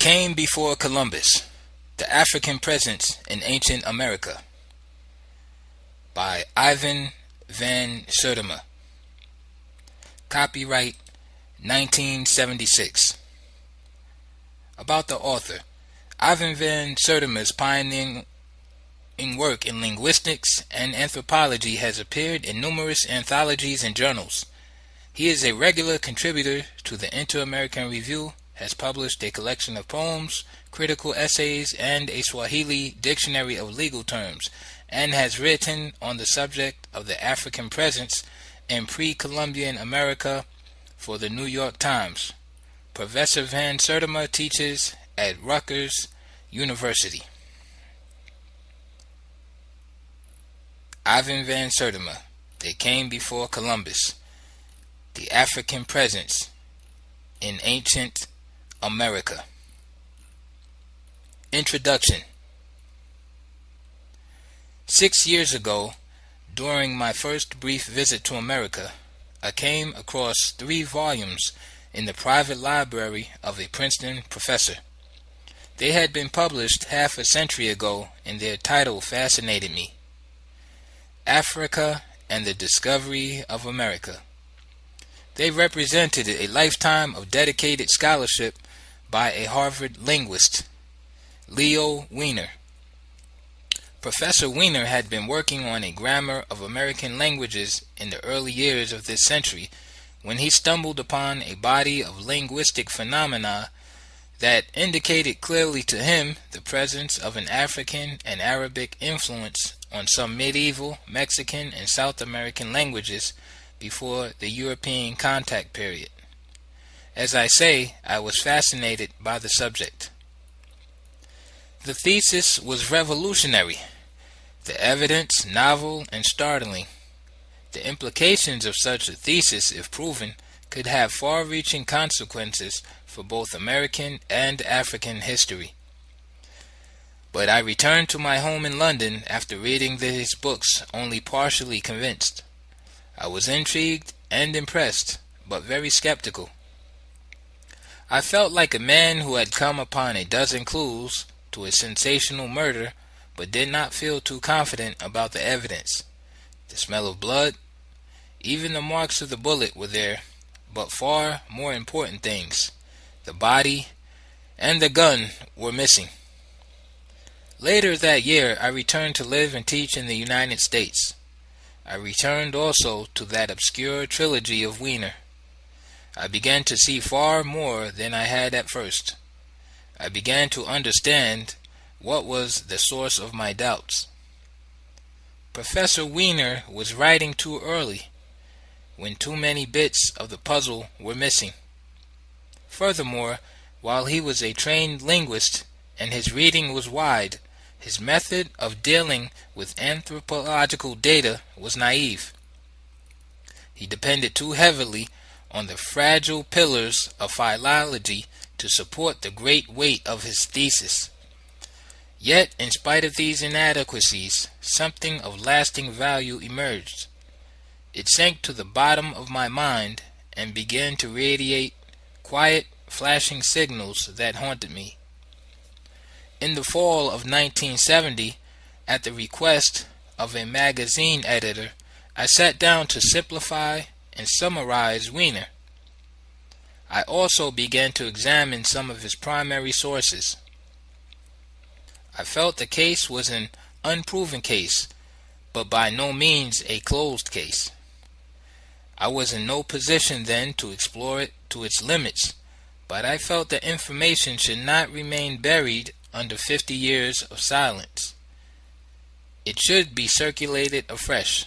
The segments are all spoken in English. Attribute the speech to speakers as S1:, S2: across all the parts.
S1: came before Columbus, the African presence in ancient America, by Ivan Van Sertima. Copyright 1976. About the author. Ivan Van Sertima's pioneering work in linguistics and anthropology has appeared in numerous anthologies and journals. He is a regular contributor to the Inter-American Review, has published a collection of poems, critical essays, and a Swahili dictionary of legal terms, and has written on the subject of the African presence in pre-Columbian America for the New York Times. Professor Van Sertima teaches at Rutgers University. Ivan Van Sertima, They Came Before Columbus, the African Presence in Ancient America. Introduction. 6 years ago, during my first brief visit to America, I came across 3 volumes in the private library of a Princeton professor. They had been published half a century ago, and their title fascinated me: Africa and the Discovery of America. They represented a lifetime of dedicated scholarship by a Harvard linguist, Leo Wiener. Professor Wiener had been working on a grammar of American languages in the early years of this century when he stumbled upon a body of linguistic phenomena that indicated clearly to him the presence of an African and Arabic influence on some medieval Mexican and South American languages before the European contact period. As I say, I was fascinated by the subject. The thesis was revolutionary, the evidence novel and startling. The implications of such a thesis, if proven, could have far-reaching consequences for both American and African history. But I returned to my home in London after reading these books only partially convinced. I was intrigued and impressed, but very skeptical. I felt like a man who had come upon a dozen clues to a sensational murder, but did not feel too confident about the evidence. The smell of blood, even the marks of the bullet were there, but far more important things, the body and the gun, were missing. Later that year, I returned to live and teach in the United States. I returned also to that obscure trilogy of Wiener. I began to see far more than I had at first. I began to understand what was the source of my doubts. Professor Wiener was writing too early, when too many bits of the puzzle were missing. Furthermore, while he was a trained linguist and his reading was wide, his method of dealing with anthropological data was naive. He depended too heavily on the fragile pillars of philology to support the great weight of his thesis. Yet, in spite of these inadequacies, something of lasting value emerged. It sank to the bottom of my mind and began to radiate quiet, flashing signals that haunted me. In the fall of 1970, at the request of a magazine editor, I sat down to simplify and summarize Wiener. I also began to examine some of his primary sources. I felt the case was an unproven case, but by no means a closed case. I was in no position then to explore it to its limits, but I felt that information should not remain buried under 50 years of silence. It should be circulated afresh.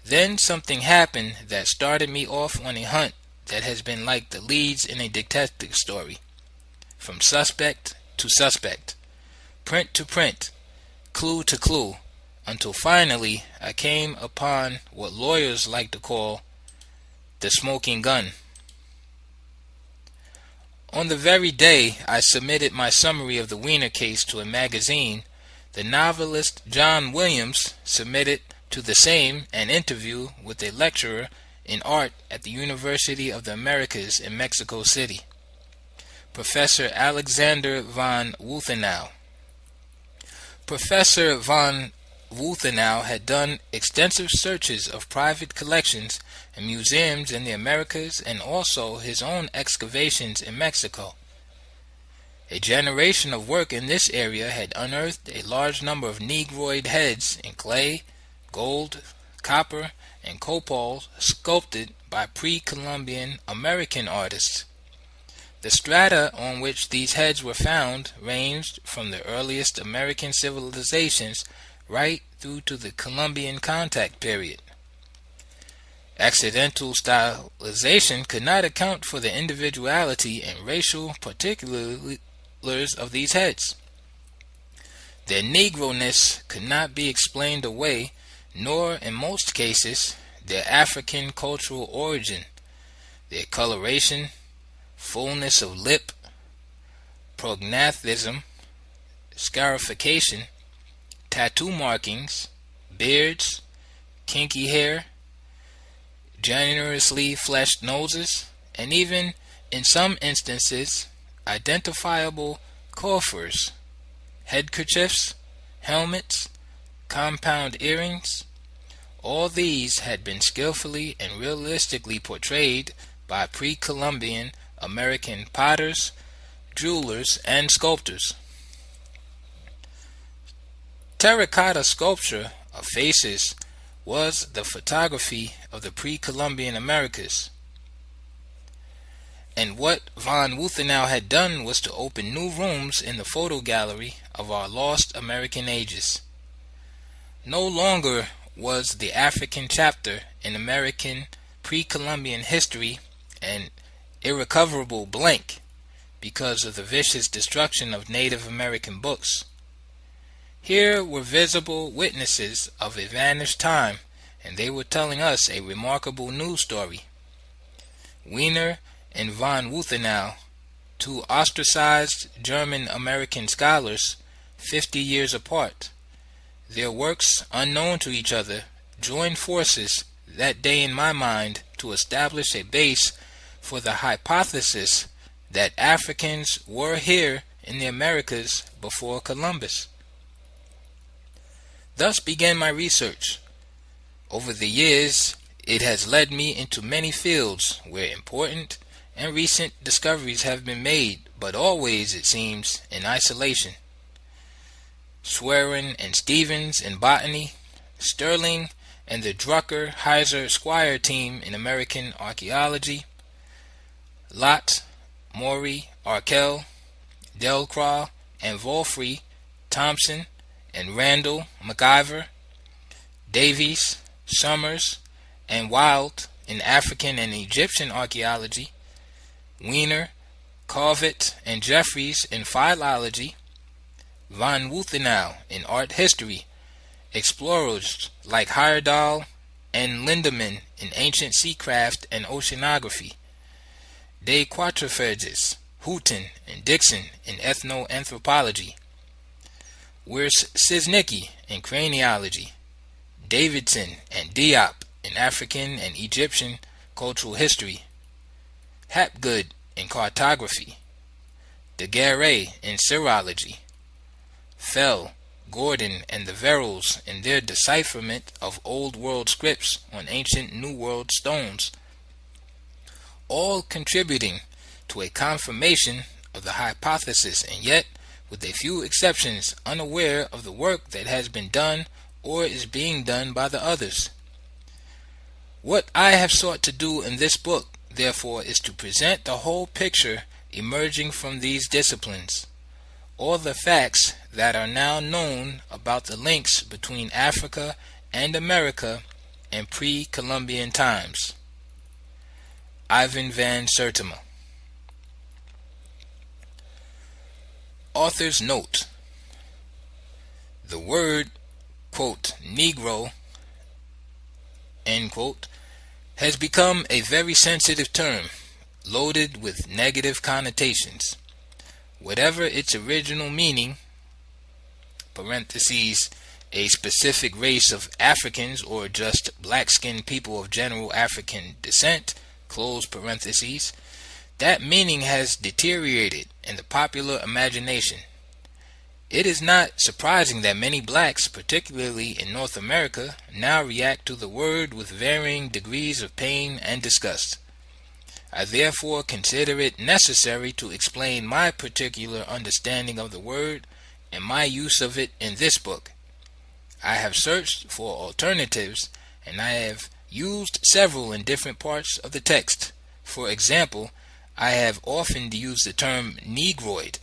S1: Then something happened that started me off on a hunt that has been like the leads in a detective story, from suspect to suspect, print to print, clue to clue, until finally I came upon what lawyers like to call the smoking gun. On the very day I submitted my summary of the Wiener case to a magazine, the novelist John Williams submitted to the same an interview with a lecturer in art at the University of the Americas in Mexico City. Professor Alexander von Wuthenau. Professor von Wuthenau had done extensive searches of private collections and museums in the Americas and also his own excavations in Mexico. A generation of work in this area had unearthed a large number of Negroid heads in clay, gold, copper, and copal sculpted by pre-Columbian American artists. The strata on which these heads were found ranged from the earliest American civilizations right through to the Columbian contact period. Accidental stylization could not account for the individuality and racial particulars of these heads. Their Negroness could not be explained away, nor, in most cases, their African cultural origin. Their coloration, fullness of lip, prognathism, scarification, tattoo markings, beards, kinky hair, generously fleshed noses, and even, in some instances, identifiable coiffures, headkerchiefs, helmets, compound earrings. All these had been skillfully and realistically portrayed by pre-Columbian American potters, jewelers, and sculptors. Terracotta sculpture of faces was the photography of the pre-Columbian Americas. And what von Wuthenau had done was to open new rooms in the photo gallery of our lost American ages. No longer was the African chapter in American pre-Columbian history an irrecoverable blank because of the vicious destruction of Native American books. Here were visible witnesses of a vanished time, and they were telling us a remarkable news story. Wiener and von Wuthenau, two ostracized German-American scholars 50 years apart, their works unknown to each other, joined forces that day in my mind to establish a base for the hypothesis that Africans were here in the Americas before Columbus. Thus began my research. Over the years, it has led me into many fields where important and recent discoveries have been made, but always, it seems, in isolation. Schwerin and Stevens in botany, Sterling and the Drucker Heiser Squire team in American archaeology, Lott, Maury, Arkell, Delcroix, and Wolfrey, Thompson, and Randall, MacIver, Davies, Summers, and Wild in African and Egyptian archaeology, Wiener, Covet, and Jeffries in philology, von Wuthenau in art history, explorers like Heyerdahl and Lindemann in ancient seacraft and oceanography, De Quatrefages, Houghton, and Dixon in ethnoanthropology, Wierszycki in craniology, Davidson and Diop in African and Egyptian cultural history, Hapgood in cartography, Daguerre in serology, Fell, Gordon, and the Verrills in their decipherment of Old World scripts on ancient New World stones, all contributing to a confirmation of the hypothesis, and yet, with a few exceptions, unaware of the work that has been done or is being done by the others. What I have sought to do in this book, therefore, is to present the whole picture emerging from these disciplines, all the facts that are now known about the links between Africa and America in pre-Columbian times. Ivan Van Sertima. Author's note: the word, quote, Negro, end quote, has become a very sensitive term, loaded with negative connotations. Whatever its original meaning, parentheses, a specific race of Africans or just black-skinned people of general African descent, close parentheses, that meaning has deteriorated in the popular imagination. It is not surprising that many blacks, particularly in North America, now react to the word with varying degrees of pain and disgust. I therefore consider it necessary to explain my particular understanding of the word and my use of it in this book. I have searched for alternatives, and I have used several in different parts of the text. For example, I have often used the term Negroid,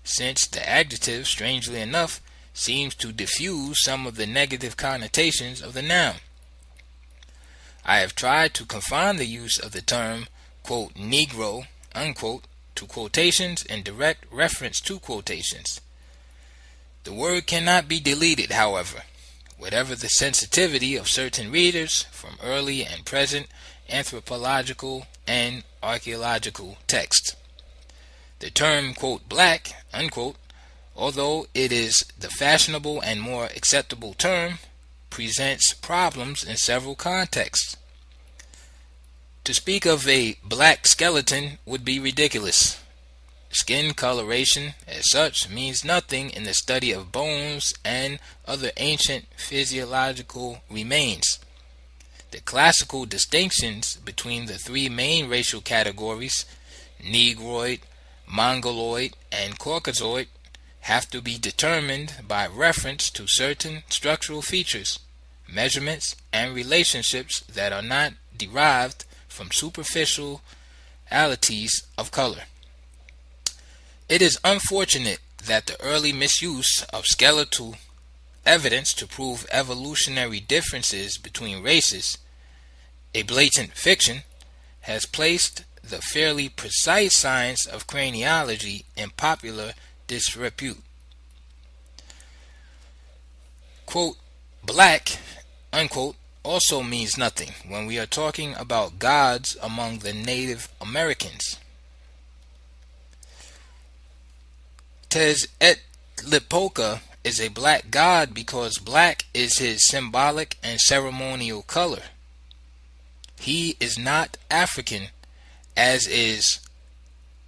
S1: since the adjective, strangely enough, seems to diffuse some of the negative connotations of the noun. I have tried to confine the use of the term, quote, Negro, unquote, to quotations in direct reference to quotations. The word cannot be deleted, however, whatever the sensitivity of certain readers from early and present anthropological and archaeological texts. The term, quote, black, unquote, although it is the fashionable and more acceptable term, presents problems in several contexts. To speak of a black skeleton would be ridiculous. Skin coloration, as such, means nothing in the study of bones and other ancient physiological remains. The classical distinctions between the three main racial categories, Negroid, Mongoloid, and Caucasoid, have to be determined by reference to certain structural features, measurements, and relationships that are not derived from superficialities of color. It is unfortunate that the early misuse of skeletal evidence to prove evolutionary differences between races, a blatant fiction, has placed the fairly precise science of craniology in popular disrepute. Quote, black, unquote, also means nothing when we are talking about gods among the Native Americans. Tezcatlipoca is a black god because black is his symbolic and ceremonial color. He is not African, as is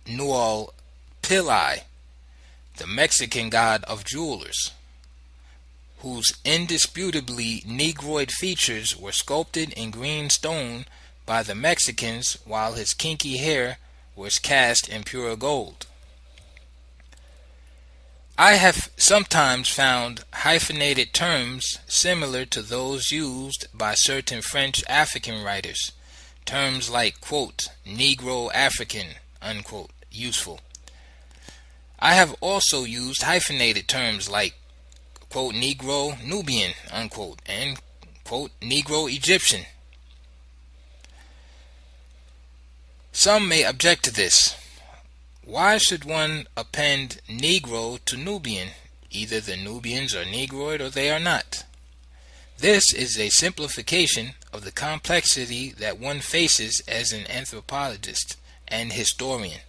S1: Nualpilai, the Mexican god of jewelers, whose indisputably Negroid features were sculpted in green stone by the Mexicans while his kinky hair was cast in pure gold. I have sometimes found hyphenated terms similar to those used by certain French African writers, terms like, quote, Negro African, unquote, useful. I have also used hyphenated terms like, quote, Negro Nubian, unquote, and, quote, Negro Egyptian. Some may object to this. Why should one append Negro to Nubian? Either the Nubians are Negroid or they are not. This is a simplification of the complexity that one faces as an anthropologist and historian.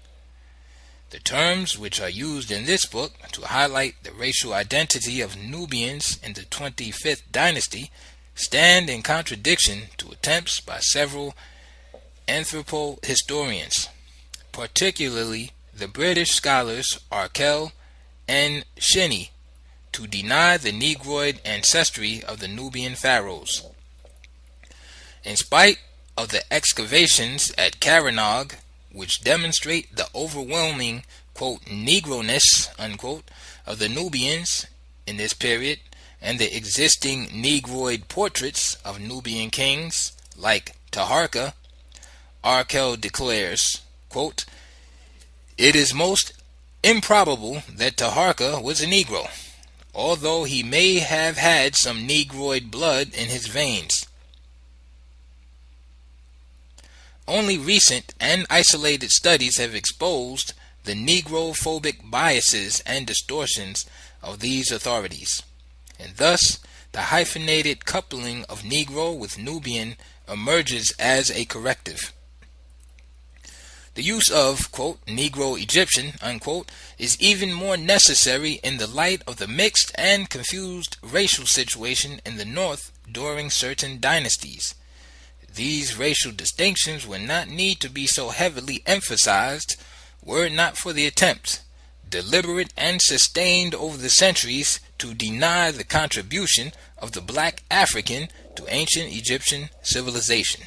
S1: The terms which are used in this book to highlight the racial identity of Nubians in the 25th dynasty stand in contradiction to attempts by several anthropohistorians, particularly the British scholars Occult and Shinney, to deny the Negroid ancestry of the Nubian pharaohs. In spite of the excavations at Karanog, which demonstrate the overwhelming, quote, Negroness, unquote, of the Nubians in this period, and the existing Negroid portraits of Nubian kings, like Taharka, Occult declares, quote, it is most improbable that Taharka was a Negro, although he may have had some Negroid blood in his veins. Only recent and isolated studies have exposed the Negrophobic biases and distortions of these authorities, and thus the hyphenated coupling of Negro with Nubian emerges as a corrective. The use of, quote, Negro Egyptian, unquote, is even more necessary in the light of the mixed and confused racial situation in the North during certain dynasties. these racial distinctions would not need to be so heavily emphasized were it not for the attempt, deliberate and sustained over the centuries, to deny the contribution of the black African to ancient Egyptian civilization.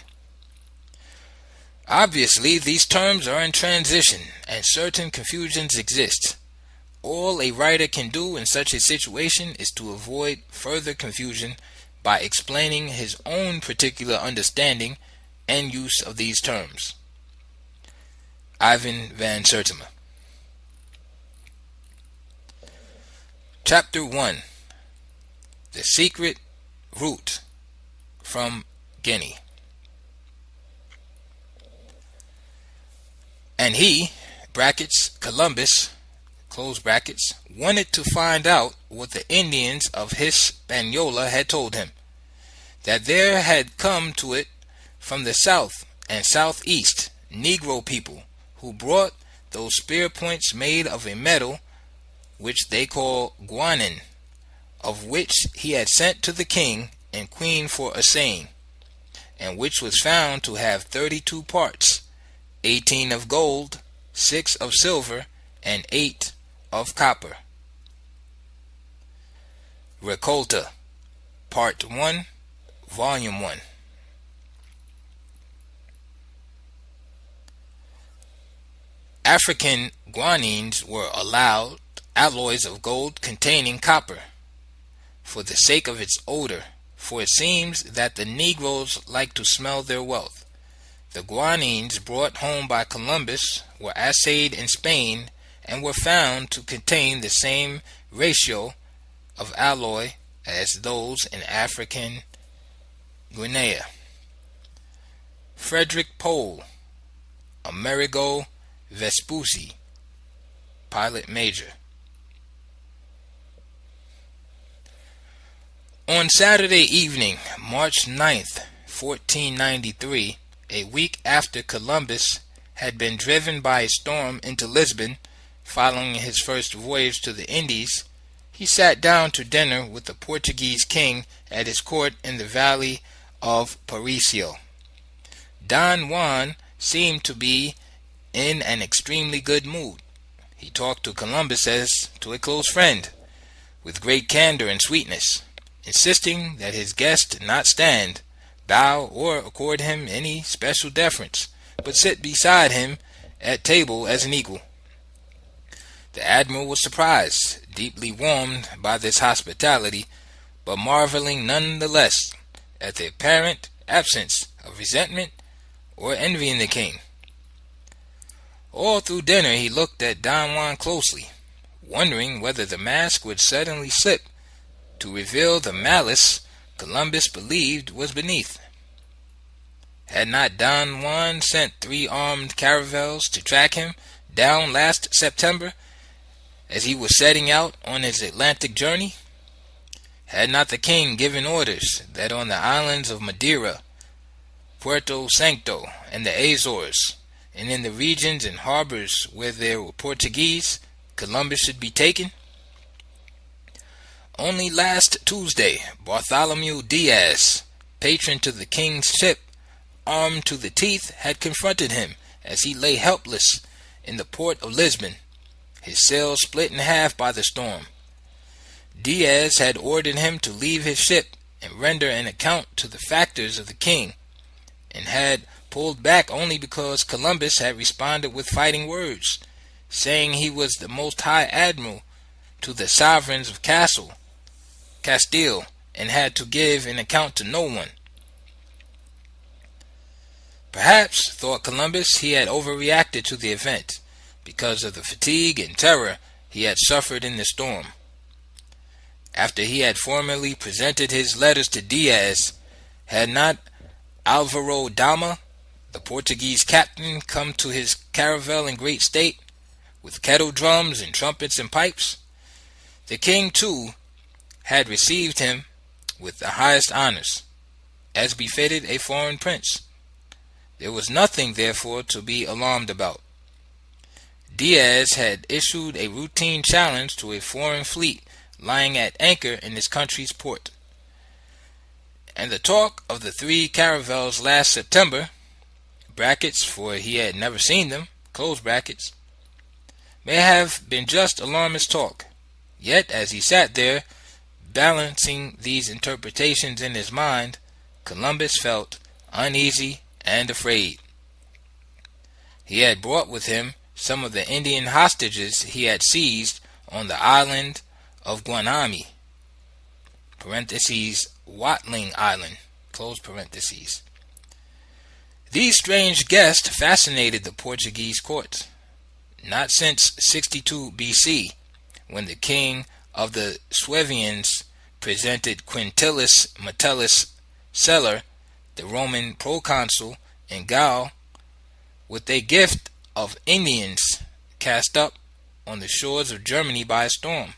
S1: Obviously, these terms are in transition and certain confusions exist. All a writer can do in such a situation is to avoid further confusion by explaining his own particular understanding and use of these terms. Ivan Van Sertima. Chapter 1. The Secret Route from Guinea. And he, brackets, Columbus, close brackets, wanted to find out what the Indians of Hispaniola had told him, that there had come to it from the south and southeast Negro people, who brought those spear points made of a metal which they call guanin, of which he had sent to the king and queen for assaying, and which was found to have 32 parts, 18 of gold, 6 of silver, and 8 of copper. Recolta, Part 1, Volume 1. African guanines were allowed alloys of gold containing copper, for the sake of its odor, for it seems that the Negroes like to smell their wealth. The guanines brought home by Columbus were assayed in Spain and were found to contain the same ratio of alloy as those in African Guinea. Frederick Pohl, Amerigo Vespucci, Pilot Major. On Saturday evening, March 9th, 1493, a week after Columbus had been driven by a storm into Lisbon, following his first voyage to the Indies, he sat down to dinner with the Portuguese king at his court in the valley of Parisio. Don Juan seemed to be in an extremely good mood. He talked to Columbus as to a close friend, with great candor and sweetness, insisting that his guest not stand, bow, or accord him any special deference, but sit beside him at table as an equal. The admiral was surprised, deeply warmed by this hospitality, but marveling none the less at the apparent absence of resentment or envy in the king. All through dinner he looked at Don Juan closely, wondering whether the mask would suddenly slip to reveal the malice Columbus believed was beneath. Had not Don Juan sent 3 armed caravels to track him down last September as he was setting out on his Atlantic journey? Had not the king given orders that on the islands of Madeira, Puerto Santo, and the Azores, and in the regions and harbors where there were Portuguese, Columbus should be taken? Only last Tuesday, Bartholomew Diaz, patron to the king's ship, armed to the teeth, had confronted him as he lay helpless in the port of Lisbon, his sails split in half by the storm. Diaz had ordered him to leave his ship and render an account to the factors of the king, and had pulled back only because Columbus had responded with fighting words, saying he was the most high admiral to the sovereigns of Castile, and had to give an account to no one. Perhaps, thought Columbus, he had overreacted to the event, because of the fatigue and terror he had suffered in the storm. After he had formally presented his letters to Diaz, had not Alvaro Dama, the Portuguese captain, come to his caravel in great state, with kettle drums and trumpets and pipes? The king, too, had received him with the highest honors, as befitted a foreign prince. There was nothing, therefore, to be alarmed about. Diaz had issued a routine challenge to a foreign fleet lying at anchor in his country's port, And the talk of the 3 caravels last September, brackets, for he had never seen them, close brackets, may have been just alarmist talk. Yet, as he sat there, balancing these interpretations in his mind, Columbus felt uneasy and afraid. He had brought with him some of the Indian hostages he had seized on the island of Guanami, parentheses, Watling Island, close parentheses. These strange guests fascinated the Portuguese courts, not since 62 BC, when the king of the Suevians presented Quintillus Metellus Celer, the Roman proconsul in Gaul, with a gift of Indians cast up on the shores of Germany by a storm.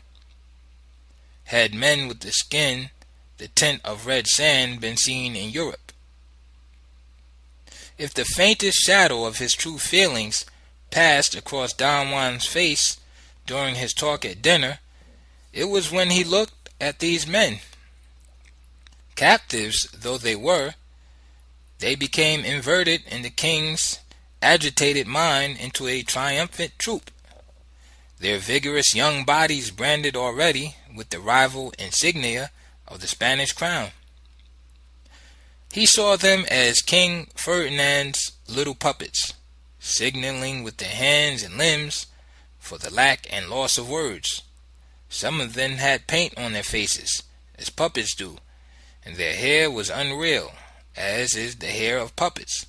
S1: Had men with the skin the tint of red sand been seen in Europe? If the faintest shadow of his true feelings passed across Don Juan's face during his talk at dinner, it was when he looked at these men. Captives though they were, they became inverted in the king's agitated mind into a triumphant troop, their vigorous young bodies branded already with the rival insignia of the Spanish crown. He saw them as King Ferdinand's little puppets, signaling with their hands and limbs for the lack and loss of words. Some of them had paint on their faces, as puppets do, and their hair was unreal, as is the hair of puppets,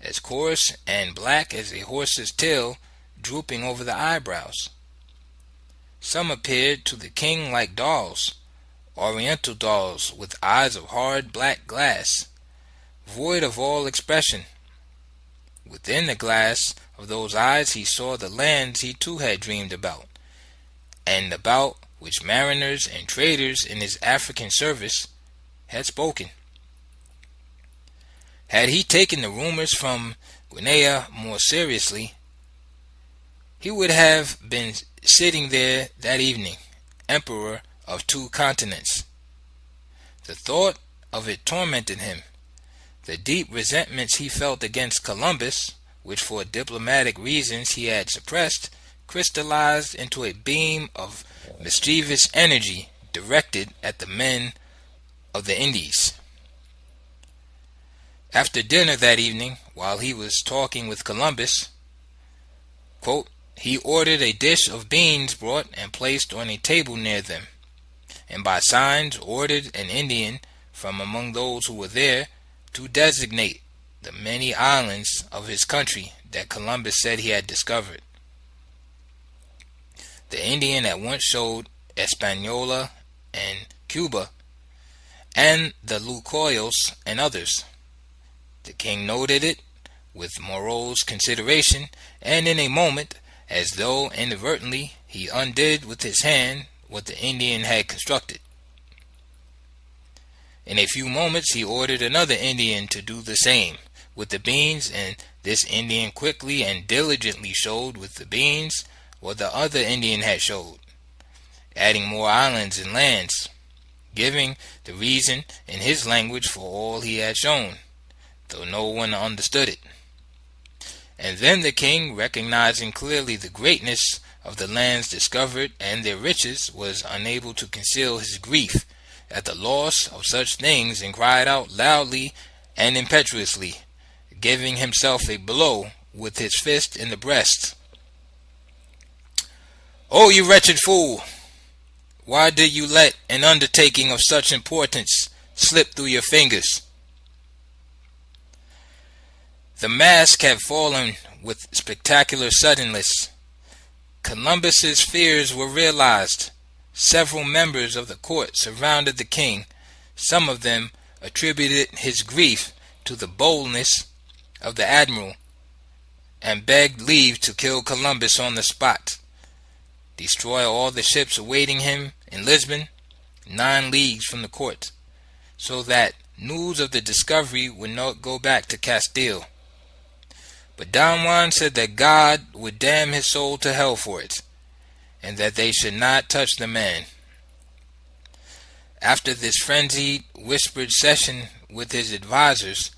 S1: as coarse and black as a horse's tail drooping over the eyebrows. Some appeared to the king like dolls, oriental dolls with eyes of hard black glass, void of all expression. Within the glass of those eyes he saw the lands he too had dreamed about, and about which mariners and traders in his African service had spoken. Had he taken the rumors from Guinea more seriously, he would have been sitting there that evening, emperor of 2 continents. The thought of it tormented him. The deep resentments he felt against Columbus, which for diplomatic reasons he had suppressed, crystallized into a beam of mischievous energy directed at the men of the Indies. After dinner that evening, while he was talking with Columbus, quote, he ordered a dish of beans brought and placed on a table near them, and by signs ordered an Indian from among those who were there to designate the many islands of his country that Columbus said he had discovered. The Indian at once showed Hispaniola and Cuba, and the Lucoyos and others. The king noted it with morose consideration, and in a moment, as though inadvertently, he undid with his hand what the Indian had constructed. In a few moments he ordered another Indian to do the same with the beans, and this Indian quickly and diligently showed with the beans what the other Indian had showed, adding more islands and lands, giving the reason in his language for all he had shown, though no one understood it. And then the king, recognizing clearly the greatness of the lands discovered and their riches, was unable to conceal his grief at the loss of such things, and cried out loudly and impetuously, giving himself a blow with his fist in the breast, "Oh, you wretched fool! Why did you let an undertaking of such importance slip through your fingers?" The mask had fallen with spectacular suddenness. Columbus's fears were realized. Several members of the court surrounded the king. Some of them attributed his grief to the boldness of the admiral, and begged leave to kill Columbus on the spot, destroy all the ships awaiting him in Lisbon, 9 leagues from the court, so that news of the discovery would not go back to Castile. But Don Juan said that God would damn his soul to hell for it, and that they should not touch the man. After this frenzied, whispered session with his advisors,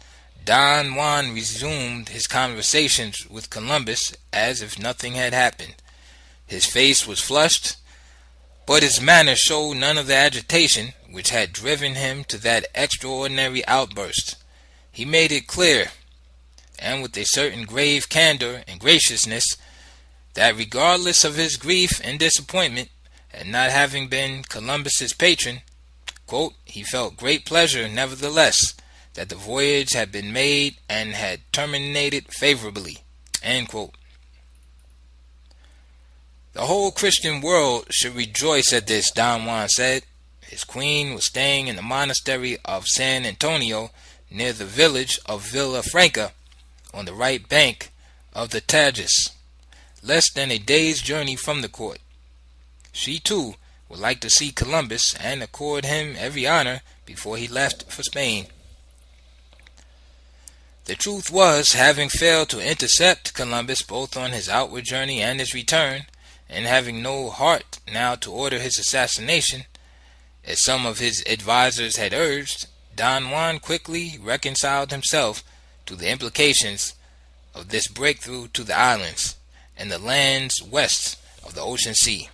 S1: Don Juan resumed his conversations with Columbus as if nothing had happened. His face was flushed, but his manner showed none of the agitation which had driven him to that extraordinary outburst. He made it clear, and with a certain grave candor and graciousness, that regardless of his grief and disappointment at not having been Columbus's patron, quote, he felt great pleasure nevertheless that the voyage had been made and had terminated favorably, end quote. The whole Christian world should rejoice at this, Don Juan said. His queen was staying in the monastery of San Antonio near the village of Villa Franca on the right bank of the Tagus, less than a day's journey from the court. She too would like to see Columbus and accord him every honor before he left for Spain. The truth was, having failed to intercept Columbus both on his outward journey and his return, and having no heart now to order his assassination, as some of his advisers had urged, Don Juan quickly reconciled himself to the implications of this breakthrough to the islands and the lands west of the ocean sea.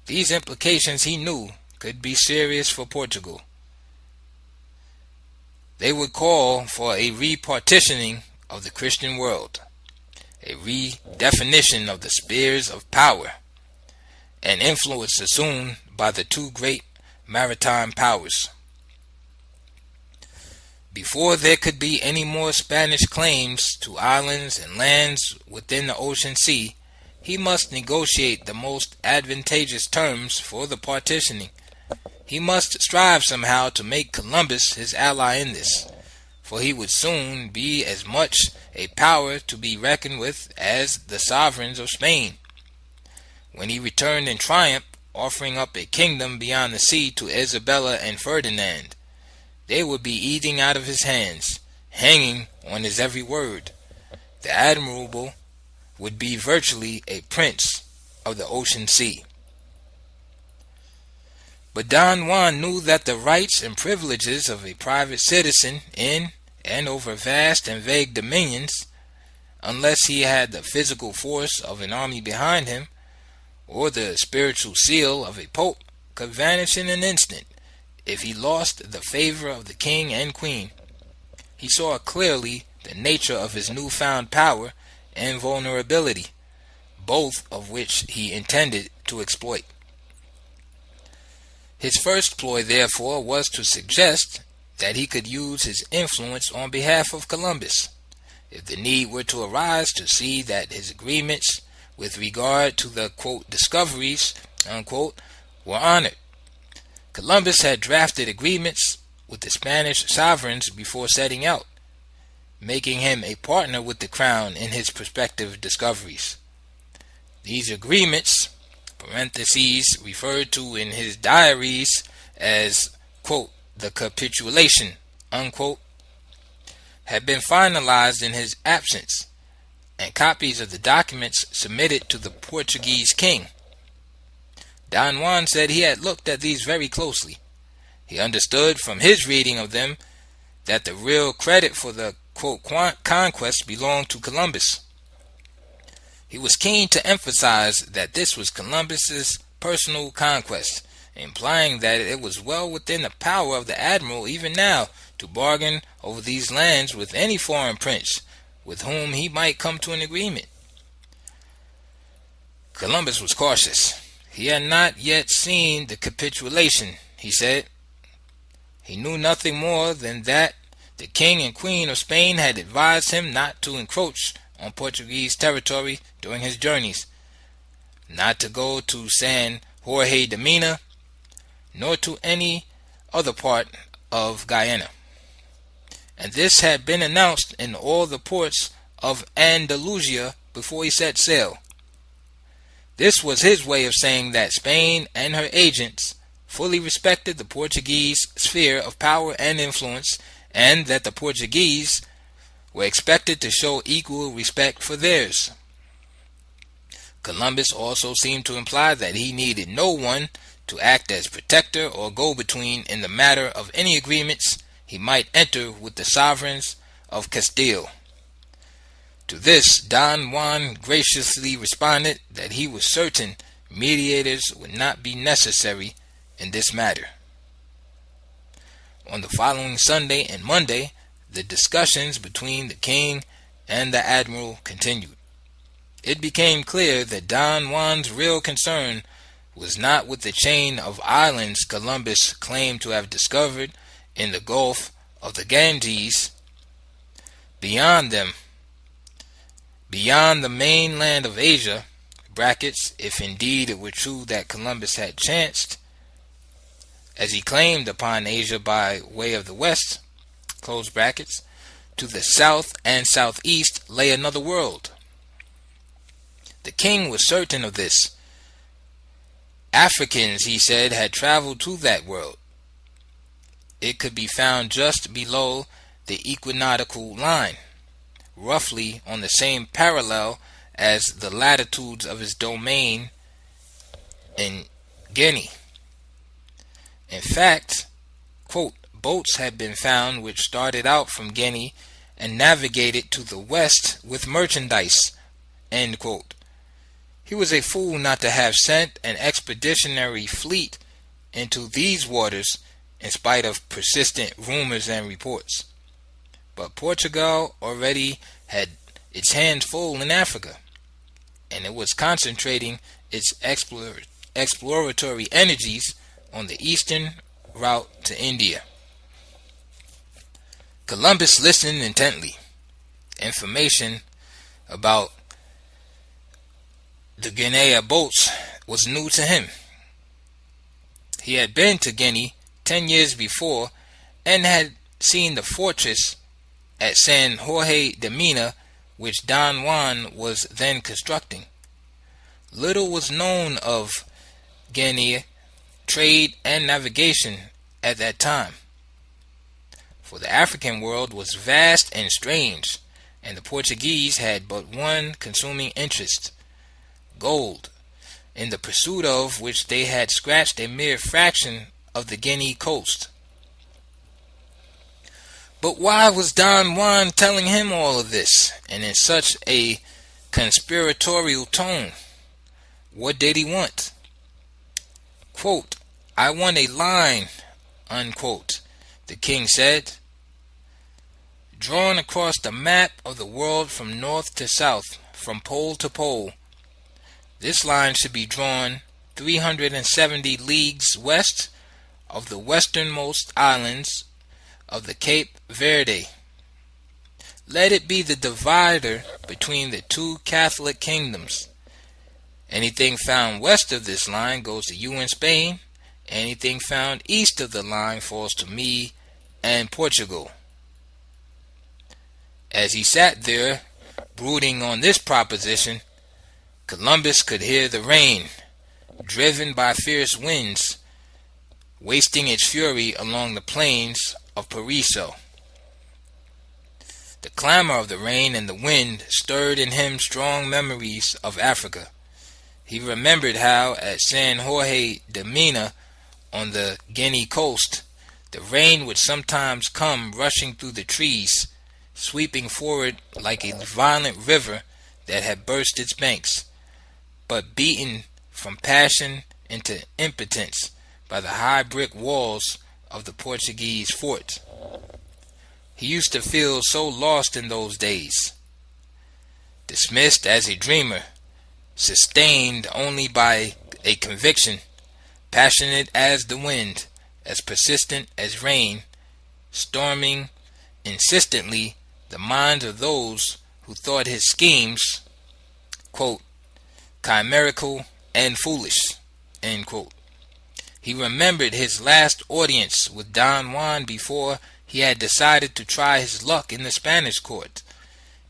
S1: These implications, he knew, could be serious for Portugal. They would call for a repartitioning of the Christian world, a redefinition of the spheres of power and influence assumed by the two great maritime powers. Before there could be any more Spanish claims to islands and lands within the ocean sea, he must negotiate the most advantageous terms for the partitioning. He must strive somehow to make Columbus his ally in this, for he would soon be as much a power to be reckoned with as the sovereigns of Spain. When he returned in triumph, offering up a kingdom beyond the sea to Isabella and Ferdinand, they would be eating out of his hands, hanging on his every word. The admirable would be virtually a prince of the ocean sea. But Don Juan knew that the rights and privileges of a private citizen in and over vast and vague dominions, unless he had the physical force of an army behind him, or the spiritual seal of a pope, could vanish in an instant if he lost the favor of the king and queen. He saw clearly the nature of his newfound power and vulnerability, both of which he intended to exploit. His first ploy, therefore, was to suggest that he could use his influence on behalf of Columbus, if the need were to arise, to see that his agreements with regard to the, quote, discoveries, unquote, were honored. Columbus had drafted agreements with the Spanish sovereigns before setting out, making him a partner with the crown in his prospective discoveries. These agreements, parentheses, referred to in his diaries as, quote, the capitulation, unquote, had been finalized in his absence, and copies of the documents submitted to the Portuguese king. Don Juan said he had looked at these very closely. He understood from his reading of them that the real credit for the, quote, conquest belonged to Columbus. He was keen to emphasize that this was Columbus's personal conquest, implying that it was well within the power of the admiral even now to bargain over these lands with any foreign prince with whom he might come to an agreement. Columbus was cautious. He had not yet seen the capitulation, he said. He knew nothing more than that the king and queen of Spain had advised him not to encroach on Portuguese territory during his journeys, not to go to San Jorge de Mina, nor to any other part of Guyana. And this had been announced in all the ports of Andalusia before he set sail. This was his way of saying that Spain and her agents fully respected the Portuguese sphere of power and influence, and that the Portuguese were expected to show equal respect for theirs. Columbus also seemed to imply that he needed no one to act as protector or go-between in the matter of any agreements he might enter with the sovereigns of Castile. To this, Don Juan graciously responded that he was certain mediators would not be necessary in this matter. On the following Sunday and Monday, the discussions between the king and the admiral continued. It became clear that Don Juan's real concern was not with the chain of islands Columbus claimed to have discovered in the Gulf of the Ganges. Beyond them, beyond the mainland of Asia, brackets, if indeed it were true that Columbus had chanced, as he claimed, upon Asia by way of the west, close brackets, to the south and southeast lay another world. The king was certain of this. Africans, he said, had traveled to that world. It could be found just below the equinoctial line, roughly on the same parallel as the latitudes of his domain in Guinea. In fact, quote, boats had been found which started out from Guinea and navigated to the west with merchandise, end quote. He was a fool not to have sent an expeditionary fleet into these waters in spite of persistent rumors and reports. But Portugal already had its hands full in Africa, and it was concentrating its exploratory energies on the eastern route to India. Columbus listened intently. Information about the Guinea boats was new to him. He had been to Guinea 10 years before and had seen the fortress at San Jorge de Mina, which Don Juan was then constructing. Little was known of Guinea trade and navigation at that time, for the African world was vast and strange, and the Portuguese had but one consuming interest, gold, in the pursuit of which they had scratched a mere fraction of the Guinea coast. But why was Don Juan telling him all of this, and in such a conspiratorial tone? What did he want? Quote, I want a line, unquote, the king said, drawn across the map of the world from north to south, from pole to pole. This line should be drawn 370 leagues west of the westernmost islands of the Cape Verde. Let it be the divider between the two Catholic kingdoms. Anything found west of this line goes to you in Spain. Anything found east of the line falls to me and Portugal. As he sat there, brooding on this proposition, Columbus could hear the rain, driven by fierce winds, wasting its fury along the plains of Paraiso. The clamor of the rain and the wind stirred in him strong memories of Africa. He remembered how at San Jorge de Mina on the Guinea coast, the rain would sometimes come rushing through the trees, sweeping forward like a violent river that had burst its banks, but beaten from passion into impotence by the high brick walls of the Portuguese fort. He used to feel so lost in those days, dismissed as a dreamer, sustained only by a conviction, passionate as the wind, as persistent as rain, storming insistently the minds of those who thought his schemes, quote, chimerical and foolish, end quote. He remembered his last audience with Don Juan before he had decided to try his luck in the Spanish court.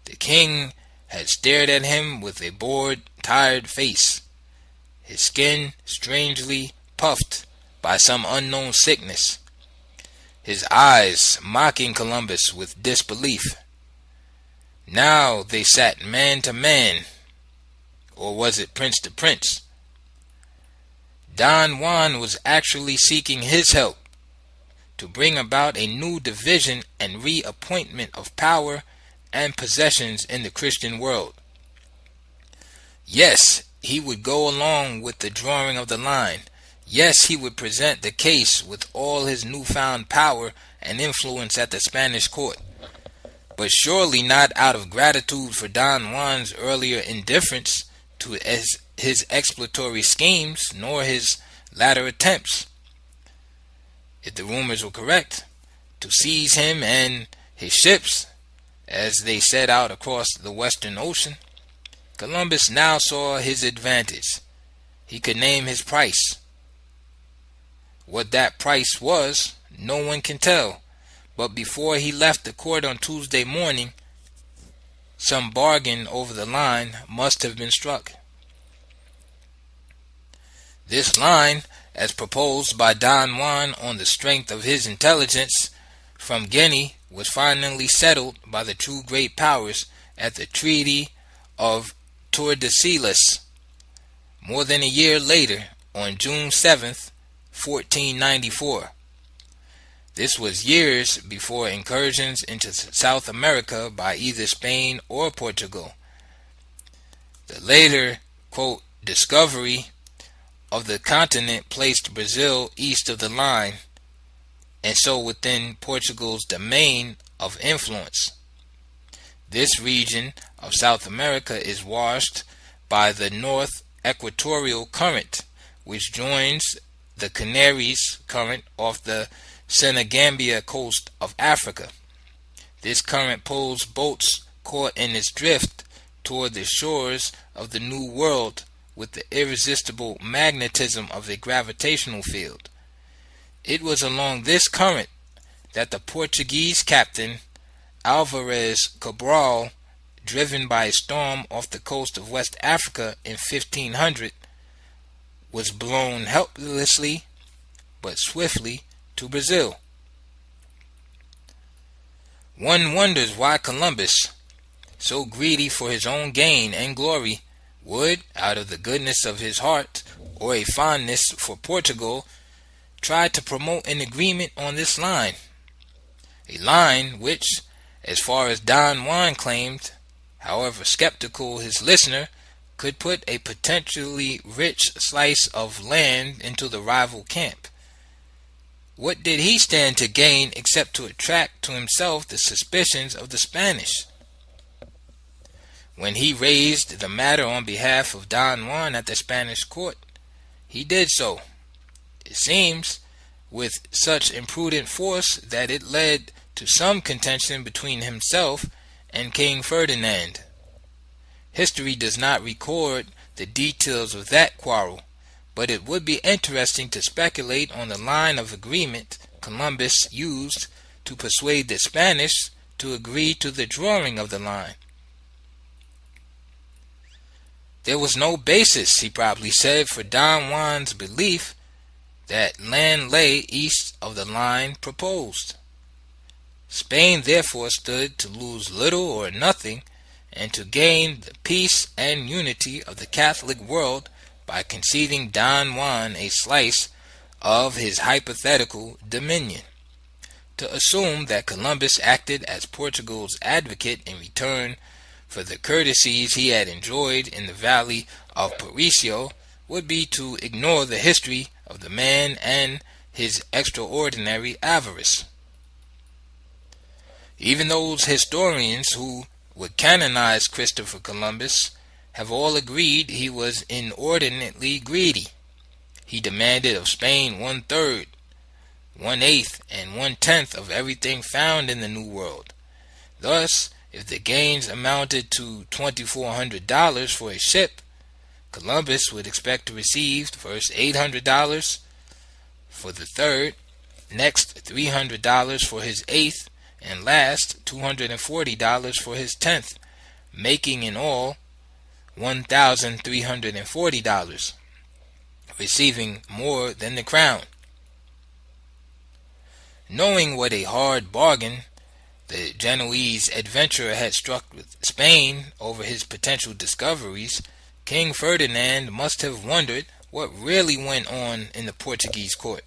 S1: The king had stared at him with a bored, tired face, his skin strangely puffed by some unknown sickness, his eyes mocking Columbus with disbelief. Now they sat man to man, or was it prince to prince? Don Juan was actually seeking his help, to bring about a new division and reappointment of power and possessions in the Christian world. Yes, he would go along with the drawing of the line. Yes, he would present the case with all his newfound power and influence at the Spanish court. But surely not out of gratitude for Don Juan's earlier indifference to his exploratory schemes, nor his latter attempts, if the rumors were correct, to seize him and his ships as they set out across the Western Ocean. Columbus now saw his advantage. He could name his price. What that price was, no one can tell, but before he left the court on Tuesday morning, some bargain over the line must have been struck. This line, as proposed by Don Juan on the strength of his intelligence from Guinea, was finally settled by the two great powers at the Treaty of Tordesillas, more than a year later, on June 7th, 1494. This was years before incursions into South America by either Spain or Portugal. The later, quote, discovery of the continent placed Brazil east of the line, and so within Portugal's domain of influence. This region of South America is washed by the North Equatorial Current, which joins the Canaries Current off the Senegambia coast of Africa. This current pulls boats caught in its drift toward the shores of the New World with the irresistible magnetism of a gravitational field. It was along this current that the Portuguese captain Alvarez Cabral, driven by a storm off the coast of West Africa in 1500, was blown helplessly but swiftly to Brazil. One wonders why Columbus, so greedy for his own gain and glory, would, out of the goodness of his heart or a fondness for Portugal, try to promote an agreement on this line. A line which, as far as Don Juan claimed, however skeptical his listener, could put a potentially rich slice of land into the rival camp. What did he stand to gain except to attract to himself the suspicions of the Spanish? When he raised the matter on behalf of Don Juan at the Spanish court, he did so, it seems, with such imprudent force that it led to some contention between himself and King Ferdinand. History does not record the details of that quarrel, but it would be interesting to speculate on the line of agreement Columbus used to persuade the Spanish to agree to the drawing of the line. There was no basis, he probably said, for Don Juan's belief that land lay east of the line proposed. Spain therefore stood to lose little or nothing, and to gain the peace and unity of the Catholic world by conceding Don Juan a slice of his hypothetical dominion. To assume that Columbus acted as Portugal's advocate in return for the courtesies he had enjoyed in the valley of Parisio would be to ignore the history of the man and his extraordinary avarice. Even those historians who would canonize Christopher Columbus have all agreed he was inordinately greedy. He demanded of Spain 1/3, 1/8, and 1/10 of everything found in the New World. Thus, if the gains amounted to $2,400 for a ship, Columbus would expect to receive first $800 for the third, next $300 for his eighth, and last $240 for his 10th, making in all $1,340, receiving more than the crown. Knowing what a hard bargain the Genoese adventurer had struck with Spain over his potential discoveries, King Ferdinand must have wondered what really went on in the Portuguese court.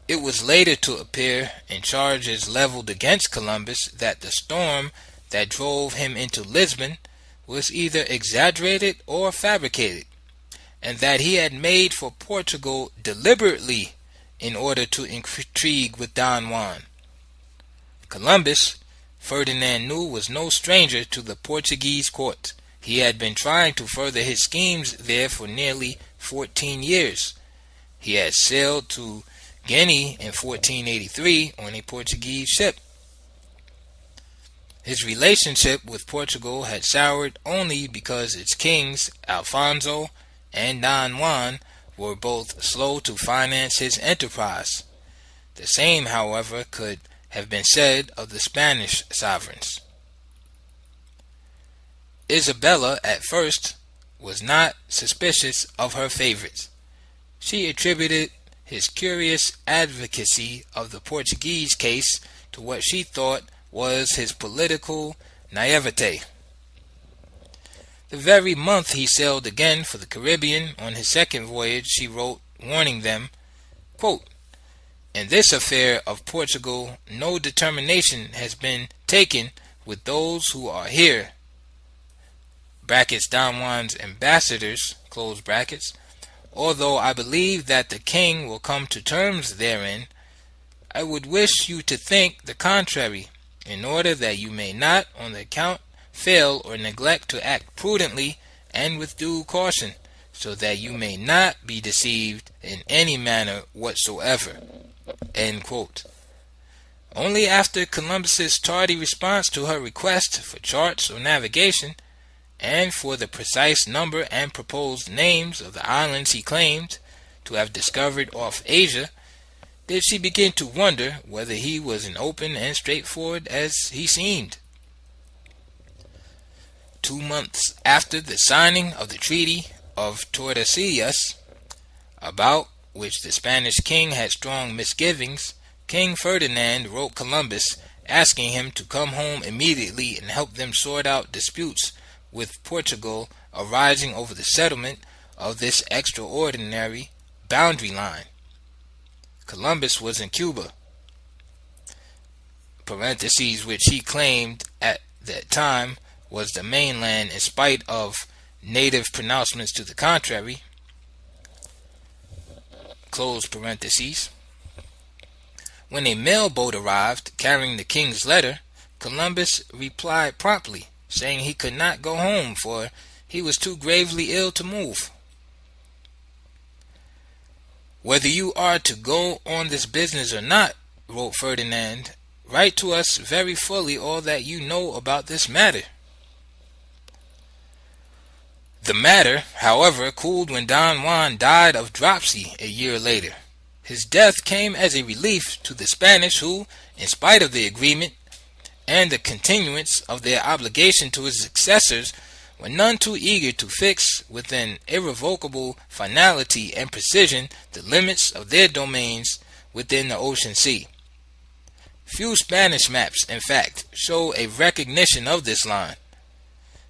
S1: It was later to appear in charges leveled against Columbus that the storm that drove him into Lisbon was either exaggerated or fabricated, and that he had made for Portugal deliberately in order to intrigue with Don Juan. Columbus, Ferdinand knew, was no stranger to the Portuguese court. He had been trying to further his schemes there for nearly 14 years. He had sailed to Guinea in 1483 on a Portuguese ship. His relationship with Portugal had soured only because its kings, Alfonso and Don Juan, were both slow to finance his enterprise. The same, however, could have been said of the Spanish sovereigns. Isabella, at first, was not suspicious of her favorites. She attributed his curious advocacy of the Portuguese case to what she thought was his political naivete. The very month he sailed again for the Caribbean on his second voyage, she wrote, warning them, quote, "In this affair of Portugal, no determination has been taken with those who are here," brackets Don Juan's ambassadors, close brackets, "although I believe that the king will come to terms therein. I would wish you to think the contrary, in order that you may not on the account fail or neglect to act prudently and with due caution, so that you may not be deceived in any manner whatsoever." End quote. Only after Columbus's tardy response to her request for charts or navigation, and for the precise number and proposed names of the islands he claimed to have discovered off Asia, did she begin to wonder whether he was as open and straightforward as he seemed. 2 months after the signing of the Treaty of Tordesillas, about which the Spanish king had strong misgivings, King Ferdinand wrote Columbus asking him to come home immediately and help them sort out disputes with Portugal arising over the settlement of this extraordinary boundary line. Columbus was in Cuba, parentheses, which he claimed at that time was the mainland in spite of native pronouncements to the contrary, close parentheses. When a mail boat arrived carrying the king's letter, Columbus replied promptly, saying he could not go home for he was too gravely ill to move. "Whether you are to go on this business or not," wrote Ferdinand, "write to us very fully all that you know about this matter." The matter, however, cooled when Don Juan died of dropsy a year later. His death came as a relief to the Spanish who, in spite of the agreement and the continuance of their obligation to his successors, were none too eager to fix with an irrevocable finality and precision the limits of their domains within the ocean sea. Few Spanish maps, in fact, show a recognition of this line.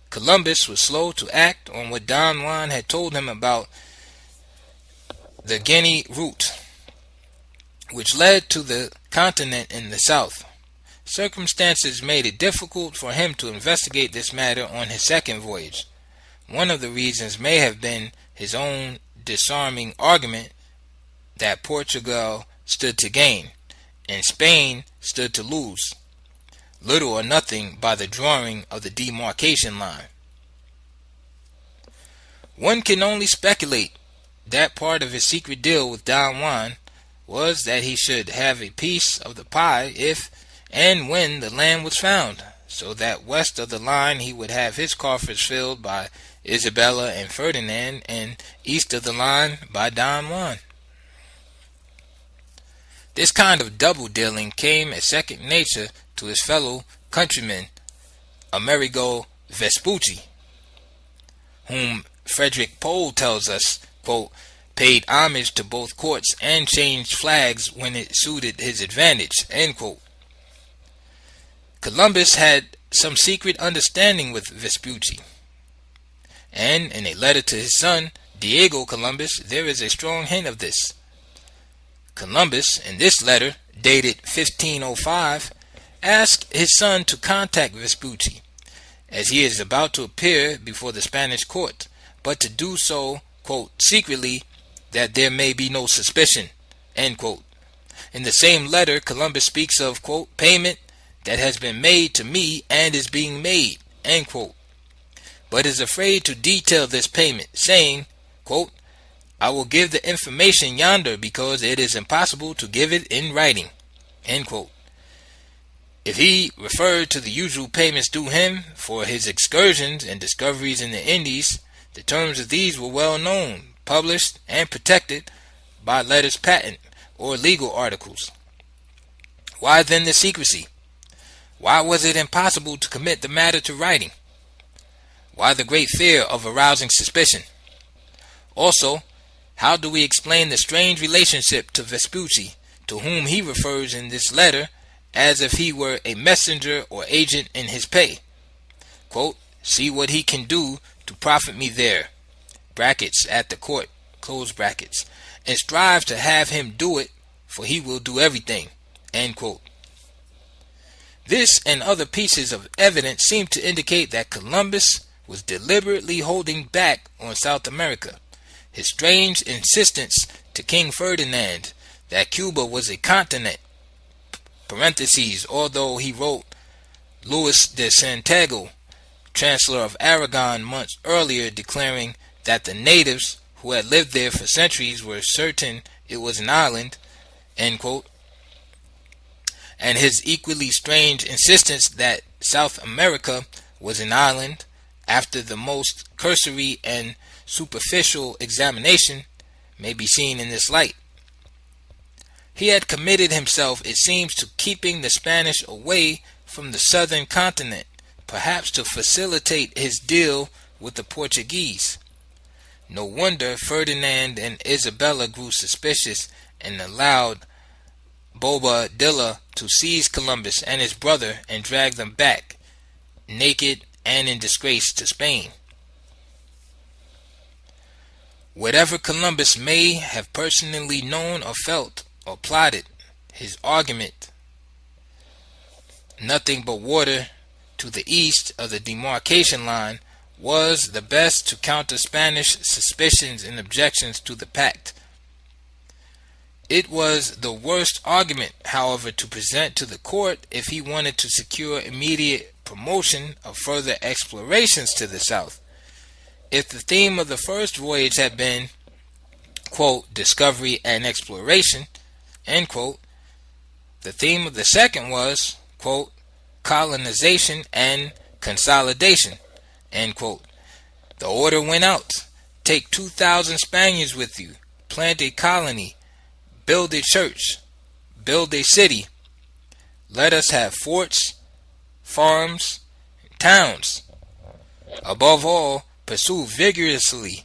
S1: Columbus was slow to act on what Don Juan had told him about the Guinea route, which led to the continent in the south. Circumstances made it difficult for him to investigate this matter on his second voyage. One of the reasons may have been his own disarming argument that Portugal stood to gain, and Spain stood to lose little or nothing by the drawing of the demarcation line. One can only speculate that part of his secret deal with Don Juan was that he should have a piece of the pie if and when the land was found, so that west of the line he would have his coffers filled by Isabella and Ferdinand, and east of the line by Don Juan. This kind of double-dealing came as second nature to his fellow countryman, Amerigo Vespucci, whom Frederick Pohl tells us, quote, paid homage to both courts and changed flags when it suited his advantage, end quote. Columbus had some secret understanding with Vespucci, and in a letter to his son, Diego Columbus, there is a strong hint of this. Columbus, in this letter, dated 1505, asked his son to contact Vespucci, as he is about to appear before the Spanish court, but to do so, quote, secretly, that there may be no suspicion, end quote. In the same letter, Columbus speaks of, quote, payment that has been made to me and is being made, end quote, but is afraid to detail this payment, saying, quote, I will give the information yonder because it is impossible to give it in writing, end quote. If he referred to the usual payments due him for his excursions and discoveries in the Indies, the terms of these were well known, published, and protected by letters patent or legal articles. Why then the secrecy? Why was it impossible to commit the matter to writing? Why the great fear of arousing suspicion? Also, how do we explain the strange relationship to Vespucci, to whom he refers in this letter as if he were a messenger or agent in his pay? Quote, see what he can do to profit me there, brackets, at the court, close brackets, and strive to have him do it, for he will do everything, end quote. This and other pieces of evidence seem to indicate that Columbus was deliberately holding back on South America. His strange insistence to King Ferdinand that Cuba was a continent, parentheses, although he wrote Louis de Santiago, Chancellor of Aragon, months earlier, declaring that the natives who had lived there for centuries were certain it was an island, end quote, and his equally strange insistence that South America was an island after the most cursory and superficial examination may be seen in this light. He had committed himself, it seems, to keeping the Spanish away from the southern continent, perhaps to facilitate his deal with the Portuguese. No wonder Ferdinand and Isabella grew suspicious and allowed Bobadilla to seize Columbus and his brother and drag them back, naked and in disgrace, to Spain. Whatever Columbus may have personally known or felt or plotted, his argument, nothing but water to the east of the demarcation line, was the best to counter Spanish suspicions and objections to the pact. It was the worst argument, however, to present to the court if he wanted to secure immediate promotion of further explorations to the south. If the theme of the first voyage had been, quote, discovery and exploration, end quote, the theme of the second was, quote, colonization and consolidation, end quote. The order went out: take 2,000 Spaniards with you, plant a colony, build a church, build a city. Let us have forts, farms, towns. Above all, pursue vigorously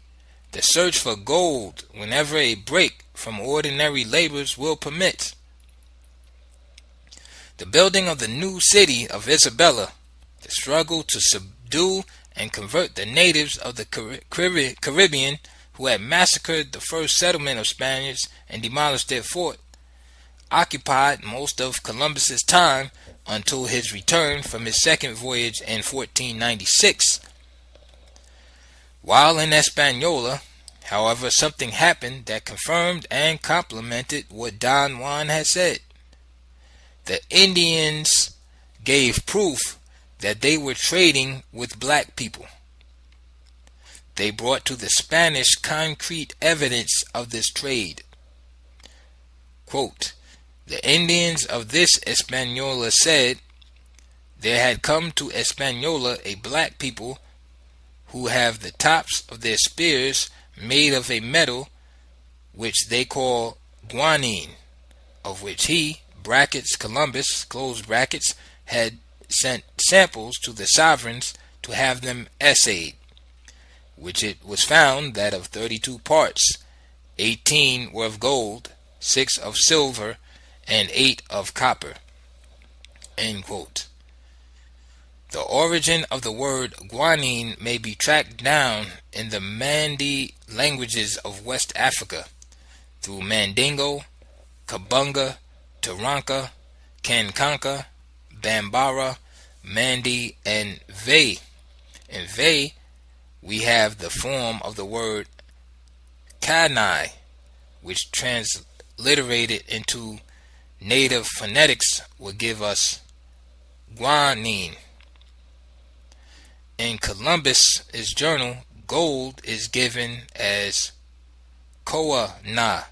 S1: the search for gold whenever a break from ordinary labors will permit. The building of the new city of Isabella, the struggle to subdue and convert the natives of the Caribbean who had massacred the first settlement of Spaniards and demolished their fort, occupied most of Columbus's time until his return from his second voyage in 1496. While in Hispaniola, however, something happened that confirmed and complemented what Don Juan had said. The Indians gave proof that they were trading with black people. They brought to the Spanish concrete evidence of this trade. Quote, the Indians of this Hispaniola said, there had come to Hispaniola a black people who have the tops of their spears made of a metal which they call guanine, of which he, brackets, Columbus, close brackets, had sent samples to the sovereigns to have them assayed, which it was found that of 32 parts, 18 were of gold, 6 of silver, and 8 of copper. End quote. The origin of the word guanine may be tracked down in the Mandi languages of West Africa through Mandingo, Kabunga, Taranka, Kankanka, Bambara, Mandi, and Ve. In Ve, we have the form of the word Kanai, which transliterated into native phonetics would give us guanine. In Columbus's journal, gold is given as koa-na,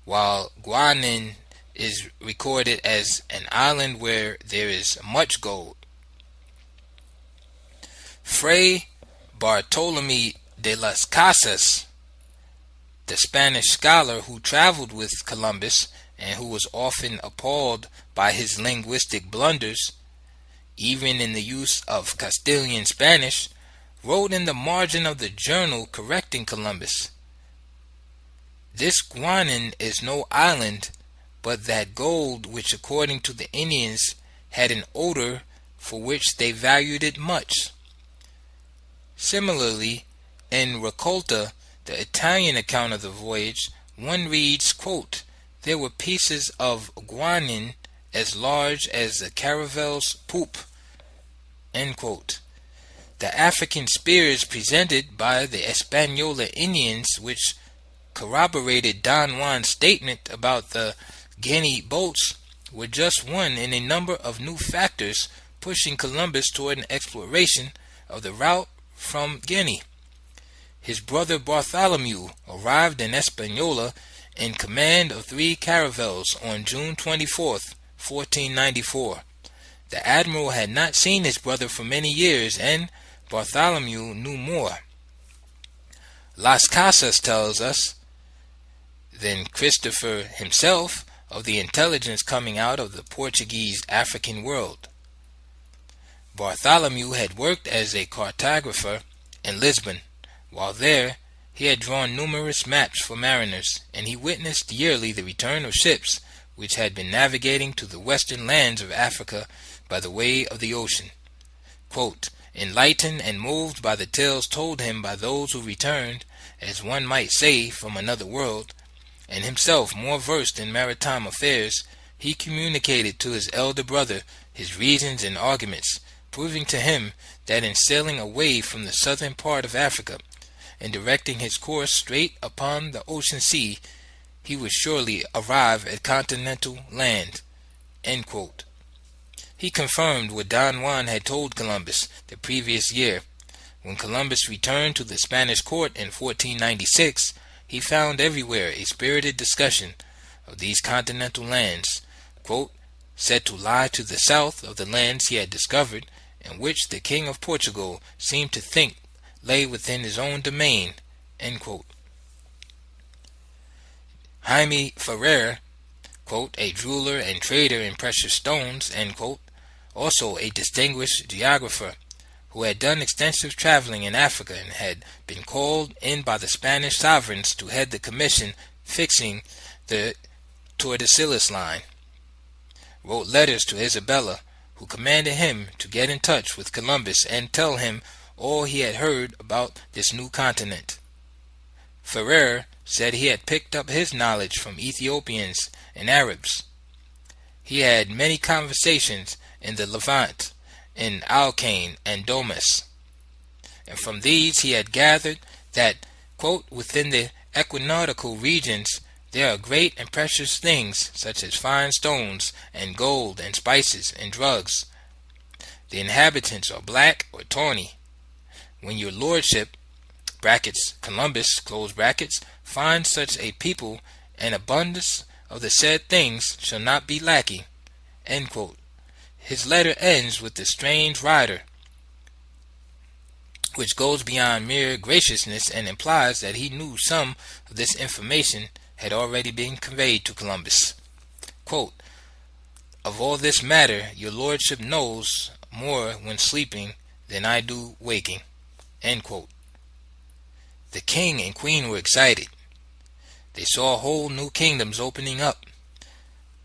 S1: while guanine is recorded as an island where there is much gold. Fray Bartolomé de las Casas, the Spanish scholar who traveled with Columbus and who was often appalled by his linguistic blunders, even in the use of Castilian Spanish, wrote in the margin of the journal correcting Columbus, "This guanine is no island, but that gold which according to the Indians had an odor for which they valued it much." Similarly, in Raccolta, the Italian account of the voyage, one reads, quote, "There were pieces of guanine as large as the caravel's poop," end quote. The African spears presented by the Hispaniola Indians, which corroborated Don Juan's statement about the Guinea boats, were just one in a number of new factors pushing Columbus toward an exploration of the route from Guinea. His brother Bartholomew arrived in Hispaniola in command of 3 caravels on June 24th, 1494. The admiral had not seen his brother for many years, and Bartholomew knew more. Las Casas tells us than Christopher himself of the intelligence coming out of the Portuguese African world. Bartholomew had worked as a cartographer in Lisbon. While there, he had drawn numerous maps for mariners, and he witnessed yearly the return of ships which had been navigating to the western lands of Africa by the way of the ocean. Quote, "Enlightened and moved by the tales told him by those who returned, as one might say, from another world, and himself more versed in maritime affairs, he communicated to his elder brother his reasons and arguments, proving to him that in sailing away from the southern part of Africa, and directing his course straight upon the ocean sea, he would surely arrive at continental land." End quote. He confirmed what Don Juan had told Columbus the previous year. When Columbus returned to the Spanish court in 1496, he found everywhere a spirited discussion of these continental lands, quote, "said to lie to the south of the lands he had discovered, and which the King of Portugal seemed to think lay within his own domain." End quote. Jaime Ferrer, quote, "a jeweler and trader in precious stones," end quote, also a distinguished geographer who had done extensive traveling in Africa and had been called in by the Spanish sovereigns to head the commission fixing the Tordesillas line, wrote letters to Isabella, who commanded him to get in touch with Columbus and tell him all he had heard about this new continent. Ferrer said he had picked up his knowledge from Ethiopians and Arabs. He had many conversations in the Levant, in Alcaine and Domus, and from these he had gathered that, quote, "within the equinoctial regions there are great and precious things, such as fine stones, and gold, and spices, and drugs. The inhabitants are black or tawny. When your lordship, brackets, Columbus, close brackets, finds such a people, an abundance of the said things shall not be lacking." End quote. His letter ends with the strange rider, which goes beyond mere graciousness and implies that he knew some of this information had already been conveyed to Columbus. Quote, "Of all this matter your lordship knows more when sleeping than I do waking." End quote. The king and queen were excited. They saw whole new kingdoms opening up.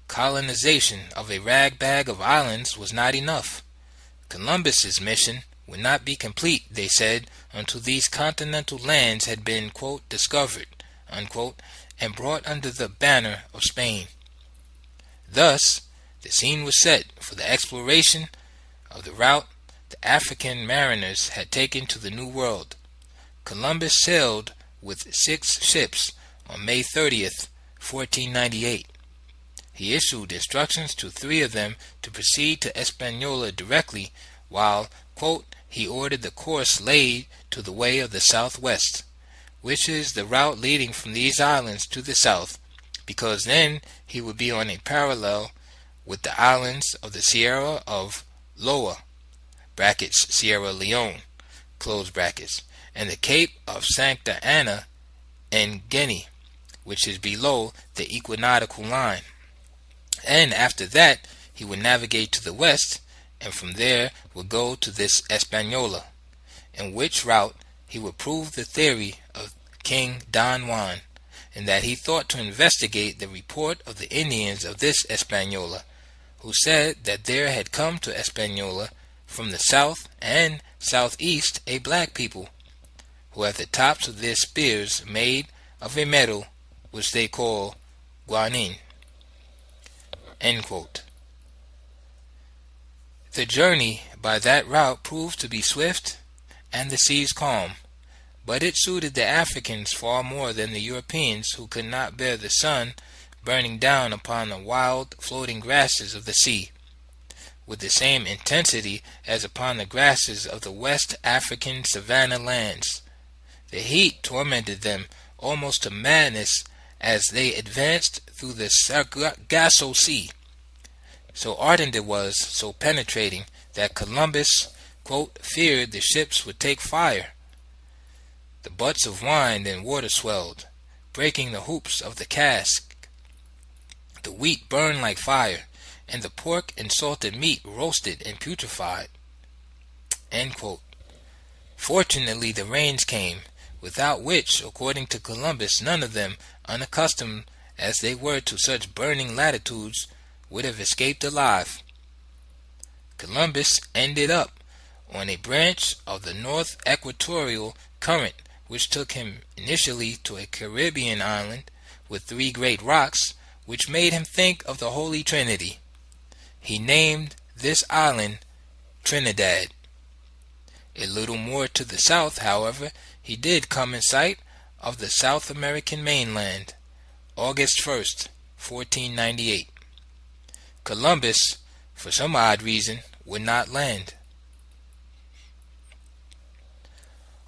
S1: Colonization of a rag-bag of islands was not enough. Columbus's mission would not be complete, they said, until these continental lands had been, quote, "discovered," unquote, and brought under the banner of Spain. Thus, the scene was set for the exploration of the route the African mariners had taken to the New World. Columbus sailed with 6 ships on May 30th, 1498. He issued instructions to 3 of them to proceed to Hispaniola directly, while, quote, he ordered the course laid to the way of the southwest, which is the route leading from these islands to the south, because then he would be on a parallel with the islands of the Sierra of Loa (brackets Sierra Leone), close brackets, and the Cape of Santa Ana in Guinea, which is below the equinoctial line. And after that, he would navigate to the west, and from there would go to this Hispaniola, in which route he would prove the theory of King Don Juan, in that he thought to investigate the report of the Indians of this Hispaniola, who said that there had come to Hispaniola from the south and southeast a black people, who had the tops of their spears made of a metal which they call guanin. End quote. The journey by that route proved to be swift and the seas calm, but it suited the Africans far more than the Europeans, who could not bear the sun burning down upon the wild floating grasses of the sea with the same intensity as upon the grasses of the West African savanna lands. The heat tormented them almost to madness as they advanced through the Sargasso Sea. So ardent it was, so penetrating, that Columbus, quote, feared the ships would take fire. The butts of wine and water swelled, breaking the hoops of the cask. The wheat burned like fire, and the pork and salted meat roasted and putrefied. End quote. Fortunately, the rains came, without which, according to Columbus, none of them, unaccustomed as they were to such burning latitudes, would have escaped alive. Columbus ended up on a branch of the North Equatorial Current, which took him initially to a Caribbean island with 3 great rocks, which made him think of the Holy Trinity. He named this island Trinidad. A little more to the south, however, he did come in sight of the South American mainland, August 1st, 1498. Columbus, for some odd reason, would not land.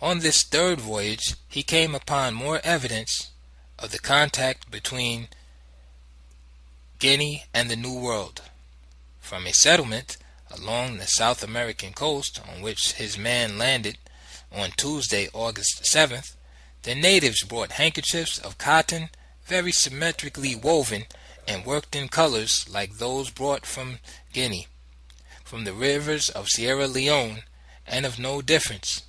S1: On this 3rd voyage, he came upon more evidence of the contact between Guinea and the New World. From a settlement along the South American coast on which his man landed on Tuesday, August 7th, the natives brought handkerchiefs of cotton very symmetrically woven and worked in colors like those brought from Guinea, from the rivers of Sierra Leone, and of no difference.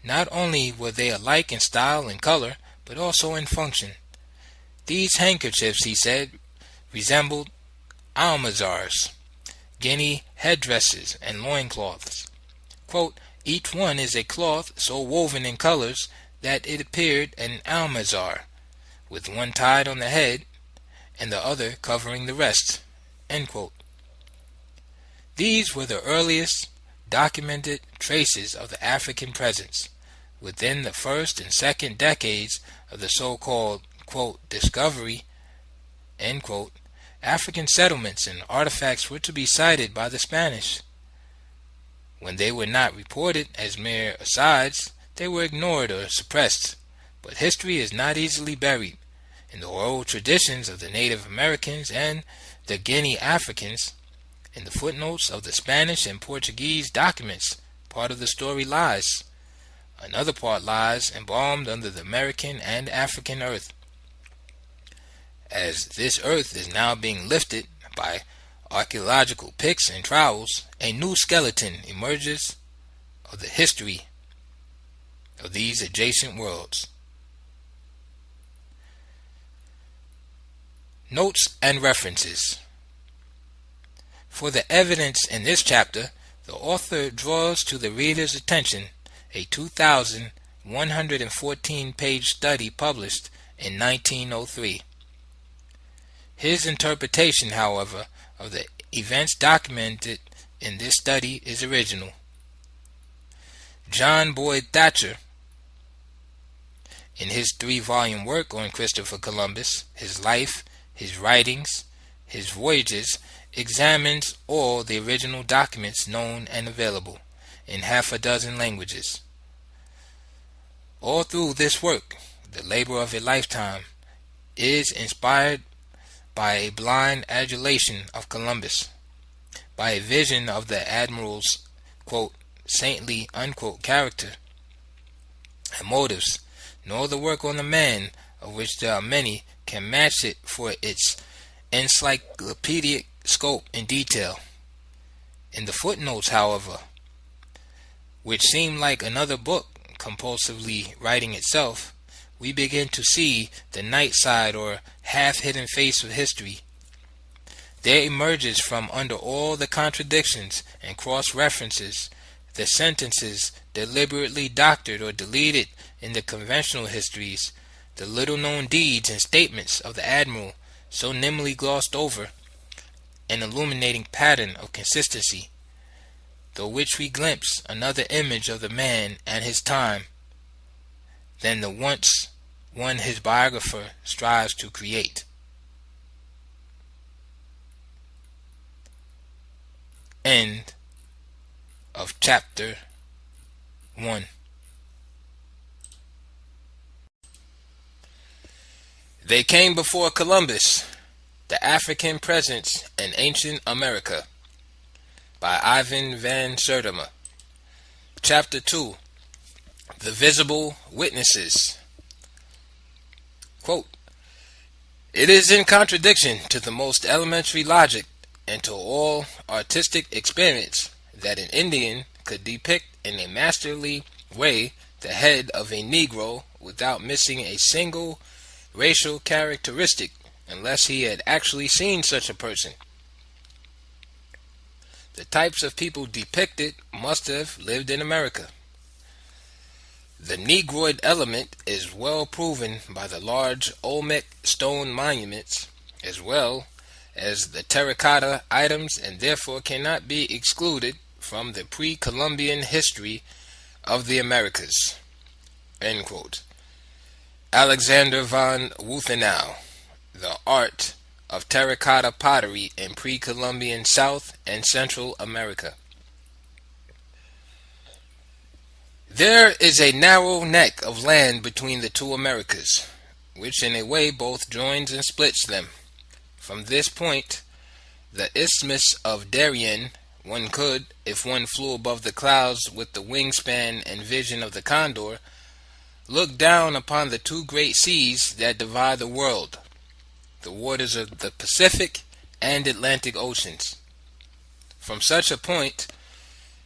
S1: Not only were they alike in style and color, but also in function. These handkerchiefs, he said, resembled almazars, Guinea headdresses, and loincloths. Quote, each one is a cloth so woven in colors that it appeared an almazar, with one tied on the head and the other covering the rest. End quote. These were the earliest documented traces of the African presence. Within the 1st and 2nd decades of the so-called, quote, discovery, end quote, African settlements and artifacts were to be cited by the Spanish. When they were not reported as mere asides, they were ignored or suppressed. But history is not easily buried. In the oral traditions of the Native Americans and the Guinea Africans, in the footnotes of the Spanish and Portuguese documents, part of the story lies. Another part lies embalmed under the American and African earth. As this earth is now being lifted by archaeological picks and trowels, a new skeleton emerges of the history of these adjacent worlds. Notes and references. For the evidence in this chapter, the author draws to the reader's attention a 2,114-page study published in 1903. His interpretation, however, of the events documented in this study is original. John Boyd Thatcher, in his 3-volume work on Christopher Columbus, his life, his writings, his voyages, examines all the original documents known and available in half a dozen languages. All through this work, the labor of a lifetime is inspired by a blind adulation of Columbus, by a vision of the admiral's, quote, saintly, unquote, character and motives, nor the work on the man, of which there are many, can match it for its encyclopedic scope and detail. In the footnotes, however, which seem like another book compulsively writing itself, we begin to see the night side or half-hidden face of history. There emerges from under all the contradictions and cross-references, the sentences deliberately doctored or deleted in the conventional histories, the little-known deeds and statements of the admiral so nimbly glossed over, an illuminating pattern of consistency, through which we glimpse another image of the man and his time than the once one his biographer strives to create. End of chapter 1. They came before Columbus, the African presence in ancient America, by Ivan Van Sertima. Chapter 2. The Visible Witnesses. Quote, "It is in contradiction to the most elementary logic and to all artistic experience that an Indian could depict in a masterly way the head of a Negro without missing a single racial characteristic unless he had actually seen such a person. The types of people depicted must have lived in America. The Negroid element is well proven by the large Olmec stone monuments as well as the terracotta items, and therefore cannot be excluded from the pre-Columbian history of the Americas." End quote. Alexander von Wuthenau, The Art of Terracotta Pottery in Pre-Columbian South and Central America. There is a narrow neck of land between the two Americas, which in a way both joins and splits them. From this point, the Isthmus of Darien, one could, if one flew above the clouds with the wingspan and vision of the condor, look down upon the two great seas that divide the world, the waters of the Pacific and Atlantic Oceans. From such a point,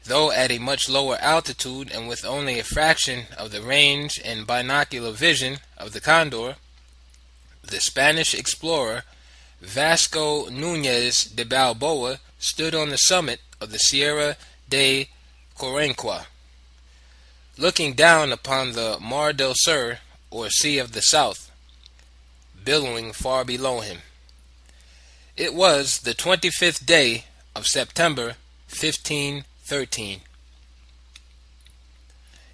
S1: though at a much lower altitude and with only a fraction of the range and binocular vision of the condor, the Spanish explorer Vasco Núñez de Balboa stood on the summit of the Sierra de Corancua, looking down upon the Mar del Sur, or Sea of the South, billowing far below him. It was the 25th day of September, 1513.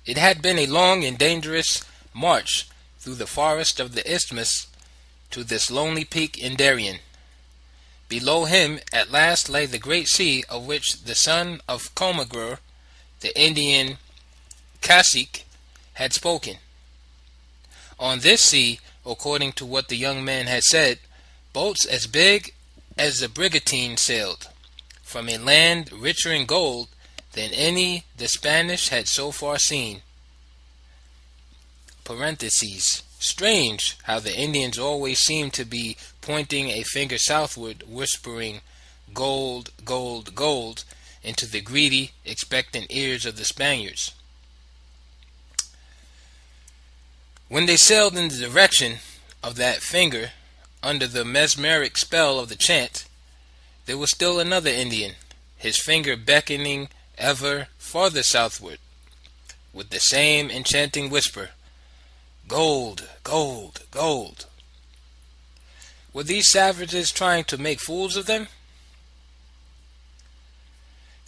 S1: It had been a long and dangerous march through the forest of the Isthmus to this lonely peak in Darien. Below him at last lay the great sea of which the son of Comagre, the Indian cacique, had spoken. On this sea, according to what the young man had said, boats as big as the brigantine sailed, from a land richer in gold than any the Spanish had so far seen. Parentheses. Strange how the Indians always seem to be pointing a finger southward, whispering "gold, gold, gold" into the greedy, expectant ears of the Spaniards. When they sailed in the direction of that finger, under the mesmeric spell of the chant, there was still another Indian, his finger beckoning ever farther southward, with the same enchanting whisper, Gold, gold, gold. Were these savages trying to make fools of them?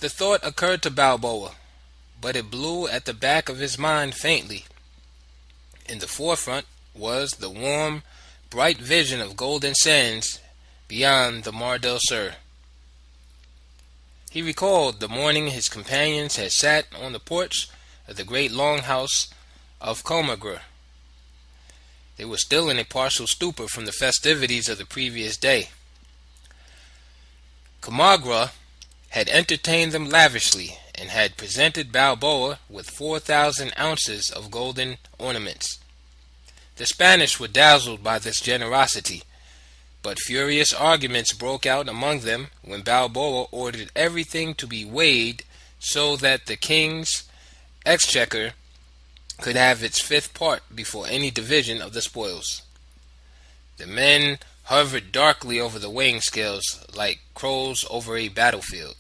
S1: The thought occurred to Balboa, but it blew at the back of his mind faintly. In the forefront was the warm, bright vision of golden sands beyond the Mar del Sur. He recalled the morning his companions had sat on the porch of the great longhouse of Comagra. They were still in a partial stupor from the festivities of the previous day. Comagra had entertained them lavishly and had presented Balboa with 4,000 ounces of golden ornaments. The Spanish were dazzled by this generosity, but furious arguments broke out among them when Balboa ordered everything to be weighed so that the king's exchequer could have its fifth part before any division of the spoils. The men hovered darkly over the weighing scales like crows over a battlefield.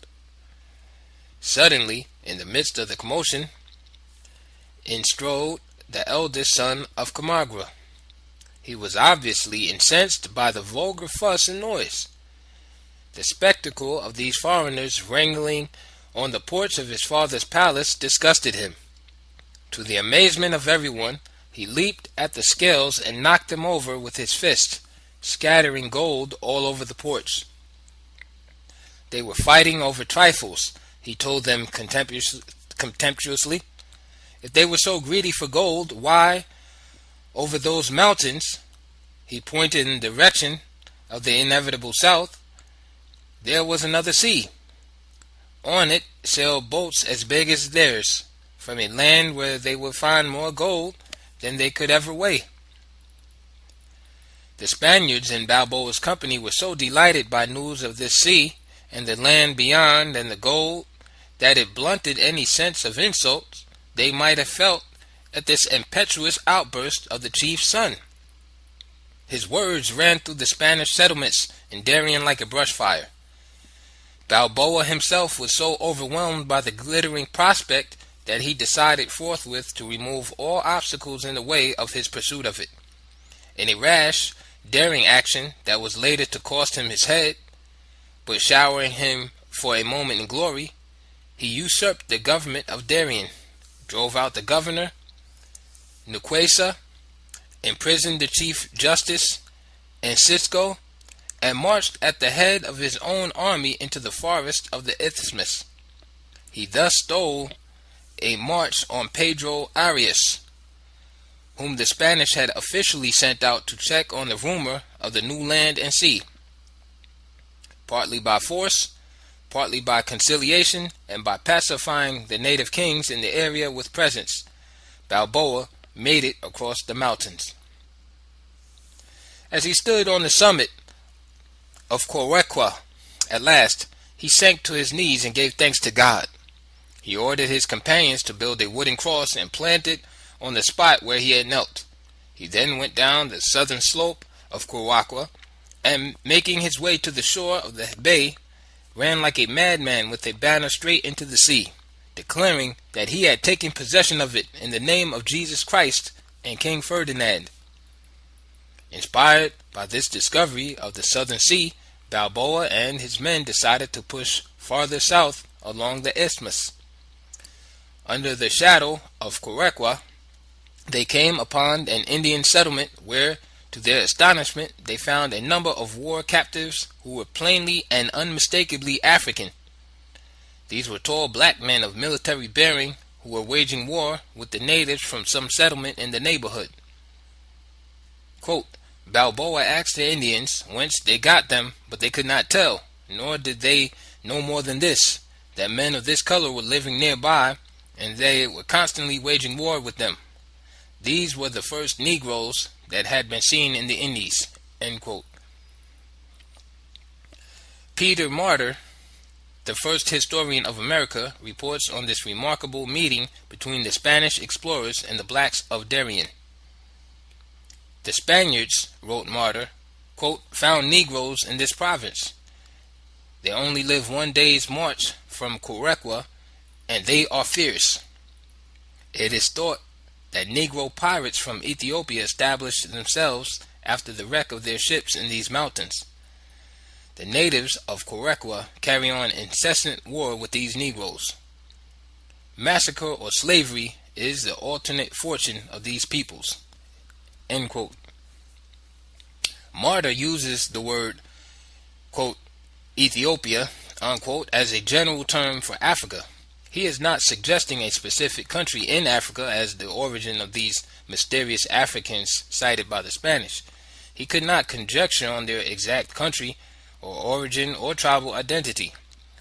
S1: Suddenly, in the midst of the commotion, in strode the eldest son of Comagra. He was obviously incensed by the vulgar fuss and noise. The spectacle of these foreigners wrangling on the porch of his father's palace disgusted him. To the amazement of everyone, he leaped at the scales and knocked them over with his fist, scattering gold all over the porch. They were fighting over trifles, he told them contemptuously. If they were so greedy for gold, why, over those mountains, he pointed in the direction of the inevitable south, there was another sea. On it sailed boats as big as theirs, from a land where they would find more gold than they could ever weigh. The Spaniards in Balboa's company were so delighted by news of this sea and the land beyond and the gold that it blunted any sense of insult they might have felt at this impetuous outburst of the chief's son. His words ran through the Spanish settlements in Darien like a brush fire. Balboa himself was so overwhelmed by the glittering prospect that he decided forthwith to remove all obstacles in the way of his pursuit of it. In a rash, daring action that was later to cost him his head, but showering him for a moment in glory, he usurped the government of Darien, drove out the governor, Nuquesa, imprisoned the chief justice, and Cisco, and marched at the head of his own army into the forest of the Isthmus. He thus stole a march on Pedro Arias, whom the Spanish had officially sent out to check on the rumor of the new land and sea. Partly by force, partly by conciliation, and by pacifying the native kings in the area with presents, Balboa made it across the mountains. As he stood on the summit of Corequa, at last, he sank to his knees and gave thanks to God. He ordered his companions to build a wooden cross and plant it on the spot where he had knelt. He then went down the southern slope of Corequa, and making his way to the shore of the bay, ran like a madman with a banner straight into the sea, declaring that he had taken possession of it in the name of Jesus Christ and King Ferdinand. Inspired by this discovery of the southern sea, Balboa and his men decided to push farther south along the isthmus. Under the shadow of Corequa, they came upon an Indian settlement where, to their astonishment, they found a number of war captives who were plainly and unmistakably African. These were tall black men of military bearing who were waging war with the natives from some settlement in the neighborhood. Quote, Balboa asked the Indians whence they got them, but they could not tell, nor did they know more than this, that men of this color were living nearby, and they were constantly waging war with them. These were the first Negroes that had been seen in the Indies. End quote. Peter Martyr, the first historian of America, reports on this remarkable meeting between the Spanish explorers and the blacks of Darien. The Spaniards, wrote Martyr, quote, found Negroes in this province. They only live 1 day's march from Corequa, and they are fierce. It is thought that Negro pirates from Ethiopia established themselves after the wreck of their ships in these mountains. The natives of Korekwa carry on incessant war with these Negroes. Massacre or slavery is the alternate fortune of these peoples. End quote. Martyr uses the word, quote, Ethiopia, unquote, as a general term for Africa. He is not suggesting a specific country in Africa as the origin of these mysterious Africans cited by the Spanish. He could not conjecture on their exact country or origin or tribal identity,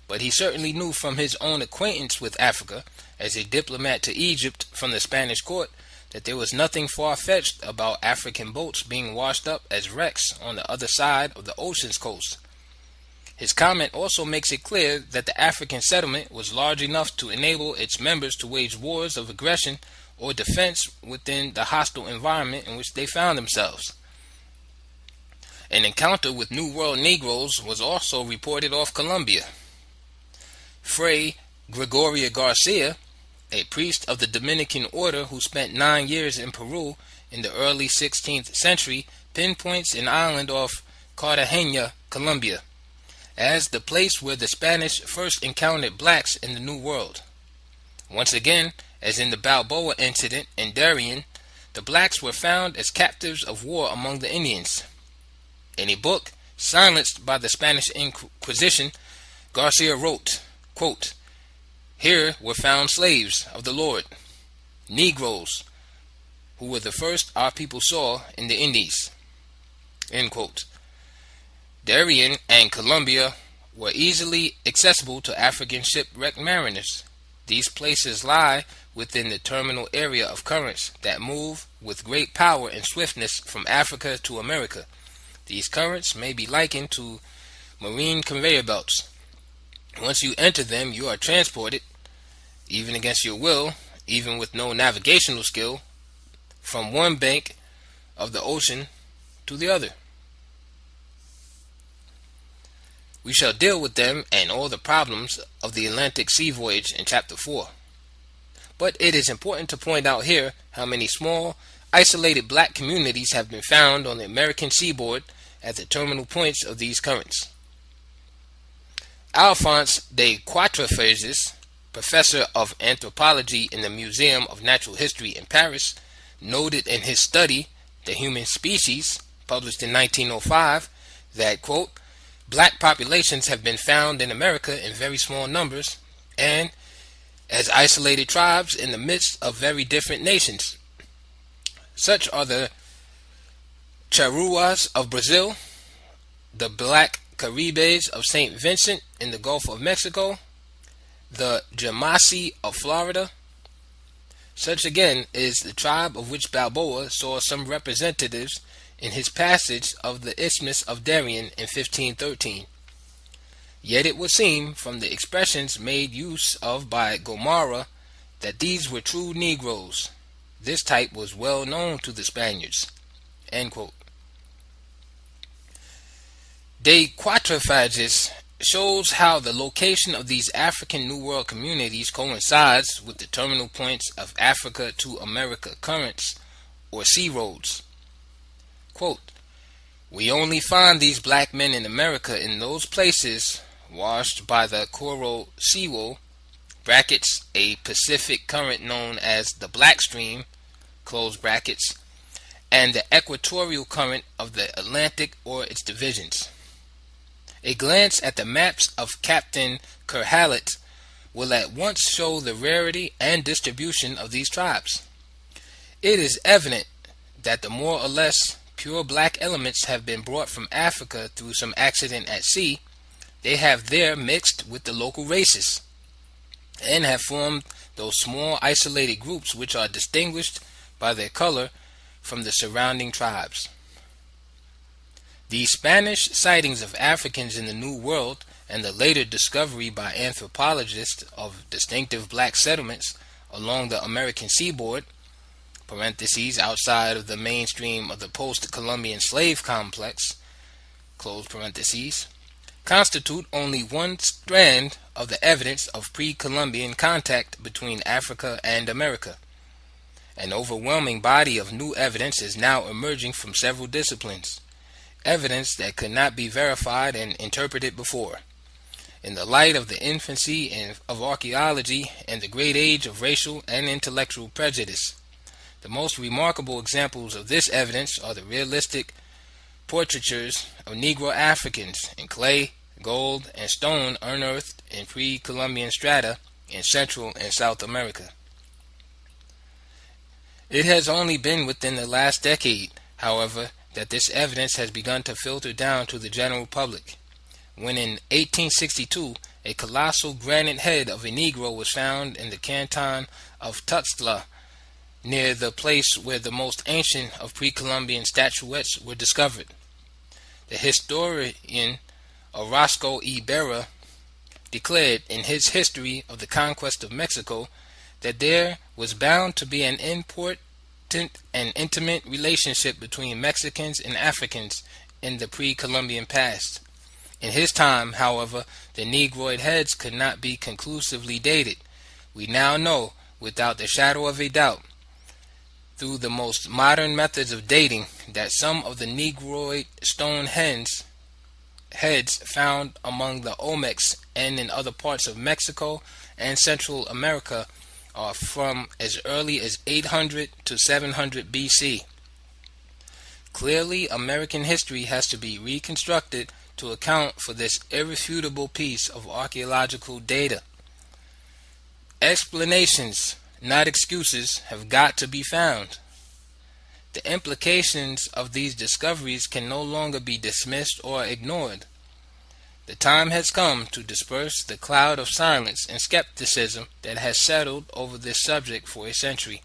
S1: but he certainly knew from his own acquaintance with Africa as a diplomat to Egypt from the Spanish court that there was nothing far-fetched about African boats being washed up as wrecks on the other side of the ocean's coast. His comment also makes it clear that the African settlement was large enough to enable its members to wage wars of aggression or defense within the hostile environment in which they found themselves. An encounter with New World Negroes was also reported off Colombia. Fray Gregorio Garcia, a priest of the Dominican order who spent 9 years in Peru in the early 16th century, pinpoints an island off Cartagena, Colombia, as the place where the Spanish first encountered blacks in the New World. Once again, as in the Balboa incident in Darien, the blacks were found as captives of war among the Indians. In a book silenced by the Spanish Inquisition, Garcia wrote, quote, "Here were found slaves of the Lord, Negroes, who were the first our people saw in the Indies." End quote. Darien and Colombia were easily accessible to African shipwrecked mariners. These places lie within the terminal area of currents that move with great power and swiftness from Africa to America. These currents may be likened to marine conveyor belts. Once you enter them, you are transported, even against your will, even with no navigational skill, from one bank of the ocean to the other. We shall deal with them and all the problems of the Atlantic sea voyage in Chapter 4. But it is important to point out here how many small, isolated black communities have been found on the American seaboard at the terminal points of these currents. Alphonse de Quatrefages, professor of anthropology in the Museum of Natural History in Paris, noted in his study, The Human Species, published in 1905, that, quote, "Black populations have been found in America in very small numbers and as isolated tribes in the midst of very different nations. Such are the Charruas of Brazil, the Black Caribes of St. Vincent in the Gulf of Mexico, the Jamasi of Florida. Such again is the tribe of which Balboa saw some representatives in his passage of the Isthmus of Darien in 1513. Yet it would seem from the expressions made use of by Gomara that these were true Negroes. This type was well known to the Spaniards." End quote. De Quatrefages shows how the location of these African New World communities coincides with the terminal points of Africa to America currents or sea roads. Quote, "We only find these black men in America in those places washed by the Coro Seawol (brackets, a Pacific current known as the Black Stream), close brackets, and the equatorial current of the Atlantic or its divisions. A glance at the maps of Captain Kerhallet will at once show the rarity and distribution of these tribes. It is evident that the more or less pure black elements have been brought from Africa through some accident at sea. They have there mixed with the local races, and have formed those small isolated groups which are distinguished by their color from the surrounding tribes. The Spanish sightings of Africans in the New World and the later discovery by anthropologists of distinctive black settlements along the American seaboard (parentheses, outside of the mainstream of the post-Columbian slave complex) close parentheses, constitute only one strand of the evidence of pre-Columbian contact between Africa and America. An overwhelming body of new evidence is now emerging from several disciplines, evidence that could not be verified and interpreted before. In the light of the infancy of archaeology and the great age of racial and intellectual prejudice, the most remarkable examples of this evidence are the realistic portraitures of Negro Africans in clay, gold, and stone unearthed in pre-Columbian strata in Central and South America. It has only been within the last decade, however, that this evidence has begun to filter down to the general public. When in 1862 a colossal granite head of a Negro was found in the canton of Tuxtla, near the place where the most ancient of pre-Columbian statuettes were discovered. The historian Orozco E. Berra declared in his History of the Conquest of Mexico that there was bound to be an important and intimate relationship between Mexicans and Africans in the pre-Columbian past. In his time, however, the Negroid heads could not be conclusively dated. We now know, without the shadow of a doubt, through the most modern methods of dating, that some of the Negroid stone heads found among the Olmecs and in other parts of Mexico and Central America are from as early as 800 to 700 BC. Clearly, American history has to be reconstructed to account for this irrefutable piece of archaeological data. Explanations, not excuses, have got to be found. The implications of these discoveries can no longer be dismissed or ignored. The time has come to disperse the cloud of silence and skepticism that has settled over this subject for a century.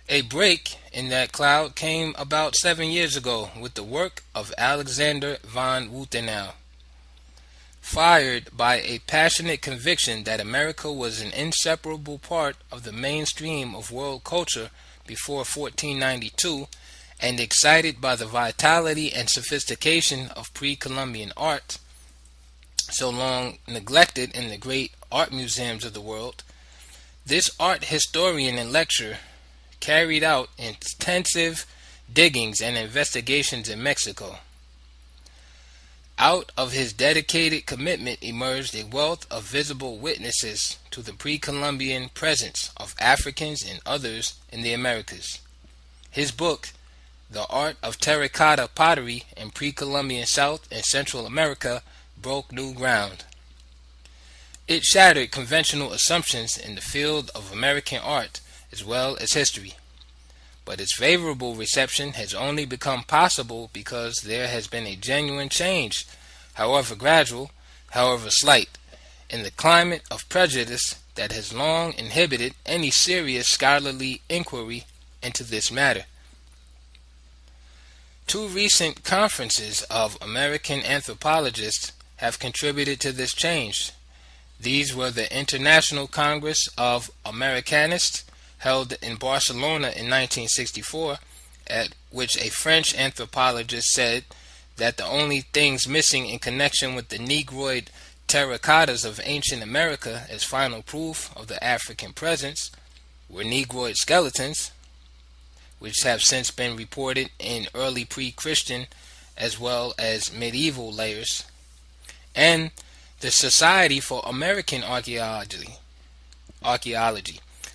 S1: A break in that cloud came about 7 years ago with the work of Alexander von Wuthenau. Fired by a passionate conviction that America was an inseparable part of the mainstream of world culture before 1492, and excited by the vitality and sophistication of pre-Columbian art, so long neglected in the great art museums of the world, this art historian and lecturer carried out intensive diggings and investigations in Mexico. Out of his dedicated commitment emerged a wealth of visible witnesses to the pre-Columbian presence of Africans and others in the Americas. His book, The Art of Terracotta Pottery in Pre-Columbian South and Central America, broke new ground. It shattered conventional assumptions in the field of American art as well as history. But its favorable reception has only become possible because there has been a genuine change, however gradual, however slight, in the climate of prejudice that has long inhibited any serious scholarly inquiry into this matter. Two recent conferences of American anthropologists have contributed to this change. These were the International Congress of Americanists, held in Barcelona in 1964, at which a French anthropologist said that the only things missing in connection with the Negroid terracottas of ancient America as final proof of the African presence were Negroid skeletons, which have since been reported in early pre-Christian as well as medieval layers, and the Society for American Archaeology,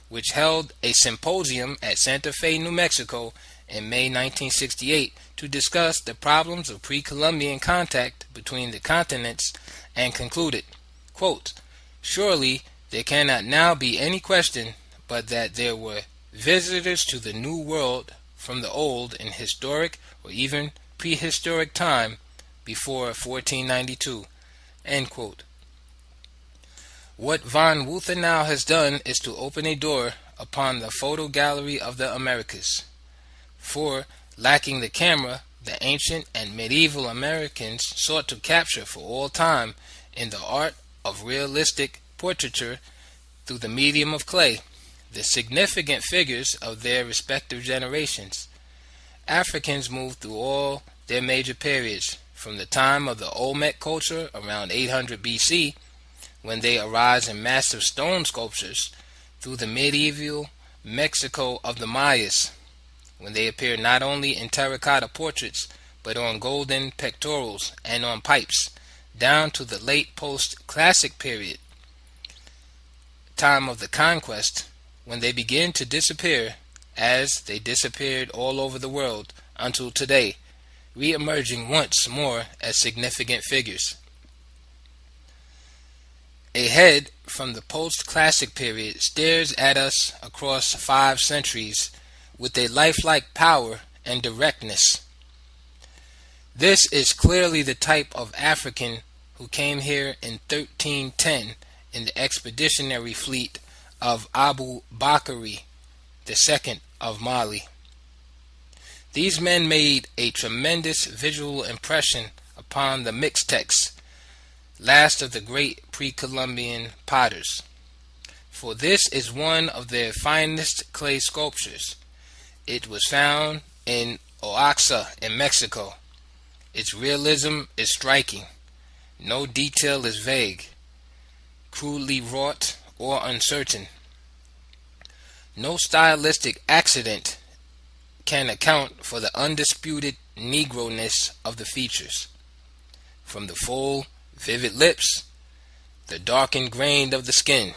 S1: which held a symposium at Santa Fe, New Mexico in May 1968 to discuss the problems of pre-Columbian contact between the continents, and concluded, quote, "Surely there cannot now be any question but that there were visitors to the New World from the old in historic or even prehistoric time before 1492, end quote. What von Wuthenau has done is to open a door upon the photo gallery of the Americas. For, lacking the camera, the ancient and medieval Americans sought to capture for all time in the art of realistic portraiture through the medium of clay the significant figures of their respective generations. Africans moved through all their major periods, from the time of the Olmec culture around 800 BC, when they arise in massive stone sculptures, through the medieval Mexico of the Mayas, when they appear not only in terracotta portraits, but on golden pectorals and on pipes, down to the late post-classic period, time of the conquest, when they begin to disappear, as they disappeared all over the world until today, re-emerging once more as significant figures. A head from the post-classic period stares at us across 5 centuries with a lifelike power and directness. This is clearly the type of African who came here in 1310 in the expeditionary fleet of Abu Bakr II of Mali. These men made a tremendous visual impression upon the Mixtecs, last of the great pre-Columbian potters, for this is one of their finest clay sculptures. It was found in Oaxaca in Mexico. Its realism is striking. No detail is vague, crudely wrought, or uncertain. No stylistic accident can account for the undisputed Negro-ness of the features. From the full, vivid lips, the darkened grain of the skin,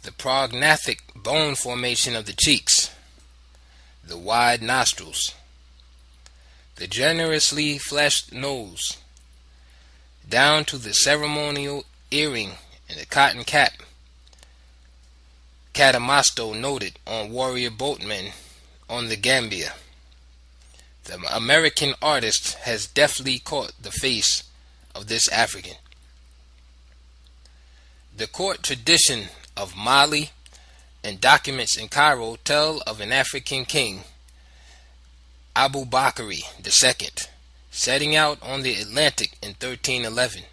S1: the prognathic bone formation of the cheeks, the wide nostrils, the generously fleshed nose, down to the ceremonial earring and the cotton cap Catamasto noted on warrior boatmen on the Gambia. The American artist has deftly caught the face of this African. The court tradition of Mali and documents in Cairo tell of an African king, Abu Bakr II, setting out on the Atlantic in 1311.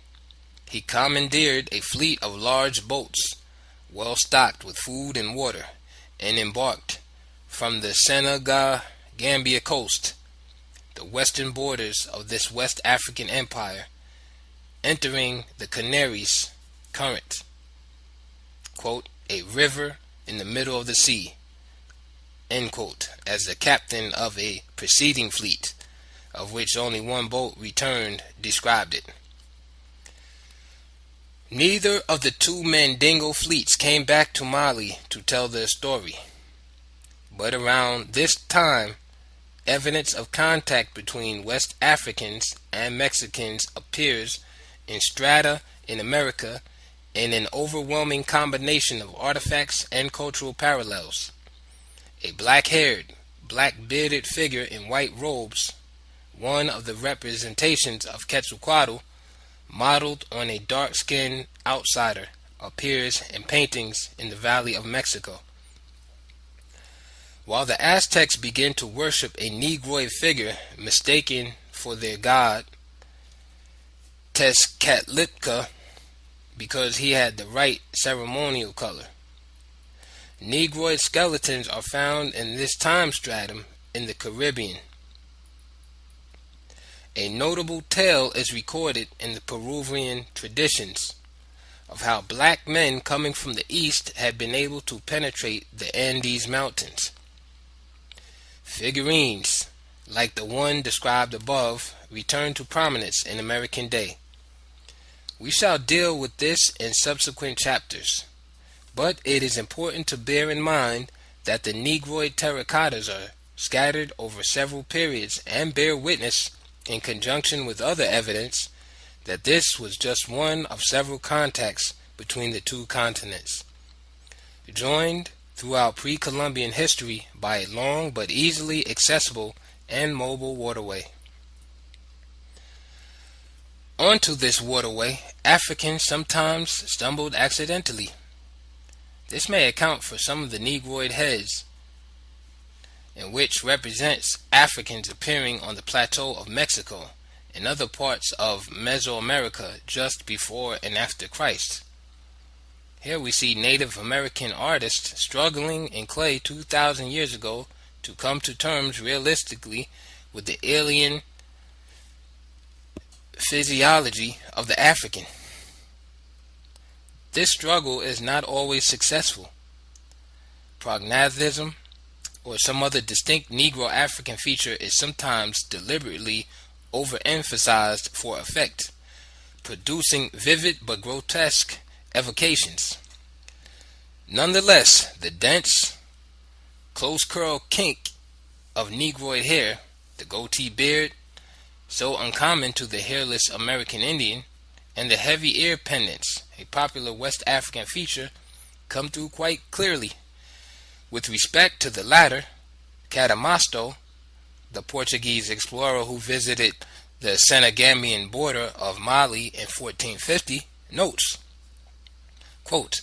S1: He commandeered a fleet of large boats, well stocked with food and water, and embarked from the Senegal-Gambia coast, the western borders of this West African empire, entering the Canaries current, quote, a river in the middle of the sea, end quote, as the captain of a preceding fleet, of which only one boat returned, described it. Neither of the 2 Mandingo fleets came back to Mali to tell their story, but around this time, evidence of contact between West Africans and Mexicans appears in strata in America in an overwhelming combination of artifacts and cultural parallels. A black-haired, black-bearded figure in white robes, one of the representations of Quetzalcoatl, modeled on a dark-skinned outsider, appears in paintings in the Valley of Mexico. While the Aztecs begin to worship a Negroid figure mistaken for their god, Tezcatlipoca, because he had the right ceremonial color. Negroid skeletons are found in this time stratum in the Caribbean. A notable tale is recorded in the Peruvian traditions of how black men coming from the east had been able to penetrate the Andes Mountains. Figurines, like the one described above, return to prominence in American Day. We shall deal with this in subsequent chapters, but it is important to bear in mind that the Negroid terracottas are scattered over several periods and bear witness, in conjunction with other evidence, that this was just one of several contacts between the 2 continents, joined throughout pre-Columbian history by a long but easily accessible and mobile waterway. Onto this waterway, Africans sometimes stumbled accidentally. This may account for some of the Negroid heads, in which represents Africans appearing on the plateau of Mexico and other parts of Mesoamerica just before and after Christ. Here we see Native American artists struggling in clay 2,000 years ago to come to terms realistically with the alien physiology of the African. This struggle is not always successful. prognathism, or some other distinct Negro African feature is sometimes deliberately overemphasized for effect, producing vivid but grotesque evocations. Nonetheless, the dense, close curl kink of Negroid hair, the goatee beard, so uncommon to the hairless American Indian, and the heavy ear pendants, a popular West African feature, come through quite clearly. With respect to the latter, Cadamosto, the Portuguese explorer who visited the Senegambian border of Mali in 1450, notes, quote,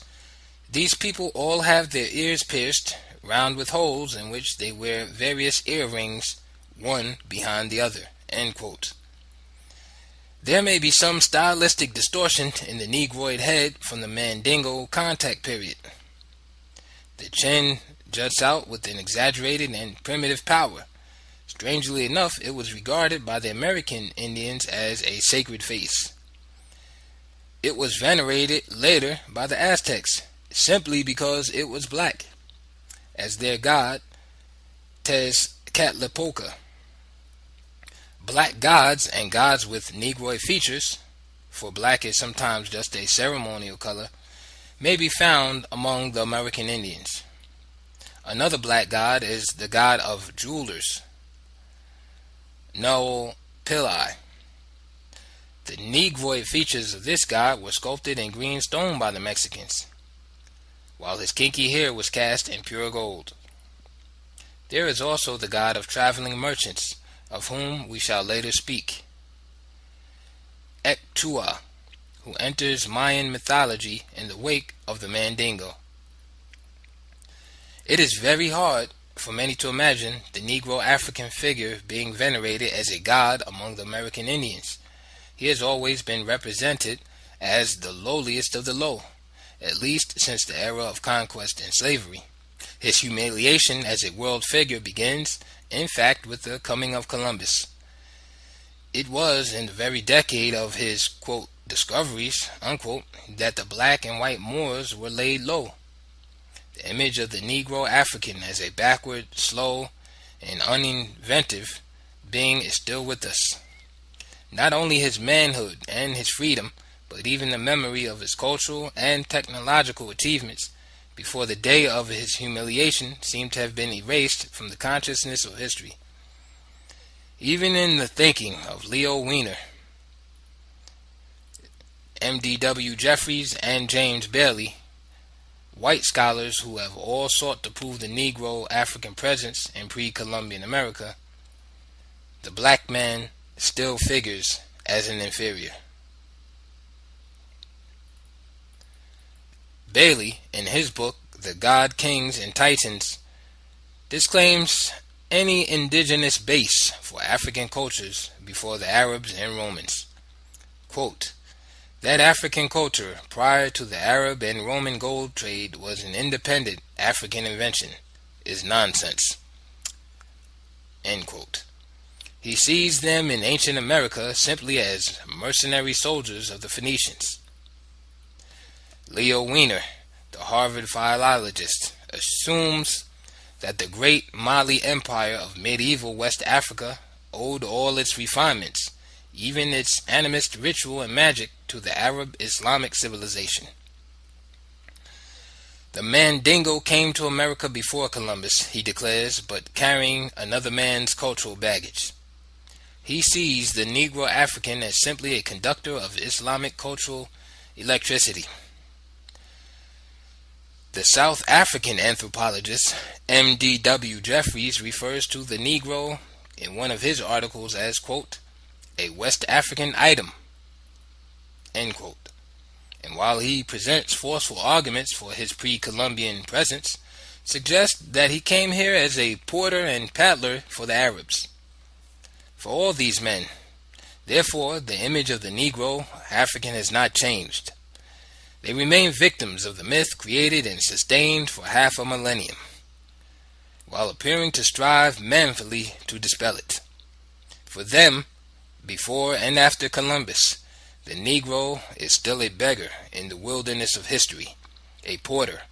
S1: "These people all have their ears pierced, round with holes in which they wear various earrings, one behind the other." End quote. There may be some stylistic distortion in the Negroid head from the Mandingo contact period. The chin juts out with an exaggerated and primitive power. Strangely enough, it was regarded by the American Indians as a sacred face. It was venerated later by the Aztecs, simply because it was black, as their god Tezcatlipoca. Black gods and gods with Negroid features, for black is sometimes just a ceremonial color, may be found among the American Indians. Another black god is the god of jewelers, Noel Pillai. The Negroid features of this god were sculpted in green stone by the Mexicans, while his kinky hair was cast in pure gold. There is also the god of traveling merchants, of whom we shall later speak, Ektua, who enters Mayan mythology in the wake of the Mandingo. It is very hard for many to imagine the Negro African figure being venerated as a god among the American Indians. He has always been represented as the lowliest of the low, at least since the era of conquest and slavery. His humiliation as a world figure begins, in fact, with the coming of Columbus. It was in the very decade of his, quote, discoveries, unquote, that the black and white Moors were laid low. The image of the Negro African as a backward, slow, and uninventive being is still with us. Not only his manhood and his freedom, but even the memory of his cultural and technological achievements before the day of his humiliation seem to have been erased from the consciousness of history. Even in the thinking of Leo Weiner, M.D.W. Jeffries, and James Bailey, white scholars who have all sought to prove the Negro African presence in pre-Columbian America, the black man still figures as an inferior. Bailey, in his book The God, Kings, and Titans, disclaims any indigenous base for African cultures before the Arabs and Romans. Quote, "That African culture prior to the Arab and Roman gold trade was an independent African invention is nonsense." End quote. He sees them in ancient America simply as mercenary soldiers of the Phoenicians. Leo Weiner, the Harvard philologist, assumes that the great Mali Empire of medieval West Africa owed all its refinements, even its animist ritual and magic, to the Arab Islamic civilization. The Mandingo came to America before Columbus, he declares, but carrying another man's cultural baggage. He sees the Negro African as simply a conductor of Islamic cultural electricity. The South African anthropologist M.D.W. Jeffries refers to the Negro in one of his articles as, quote, "a West African item," end quote. And while he presents forceful arguments for his pre-Columbian presence, suggests that he came here as a porter and paddler for the Arabs. For all these men, therefore, the image of the Negro African has not changed. They remain victims of the myth created and sustained for half a millennium, while appearing to strive manfully to dispel it. For them, before and after Columbus, the Negro is still a beggar in the wilderness of history, a porter,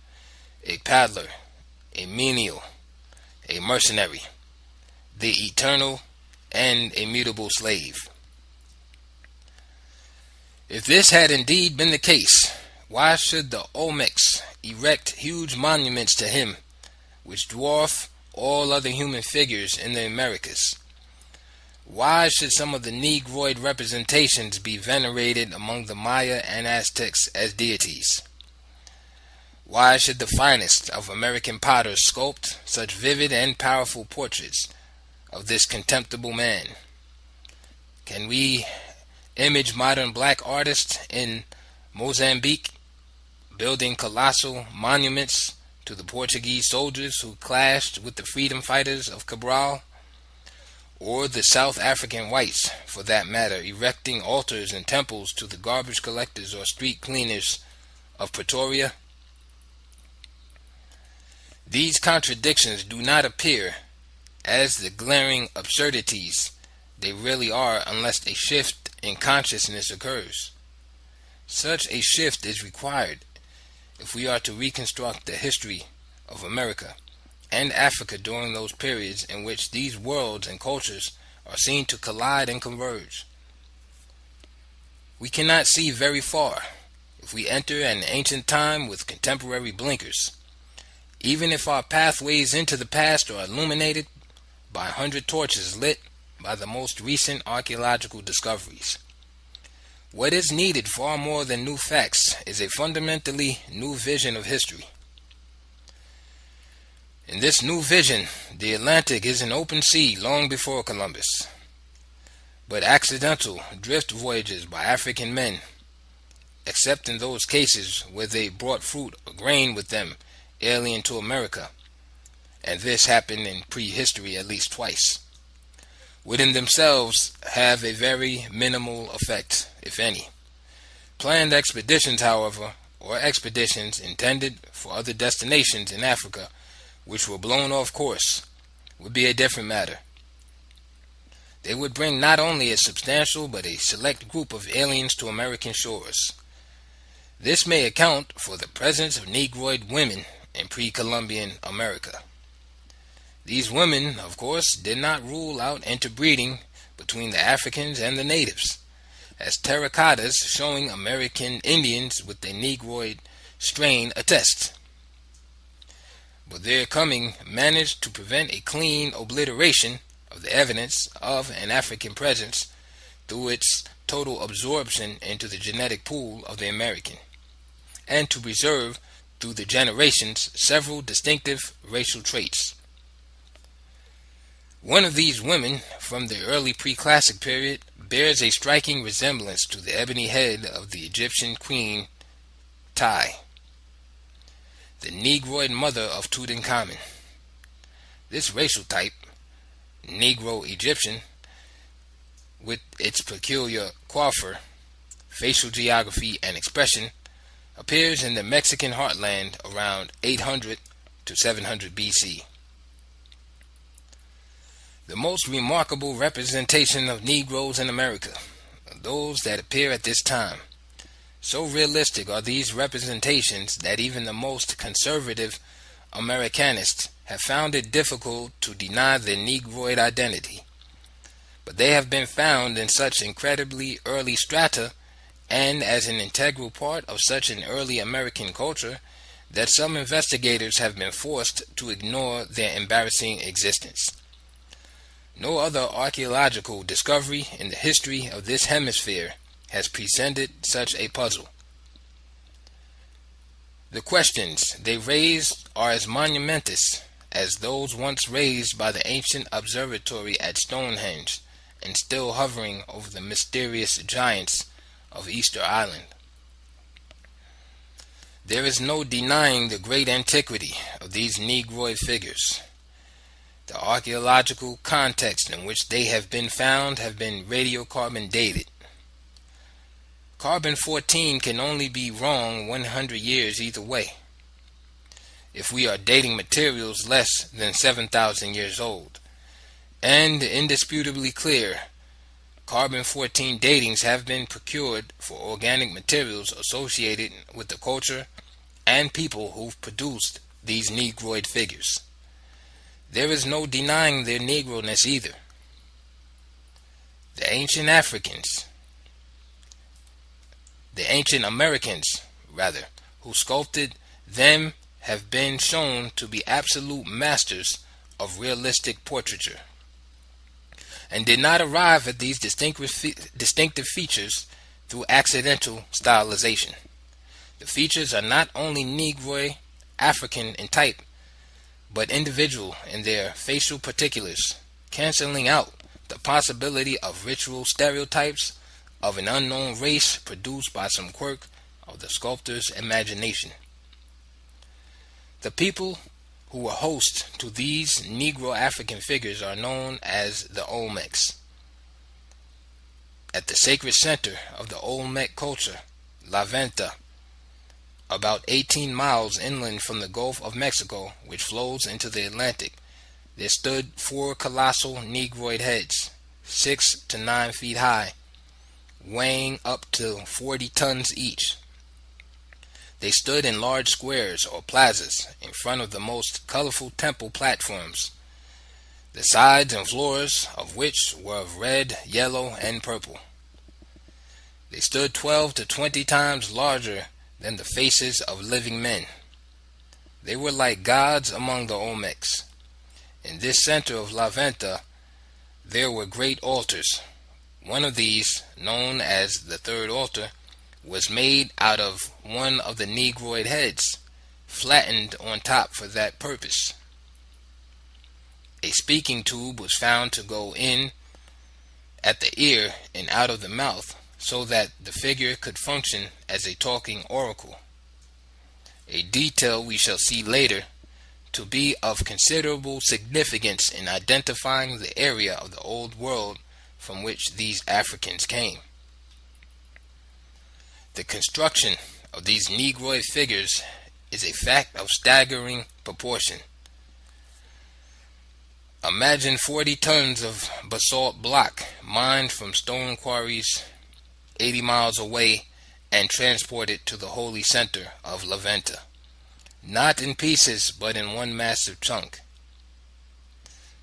S1: a paddler, a menial, a mercenary, the eternal and immutable slave. If this had indeed been the case, why should the Olmecs erect huge monuments to him, which dwarf all other human figures in the Americas? Why should some of the Negroid representations be venerated among the Maya and Aztecs as deities? Why should the finest of American potters sculpt such vivid and powerful portraits of this contemptible man? Can we image modern black artists in Mozambique building colossal monuments to the Portuguese soldiers who clashed with the freedom fighters of Cabral? Or the South African whites, for that matter, erecting altars and temples to the garbage collectors or street cleaners of Pretoria? These contradictions do not appear as the glaring absurdities they really are unless a shift in consciousness occurs. Such a shift is required if we are to reconstruct the history of America and Africa during those periods in which these worlds and cultures are seen to collide and converge. We cannot see very far if we enter an ancient time with contemporary blinkers, even if our pathways into the past are illuminated by 100 torches lit by the most recent archaeological discoveries. What is needed far more than new facts is a fundamentally new vision of history. In this new vision, the Atlantic is an open sea long before Columbus. But accidental drift voyages by African men, except in those cases where they brought fruit or grain with them alien to America, and this happened in prehistory at least twice, would in themselves have a very minimal effect, if any. Planned expeditions, however, or expeditions intended for other destinations in Africa, which were blown off course, would be a different matter. They would bring not only a substantial but a select group of aliens to American shores. This may account for the presence of Negroid women in pre-Columbian America. These women, of course, did not rule out interbreeding between the Africans and the natives, as terracottas showing American Indians with the Negroid strain attest. But their coming managed to prevent a clean obliteration of the evidence of an African presence through its total absorption into the genetic pool of the American, and to preserve through the generations several distinctive racial traits. One of these women from the early pre-classic period bears a striking resemblance to the ebony head of the Egyptian queen Tai, the Negroid mother of Tutankhamun. This racial type, Negro-Egyptian, with its peculiar coiffure, facial geography, and expression, appears in the Mexican heartland around 800 to 700 BC. The most remarkable representation of Negroes in America are those that appear at this time. So realistic are these representations that even the most conservative Americanists have found it difficult to deny their Negroid identity. But they have been found in such incredibly early strata and as an integral part of such an early American culture that some investigators have been forced to ignore their embarrassing existence. No other archaeological discovery in the history of this hemisphere has presented such a puzzle. The questions they raise are as monumentous as those once raised by the ancient observatory at Stonehenge and still hovering over the mysterious giants of Easter Island. There is no denying the great antiquity of these Negroid figures. The archaeological context in which they have been found have been radiocarbon dated. Carbon-14 can only be wrong 100 years either way, if we are dating materials less than 7,000 years old. And indisputably clear, carbon-14 datings have been procured for organic materials associated with the culture and people who've produced these Negroid figures. There is no denying their Negroness either. The ancient Americans, who sculpted them have been shown to be absolute masters of realistic portraiture, and did not arrive at these distinctive features through accidental stylization. The features are not only Negroid, African in type, but individual in their facial particulars, canceling out the possibility of ritual stereotypes of an unknown race produced by some quirk of the sculptor's imagination. The people who were host to these Negro African figures are known as the Olmecs. At the sacred center of the Olmec culture, La Venta, about 18 miles inland from the Gulf of Mexico, which flows into the Atlantic, there stood 4 colossal Negroid heads, 6 to 9 feet high, weighing up to 40 tons each. They stood in large squares or plazas in front of the most colorful temple platforms, the sides and floors of which were of red, yellow, and purple. They stood 12 to 20 times larger than the faces of living men. They were like gods among the Olmecs. In this center of La Venta, there were great altars. One of these, known as the third altar, was made out of one of the Negroid heads, flattened on top for that purpose. A speaking tube was found to go in at the ear and out of the mouth, so that the figure could function as a talking oracle, a detail we shall see later to be of considerable significance in identifying the area of the old world from which these Africans came. The construction of these Negroid figures is a fact of staggering proportion. Imagine 40 tons of basalt block mined from stone quarries 80 miles away and transported to the holy center of La Venta, not in pieces but in one massive chunk.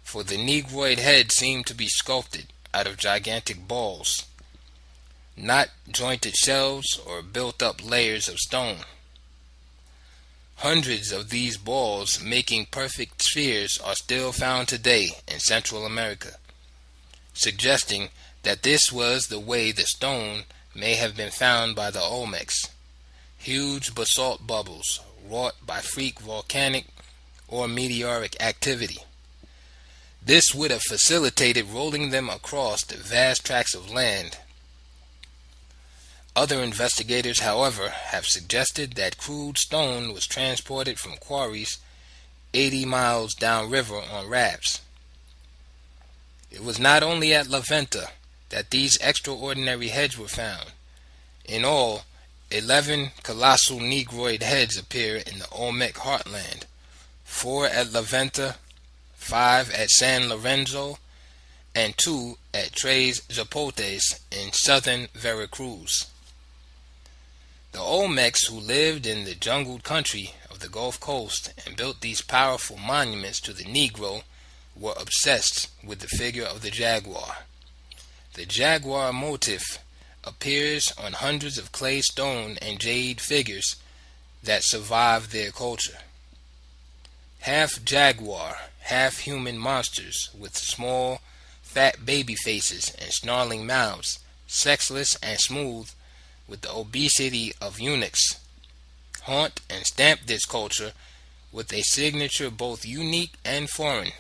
S1: For the Negroid head seemed to be sculpted out of gigantic balls, not jointed shells or built up layers of stone. Hundreds of these balls making perfect spheres are still found today in Central America, suggesting that this was the way the stone may have been found by the Olmecs, huge basalt bubbles wrought by freak volcanic or meteoric activity. This would have facilitated rolling them across the vast tracts of land. Other investigators, however, have suggested that crude stone was transported from quarries 80 miles downriver on rafts. It was not only at La Venta that these extraordinary heads were found. In all, 11 colossal Negroid heads appear in the Olmec heartland, 4 at La Venta, 5 at San Lorenzo, and 2 at Tres Zapotes in southern Veracruz. The Olmecs, who lived in the jungled country of the Gulf Coast and built these powerful monuments to the Negro, were obsessed with the figure of the jaguar. The jaguar motif appears on hundreds of clay, stone, and jade figures that survive their culture. Half jaguar, half human monsters with small, fat baby faces and snarling mouths, sexless and smooth with the obesity of eunuchs, haunt and stamp this culture with a signature both unique and foreign.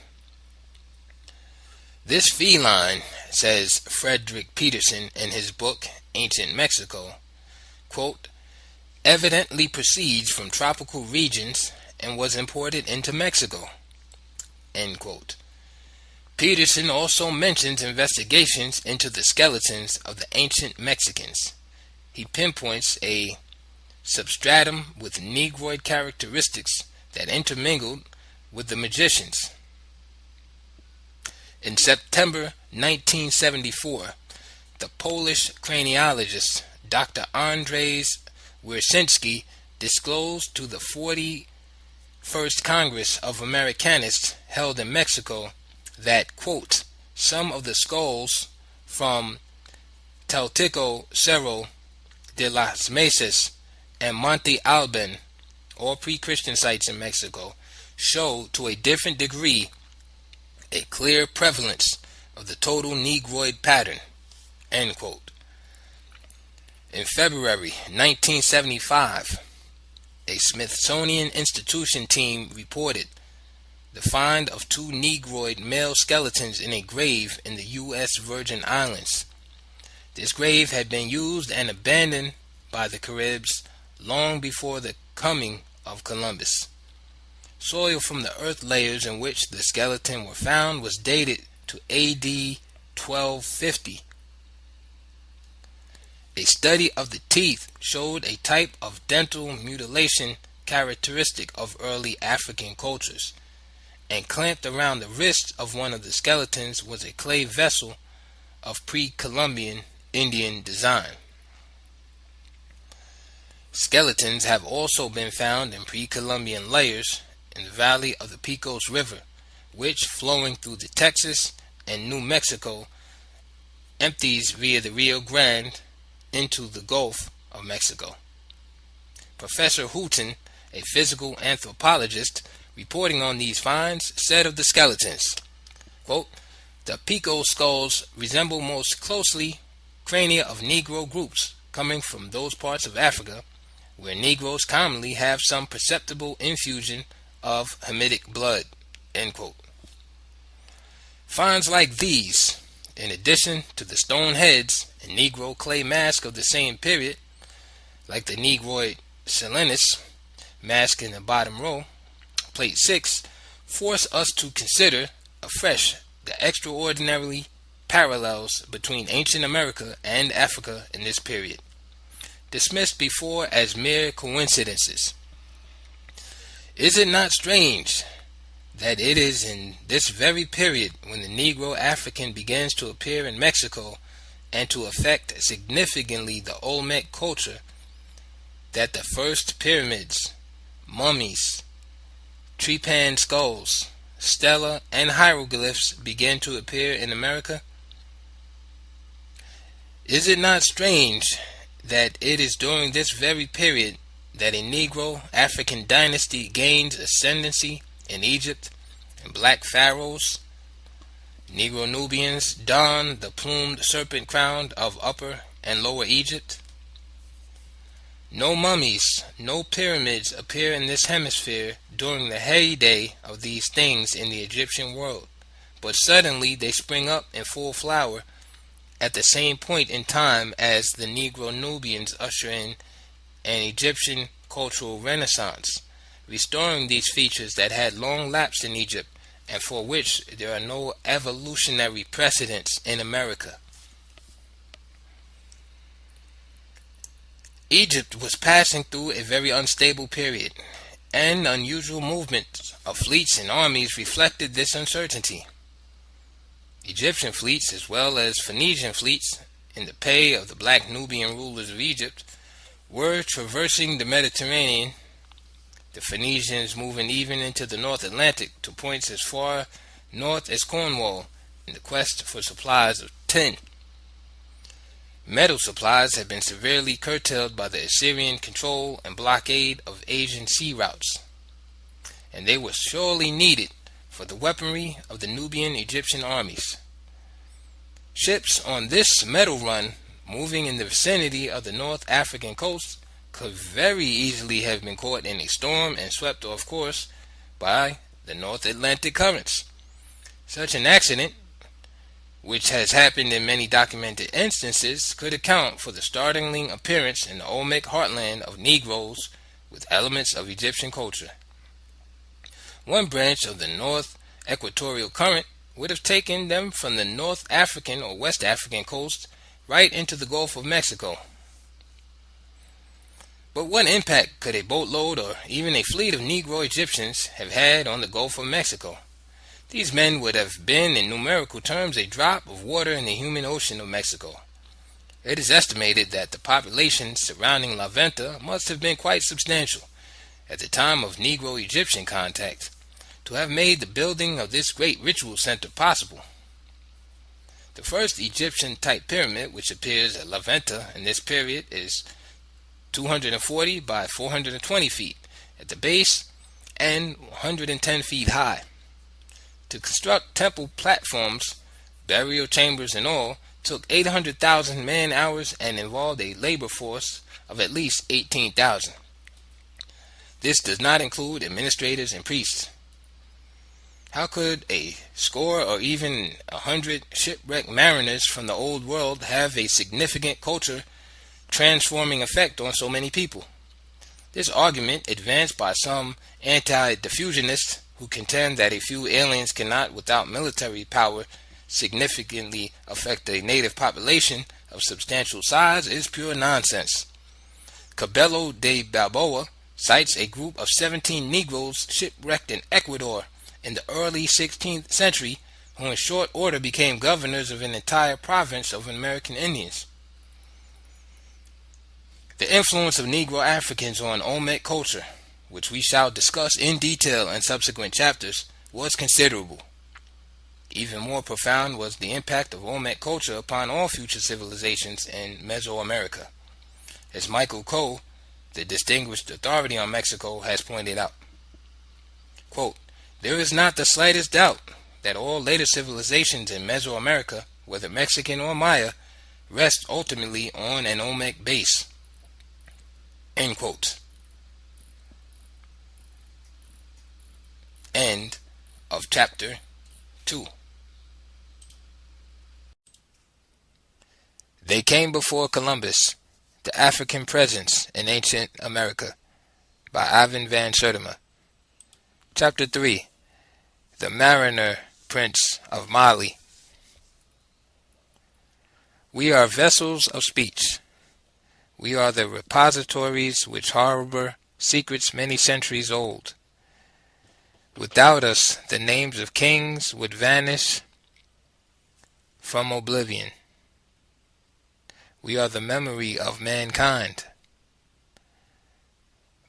S1: This feline, says Frederick Peterson in his book Ancient Mexico, quote, evidently proceeds from tropical regions and was imported into Mexico, end quote. Peterson also mentions investigations into the skeletons of the ancient Mexicans. He pinpoints a substratum with Negroid characteristics that intermingled with the magicians. In September 1974, the Polish craniologist Dr. Andrzej Wiercinski disclosed to the First Congress of Americanists held in Mexico that, quote, some of the skulls from Teltico Cerro de las Mesas and Monte Alban, all pre-Christian sites in Mexico, show to a different degree a clear prevalence of the total Negroid pattern, end quote. In February 1975, a Smithsonian Institution team reported the find of 2 Negroid male skeletons in a grave in the U.S. Virgin Islands. This grave had been used and abandoned by the Caribs long before the coming of Columbus. Soil from the earth layers in which the skeleton were found was dated to AD 1250. A study of the teeth showed a type of dental mutilation characteristic of early African cultures, and clamped around the wrist of one of the skeletons was a clay vessel of pre-Columbian Indian design. Skeletons have also been found in pre-Columbian layers in the valley of the Pecos River, which, flowing through the Texas and New Mexico, empties via the Rio Grande into the Gulf of Mexico. Professor Houghton, a physical anthropologist, reporting on these finds, said of the skeletons, quote, the Pecos skulls resemble most closely crania of Negro groups coming from those parts of Africa where Negroes commonly have some perceptible infusion of Hamitic blood, end quote. Finds like these, in addition to the stone heads and Negro clay mask of the same period, like the Negroid Selenus mask in the bottom row, plate 6, force us to consider afresh the extraordinary parallels between ancient America and Africa in this period, dismissed before as mere coincidences. Is it not strange that it is in this very period when the Negro African begins to appear in Mexico and to affect significantly the Olmec culture that the first pyramids, mummies, trepan skulls, stela, and hieroglyphs began to appear in America? Is it not strange that it is during this very period that a Negro African dynasty gains ascendancy in Egypt, and black pharaohs, Negro Nubians, don the plumed serpent crown of Upper and Lower Egypt? No mummies, no pyramids appear in this hemisphere during the heyday of these things in the Egyptian world, but suddenly they spring up in full flower at the same point in time as the Negro Nubians usher in an Egyptian cultural renaissance, restoring these features that had long lapsed in Egypt and for which there are no evolutionary precedents in America. Egypt was passing through a very unstable period, and unusual movements of fleets and armies reflected this uncertainty. Egyptian fleets, as well as Phoenician fleets, in the pay of the black Nubian rulers of Egypt, were traversing the Mediterranean, the Phoenicians moving even into the North Atlantic to points as far north as Cornwall in the quest for supplies of tin. Metal supplies had been severely curtailed by the Assyrian control and blockade of Asian sea routes, and they were sorely needed for the weaponry of the Nubian Egyptian armies. Ships on this metal run, moving in the vicinity of the North African coast, could very easily have been caught in a storm and swept off course by the North Atlantic currents. Such an accident, which has happened in many documented instances, could account for the startling appearance in the Olmec heartland of Negroes with elements of Egyptian culture. One branch of the North Equatorial Current would have taken them from the North African or West African coast right into the Gulf of Mexico. But what impact could a boatload or even a fleet of Negro Egyptians have had on the Gulf of Mexico? These men would have been, in numerical terms, a drop of water in the human ocean of Mexico. It is estimated that the population surrounding La Venta must have been quite substantial, at the time of Negro-Egyptian contact, to have made the building of this great ritual center possible. The first Egyptian-type pyramid, which appears at La Venta in this period, is 240 by 420 feet at the base and 110 feet high. To construct temple platforms, burial chambers, and all took 800,000 man-hours and involved a labor force of at least 18,000. This does not include administrators and priests. How could a score or even 100 shipwrecked mariners from the old world have a significant culture transforming effect on so many people? This argument, advanced by some anti-diffusionists who contend that a few aliens cannot, without military power, significantly affect a native population of substantial size, is pure nonsense. Cabello de Balboa cites a group of 17 Negroes shipwrecked in Ecuador in the early 16th century, who in short order became governors of an entire province of American Indians. The influence of Negro Africans on Olmec culture, which we shall discuss in detail in subsequent chapters, was considerable. Even more profound was the impact of Olmec culture upon all future civilizations in Mesoamerica, as Michael Coe, the distinguished authority on Mexico, has pointed out. Quote, "There is not the slightest doubt that all later civilizations in Mesoamerica, whether Mexican or Maya, rest ultimately on an Olmec base." End quote. End of chapter 2. They Came Before Columbus, The African Presence in Ancient America, by Ivan Van Sertima. Chapter 3. The Mariner Prince of Mali. We are vessels of speech. We are the repositories which harbor secrets many centuries old. Without us, the names of kings would vanish from oblivion. We are the memory of mankind.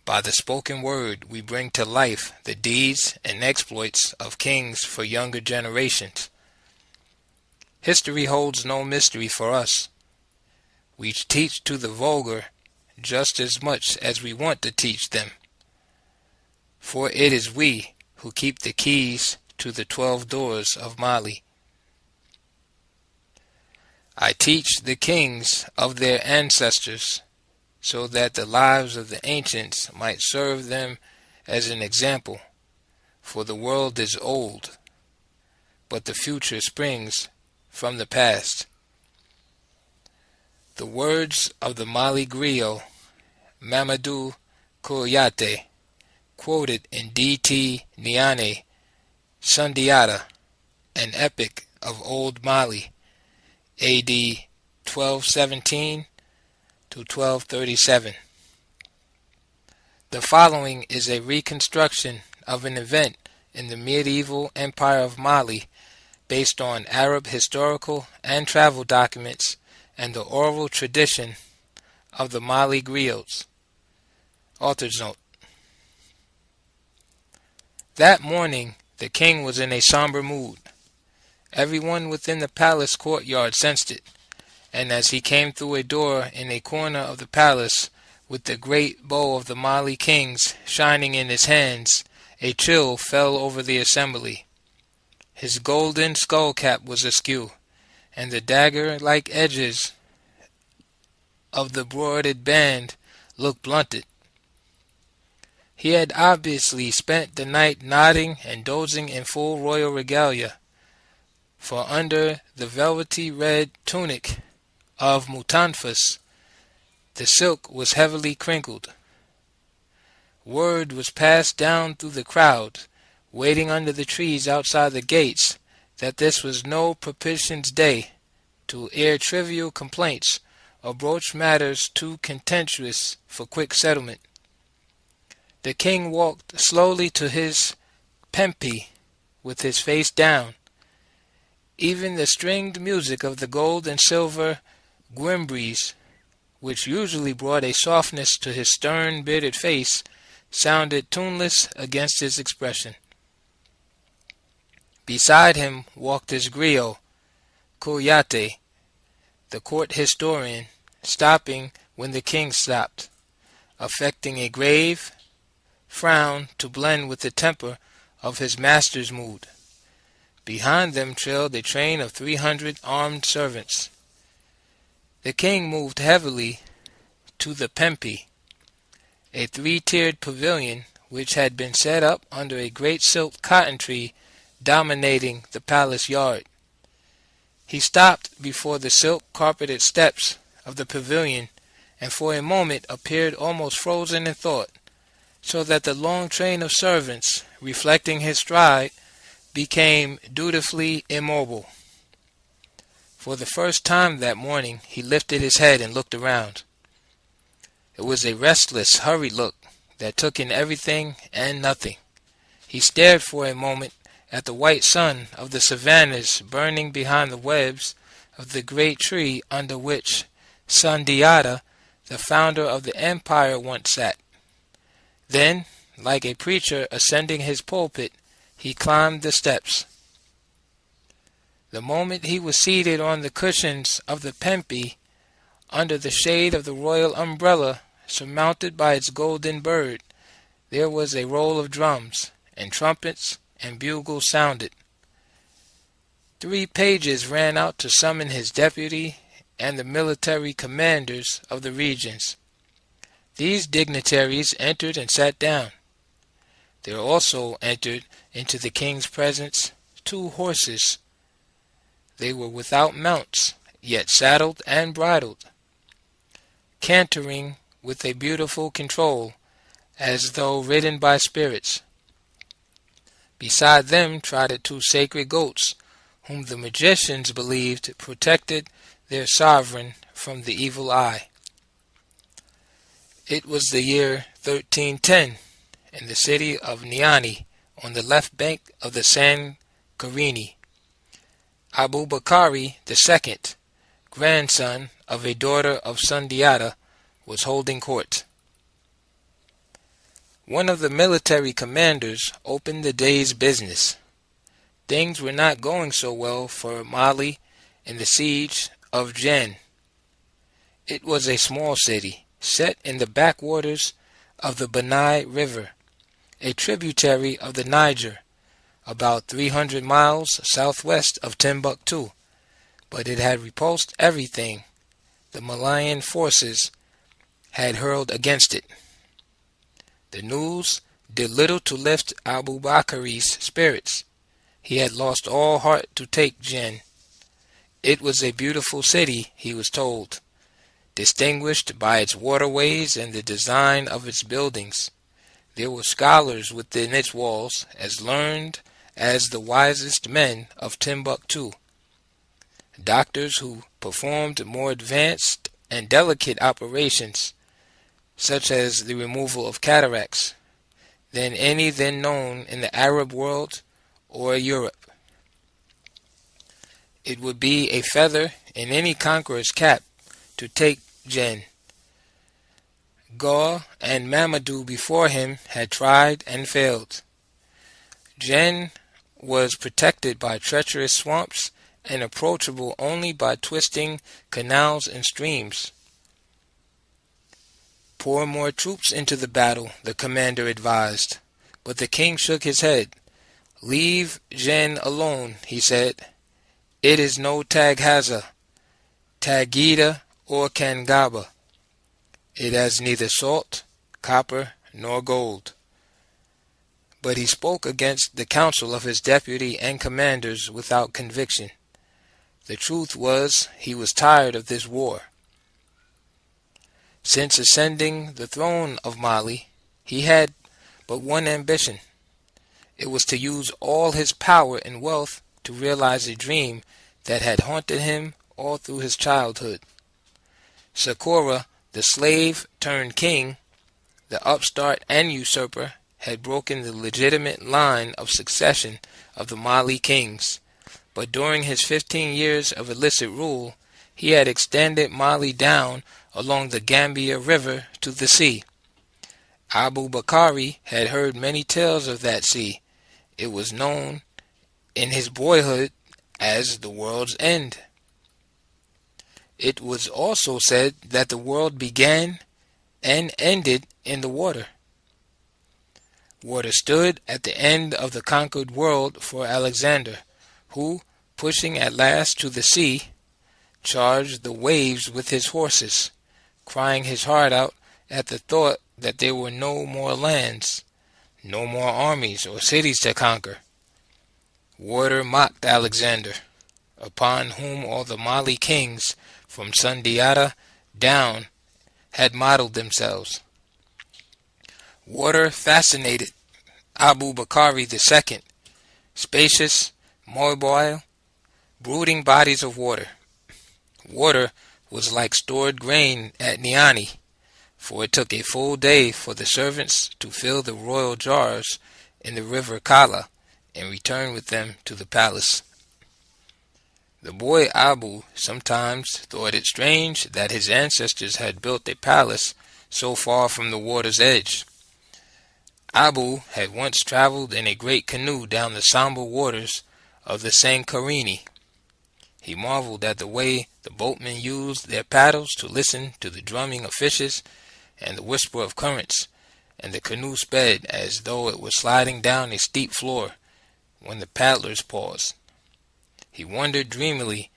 S1: By the spoken word, we bring to life the deeds and exploits of kings for younger generations. History holds no mystery for us. We teach to the vulgar just as much as we want to teach them, for it is we who keep the keys to the 12 doors of Mali. I teach the kings of their ancestors, so that the lives of the ancients might serve them as an example, for the world is old, but the future springs from the past. The words of the Mali griot, Mamadou Kouyaté, quoted in D.T. Niane Sundiata, an epic of Old Mali, A.D. 1217 to 1237. The following is a reconstruction of an event in the medieval empire of Mali based on Arab historical and travel documents and the oral tradition of the Mali griots. Author's note. That morning, the king was in a somber mood. Everyone within the palace courtyard sensed it, and as he came through a door in a corner of the palace, with the great bow of the Mali kings shining in his hands, a chill fell over the assembly. His golden skull cap was askew, and the dagger-like edges of the broidered band looked blunted. He had obviously spent the night nodding and dozing in full royal regalia, for under the velvety red tunic of Mutanfas, the silk was heavily crinkled. Word was passed down through the crowd, waiting under the trees outside the gates, that this was no propitious day to air trivial complaints or broach matters too contentious for quick settlement. The king walked slowly to his pempi with his face down. Even the stringed music of the gold and silver guimbres, which usually brought a softness to his stern, bearded face, sounded tuneless against his expression. Beside him walked his griot, Kuyate, the court historian, stopping when the king stopped, affecting a grave frown to blend with the temper of his master's mood. Behind them trailed a train of 300 armed servants. The king moved heavily to the Pempi, a three-tiered pavilion which had been set up under a great silk cotton tree dominating the palace yard. He stopped before the silk-carpeted steps of the pavilion and for a moment appeared almost frozen in thought, so that the long train of servants, reflecting his stride, became dutifully immobile. For the first time that morning he lifted his head and looked around. It was a restless, hurried look that took in everything and nothing. He stared for a moment at the white sun of the savannas burning behind the webs of the great tree under which Sundiata, the founder of the empire, once sat. Then, like a preacher ascending his pulpit, he climbed the steps. The moment he was seated on the cushions of the Pempi, under the shade of the royal umbrella surmounted by its golden bird, there was a roll of drums, and trumpets and bugles sounded. 3 pages ran out to summon his deputy and the military commanders of the regions. These dignitaries entered and sat down. There also entered into the king's presence 2 horses. They were without mounts, yet saddled and bridled, cantering with a beautiful control, as though ridden by spirits. Beside them trotted 2 sacred goats, whom the magicians believed protected their sovereign from the evil eye. It was the year 1310, in the city of Niani, on the left bank of the San Carini. Abu Bakari II, grandson of a daughter of Sundiata, was holding court. One of the military commanders opened the day's business. Things were not going so well for Mali in the siege of Jen. It was a small city, set in the backwaters of the Benai River, a tributary of the Niger, about 300 miles southwest of Timbuktu, but it had repulsed everything the Malayan forces had hurled against it. The news did little to lift Abu Bakari's spirits. He had lost all heart to take Jen. It was a beautiful city, he was told, distinguished by its waterways and the design of its buildings. There were scholars within its walls, as learned as the wisest men of Timbuktu, doctors who performed more advanced and delicate operations, such as the removal of cataracts, than any then known in the Arab world or Europe. It would be a feather in any conqueror's cap to take Jen. Gaur and Mamadou before him had tried and failed. Jen was protected by treacherous swamps and approachable only by twisting canals and streams. Pour more troops into the battle, the commander advised, but the king shook his head. Leave Jen alone, he said. It is no Taghaza, Tagida, or Kangaba. It has neither salt, copper, nor gold. But he spoke against the counsel of his deputy and commanders without conviction. The truth was, he was tired of this war. Since ascending the throne of Mali, he had but one ambition. It was to use all his power and wealth to realize a dream that had haunted him all through his childhood. Sakura, the slave-turned-king, the upstart and usurper, had broken the legitimate line of succession of the Mali kings, but during his 15 years of illicit rule, he had extended Mali down along the Gambia River to the sea. Abu Bakari had heard many tales of that sea. It was known in his boyhood as the world's end. It was also said that the world began and ended in the water. Water stood at the end of the conquered world for Alexander, who, pushing at last to the sea, charged the waves with his horses, crying his heart out at the thought that there were no more lands, no more armies or cities to conquer. Water mocked Alexander, upon whom all the Mali kings from Sundiata down had modeled themselves. Water fascinated Abu Bakari II, spacious, mobile, brooding bodies of water. Water was like stored grain at Niani, for it took a full day for the servants to fill the royal jars in the river Kala and return with them to the palace. The boy Abu sometimes thought it strange that his ancestors had built a palace so far from the water's edge. Abu had once traveled in a great canoe down the somber waters of the Sankarini. He marveled at the way the boatmen used their paddles to listen to the drumming of fishes and the whisper of currents, and the canoe sped as though it was sliding down a steep floor when the paddlers paused. He wondered dreamily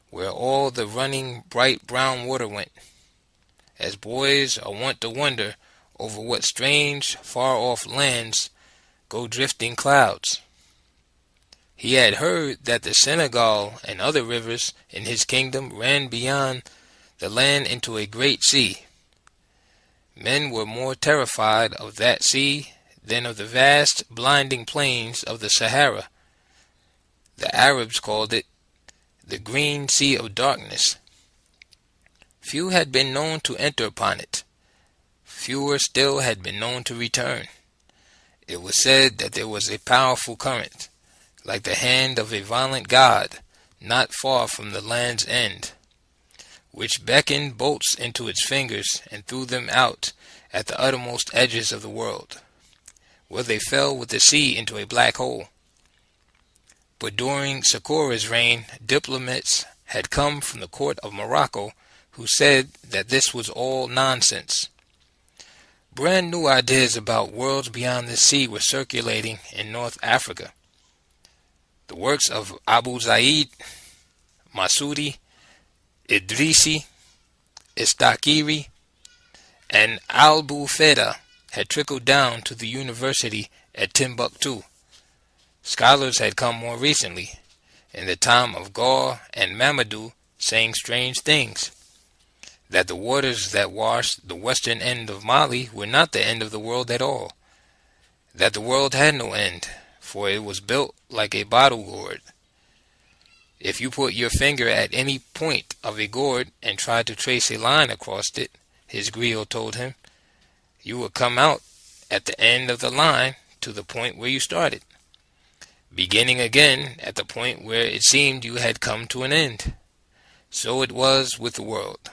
S1: where all the running bright brown water went, as boys are wont to wonder over what strange far-off lands go drifting clouds. He had heard that the Senegal and other rivers in his kingdom ran beyond the land into a great sea. Men were more terrified of that sea than of the vast, blinding plains of the Sahara. The Arabs called it the Green Sea of Darkness. Few had been known to enter upon it. Fewer still had been known to return. It was said that there was a powerful current, like the hand of a violent god, not far from the land's end, which beckoned boats into its fingers and threw them out at the uttermost edges of the world, where they fell with the sea into a black hole. But during Sakura's reign, diplomats had come from the court of Morocco who said that this was all nonsense. Brand new ideas about worlds beyond the sea were circulating in North Africa. The works of Abu Zaid, Masudi, Idrisi, Istakiri, and Al-Bufeda had trickled down to the university at Timbuktu. Scholars had come more recently, in the time of Gaur and Mamadou, saying strange things, that the waters that washed the western end of Mali were not the end of the world at all, that the world had no end, for it was built like a bottle gourd. If you put your finger at any point of a gourd and tried to trace a line across it, his griot told him, you would come out at the end of the line to the point where you started, beginning again at the point where it seemed you had come to an end. So it was with the world.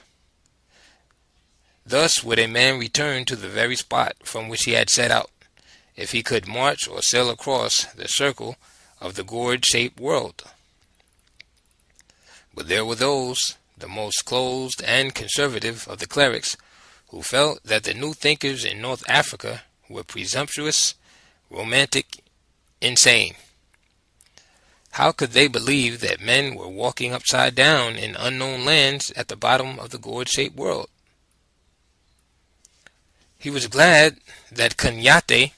S1: Thus would a man return to the very spot from which he had set out, if he could march or sail across the circle of the gourd-shaped world. But there were those, the most closed and conservative of the clerics, who felt that the new thinkers in North Africa were presumptuous, romantic, insane. How could they believe that men were walking upside down in unknown lands at the bottom of the gourd-shaped world? He was glad that Kanyate,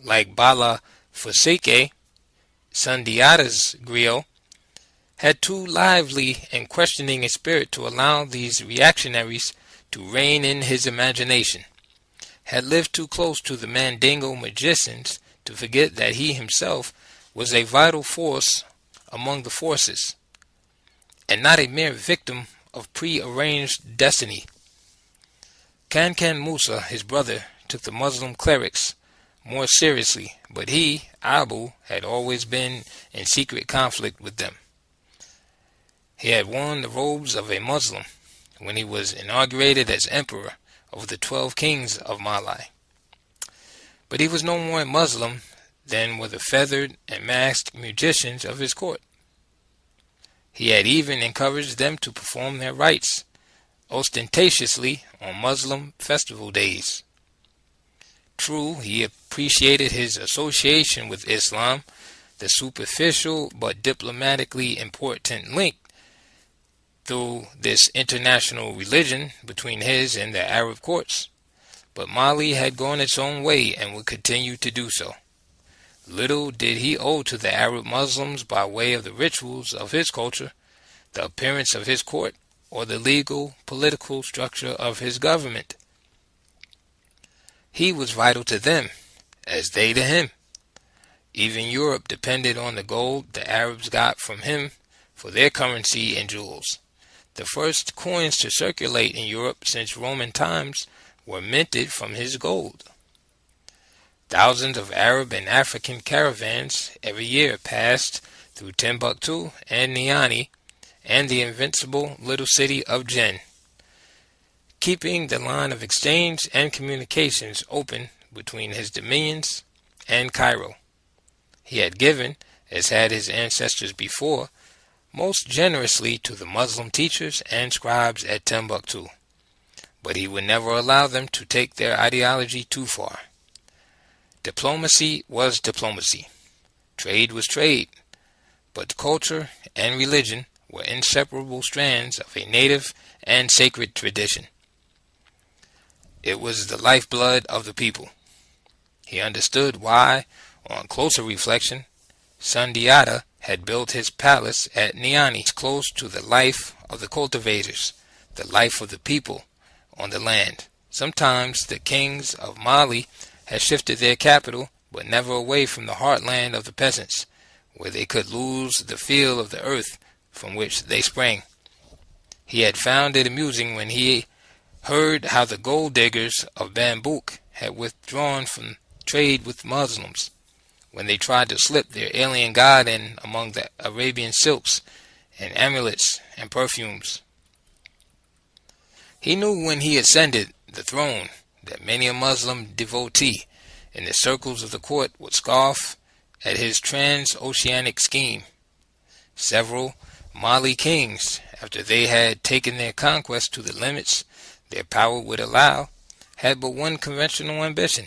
S1: like Bala Foseke, Sundiata's griot, had too lively and questioning a spirit to allow these reactionaries to reign in his imagination, had lived too close to the Mandingo magicians to forget that he himself was a vital force among the forces, and not a mere victim of pre-arranged destiny. Kankan Musa, his brother, took the Muslim clerics more seriously, but he, Abu, had always been in secret conflict with them. He had worn the robes of a Muslim when he was inaugurated as emperor of the 12 kings of Mali. But he was no more a Muslim than were the feathered and masked musicians of his court. He had even encouraged them to perform their rites ostentatiously on Muslim festival days. True, he appreciated his association with Islam, the superficial but diplomatically important link through this international religion between his and the Arab courts. But Mali had gone its own way and would continue to do so. Little did he owe to the Arab Muslims by way of the rituals of his culture, the appearance of his court, or the legal, political structure of his government. He was vital to them, as they to him. Even Europe depended on the gold the Arabs got from him for their currency and jewels. The first coins to circulate in Europe since Roman times were minted from his gold. Thousands of Arab and African caravans every year passed through Timbuktu and Niani and the invincible little city of Jen, keeping the line of exchange and communications open between his dominions and Cairo. He had given, as had his ancestors before, most generously to the Muslim teachers and scribes at Timbuktu, but he would never allow them to take their ideology too far. Diplomacy was diplomacy. Trade was trade. But culture and religion were inseparable strands of a native and sacred tradition. It was the lifeblood of the people. He understood why, on closer reflection, Sundiata had built his palace at Niani, close to the life of the cultivators, the life of the people on the land. Sometimes the kings of Mali had shifted their capital, but never away from the heartland of the peasants, where they could lose the feel of the earth from which they sprang. He had found it amusing when he heard how the gold diggers of Bambouk had withdrawn from trade with Muslims, when they tried to slip their alien god in among the Arabian silks and amulets and perfumes. He knew when he ascended the throne that many a Muslim devotee in the circles of the court would scoff at his transoceanic scheme. Several Mali kings, after they had taken their conquest to the limits their power would allow, had but one conventional ambition.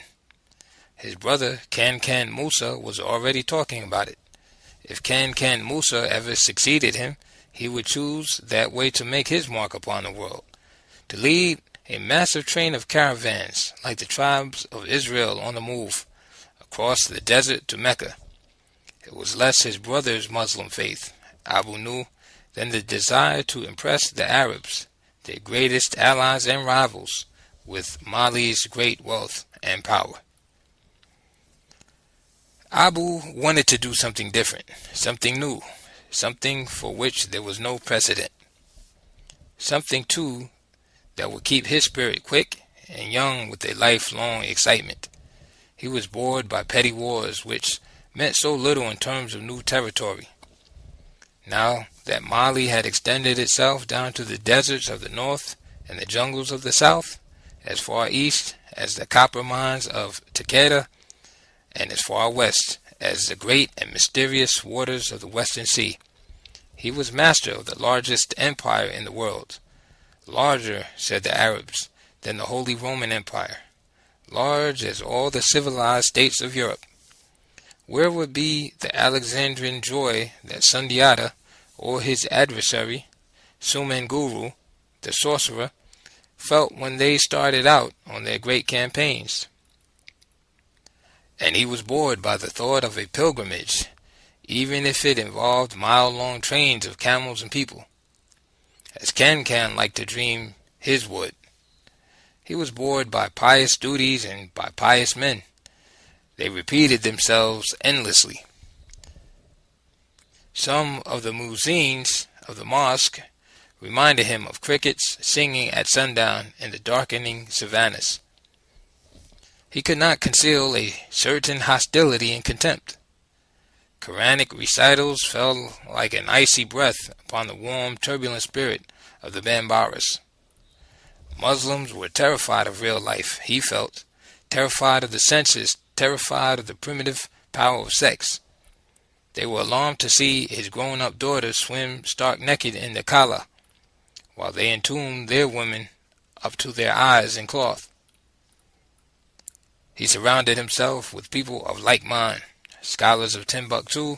S1: His brother Kankan Musa was already talking about it. If Kankan Musa ever succeeded him, he would choose that way to make his mark upon the world, to lead a massive train of caravans, like the tribes of Israel on the move, across the desert to Mecca. It was less his brother's Muslim faith, Abu Nu, than the desire to impress the Arabs, their greatest allies and rivals, with Mali's great wealth and power. Abu wanted to do something different, something new, something for which there was no precedent. Something, too, that would keep his spirit quick and young with a lifelong excitement. He was bored by petty wars which meant so little in terms of new territory. Now that Mali had extended itself down to the deserts of the north and the jungles of the south, as far east as the copper mines of Takeda, and as far west as the great and mysterious waters of the Western Sea, he was master of the largest empire in the world. Larger, said the Arabs, than the Holy Roman Empire, large as all the civilized states of Europe. Where would be the Alexandrian joy that Sundiata, or his adversary, Sumenguru, the sorcerer, felt when they started out on their great campaigns? And he was bored by the thought of a pilgrimage, even if it involved mile-long trains of camels and people, as Kankan liked to dream his would. He was bored by pious duties and by pious men. They repeated themselves endlessly. Some of the muezzins of the mosque reminded him of crickets singing at sundown in the darkening savannas. He could not conceal a certain hostility and contempt. Quranic recitals fell like an icy breath upon the warm, turbulent spirit of the Bambaras. Muslims were terrified of real life, he felt, terrified of the senses, terrified of the primitive power of sex. They were alarmed to see his grown-up daughters swim stark naked in the Kala, while they entombed their women up to their eyes in cloth. He surrounded himself with people of like mind, scholars of Timbuktu,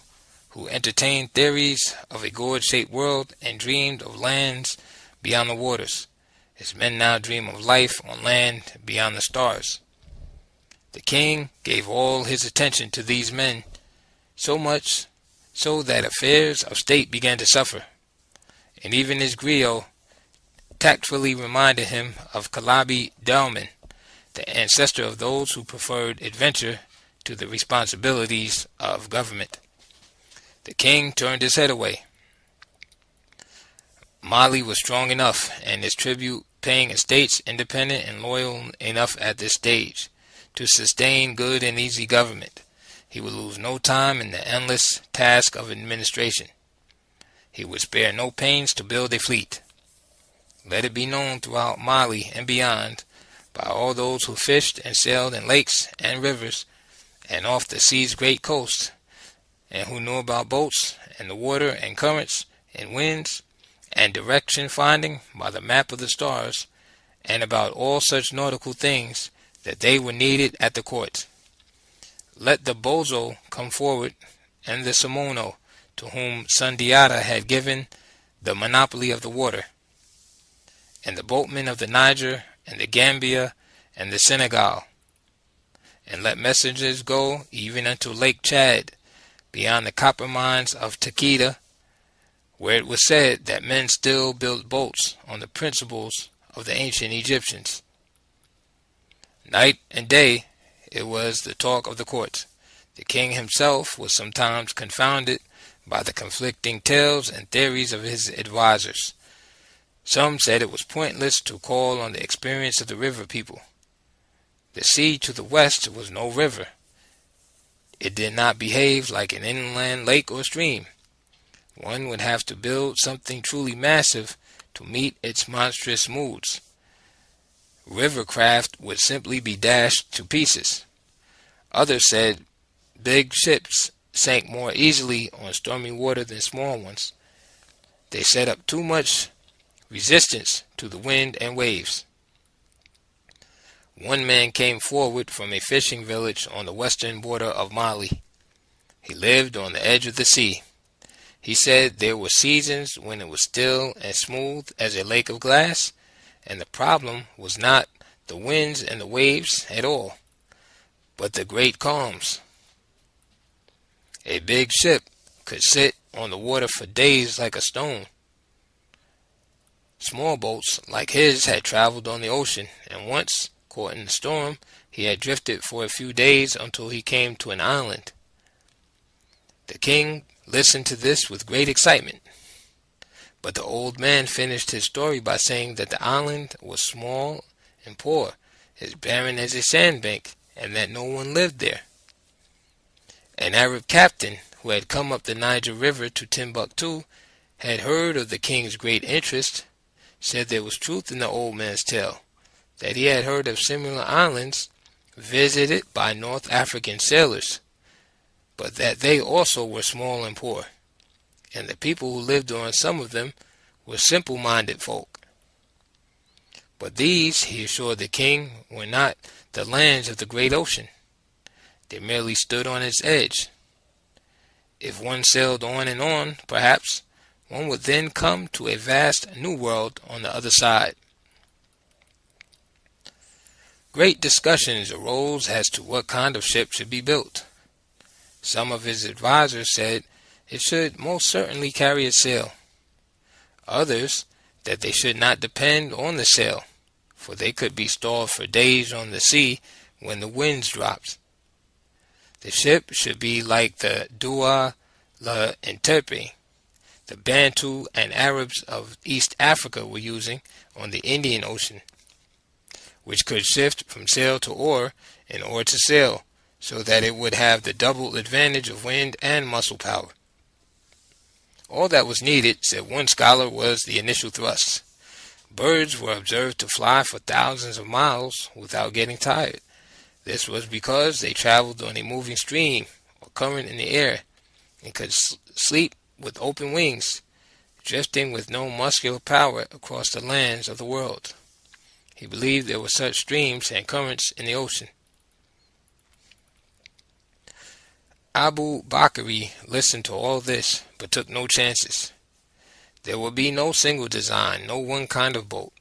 S1: who entertained theories of a gourd-shaped world and dreamed of lands beyond the waters, as men now dream of life on land beyond the stars. The king gave all his attention to these men, so much so that affairs of state began to suffer, and even his griot tactfully reminded him of Kalabi Dauman, the ancestor of those who preferred adventure to the responsibilities of government. The king turned his head away. Mali was strong enough, and his tribute-paying estates independent and loyal enough at this stage to sustain good and easy government. He would lose no time in the endless task of administration. He would spare no pains to build a fleet. Let it be known throughout Mali and beyond, by all those who fished and sailed in lakes and rivers, and off the sea's great coast, and who knew about boats, and the water, and currents, and winds, and direction finding by the map of the stars, and about all such nautical things, that they were needed at the court. Let the Bozo come forward, and the Samono, to whom Sundiata had given the monopoly of the water, and the boatmen of the Niger, and the Gambia, and the Senegal. And let messengers go even unto Lake Chad, beyond the copper mines of Takeda, where it was said that men still built boats on the principles of the ancient Egyptians. Night and day it was the talk of the court. The king himself was sometimes confounded by the conflicting tales and theories of his advisers. Some said it was pointless to call on the experience of the river people. The sea to the west was no river. It did not behave like an inland lake or stream. One would have to build something truly massive to meet its monstrous moods. Rivercraft would simply be dashed to pieces. Others said big ships sank more easily on stormy water than small ones. They set up too much resistance to the wind and waves. One man came forward from a fishing village on the western border of Mali. He lived on the edge of the sea. He said there were seasons when it was still and smooth as a lake of glass, and the problem was not the winds and the waves at all, but the great calms. A big ship could sit on the water for days like a stone. Small boats like his had traveled on the ocean, and once, caught in a storm, he had drifted for a few days until he came to an island. The king listened to this with great excitement, but the old man finished his story by saying that the island was small and poor, as barren as a sandbank, and that no one lived there. An Arab captain who had come up the Niger River to Timbuktu had heard of the king's great interest, said there was truth in the old man's tale, that he had heard of similar islands visited by North African sailors, but that they also were small and poor, and the people who lived on some of them were simple-minded folk. But these, he assured the king, were not the lands of the great ocean. They merely stood on its edge. If one sailed on and on, perhaps, one would then come to a vast new world on the other side. Great discussions arose as to what kind of ship should be built. Some of his advisers said it should most certainly carry a sail. Others, that they should not depend on the sail, for they could be stalled for days on the sea when the winds dropped. The ship should be like the Dua La Interpe, the Bantu and Arabs of East Africa were using on the Indian Ocean, which could shift from sail to oar and oar to sail, so that it would have the double advantage of wind and muscle power. All that was needed, said one scholar, was the initial thrust. Birds were observed to fly for thousands of miles without getting tired. This was because they traveled on a moving stream or current in the air and could sleep with open wings, drifting with no muscular power across the lands of the world. He believed there were such streams and currents in the ocean. Abu Bakr listened to all this, but took no chances. There would be no single design, no one kind of boat.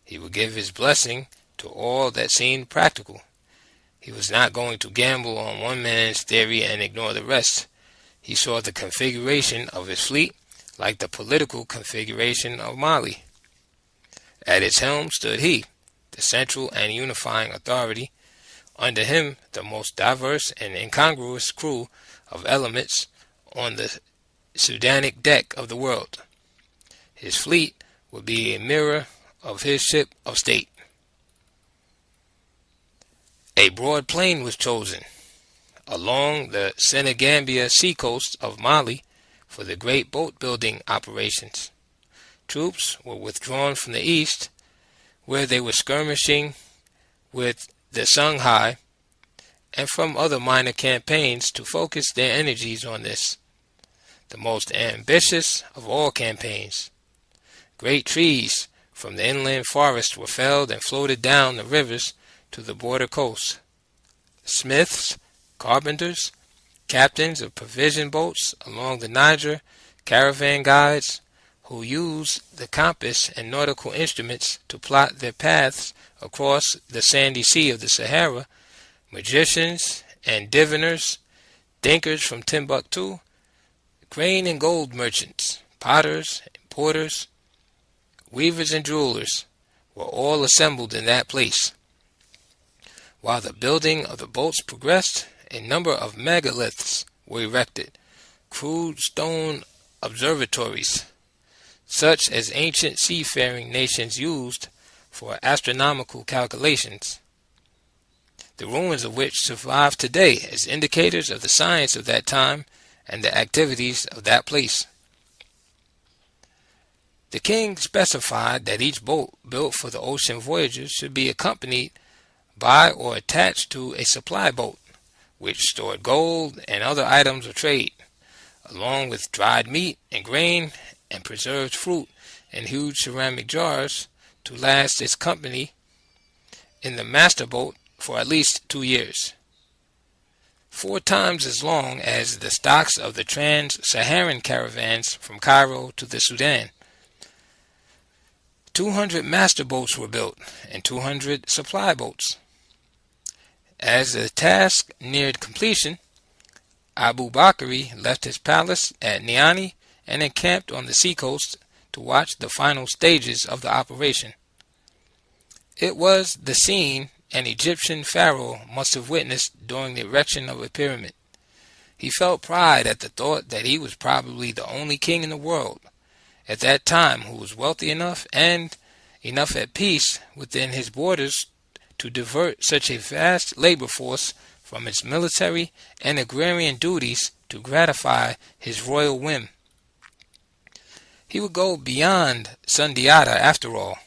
S1: He would give his blessing to all that seemed practical. He was not going to gamble on one man's theory and ignore the rest. He saw the configuration of his fleet like the political configuration of Mali. At its helm stood he, the central and unifying authority. Under him, the most diverse and incongruous crew of elements on the Sudanic deck of the world. His fleet would be a mirror of his ship of state. A broad plain was chosen along the Senegambia seacoast of Mali for the great boat-building operations. Troops were withdrawn from the east, where they were skirmishing with the Songhai, and from other minor campaigns to focus their energies on this, the most ambitious of all campaigns. Great trees from the inland forest were felled and floated down the rivers to the border coast. Smiths, carpenters, captains of provision boats along the Niger, caravan guides who used the compass and nautical instruments to plot their paths across the sandy sea of the Sahara, magicians and diviners, thinkers from Timbuktu, grain and gold merchants, potters and porters, weavers and jewelers were all assembled in that place. While the building of the boats progressed, a number of megaliths were erected, crude stone observatories, such as ancient seafaring nations used for astronomical calculations, the ruins of which survive today as indicators of the science of that time and the activities of that place. The king specified that each boat built for the ocean voyages should be accompanied by or attached to a supply boat, which stored gold and other items of trade, along with dried meat and grain and preserved fruit in huge ceramic jars to last its company in the master boat for at least 2 years, 4 times as long as the stocks of the trans-Saharan caravans from Cairo to the Sudan. 200 master boats were built and 200 supply boats. As the task neared completion, Abu Bakr left his palace at Niani and encamped on the seacoast to watch the final stages of the operation. It was the scene an Egyptian pharaoh must have witnessed during the erection of a pyramid. He felt pride at the thought that he was probably the only king in the world at that time who was wealthy enough and enough at peace within his borders to divert such a vast labor force from its military and agrarian duties to gratify his royal whim. He would go beyond Sundiata after all,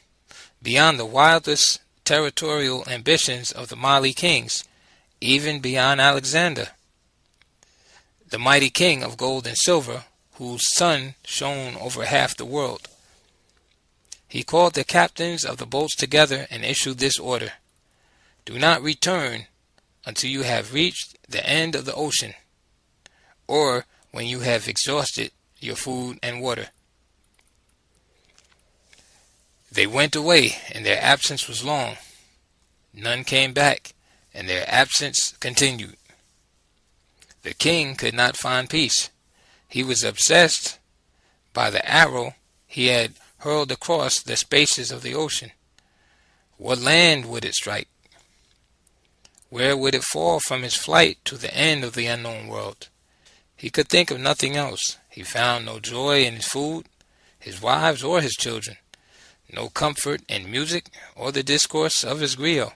S1: beyond the wildest territorial ambitions of the Mali kings, even beyond Alexander, the mighty king of gold and silver, whose sun shone over half the world. He called the captains of the boats together and issued this order: "Do not return until you have reached the end of the ocean, or when you have exhausted your food and water." They went away, and their absence was long. None came back, and their absence continued. The king could not find peace. He was obsessed by the arrow he had hurled across the spaces of the ocean. What land would it strike? Where would it fall from his flight to the end of the unknown world? He could think of nothing else. He found no joy in his food, his wives, or his children, no comfort in music or the discourse of his griot.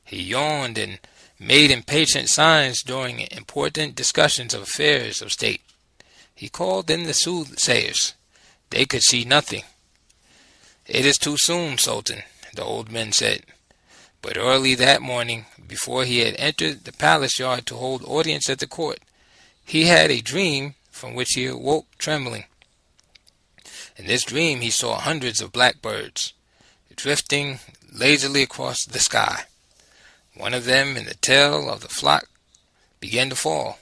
S1: He yawned and made impatient signs during important discussions of affairs of state. He called in the soothsayers. They could see nothing. "It is too soon, Sultan," the old men said. But early that morning, before he had entered the palace yard to hold audience at the court, he had a dream from which he awoke trembling. In this dream he saw hundreds of blackbirds drifting lazily across the sky. One of them, in the tail of the flock, began to fall.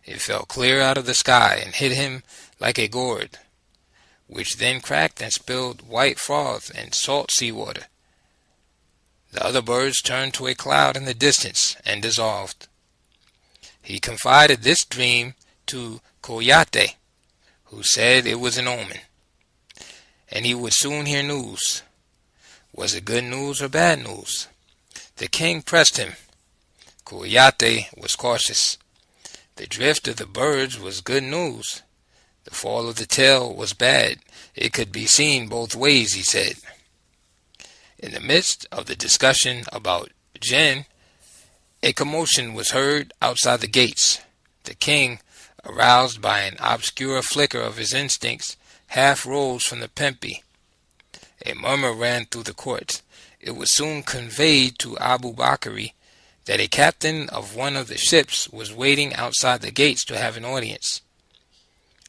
S1: It fell clear out of the sky and hit him like a gourd, which then cracked and spilled white froth and salt sea-water. The other birds turned to a cloud in the distance and dissolved. He confided this dream to Coyote, who said it was an omen, and he would soon hear news. Was it good news or bad news? The king pressed him. Coyote was cautious. The drift of the birds was good news. The fall of the tail was bad. It could be seen both ways, he said. In the midst of the discussion about jinn, a commotion was heard outside the gates. The king, aroused by an obscure flicker of his instincts, half rose from the pempi. A murmur ran through the court. It was soon conveyed to Abu Bakr that a captain of one of the ships was waiting outside the gates to have an audience.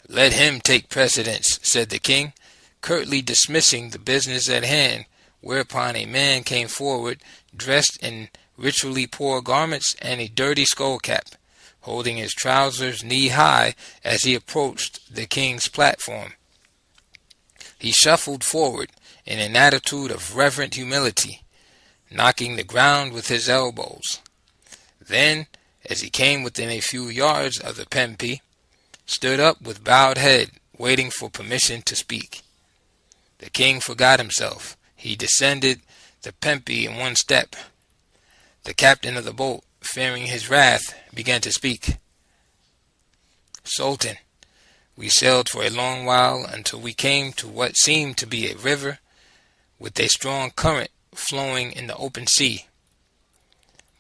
S1: "Let him take precedence," said the king, curtly dismissing the business at hand, whereupon a man came forward, dressed in ritually poor garments and a dirty skull-cap, holding his trousers knee-high as he approached the king's platform. He shuffled forward in an attitude of reverent humility, knocking the ground with his elbows. Then, as he came within a few yards of the pempi, stood up with bowed head, waiting for permission to speak. The king forgot himself. He descended the pempi in one step. The captain of the boat, fearing his wrath, began to speak. "Sultan, we sailed for a long while until we came to what seemed to be a river with a strong current flowing in the open sea.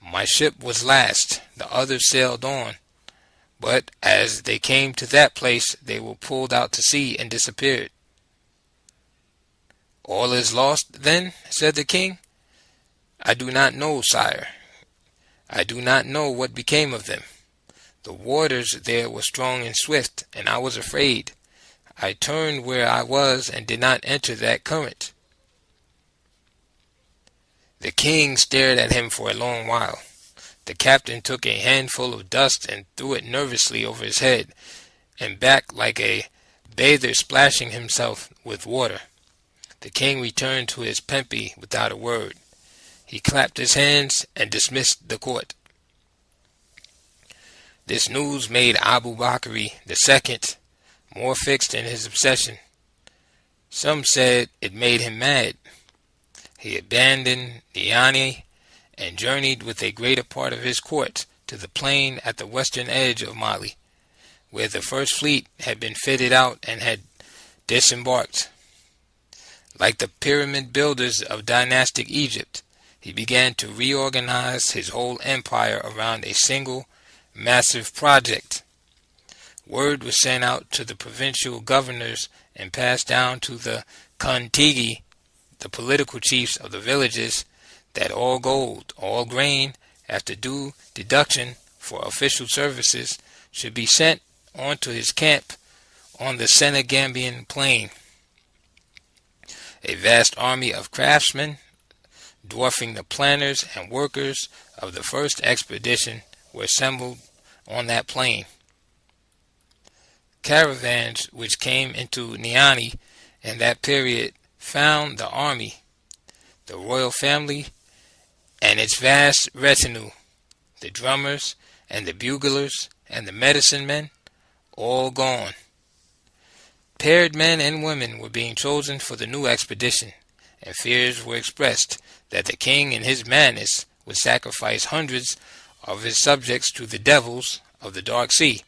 S1: My ship was last, the others sailed on, but as they came to that place they were pulled out to sea and disappeared." "All is lost, then?" said the king. "I do not know, sire. I do not know what became of them. The waters there were strong and swift, and I was afraid. I turned where I was and did not enter that current." The king stared at him for a long while. The captain took a handful of dust and threw it nervously over his head and back like a bather splashing himself with water. The king returned to his pempi without a word. He clapped his hands and dismissed the court. This news made Abu Bakr II more fixed in his obsession. Some said it made him mad. He abandoned Niani and journeyed with a greater part of his court to the plain at the western edge of Mali, where the first fleet had been fitted out and had disembarked. Like the pyramid builders of dynastic Egypt, he began to reorganize his whole empire around a single massive project. Word was sent out to the provincial governors and passed down to the Kontigi, the political chiefs of the villages, that all gold, all grain, after due deduction for official services, should be sent on to his camp on the Senegambian plain. A vast army of craftsmen, dwarfing the planners and workers of the first expedition, were assembled on that plain. Caravans which came into Niani in that period found the army, the royal family, and its vast retinue, the drummers and the buglers and the medicine men, all gone. Paired men and women were being chosen for the new expedition, and fears were expressed that the king in his madness would sacrifice hundreds of his subjects to the devils of the Dark Sea.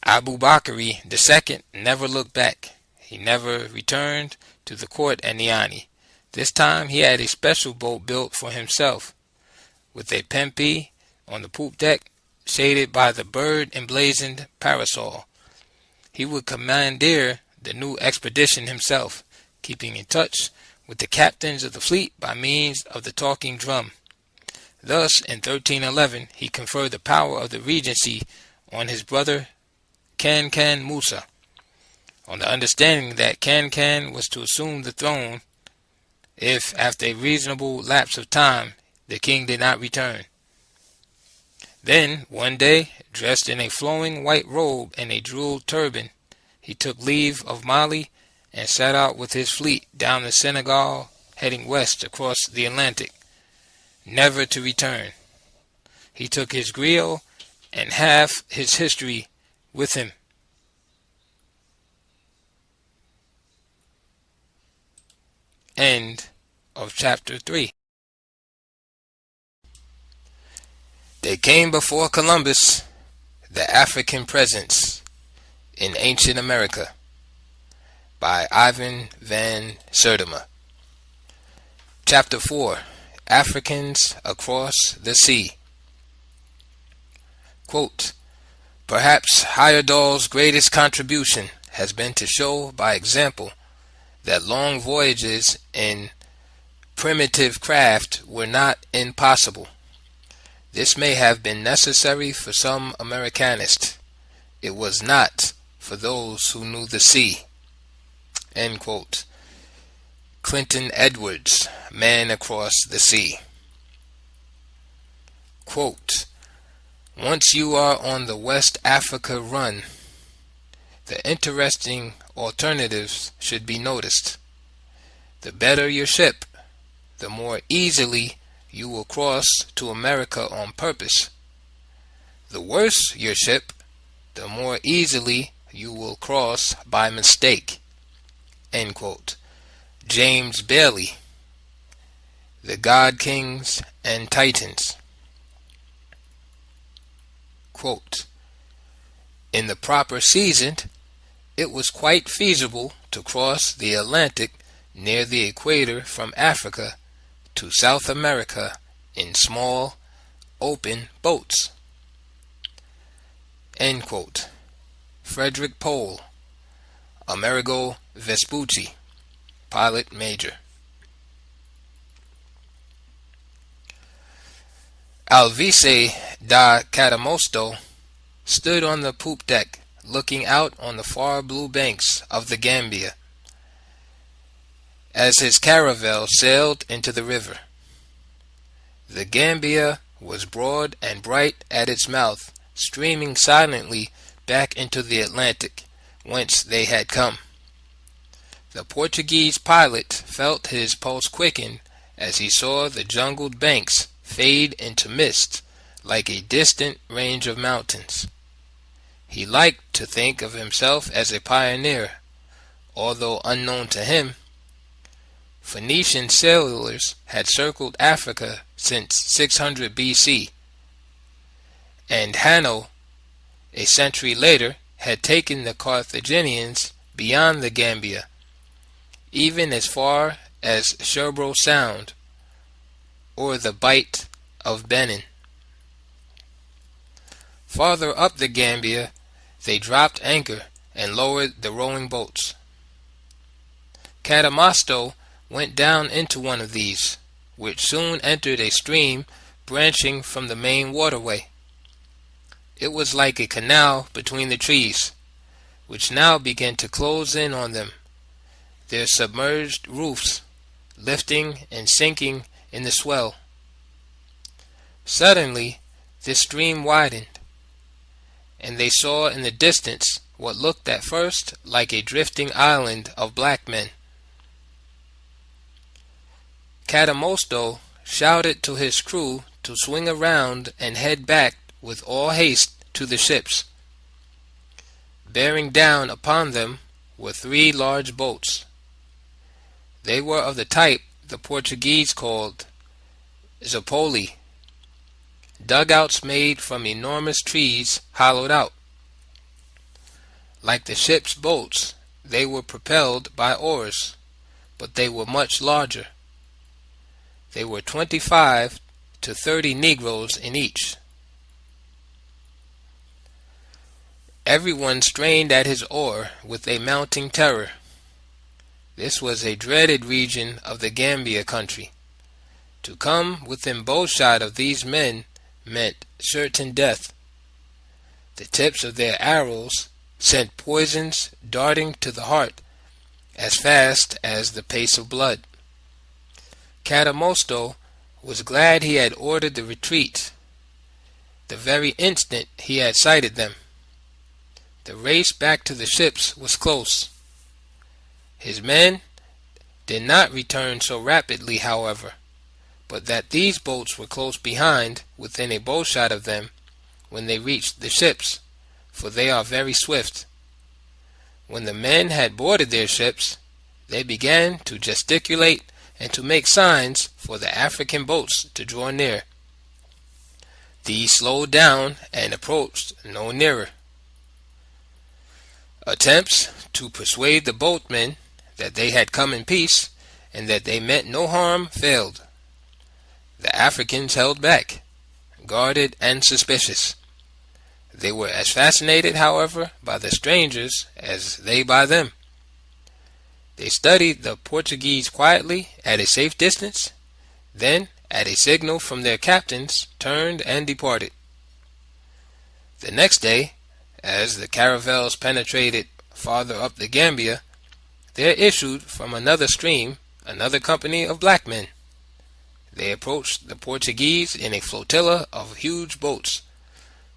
S1: Abu Bakr II never looked back. He never returned to the court at Niani. This time he had a special boat built for himself, with a pempi on the poop deck, shaded by the bird-emblazoned parasol. He would commandeer the new expedition himself, keeping in touch with the captains of the fleet by means of the talking drum. Thus, in 1311, he conferred the power of the regency on his brother Kankan Musa, on the understanding that Kankan was to assume the throne if, after a reasonable lapse of time, the king did not return. Then, one day, dressed in a flowing white robe and a jeweled turban, he took leave of Mali and set out with his fleet down the Senegal, heading west across the Atlantic, never to return. He took his griot and half his history with him. End of chapter 3. They came before Columbus, the African presence in ancient America, by Ivan Van Sertima. Chapter 4. Africans Across the Sea. Quote, perhaps Heyerdahl's greatest contribution has been to show by example that long voyages in primitive craft were not impossible. This may have been necessary for some Americanists. It was not for those who knew the sea. End quote. Clinton Edwards, Man Across the Sea. Quote, once you are on the West Africa run, the interesting alternatives should be noticed. The better your ship, the more easily you will cross to America on purpose. The worse your ship, the more easily you will cross by mistake. End quote. James Bailey, The God Kings and Titans. Quote, in the proper season, it was quite feasible to cross the Atlantic near the equator from Africa to South America in small, open boats. End quote. Frederick Pohl, Amerigo Vespucci, Pilot Major. Alvise da Catamosto stood on the poop deck, looking out on the far blue banks of the Gambia as his caravel sailed into the river. The Gambia was broad and bright at its mouth, streaming silently back into the Atlantic, whence they had come. The Portuguese pilot felt his pulse quicken as he saw the jungled banks fade into mist like a distant range of mountains. He liked to think of himself as a pioneer, although unknown to him. Phoenician sailors had circled Africa since 600 BC, and Hanno, a century later, had taken the Carthaginians beyond the Gambia, even as far as Sherbro Sound or the Bight of Benin. Farther up the Gambia, they dropped anchor and lowered the rowing boats. Catamosto went down into one of these, which soon entered a stream branching from the main waterway. It was like a canal between the trees, which now began to close in on them, their submerged roofs lifting and sinking in the swell. Suddenly, the stream widened, and they saw in the distance what looked at first like a drifting island of black men. Catamosto shouted to his crew to swing around and head back with all haste to the ships. Bearing down upon them were 3 large boats. They were of the type the Portuguese called Zapoli, dugouts made from enormous trees hollowed out. Like the ship's boats, they were propelled by oars, but they were much larger. They were 25 to 30 Negroes in each. Everyone strained at his oar with a mounting terror. This was a dreaded region of the Gambia country. To come within bowshot of these men meant certain death. The tips of their arrows sent poisons darting to the heart as fast as the pace of blood. Cadamosto was glad he had ordered the retreat the very instant he had sighted them. The race back to the ships was close. His men did not return so rapidly, however, but that these boats were close behind, within a bowshot of them, when they reached the ships, for they are very swift. When the men had boarded their ships, they began to gesticulate and to make signs for the African boats to draw near. These slowed down and approached no nearer. Attempts to persuade the boatmen that they had come in peace and that they meant no harm failed. The Africans held back, guarded and suspicious. They were as fascinated, however, by the strangers as they by them. They studied the Portuguese quietly at a safe distance, then, at a signal from their captains, turned and departed. The next day, as the caravels penetrated farther up the Gambia, there issued from another stream another company of black men. They approached the Portuguese in a flotilla of huge boats.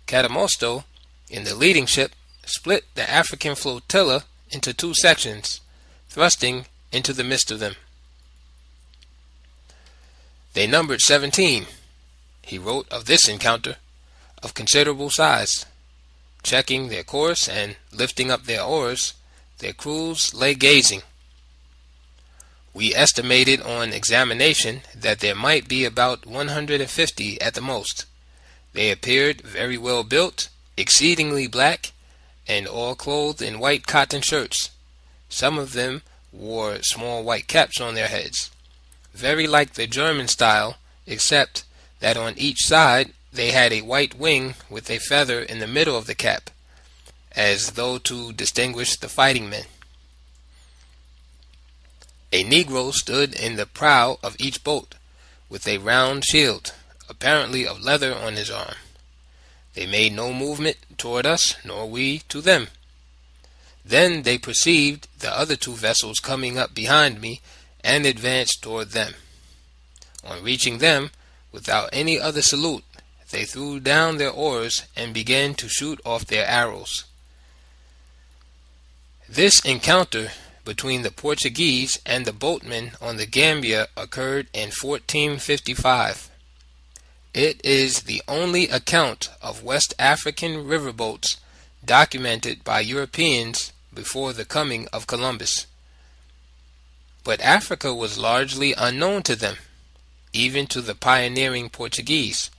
S1: Cadamosto, in the leading ship, split the African flotilla into two sections, thrusting into the midst of them. They numbered 17. He wrote of this encounter, of considerable size. Checking their course and lifting up their oars, their crews lay gazing. We estimated on examination that there might be about 150 at the most. They appeared very well built, exceedingly black, and all clothed in white cotton shirts. Some of them wore small white caps on their heads, very like the German style, except that on each side they had a white wing with a feather in the middle of the cap, as though to distinguish the fighting men. A Negro stood in the prow of each boat, with a round shield, apparently of leather, on his arm. They made no movement toward us, nor we to them. Then they perceived the other two vessels coming up behind me, and advanced toward them. On reaching them, without any other salute, they threw down their oars and began to shoot off their arrows. This encounter between the Portuguese and the boatmen on the Gambia occurred in 1455. It is the only account of West African riverboats documented by Europeans before the coming of Columbus. But Africa was largely unknown to them, even to the pioneering Portuguese.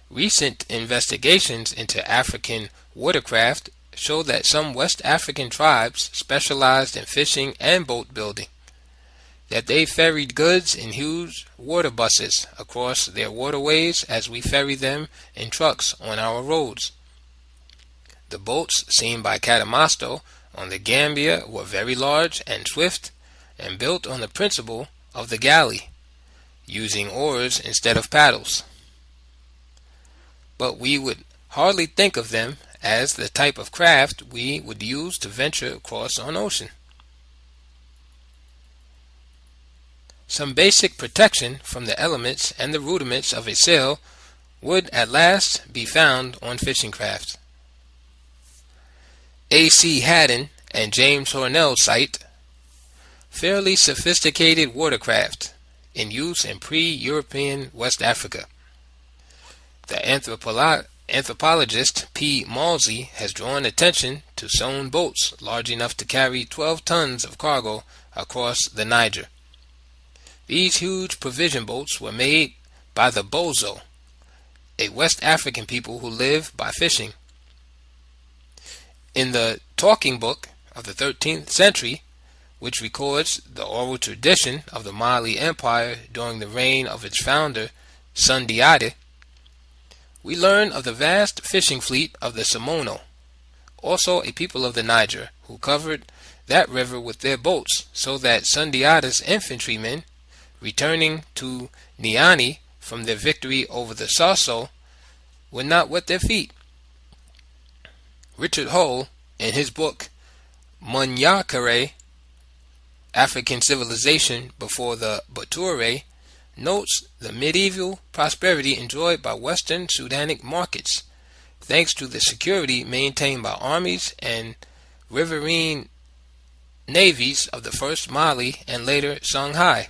S1: Recent investigations into African watercraft show that some West African tribes specialized in fishing and boat building, that they ferried goods in huge water buses across their waterways as we ferry them in trucks on our roads. The boats seen by Cadamosto on the Gambia were very large and swift, and built on the principle of the galley, using oars instead of paddles. But we would hardly think of them as the type of craft we would use to venture across an ocean. Some basic protection from the elements and the rudiments of a sail would at last be found on fishing craft. A.C. Haddon and James Hornell cite fairly sophisticated watercraft in use in pre-European West Africa. The anthropologist P. Malsey has drawn attention to sewn boats large enough to carry 12 tons of cargo across the Niger. These huge provision boats were made by the Bozo, a West African people who live by fishing. In the Talking Book of the 13th century, which records the oral tradition of the Mali Empire during the reign of its founder, Sundiata, we learn of the vast fishing fleet of the Somono, also a people of the Niger, who covered that river with their boats, so that Sundiata's infantrymen, returning to Niani from their victory over the Sasso, would not wet their feet. Richard Hull, in his book Munyakare, African Civilization Before the Bature, notes the medieval prosperity enjoyed by Western Sudanic markets, thanks to the security maintained by armies and riverine navies of the first Mali and later Songhai.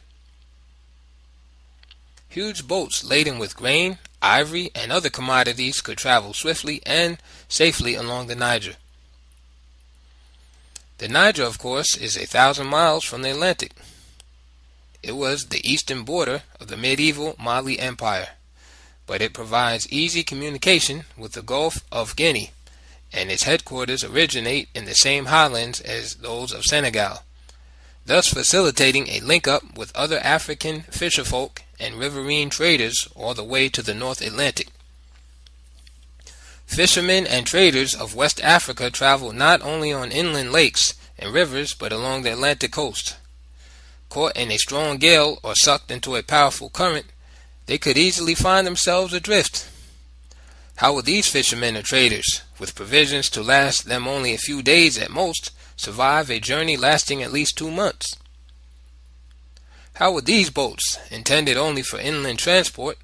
S1: Huge boats laden with grain, ivory, and other commodities could travel swiftly and safely along the Niger. The Niger, of course, is 1,000 miles from the Atlantic. It was the eastern border of the medieval Mali Empire, but it provides easy communication with the Gulf of Guinea, and its headquarters originate in the same highlands as those of Senegal, thus facilitating a link-up with other African fisherfolk and riverine traders all the way to the North Atlantic. Fishermen and traders of West Africa travel not only on inland lakes and rivers but along the Atlantic coast. Caught in a strong gale or sucked into a powerful current, they could easily find themselves adrift. How would these fishermen or traders, with provisions to last them only a few days at most, survive a journey lasting at least 2 months? How would these boats, intended only for inland transport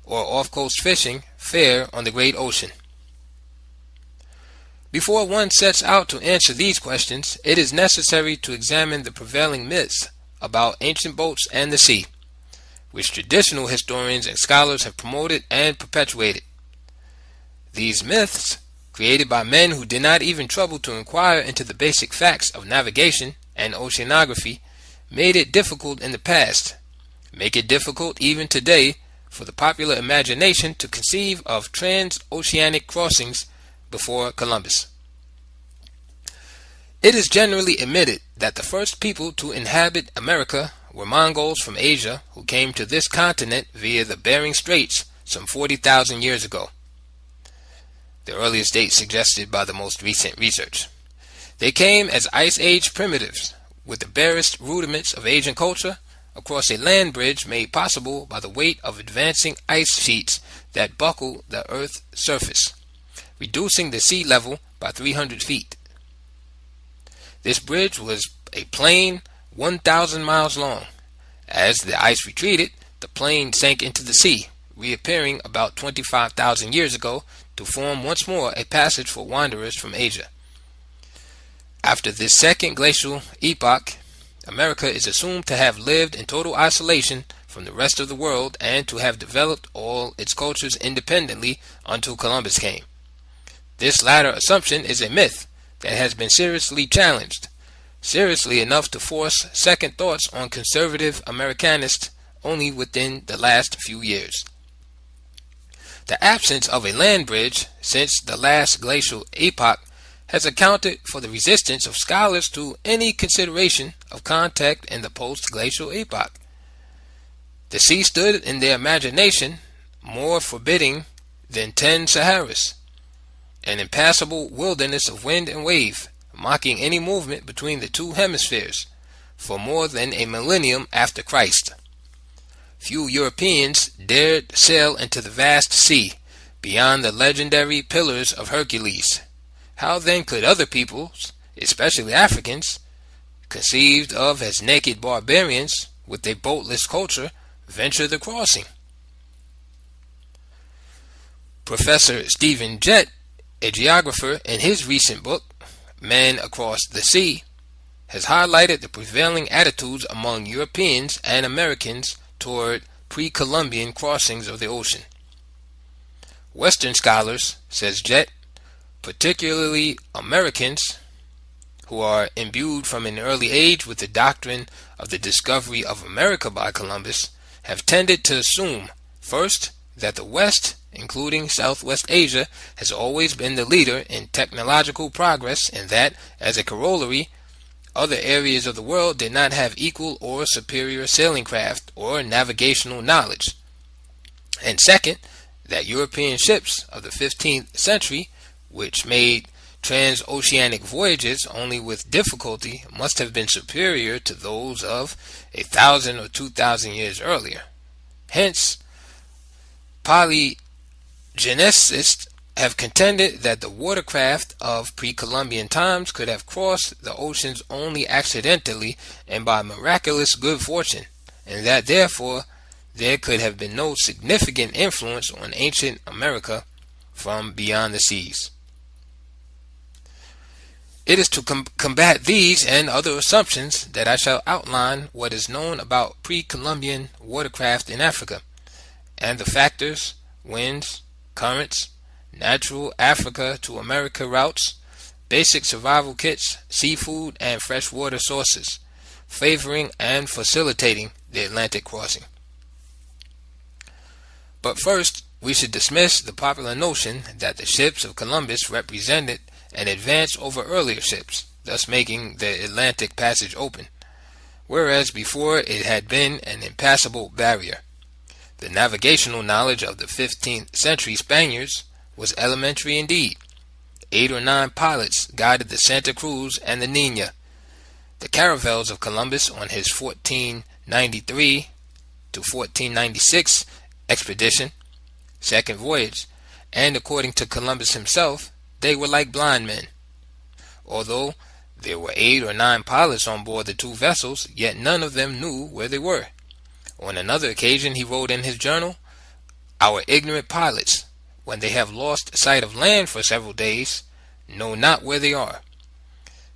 S1: or off-coast fishing, fare on the great ocean? Before one sets out to answer these questions, it is necessary to examine the prevailing myths about ancient boats and the sea, which traditional historians and scholars have promoted and perpetuated. These myths, created by men who did not even trouble to inquire into the basic facts of navigation and oceanography, made it difficult in the past, make it difficult even today for the popular imagination to conceive of transoceanic crossings before Columbus. It is generally admitted that the first people to inhabit America were Mongols from Asia who came to this continent via the Bering Straits some 40,000 years ago, the earliest date suggested by the most recent research. They came as Ice Age primitives, with the barest rudiments of Asian culture, across a land bridge made possible by the weight of advancing ice sheets that buckle the Earth's surface, reducing the sea level by 300 feet. This bridge was a plain 1,000 miles long. As the ice retreated, the plain sank into the sea, reappearing about 25,000 years ago to form once more a passage for wanderers from Asia. After this second glacial epoch, America is assumed to have lived in total isolation from the rest of the world and to have developed all its cultures independently until Columbus came. This latter assumption is a myth that has been seriously challenged, seriously enough to force second thoughts on conservative Americanists only within the last few years. The absence of a land bridge since the last glacial epoch has accounted for the resistance of scholars to any consideration of contact in the post-glacial epoch. The sea stood in their imagination more forbidding than 10 Saharas, an impassable wilderness of wind and wave, mocking any movement between the two hemispheres, for more than a millennium after Christ. Few Europeans dared sail into the vast sea, beyond the legendary Pillars of Hercules. How then could other peoples, especially Africans, conceived of as naked barbarians with a boatless culture, venture the crossing? Professor Stephen Jett, a geographer, in his recent book, Men Across the Sea, has highlighted the prevailing attitudes among Europeans and Americans toward pre-Columbian crossings of the ocean. Western scholars, says Jett, particularly Americans, who are imbued from an early age with the doctrine of the discovery of America by Columbus, have tended to assume, first, that the West, including Southwest Asia, has always been the leader in technological progress, and that, as a corollary, other areas of the world did not have equal or superior sailing craft or navigational knowledge. And second, that European ships of the 15th century, which made transoceanic voyages only with difficulty must have been superior to those of 1,000 or 2,000 years earlier. Hence, polygeneticists have contended that the watercraft of pre-Columbian times could have crossed the oceans only accidentally and by miraculous good fortune, and that therefore there could have been no significant influence on ancient America from beyond the seas. It is to combat these and other assumptions that I shall outline what is known about pre-Columbian watercraft in Africa, and the factors, winds, currents, natural Africa to America routes, basic survival kits, seafood, and freshwater sources, favoring and facilitating the Atlantic crossing. But first, we should dismiss the popular notion that the ships of Columbus represented an advance over earlier ships, thus making the Atlantic passage open, whereas before it had been an impassable barrier. The navigational knowledge of the 15th century Spaniards was elementary indeed. 8 or 9 pilots guided the Santa Cruz and the Nina. The caravels of Columbus on his 1493 to 1496 expedition, second voyage, and according to Columbus himself, they were like blind men. Although there were 8 or 9 pilots on board the 2 vessels, yet none of them knew where they were. On another occasion he wrote in his journal, "Our ignorant pilots, when they have lost sight of land for several days, know not where they are.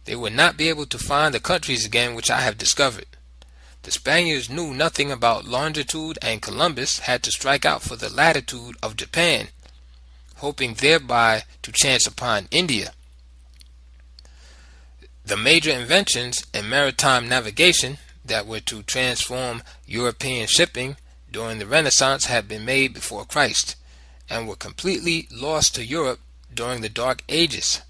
S1: They will not be able to find the countries again which I have discovered." The Spaniards knew nothing about longitude, and Columbus had to strike out for the latitude of Japan, hoping thereby to chance upon India. The major inventions in maritime navigation that were to transform European shipping during the Renaissance had been made before Christ, and were completely lost to Europe during the Dark Ages.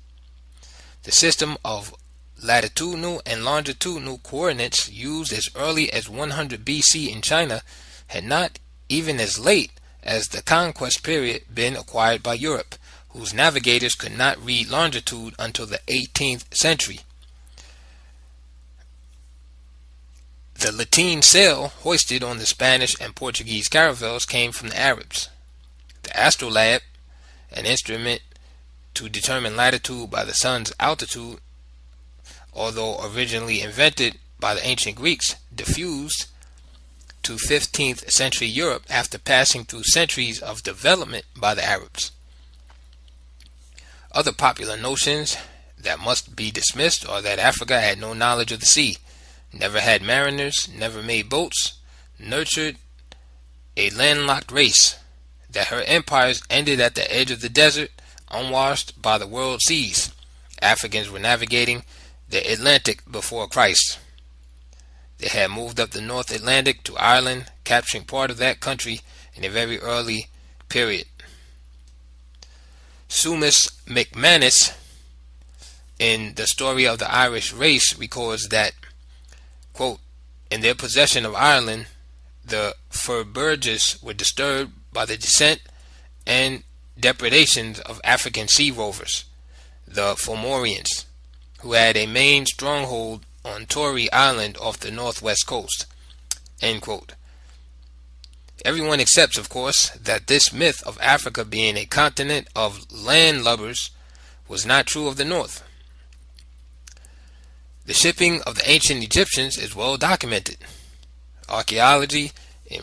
S1: The system of latitudinal and longitudinal coordinates used as early as 100 BC in China had not, even as late as the conquest period, been acquired by Europe, whose navigators could not read longitude until the 18th century. The lateen sail hoisted on the Spanish and Portuguese caravels came from the Arabs. The astrolabe, an instrument to determine latitude by the sun's altitude, although originally invented by the ancient Greeks, diffused to 15th century Europe after passing through centuries of development by the Arabs. Other popular notions that must be dismissed are that Africa had no knowledge of the sea, never had mariners, never made boats, nurtured a landlocked race, that her empires ended at the edge of the desert, unwashed by the world seas. Africans were navigating the Atlantic before Christ. They had moved up the North Atlantic to Ireland, capturing part of that country in a very early period. Sumas McManus, in The Story of the Irish Race, records that, quote, "In their possession of Ireland, the Furburges were disturbed by the descent and depredations of African sea rovers, the Fomorians, who had a main stronghold on Tory Island off the northwest coast." End quote. Everyone accepts, of course, that this myth of Africa being a continent of landlubbers was not true of the north. The shipping of the ancient Egyptians is well documented. Archaeology is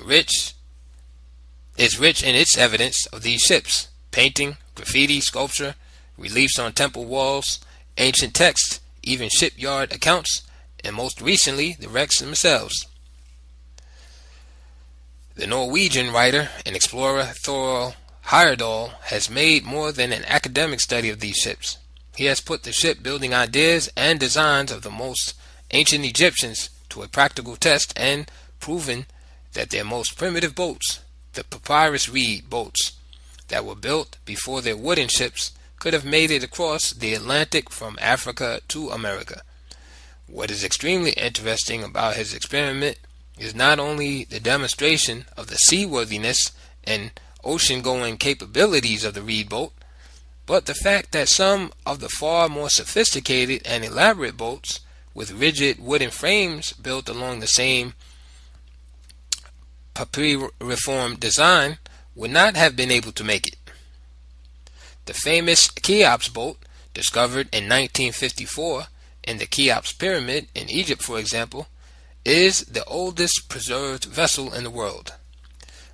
S1: rich in its evidence of these ships: painting, graffiti, sculpture, reliefs on temple walls, ancient texts, even shipyard accounts, and most recently the wrecks themselves. The Norwegian writer and explorer Thor Heyerdahl has made more than an academic study of these ships. He has put the shipbuilding ideas and designs of the most ancient Egyptians to a practical test and proven that their most primitive boats, the papyrus reed boats that were built before their wooden ships, could have made it across the Atlantic from Africa to America. What is extremely interesting about his experiment is not only the demonstration of the seaworthiness and ocean-going capabilities of the reed boat, but the fact that some of the far more sophisticated and elaborate boats with rigid wooden frames built along the same papyriform design would not have been able to make it. The famous Cheops boat, discovered in 1954 in the Cheops Pyramid in Egypt, for example, is the oldest preserved vessel in the world.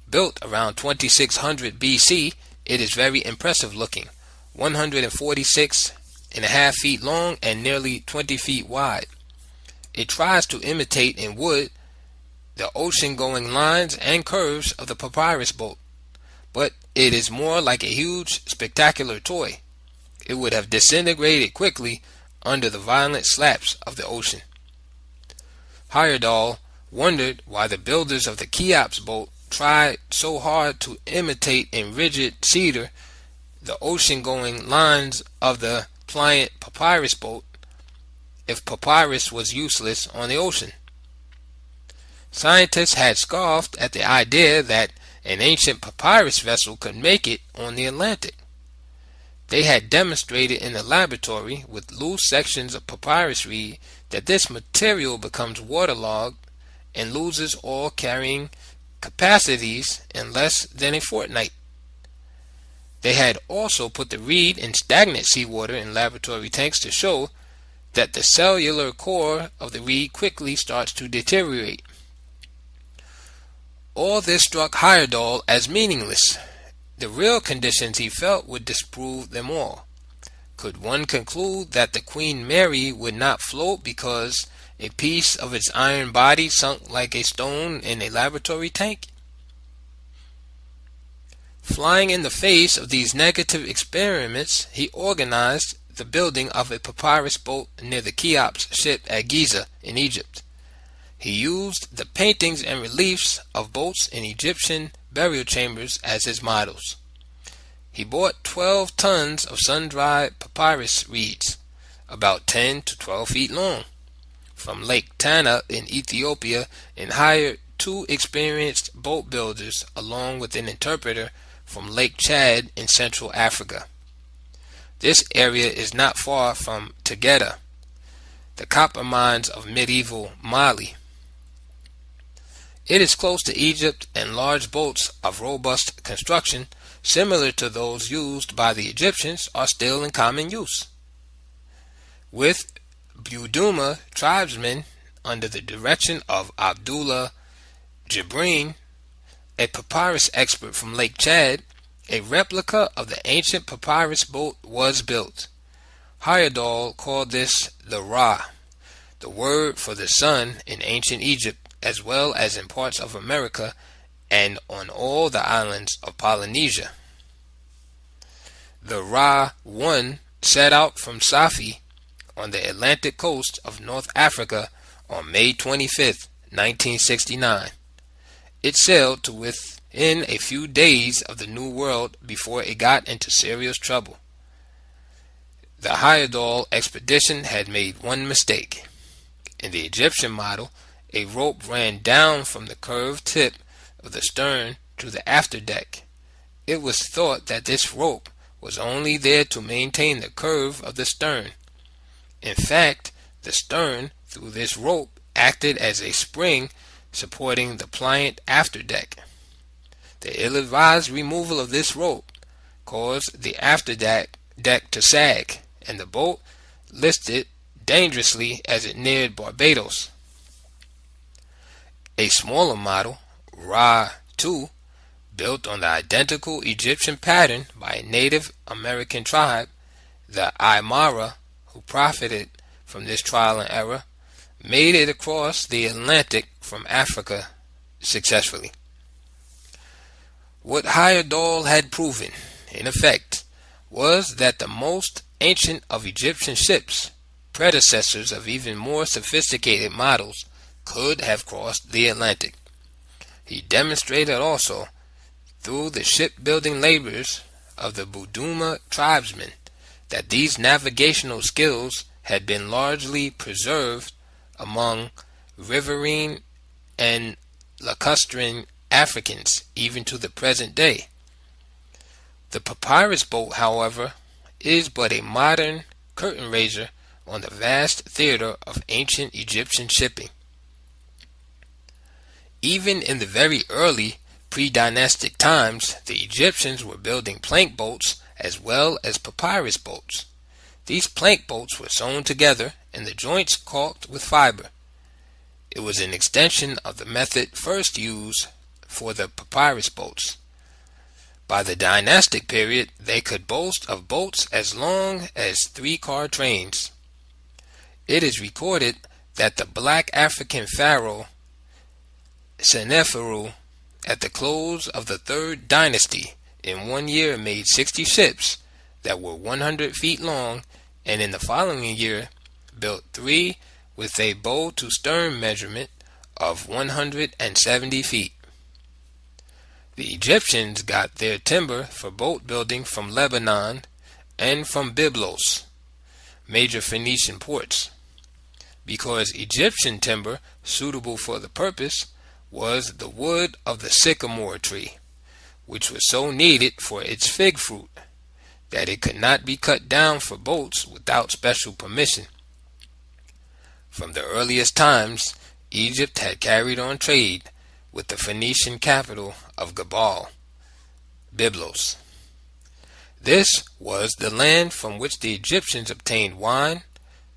S1: Built around 2600 BC, it is very impressive looking, 146.5 feet long and nearly 20 feet wide. It tries to imitate in wood the ocean-going lines and curves of the papyrus boat, but it is more like a huge, spectacular toy. It would have disintegrated quickly under the violent slaps of the ocean. Heyerdahl wondered why the builders of the Cheops boat tried so hard to imitate in rigid cedar the ocean-going lines of the pliant papyrus boat if papyrus was useless on the ocean. Scientists had scoffed at the idea that an ancient papyrus vessel could make it on the Atlantic. They had demonstrated in the laboratory with loose sections of papyrus reed that this material becomes waterlogged and loses all carrying capacities in less than a fortnight. They had also put the reed in stagnant seawater in laboratory tanks to show that the cellular core of the reed quickly starts to deteriorate. All this struck Heyerdahl as meaningless. The real conditions he felt would disprove them all. Could one conclude that the Queen Mary would not float because a piece of its iron body sunk like a stone in a laboratory tank? Flying in the face of these negative experiments, he organized the building of a papyrus boat near the Cheops ship at Giza in Egypt. He used the paintings and reliefs of boats in Egyptian burial chambers as his models. He bought 12 tons of sun-dried papyrus reeds, about 10 to 12 feet long, from Lake Tana in Ethiopia, and hired 2 experienced boat builders along with an interpreter from Lake Chad in Central Africa. This area is not far from Tegeta, the copper mines of medieval Mali. It is close to Egypt, and large boats of robust construction, similar to those used by the Egyptians, are still in common use. With Buduma tribesmen under the direction of Abdullah Jibreen, a papyrus expert from Lake Chad, a replica of the ancient papyrus boat was built. Heyerdahl called this the Ra, the word for the sun in ancient Egypt, as well as in parts of America and on all the islands of Polynesia. The Ra-1 set out from Safi on the Atlantic coast of North Africa on May 25, 1969. It sailed to within a few days of the New World before it got into serious trouble. The Heyerdahl expedition had made one mistake. In the Egyptian model, a rope ran down from the curved tip of the stern to the afterdeck. It was thought that this rope was only there to maintain the curve of the stern. In fact, the stern, through this rope, acted as a spring supporting the pliant afterdeck. The ill-advised removal of this rope caused the afterdeck to sag, and the boat listed dangerously as it neared Barbados. A smaller model, Ra-2, built on the identical Egyptian pattern by a Native American tribe, the Aymara, who profited from this trial and error, made it across the Atlantic from Africa successfully. What Heyerdahl had proven, in effect, was that the most ancient of Egyptian ships, predecessors of even more sophisticated models, could have crossed the Atlantic. He demonstrated also, through the shipbuilding labors of the Buduma tribesmen, that these navigational skills had been largely preserved among riverine and lacustrine Africans even to the present day. The papyrus boat, however, is but a modern curtain raiser on the vast theater of ancient Egyptian shipping. Even in the very early pre-dynastic times, the Egyptians were building plank boats as well as papyrus boats. These plank boats were sewn together and the joints caulked with fiber. It was an extension of the method first used for the papyrus boats. By the dynastic period, they could boast of boats as long as 3-car trains. It is recorded that the black African pharaoh Seneferu, at the close of the 3rd dynasty, in 1 year made 60 ships that were 100 feet long, and in the following year built 3 with a bow-to-stern measurement of 170 feet. The Egyptians got their timber for boat building from Lebanon and from Byblos, major Phoenician ports, because Egyptian timber suitable for the purpose was the wood of the sycamore tree, which was so needed for its fig fruit that it could not be cut down for boats without special permission. From the earliest times, Egypt had carried on trade with the Phoenician capital of Gebal, Byblos. This was the land from which the Egyptians obtained wine,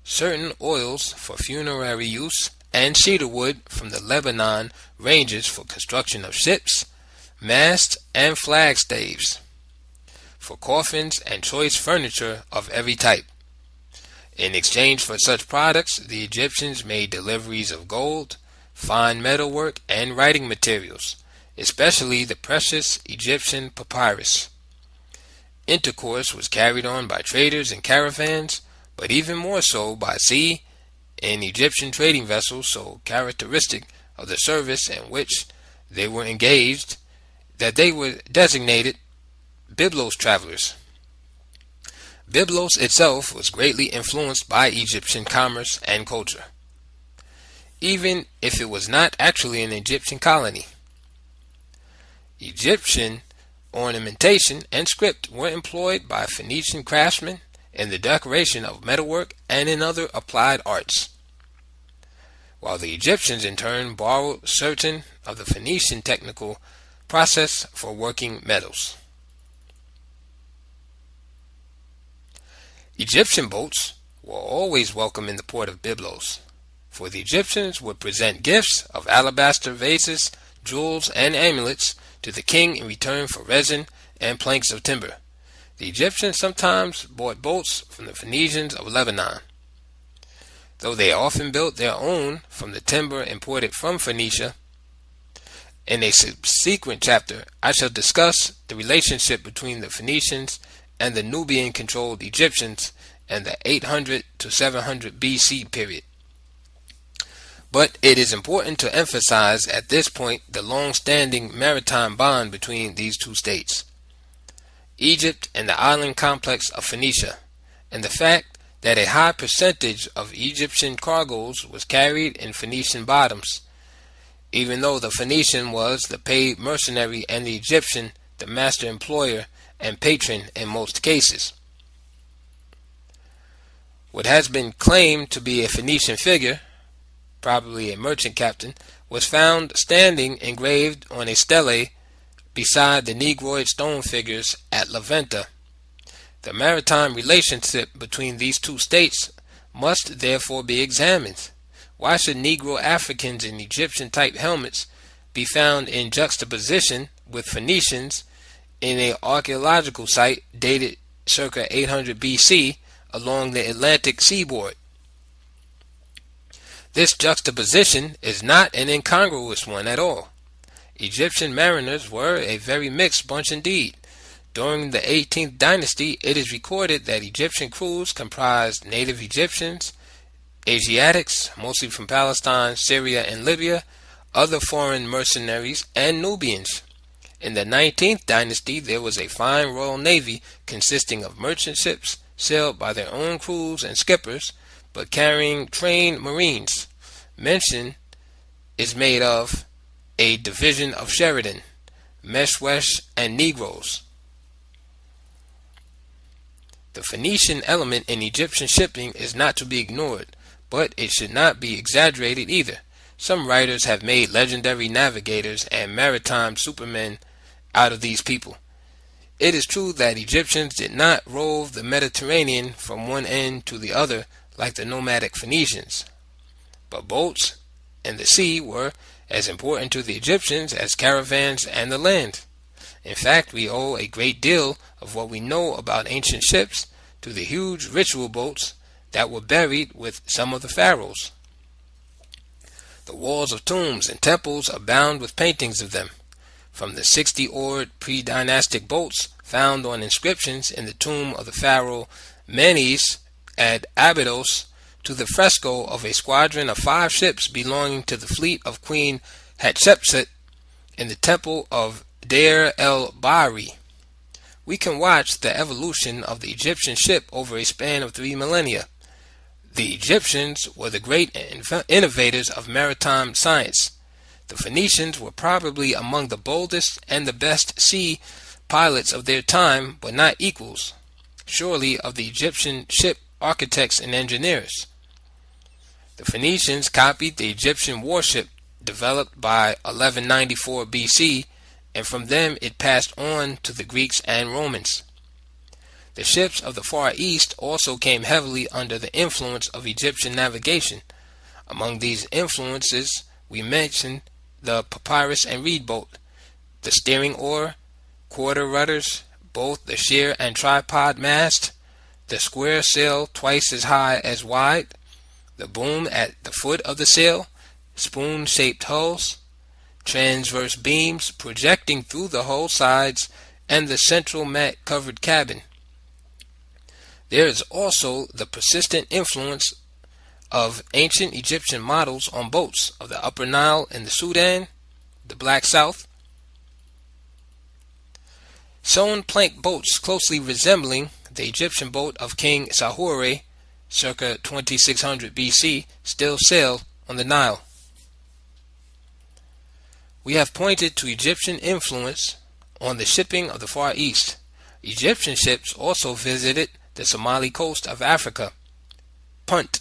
S1: certain oils for funerary use, and cedar wood from the Lebanon ranges for construction of ships, masts, and flagstaves, for coffins and choice furniture of every type. In exchange for such products, the Egyptians made deliveries of gold, fine metalwork, and writing materials, especially the precious Egyptian papyrus. Intercourse was carried on by traders in caravans, but even more so by sea in Egyptian trading vessels so characteristic of the service in which they were engaged that they were designated Byblos travelers. Byblos itself was greatly influenced by Egyptian commerce and culture, even if it was not actually an Egyptian colony. Egyptian ornamentation and script were employed by Phoenician craftsmen in the decoration of metalwork and in other applied arts, while the Egyptians in turn borrowed certain of the Phoenician technical process for working metals. Egyptian boats were always welcome in the port of Byblos, for the Egyptians would present gifts of alabaster vases, jewels, and amulets to the king in return for resin and planks of timber. The Egyptians sometimes bought boats from the Phoenicians of Lebanon, though they often built their own from the timber imported from Phoenicia. In a subsequent chapter, I shall discuss the relationship between the Phoenicians and the Nubian-controlled Egyptians in the 800 to 700 BC period. But it is important to emphasize at this point the long-standing maritime bond between these two states, Egypt and the island complex of Phoenicia, and the fact that a high percentage of Egyptian cargoes was carried in Phoenician bottoms, even though the Phoenician was the paid mercenary and the Egyptian the master employer and patron in most cases. What has been claimed to be a Phoenician figure, probably a merchant captain, was found standing engraved on a stele beside the Negroid stone figures at Levanta. The maritime relationship between these two states must therefore be examined. Why should Negro Africans in Egyptian-type helmets be found in juxtaposition with Phoenicians in an archaeological site dated circa 800 BC along the Atlantic seaboard? This juxtaposition is not an incongruous one at all. Egyptian mariners were a very mixed bunch indeed. During the 18th dynasty, it is recorded that Egyptian crews comprised native Egyptians, Asiatics, mostly from Palestine, Syria, and Libya, other foreign mercenaries, and Nubians. In the 19th dynasty, there was a fine royal navy consisting of merchant ships sailed by their own crews and skippers, but carrying trained marines. Mention is made of a division of Sheridan, Meshwesh, and Negroes. The Phoenician element in Egyptian shipping is not to be ignored, but it should not be exaggerated either. Some writers have made legendary navigators and maritime supermen out of these people. It is true that Egyptians did not rove the Mediterranean from one end to the other like the nomadic Phoenicians, but boats and the sea were as important to the Egyptians as caravans and the land. In fact, we owe a great deal of what we know about ancient ships to the huge ritual boats that were buried with some of the pharaohs. The walls of tombs and temples abound with paintings of them, from the 60-oared pre-dynastic boats found on inscriptions in the tomb of the pharaoh Menes at Abydos to the fresco of a squadron of 5 ships belonging to the fleet of Queen Hatshepsut in the temple of Deir el-Bahari. We can watch the evolution of the Egyptian ship over a span of 3 millennia. The Egyptians were the great innovators of maritime science. The Phoenicians were probably among the boldest and the best sea pilots of their time, but not equals, surely, of the Egyptian ship architects and engineers. The Phoenicians copied the Egyptian warship developed by 1194 BC, and from them it passed on to the Greeks and Romans. The ships of the Far East also came heavily under the influence of Egyptian navigation. Among these influences we mention the papyrus and reed boat, the steering oar, quarter rudders, both the sheer and tripod mast, the square sail twice as high as wide, the boom at the foot of the sail, spoon-shaped hulls, transverse beams projecting through the hull sides, and the central mat-covered cabin. There is also the persistent influence of ancient Egyptian models on boats of the Upper Nile in the Sudan, the Black South. Sewn plank boats closely resembling the Egyptian boat of King Sahure, circa 2600 BC, still sail on the Nile. We have pointed to Egyptian influence on the shipping of the Far East. Egyptian ships also visited the Somali coast of Africa, Punt.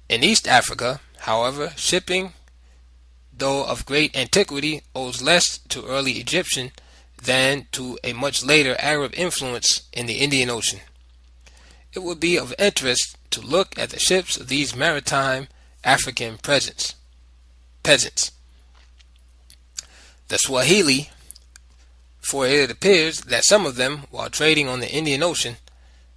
S1: In East Africa, however, shipping, though of great antiquity, owes less to early Egyptian than to a much later Arab influence in the Indian Ocean. It would be of interest to look at the ships of these maritime African peasants. The Swahili, for it appears that some of them, while trading on the Indian Ocean,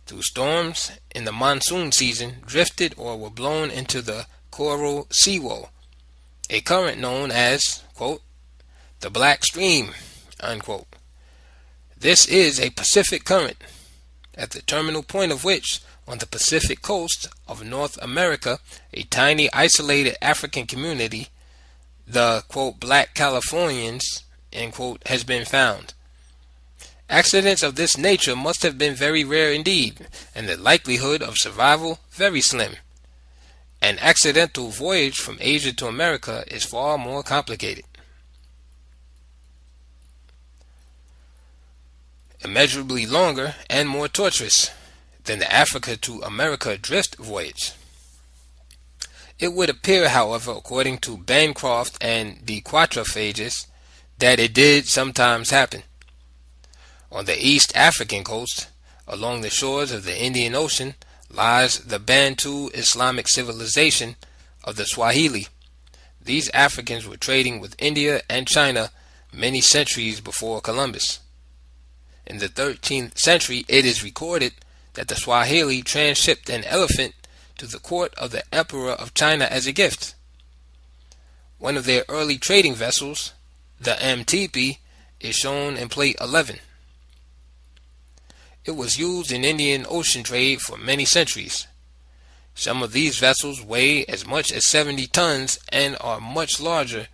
S1: through storms in the monsoon season, drifted or were blown into the Coral Seawall, a current known as, quote, the Black Stream, unquote. This is a Pacific current, at the terminal point of which, on the Pacific coast of North America, a tiny isolated African community, the, quote, Black Californians, end quote, has been found. Accidents of this nature must have been very rare indeed, and the likelihood of survival very slim. An accidental voyage from Asia to America is far more complicated, immeasurably longer and more tortuous than the Africa to America drift voyage. It would appear, however, according to Bancroft and de Quatrefages, that it did sometimes happen. On the East African coast, along the shores of the Indian Ocean, lies the Bantu Islamic civilization of the Swahili. These Africans were trading with India and China many centuries before Columbus. In the 13th century, it is recorded that the Swahili transshipped an elephant to the court of the Emperor of China as a gift. One of their early trading vessels, the Mtepi, is shown in Plate 11. It was used in Indian Ocean trade for many centuries. Some of these vessels weigh as much as 70 tons and are much larger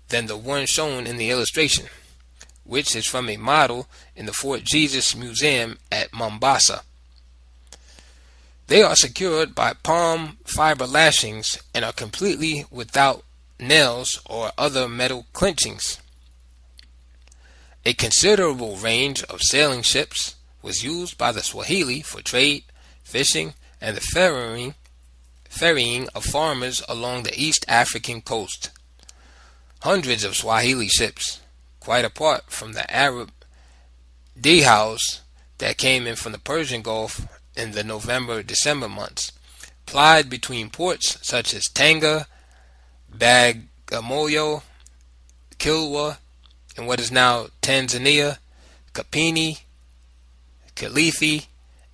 S1: than the one shown in the illustration, which is from a model in the Fort Jesus Museum at Mombasa. They are secured by palm fiber lashings and are completely without nails or other metal clinchings. A considerable range of sailing ships, was used by the Swahili for trade, fishing, and the ferrying of farmers along the East African coast. Hundreds of Swahili ships, quite apart from the Arab dhows that came in from the Persian Gulf in the November-December months, plied between ports such as Tanga, Bagamoyo, Kilwa, in what is now Tanzania, Kapini, Kilifi,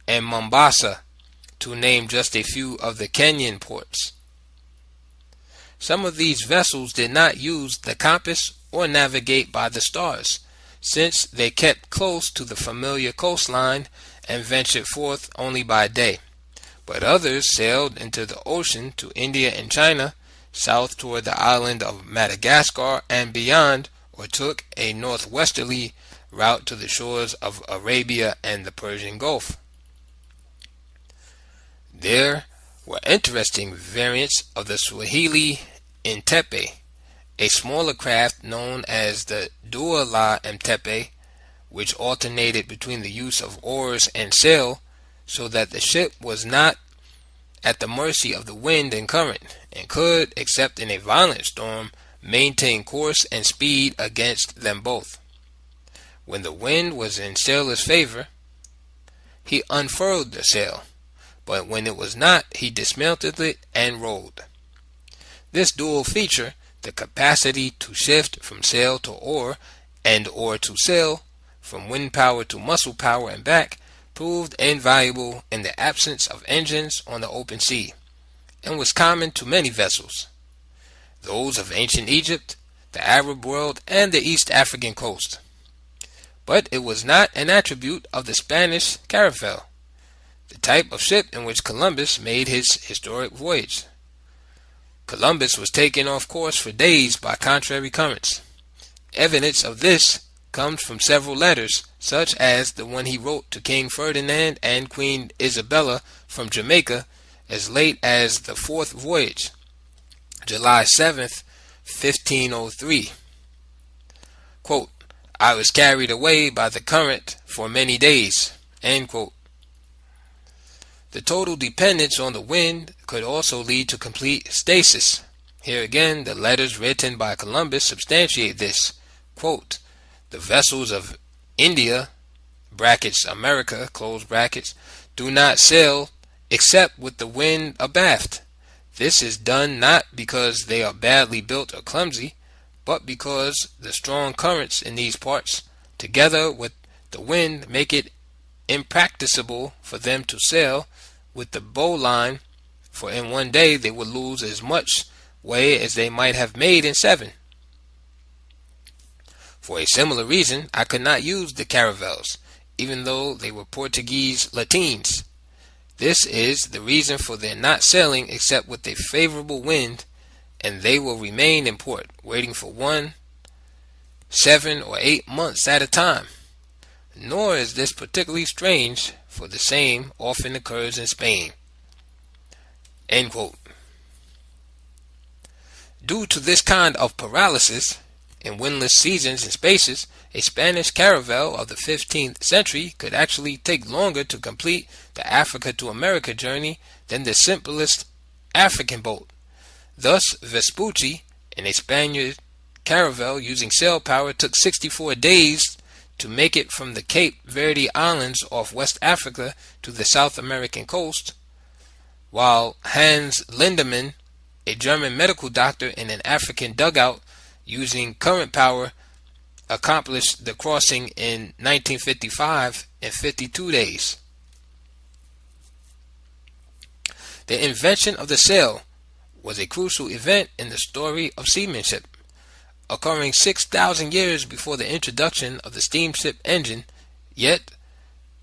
S1: and Mombasa, to name just a few of the Kenyan ports. Some of these vessels did not use the compass or navigate by the stars, since they kept close to the familiar coastline and ventured forth only by day. But others sailed into the ocean to India and China, south toward the island of Madagascar and beyond, or took a northwesterly route to the shores of Arabia and the Persian Gulf. There were interesting variants of the Swahili Mtepe, a smaller craft known as the Dua la Mtepe, which alternated between the use of oars and sail, so that the ship was not at the mercy of the wind and current, and could, except in a violent storm, maintain course and speed against them both. When the wind was in sailor's favor, he unfurled the sail, but when it was not, he dismantled it and rowed. This dual feature, the capacity to shift from sail to oar and oar to sail, from wind power to muscle power and back, proved invaluable in the absence of engines on the open sea, and was common to many vessels, those of ancient Egypt, the Arab world, and the East African coast. But it was not an attribute of the Spanish caravel, the type of ship in which Columbus made his historic voyage. Columbus was taken off course for days by contrary currents. Evidence of this comes from several letters, such as the one he wrote to King Ferdinand and Queen Isabella from Jamaica as late as the fourth voyage, July 7th, 1503. Quote, "I was carried away by the current for many days." End quote. The total dependence on the wind could also lead to complete stasis. Here again, the letters written by Columbus substantiate this. Quote, "The vessels of India (brackets America) close brackets, do not sail except with the wind abaft. This is done not because they are badly built or clumsy, but because the strong currents in these parts, together with the wind, make it impracticable for them to sail with the bowline, for in one day they would lose as much way as they might have made in 7. For a similar reason, I could not use the caravels, even though they were Portuguese Latines. This is the reason for their not sailing except with a favorable wind, and they will remain in port, waiting for 1, 7, or 8 months at a time. Nor is this particularly strange, for the same often occurs in Spain." End quote. Due to this kind of paralysis, in windless seasons and spaces, a Spanish caravel of the 15th century could actually take longer to complete the Africa to America journey than the simplest African boat. Thus, Vespucci, in a Spaniard caravel using sail power, took 64 days to make it from the Cape Verde Islands off West Africa to the South American coast, while Hans Lindemann, a German medical doctor in an African dugout using current power, accomplished the crossing in 1955 in 52 days. The invention of the sail was a crucial event in the story of seamanship, occurring 6,000 years before the introduction of the steamship engine, yet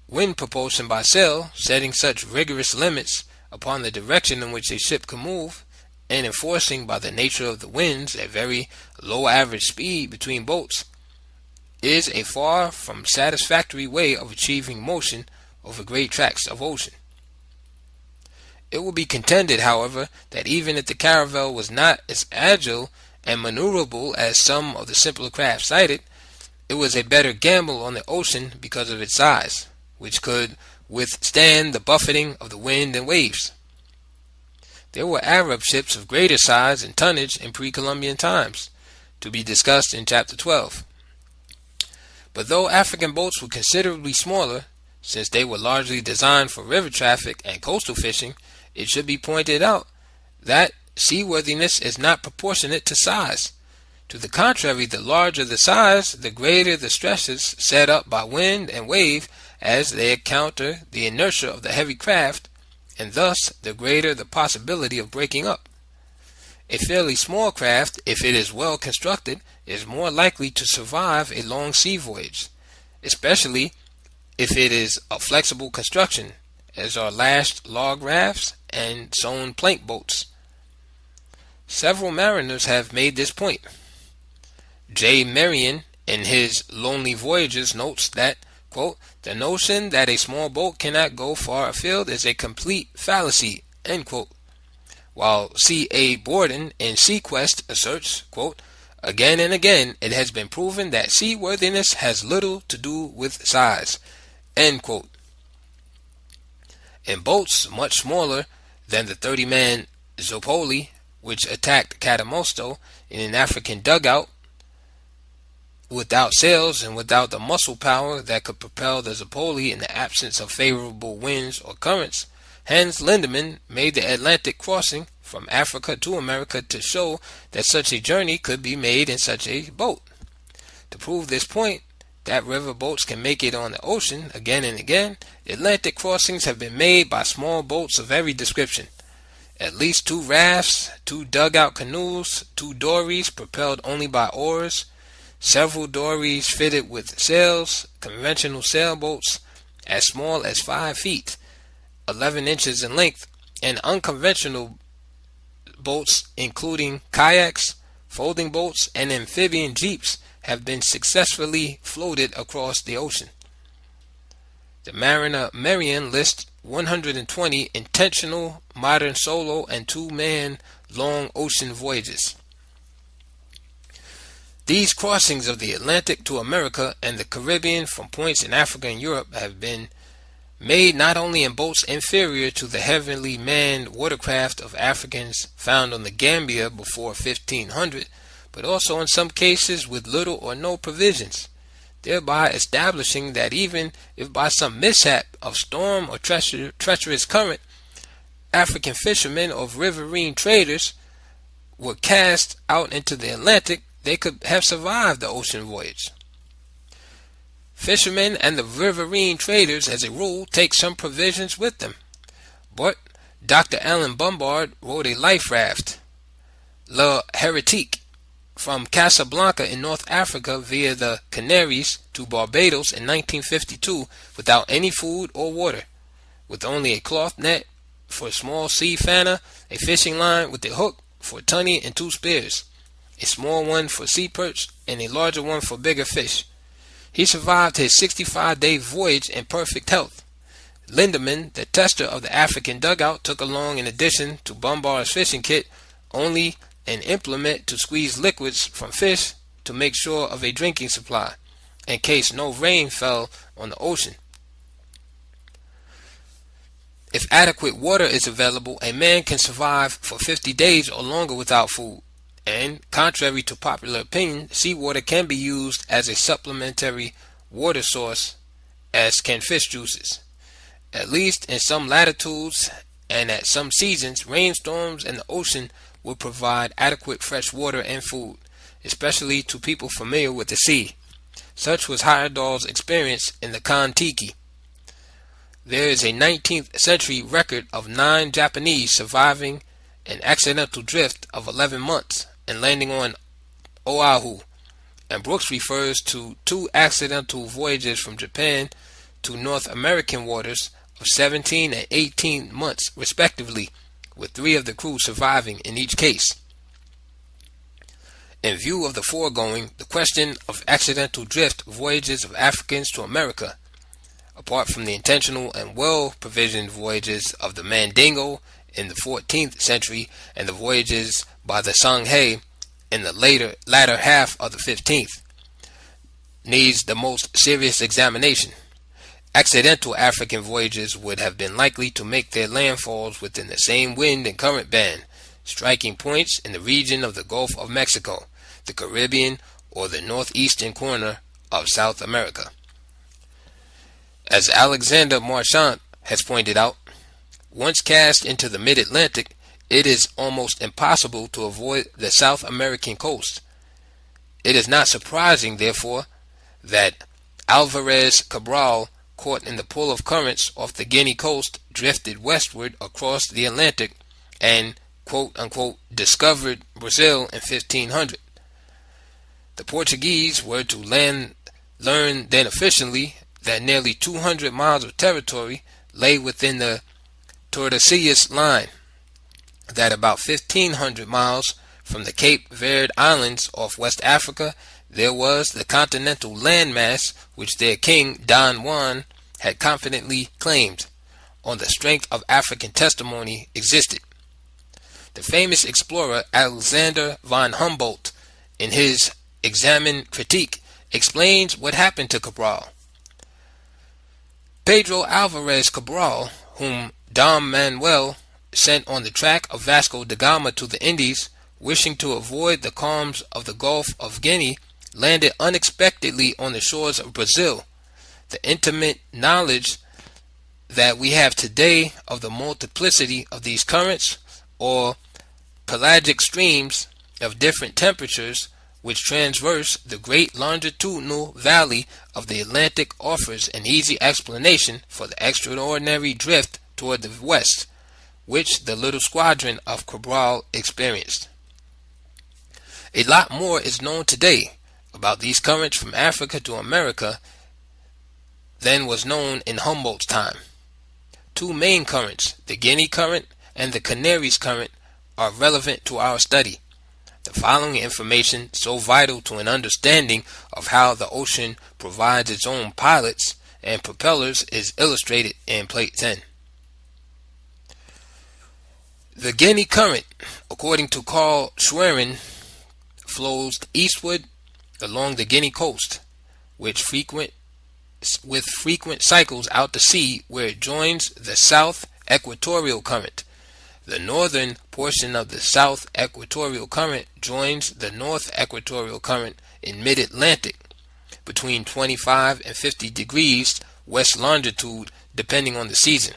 S1: wind propulsion by sail, setting such rigorous limits upon the direction in which a ship could move, and enforcing by the nature of the winds a very low average speed between boats, is a far from satisfactory way of achieving motion over great tracts of ocean. It will be contended, however, that even if the caravel was not as agile and maneuverable as some of the simpler craft cited, it was a better gamble on the ocean because of its size. which could withstand the buffeting of the wind and waves. There were Arab ships of greater size and tonnage in pre-Columbian times, to be discussed in Chapter 12. But though African boats were considerably smaller, since they were largely designed for river traffic and coastal fishing, it should be pointed out that seaworthiness is not proportionate to size. To the contrary, the larger the size, the greater the stresses set up by wind and wave as they encounter the inertia of the heavy craft, and thus the greater the possibility of breaking up. A fairly small craft, if it is well constructed, is more likely to survive a long sea voyage, especially if it is a flexible construction, as are lashed log rafts and sewn plank boats. Several mariners have made this point. J. Marion, in his Lonely Voyages, notes that, quote, "the notion that a small boat cannot go far afield is a complete fallacy," end quote. While C. A. Borden in Seaquest asserts, quote, "again and again it has been proven that seaworthiness has little to do with size," end quote. In boats much smaller than the 30-man Zopoli, which attacked Catamosto in an African dugout, without sails and without the muscle power that could propel the Zopoli in the absence of favorable winds or currents, Hans Lindemann made the Atlantic crossing from Africa to America to show that such a journey could be made in such a boat. To prove this point, that river boats can make it on the ocean again and again, Atlantic crossings have been made by small boats of every description. At least 2 rafts, 2 dugout canoes, 2 dories propelled only by oars, several dories fitted with sails, conventional sailboats as small as 5 feet, 11 inches in length, and unconventional boats including kayaks, folding boats, and amphibian jeeps have been successfully floated across the ocean. The mariner Marion lists 120 intentional modern solo and 2-man long ocean voyages. These crossings of the Atlantic to America and the Caribbean from points in Africa and Europe have been made not only in boats inferior to the heavily manned watercraft of Africans found on the Gambia before 1500, but also in some cases with little or no provisions, thereby establishing that even if by some mishap of storm or treacherous current, African fishermen or riverine traders were cast out into the Atlantic, they could have survived the ocean voyage. Fishermen and the riverine traders, as a rule, take some provisions with them. But Dr. Alan Bombard wrote a life raft, Le Hérétique, from Casablanca in North Africa via the Canaries to Barbados in 1952 without any food or water, with only a cloth net for a small sea fanner, a fishing line with a hook for tunny and 2 spears, a small one for sea perch, and a larger one for bigger fish. He survived his 65-day voyage in perfect health. Lindemann, the tester of the African dugout, took along, in addition to Bombard's fishing kit, only an implement to squeeze liquids from fish to make sure of a drinking supply, in case no rain fell on the ocean. If adequate water is available, a man can survive for 50 days or longer without food. And, contrary to popular opinion, seawater can be used as a supplementary water source, as can fish juices. At least in some latitudes and at some seasons, rainstorms and the ocean will provide adequate fresh water and food, especially to people familiar with the sea. Such was Heyerdahl's experience in the Kon-Tiki. There is a 19th century record of 9 Japanese surviving an accidental drift of 11 months and landing on Oahu, and Brooks refers to 2 accidental voyages from Japan to North American waters of 17 and 18 months respectively, with 3 of the crew surviving in each case. In view of the foregoing, the question of accidental drift voyages of Africans to America, apart from the intentional and well-provisioned voyages of the Mandingo in the 14th century and the voyages by the Songhay in the latter half of the 15th, needs the most serious examination. Accidental African voyagers would have been likely to make their landfalls within the same wind and current band, striking points in the region of the Gulf of Mexico, the Caribbean, or the northeastern corner of South America. As Alexander Marchand has pointed out, once cast into the mid-Atlantic, it is almost impossible to avoid the South American coast. It is not surprising, therefore, that Alvarez Cabral, caught in the pull of currents off the Guinea coast, drifted westward across the Atlantic and quote-unquote discovered Brazil in 1500. The Portuguese were to learn then officially that nearly 200 miles of territory lay within the Tordesillas line, that about 1,500 miles from the Cape Verde Islands off West Africa there was the continental landmass which their king Don Juan had confidently claimed, on the strength of African testimony, existed. The famous explorer Alexander von Humboldt, in his Examen Critique, explains what happened to Cabral. Pedro Alvarez Cabral, whom Dom Manuel sent on the track of Vasco da Gama to the Indies, wishing to avoid the calms of the Gulf of Guinea, landed unexpectedly on the shores of Brazil. The intimate knowledge that we have today of the multiplicity of these currents, or pelagic streams of different temperatures, which transverse the great longitudinal valley of the Atlantic, offers an easy explanation for the extraordinary drift toward the west, which the little squadron of Cabral experienced. A lot more is known today about these currents from Africa to America than was known in Humboldt's time. Two main currents, the Guinea current and the Canaries current, are relevant to our study. The following information, so vital to an understanding of how the ocean provides its own pilots and propellers, is illustrated in Plate 10. The Guinea current, according to Carl Schwerin, flows eastward along the Guinea coast, with frequent cycles out to sea, where it joins the South Equatorial Current. The northern portion of the South Equatorial Current joins the North Equatorial Current in mid-Atlantic, between 25 and 50 degrees west longitude, depending on the season.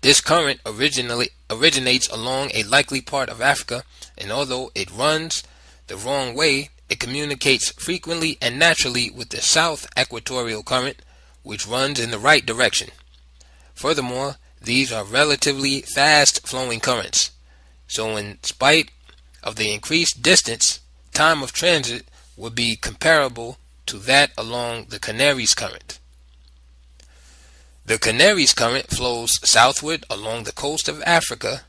S1: This current originates along a likely part of Africa, and although it runs the wrong way, it communicates frequently and naturally with the South Equatorial Current, which runs in the right direction. Furthermore, these are relatively fast-flowing currents, so in spite of the increased distance, time of transit would be comparable to that along the Canaries current. The Canaries current flows southward along the coast of Africa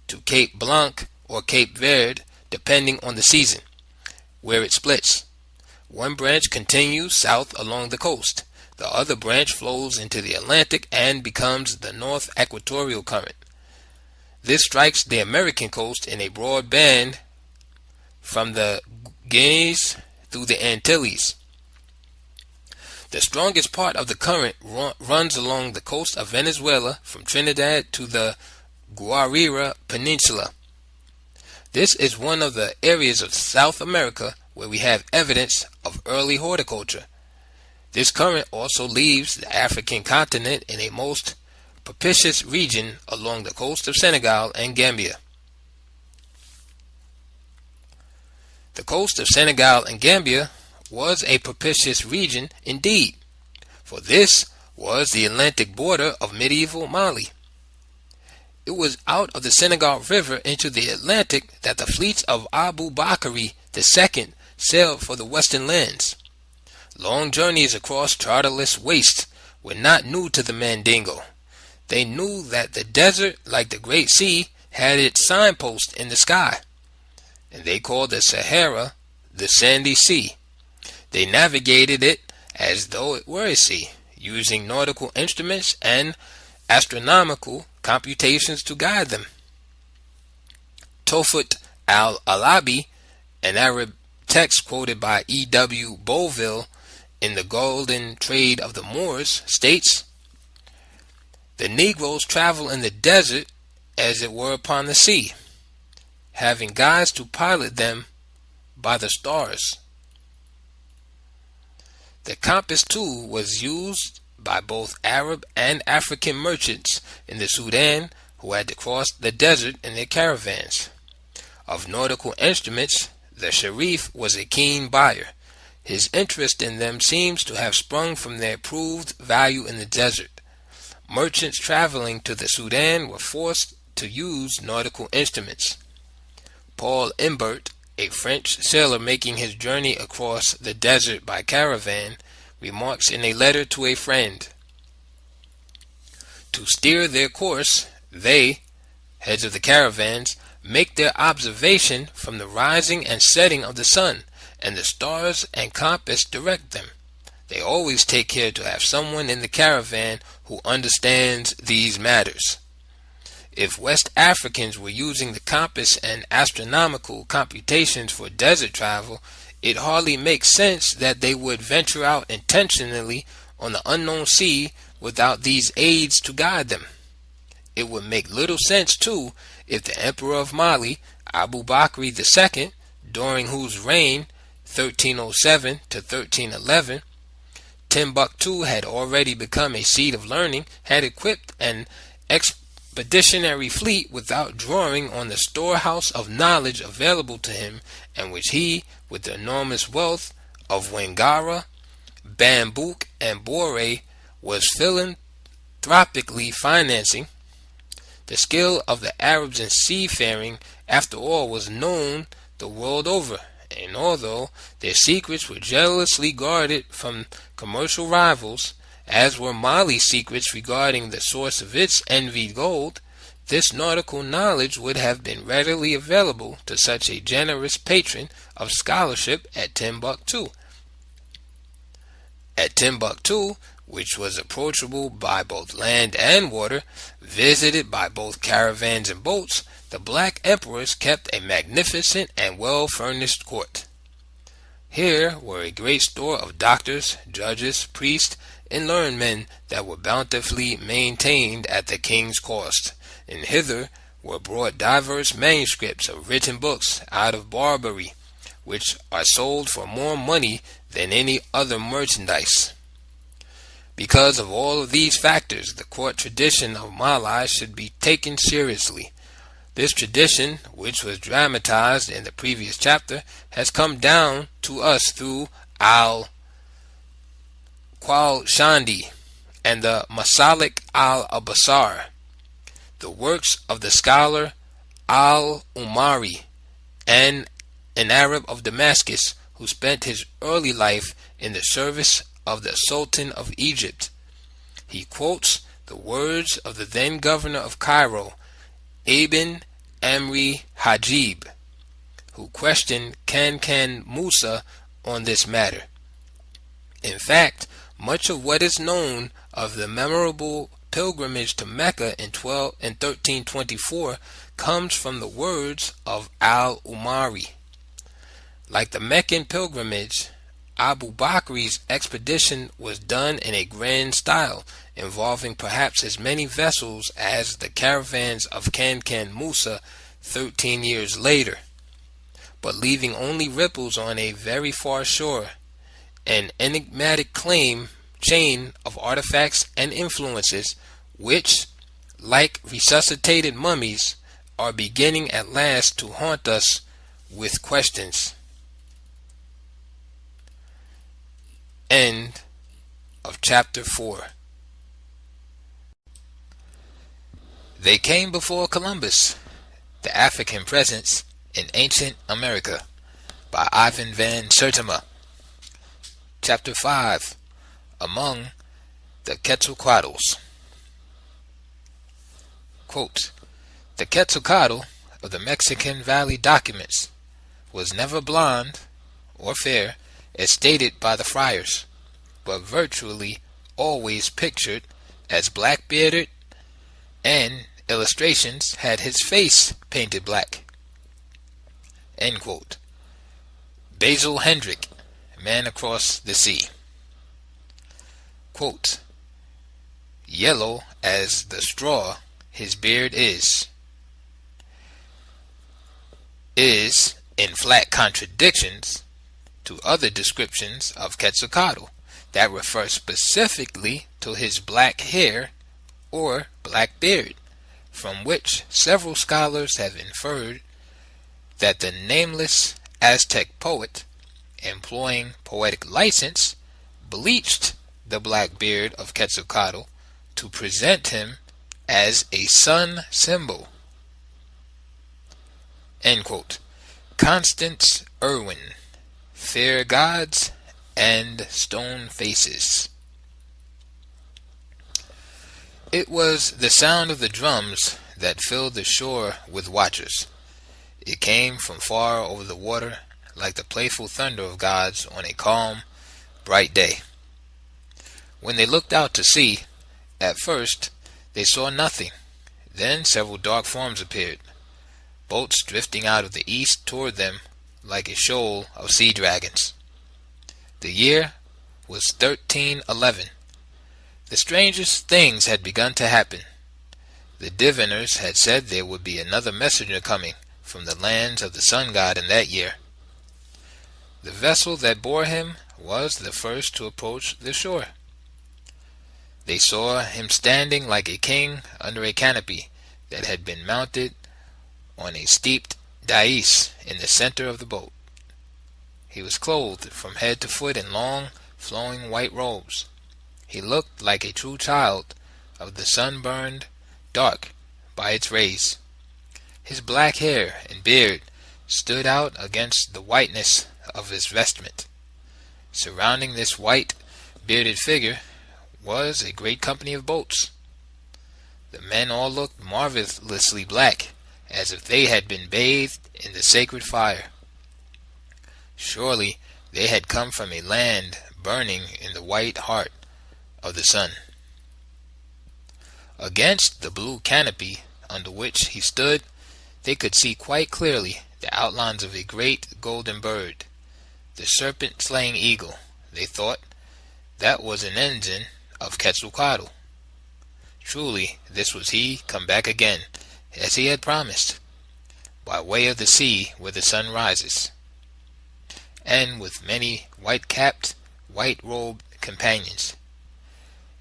S1: to Cape Blanc or Cape Verde, depending on the season, where it splits. One branch continues south along the coast. The other branch flows into the Atlantic and becomes the North Equatorial Current. This strikes the American coast in a broad band from the Guineas through the Antilles. The strongest part of the current runs along the coast of Venezuela from Trinidad to the Guarira Peninsula. This is one of the areas of South America where we have evidence of early horticulture. This current also leaves the African continent in a most propitious region along the coast of Senegal and Gambia. The coast of Senegal and Gambia was a propitious region indeed, for this was the Atlantic border of medieval Mali. It was out of the Senegal River into the Atlantic that the fleets of Abu Bakr II sailed for the western lands. Long journeys across charterless wastes were not new to the Mandingo. They knew that the desert, like the Great Sea, had its signpost in the sky, and they called the Sahara the Sandy Sea. They navigated it as though it were a sea, using nautical instruments and astronomical computations to guide them. Tofut al-Alabi, an Arab text quoted by E.W. Boville in the golden trade of the Moors, states, "The Negroes travel in the desert as it were upon the sea, having guides to pilot them by the stars." The compass too was used by both Arab and African merchants in the Sudan who had to cross the desert in their caravans. Of nautical instruments, the Sharif was a keen buyer. His interest in them seems to have sprung from their proved value in the desert. Merchants traveling to the Sudan were forced to use nautical instruments. Paul Imbert, a French sailor making his journey across the desert by caravan, remarks in a letter to a friend, "To steer their course, they, heads of the caravans, make their observation from the rising and setting of the sun, and the stars and compass direct them. They always take care to have someone in the caravan who understands these matters." If West Africans were using the compass and astronomical computations for desert travel, it hardly makes sense that they would venture out intentionally on the unknown sea without these aids to guide them. It would make little sense, too, if the Emperor of Mali, Abu Bakr II, during whose reign, 1307 to 1311, Timbuktu had already become a seat of learning, had equipped an expeditionary fleet without drawing on the storehouse of knowledge available to him, and which he, with the enormous wealth of Wangara, Bambouk, and Bore, was philanthropically financing. The skill of the Arabs in seafaring, after all, was known the world over, and although their secrets were jealously guarded from commercial rivals, as were Mali's secrets regarding the source of its envied gold, this nautical knowledge would have been readily available to such a generous patron of scholarship at Timbuktu. At Timbuktu, which was approachable by both land and water, visited by both caravans and boats, the black emperors kept a magnificent and well-furnished court. Here were a great store of doctors, judges, priests, and learned men that were bountifully maintained at the king's cost, and hither were brought diverse manuscripts of written books out of Barbary, which are sold for more money than any other merchandise. Because of all of these factors, the court tradition of Mali should be taken seriously. This tradition, which was dramatized in the previous chapter, has come down to us through Al-Qualshandi and the Masalik al-Abasar, the works of the scholar Al-Umari, and an Arab of Damascus who spent his early life in the service of the Sultan of Egypt. He quotes the words of the then governor of Cairo, Ibn Amri Hajib, who questioned Kankan Musa on this matter. In fact, much of what is known of the memorable pilgrimage to Mecca in 1324 comes from the words of Al-Umari. Like the Meccan pilgrimage, Abu Bakr's expedition was done in a grand style, involving perhaps as many vessels as the caravans of Kankan Musa 13 years later, but leaving only ripples on a very far shore, an enigmatic chain of artifacts and influences which, like resuscitated mummies, are beginning at last to haunt us with questions. End of chapter 4. They Came Before Columbus, the African Presence in Ancient America, by Ivan Van Sertima. Chapter 5. Among the Quetzalcoatls. Quote, "The Quetzalcoatl of the Mexican Valley documents was never blonde or fair, as stated by the friars, but virtually always pictured as black-bearded, and illustrations had his face painted black." End quote. Basil Hendrick, Man Across the Sea. quote, "Yellow as the straw his beard is in flat contradictions to other descriptions of Quetzalcoatl that refer specifically to his black hair or black beard, from which several scholars have inferred that the nameless Aztec poet, employing poetic license, bleached the black beard of Quetzalcoatl to present him as a sun symbol." End quote. Constance Irwin, Fair Gods and Stone Faces. It was the sound of the drums that filled the shore with watchers. It came from far over the water like the playful thunder of gods on a calm, bright day. When they looked out to sea, at first they saw nothing. Then several dark forms appeared, boats drifting out of the east toward them like a shoal of sea dragons. The year was 1311. The strangest things had begun to happen. The diviners had said there would be another messenger coming from the lands of the sun god in that year. The vessel that bore him was the first to approach the shore. They saw him standing like a king under a canopy that had been mounted on a steeped dais in the center of the boat. He was clothed from head to foot in long, flowing white robes. He looked like a true child of the sun burned dark by its rays. His black hair and beard stood out against the whiteness of his vestment. Surrounding this white, bearded figure was a great company of boats. The men all looked marvelously black, as if they had been bathed in the sacred fire. Surely they had come from a land burning in the white heart of the sun. Against the blue canopy under which he stood, they could see quite clearly the outlines of a great golden bird, the serpent-slaying eagle. They thought that was an ensign of Quetzalcoatl. Truly, this was he come back again, as he had promised, by way of the sea where the sun rises, and with many white-capped, white-robed companions.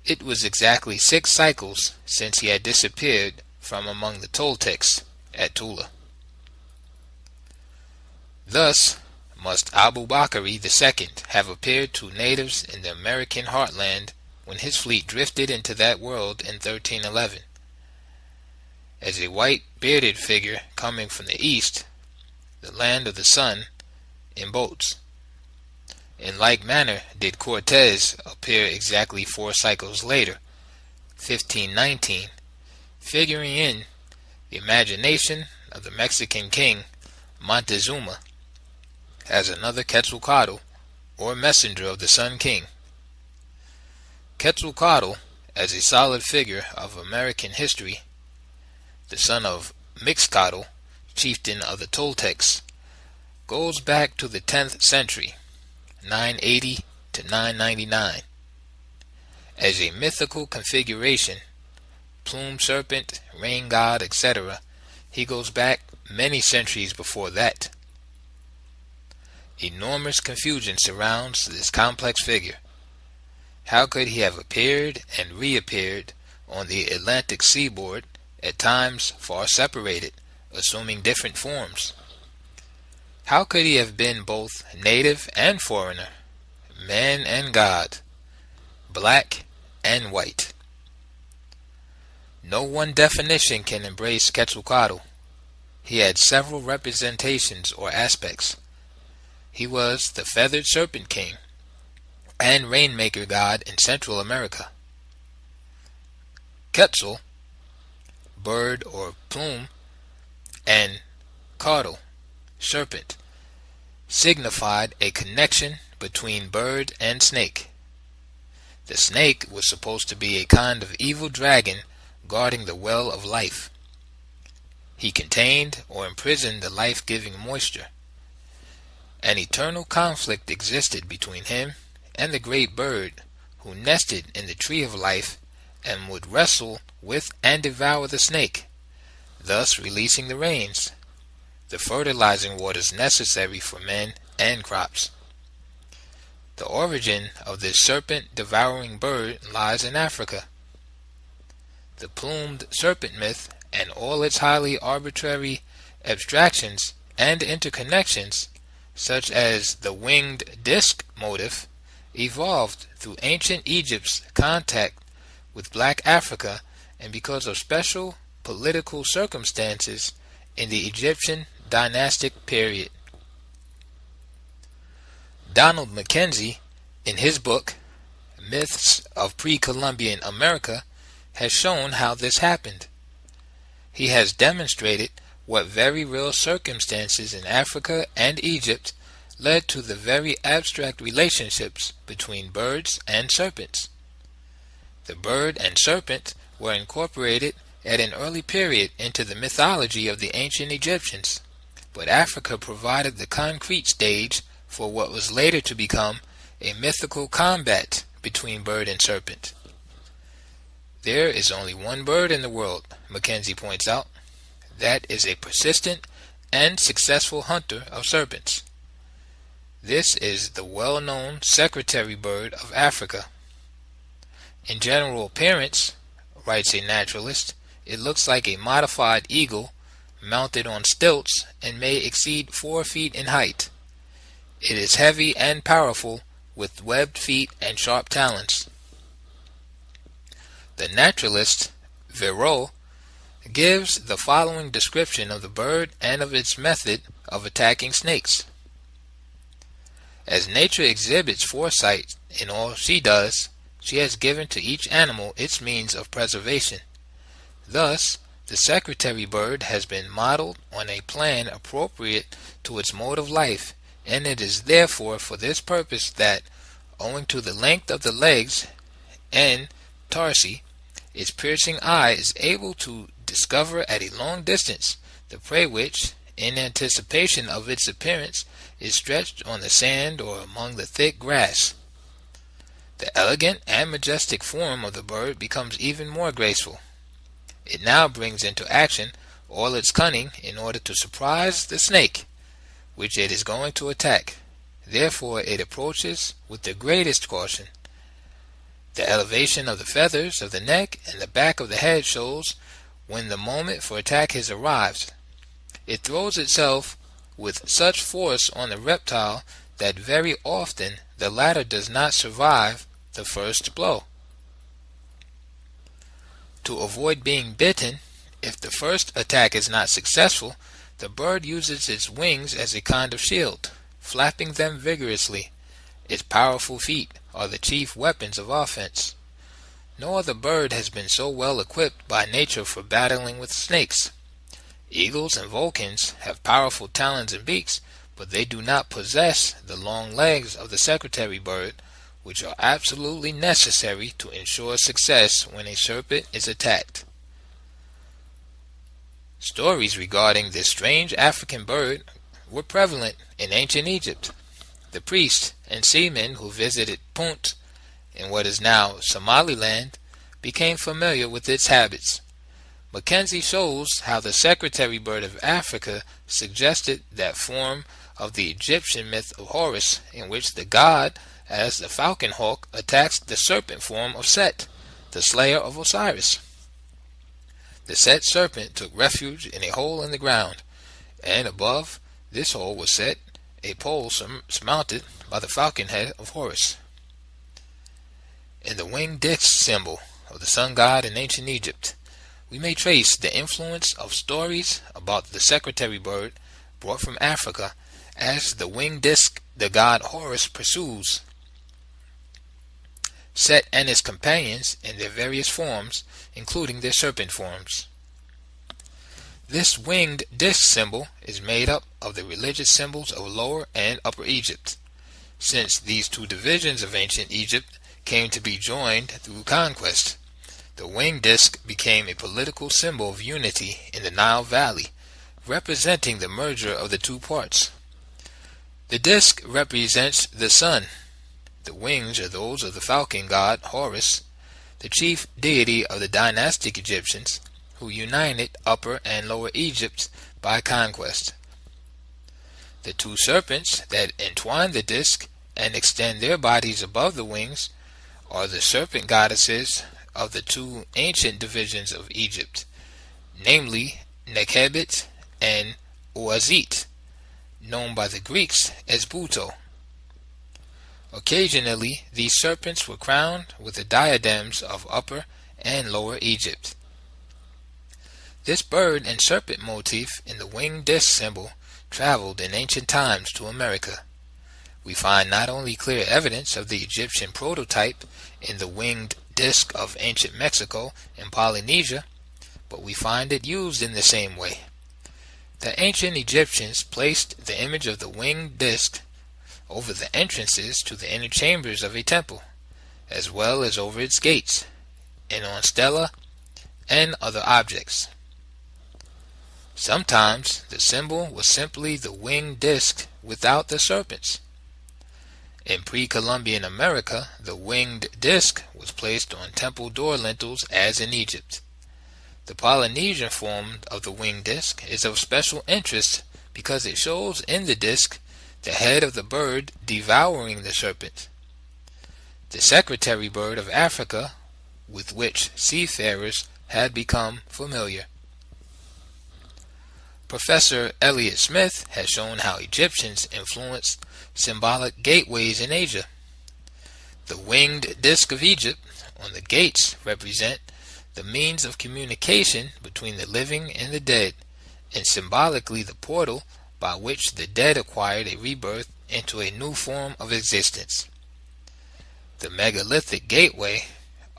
S1: It was exactly 6 cycles since he had disappeared from among the Toltecs at Tula. Thus must Abu Bakr II have appeared to natives in the American heartland when his fleet drifted into that world in 1311, as a white bearded figure coming from the east, the land of the sun, in boats. In like manner did Cortez appear exactly 4 cycles later, 1519, figuring in the imagination of the Mexican king Montezuma as another Quetzalcoatl, or messenger of the Sun King. Quetzalcoatl, as a solid figure of American history, the son of Mixcoatl, chieftain of the Toltecs, goes back to the 10th century, 980 to 999. As a mythical configuration, plume serpent, rain god, etc., he goes back many centuries before that. Enormous confusion surrounds this complex figure. How could he have appeared and reappeared on the Atlantic seaboard, at times far separated, assuming different forms? How could he have been both native and foreigner, man and god, black and white? No one definition can embrace Quetzalcoatl. He had several representations or aspects. He was the feathered serpent king and rainmaker god in Central America. Quetzal, bird or plume, and caudal, serpent, signified a connection between bird and snake. The snake was supposed to be a kind of evil dragon guarding the well of life. He contained or imprisoned the life-giving moisture. An eternal conflict existed between him and the great bird, who nested in the tree of life and would wrestle with and devour the snake, thus releasing the rains, the fertilizing waters necessary for men and crops. The origin of this serpent-devouring bird lies in Africa. The plumed serpent myth and all its highly arbitrary abstractions and interconnections, such as the winged disc motif, evolved through ancient Egypt's contact with black Africa and because of special political circumstances in the Egyptian dynastic period. Donald Mackenzie, in his book Myths of Pre-Columbian America, has shown how this happened. He has demonstrated what very real circumstances in Africa and Egypt led to the very abstract relationships between birds and serpents. The bird and serpent were incorporated at an early period into the mythology of the ancient Egyptians, but Africa provided the concrete stage for what was later to become a mythical combat between bird and serpent. There is only one bird in the world, Mackenzie points out, that is a persistent and successful hunter of serpents. This is the well-known secretary bird of Africa. In general appearance, writes a naturalist, it looks like a modified eagle mounted on stilts and may exceed 4 feet in height. It is heavy and powerful, with webbed feet and sharp talons. The naturalist, Verreau, gives the following description of the bird and of its method of attacking snakes. As nature exhibits foresight in all she does, she has given to each animal its means of preservation. Thus, the secretary bird has been modeled on a plan appropriate to its mode of life, and it is therefore for this purpose that, owing to the length of the legs and tarsi, its piercing eye is able to discover at a long distance the prey which, in anticipation of its appearance, is stretched on the sand or among the thick grass. The elegant and majestic form of the bird becomes even more graceful. It now brings into action all its cunning in order to surprise the snake, which it is going to attack. Therefore it approaches with the greatest caution. The elevation of the feathers of the neck and the back of the head shows when the moment for attack has arrived. It throws itself with such force on the reptile that very often the latter does not survive the first blow. To avoid being bitten, if the first attack is not successful, the bird uses its wings as a kind of shield, flapping them vigorously. Its powerful feet are the chief weapons of offense. No other bird has been so well equipped by nature for battling with snakes. Eagles and vulcans have powerful talons and beaks, but they do not possess the long legs of the secretary bird, which are absolutely necessary to ensure success when a serpent is attacked. Stories regarding this strange African bird were prevalent in ancient Egypt. The priests and seamen who visited Punt, in what is now Somaliland, became familiar with its habits. Mackenzie shows how the secretary bird of Africa suggested that form of the Egyptian myth of Horus, in which the god, as the falcon hawk, attacks the serpent form of Set, the slayer of Osiris. The Set serpent took refuge in a hole in the ground, and above this hole was set a pole surmounted by the falcon head of Horus. In the winged disc symbol of the sun god in ancient Egypt, we may trace the influence of stories about the secretary bird brought from Africa as the winged disc the god Horus pursues Set and his companions in their various forms, including their serpent forms. This winged disc symbol is made up of the religious symbols of Lower and Upper Egypt. Since these two divisions of ancient Egypt came to be joined through conquest, the winged disc became a political symbol of unity in the Nile Valley, representing the merger of the two parts. The disc represents the sun, The wings are those of the falcon god Horus, the chief deity of the dynastic Egyptians, who united Upper and Lower Egypt by conquest. The two serpents that entwine the disk and extend their bodies above the wings are the serpent goddesses of the two ancient divisions of Egypt, namely Nekhebit and Uazit, known by the Greeks as Buto. Occasionally, these serpents were crowned with the diadems of Upper and Lower Egypt. This bird and serpent motif in the winged disc symbol traveled in ancient times to America. We find not only clear evidence of the Egyptian prototype in the winged disc of ancient Mexico and Polynesia, but we find it used in the same way. The ancient Egyptians placed the image of the winged disc over the entrances to the inner chambers of a temple, as well as over its gates, and on stela and other objects. Sometimes the symbol was simply the winged disc without the serpents. In pre-Columbian America, the winged disc was placed on temple door lintels as in Egypt. The Polynesian form of the winged disc is of special interest because it shows in the disc the head of the bird devouring the serpent, the secretary bird of Africa with which seafarers had become familiar. Professor Elliott Smith has shown how Egyptians influenced symbolic gateways in Asia. The winged disc of Egypt on the gates represent the means of communication between the living and the dead, and symbolically the portal by which the dead acquired a rebirth into a new form of existence. The megalithic gateway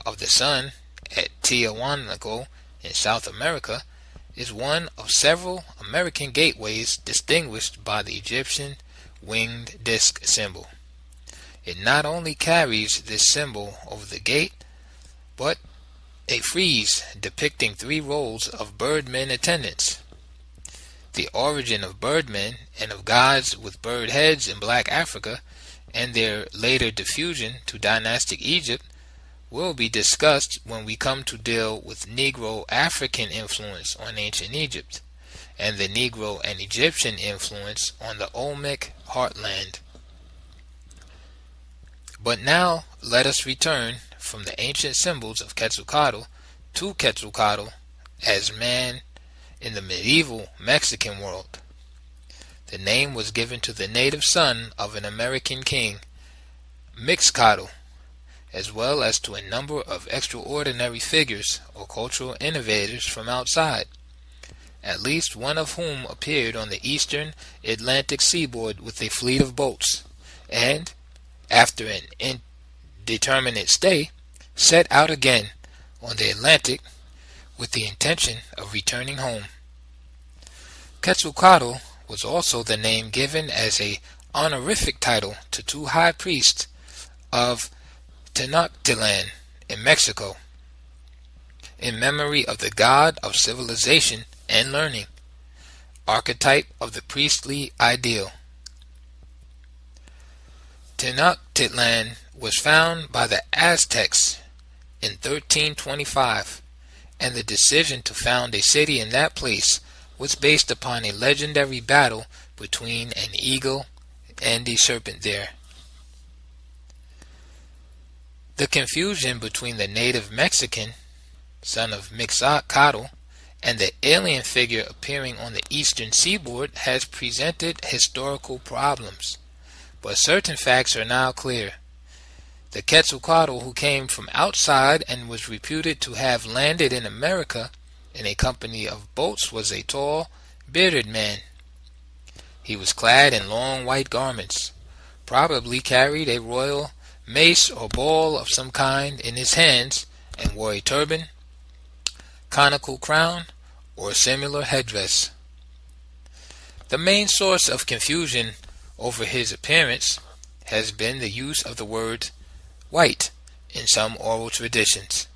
S1: of the sun at Tiahuanaco in South America is one of several American gateways distinguished by the Egyptian winged disc symbol. It not only carries this symbol over the gate, but a frieze depicting 3 rows of birdmen attendants. The origin of birdmen and of gods with bird heads in Black Africa and their later diffusion to dynastic Egypt will be discussed when we come to deal with Negro African influence on ancient Egypt and the Negro and Egyptian influence on the Olmec heartland. But now let us return from the ancient symbols of Quetzalcoatl to Quetzalcoatl as man in the medieval Mexican world. The name was given to the native son of an American king, Mixcoatl, as well as to a number of extraordinary figures or cultural innovators from outside, at least one of whom appeared on the eastern Atlantic seaboard with a fleet of boats, and, after an indeterminate stay, set out again on the Atlantic with the intention of returning home. Quetzalcoatl was also the name given as a honorific title to 2 high priests of Tenochtitlan in Mexico, in memory of the god of civilization and learning, archetype of the priestly ideal. Tenochtitlan was found by the Aztecs in 1325, and the decision to found a city in that place was based upon a legendary battle between an eagle and a serpent there. The confusion between the native Mexican, son of Mixcoatl, and the alien figure appearing on the eastern seaboard has presented historical problems, but certain facts are now clear. The Quetzalcoatl who came from outside and was reputed to have landed in America in a company of boats was a tall, bearded man. He was clad in long white garments, probably carried a royal mace or ball of some kind in his hands, and wore a turban, conical crown, or similar headdress. The main source of confusion over his appearance has been the use of the word white in some oral traditions.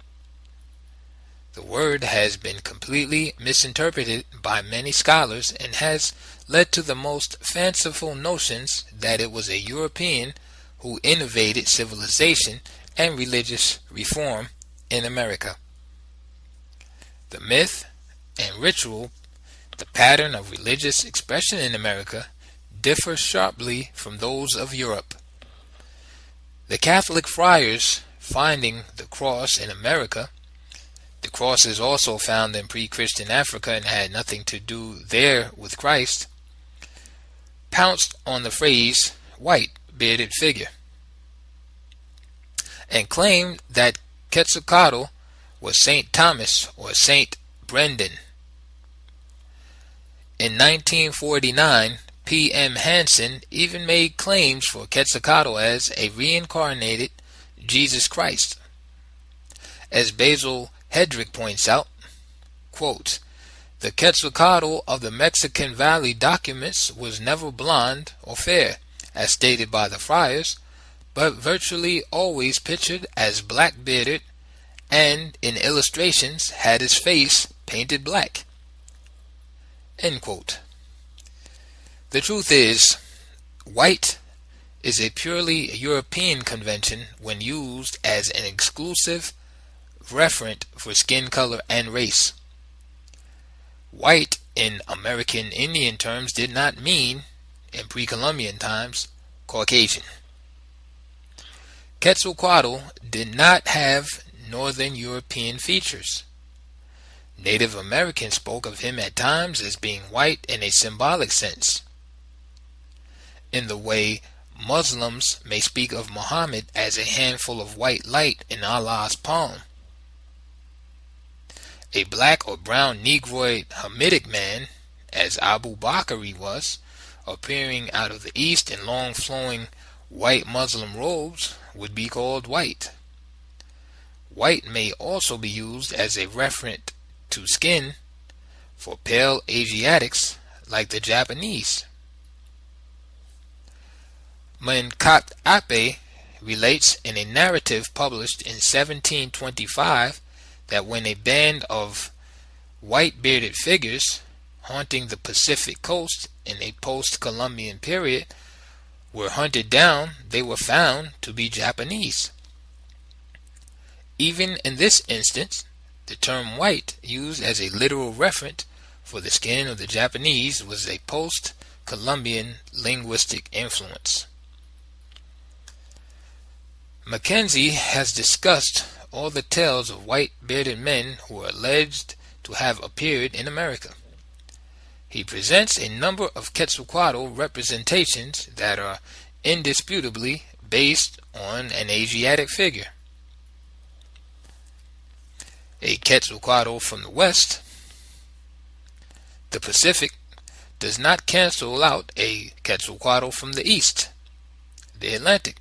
S1: The word has been completely misinterpreted by many scholars and has led to the most fanciful notions that it was a European who innovated civilization and religious reform in America. The myth and ritual, the pattern of religious expression in America, differ sharply from those of Europe. The Catholic friars finding the cross in America, the cross is also found in pre-Christian Africa and had nothing to do there with Christ, pounced on the phrase white bearded figure and claimed that Quetzalcoatl was Saint Thomas or Saint Brendan. In 1949, P.M. Hansen even made claims for Quetzalcoatl as a reincarnated Jesus Christ. As Basil Hedrick points out, quote, "The Quetzalcoatl of the Mexican Valley documents was never blonde or fair, as stated by the friars, but virtually always pictured as black-bearded and in illustrations had his face painted black." End quote. The truth is, white is a purely European convention when used as an exclusive referent for skin color and race. White in American Indian terms did not mean, in pre-Columbian times, Caucasian. Quetzalcoatl did not have Northern European features. Native Americans spoke of him at times as being white in a symbolic sense, in the way Muslims may speak of Muhammad as a handful of white light in Allah's palm. A black or brown Negroid Hamitic man, as Abu Bakr was, appearing out of the east in long flowing white Muslim robes, would be called white. White may also be used as a referent to skin for pale Asiatics like the Japanese. Menkat Ape relates in a narrative published in 1725 that when a band of white-bearded figures haunting the Pacific coast in a post-Columbian period were hunted down, they were found to be Japanese. Even in this instance, the term white, used as a literal referent for the skin of the Japanese, was a post-Columbian linguistic influence. Mackenzie has discussed all the tales of white-bearded men who are alleged to have appeared in America. He presents a number of Quetzalcoatl representations that are indisputably based on an Asiatic figure. A Quetzalcoatl from the West, the Pacific, does not cancel out a Quetzalcoatl from the East, the Atlantic.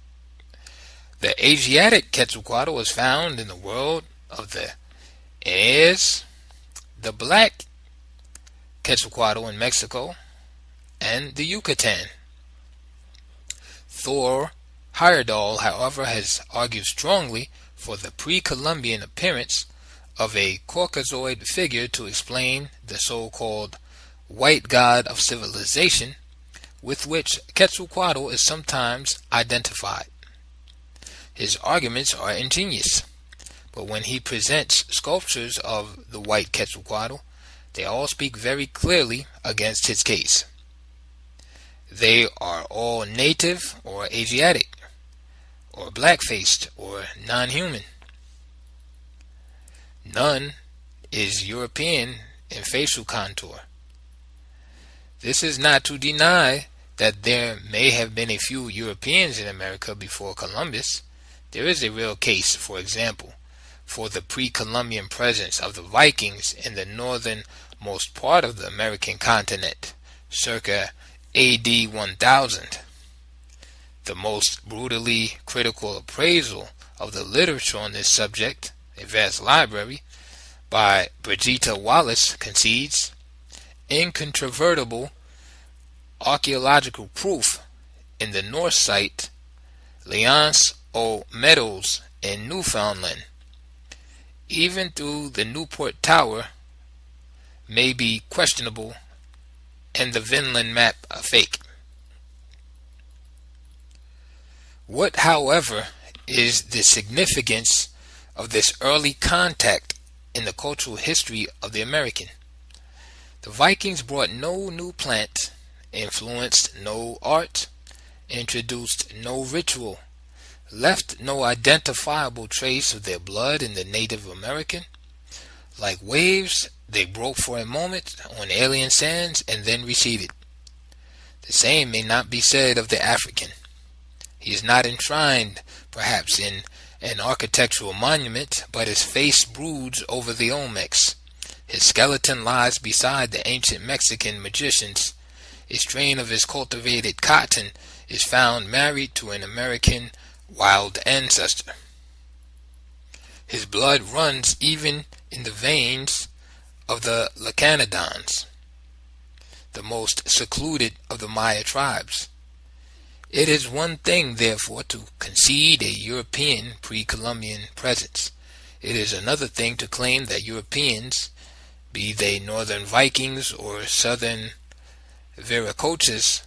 S1: The Asiatic Quetzalcoatl is found in the world of the Ayers, the black Quetzalcoatl in Mexico, and the Yucatan. Thor Heyerdahl, however, has argued strongly for the pre-Columbian appearance of a Caucasoid figure to explain the so-called white god of civilization with which Quetzalcoatl is sometimes identified. His arguments are ingenious, but when he presents sculptures of the white Quetzalcoatl, they all speak very clearly against his case. They are all native or Asiatic, or black-faced, or non-human. None is European in facial contour. This is not to deny that there may have been a few Europeans in America before Columbus. There is a real case, for example, for the pre-Columbian presence of the Vikings in the northernmost part of the American continent, circa AD 1000. The most brutally critical appraisal of the literature on this subject, a vast library, by Brigitta Wallace concedes incontrovertible archaeological proof in the Norse site L'Anse aux Meadows in Newfoundland. Even though the Newport Tower may be questionable and the Vinland map a fake. What, however, is the significance of this early contact in the cultural history of the American? The Vikings brought no new plant, influenced no art, introduced no ritual, left no identifiable trace of their blood in the Native American. Like waves, they broke for a moment on alien sands and then receded. The same may not be said of the African. He is not enshrined, perhaps, in an architectural monument, but his face broods over the Olmecs. His skeleton lies beside the ancient Mexican magicians. A strain of his cultivated cotton is found married to an American wild ancestor. His blood runs even in the veins of the Lacanodons, the most secluded of the Maya tribes. It is one thing, therefore, to concede a European pre-Columbian presence. It is another thing to claim that Europeans, be they northern Vikings or southern Viracochas,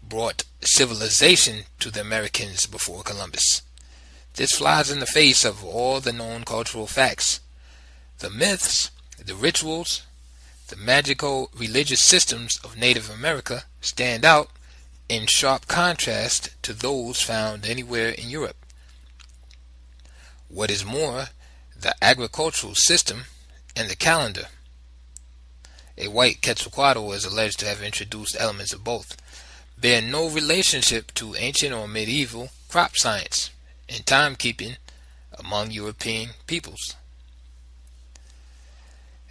S1: brought civilization to the Americans before Columbus. This flies in the face of all the known cultural facts. The myths, the rituals, the magical religious systems of Native America stand out in sharp contrast to those found anywhere in Europe. What is more, the agricultural system and the calendar. A white Quetzalcoatl is alleged to have introduced elements of both, bear no relationship to ancient or medieval crop science and timekeeping among European peoples.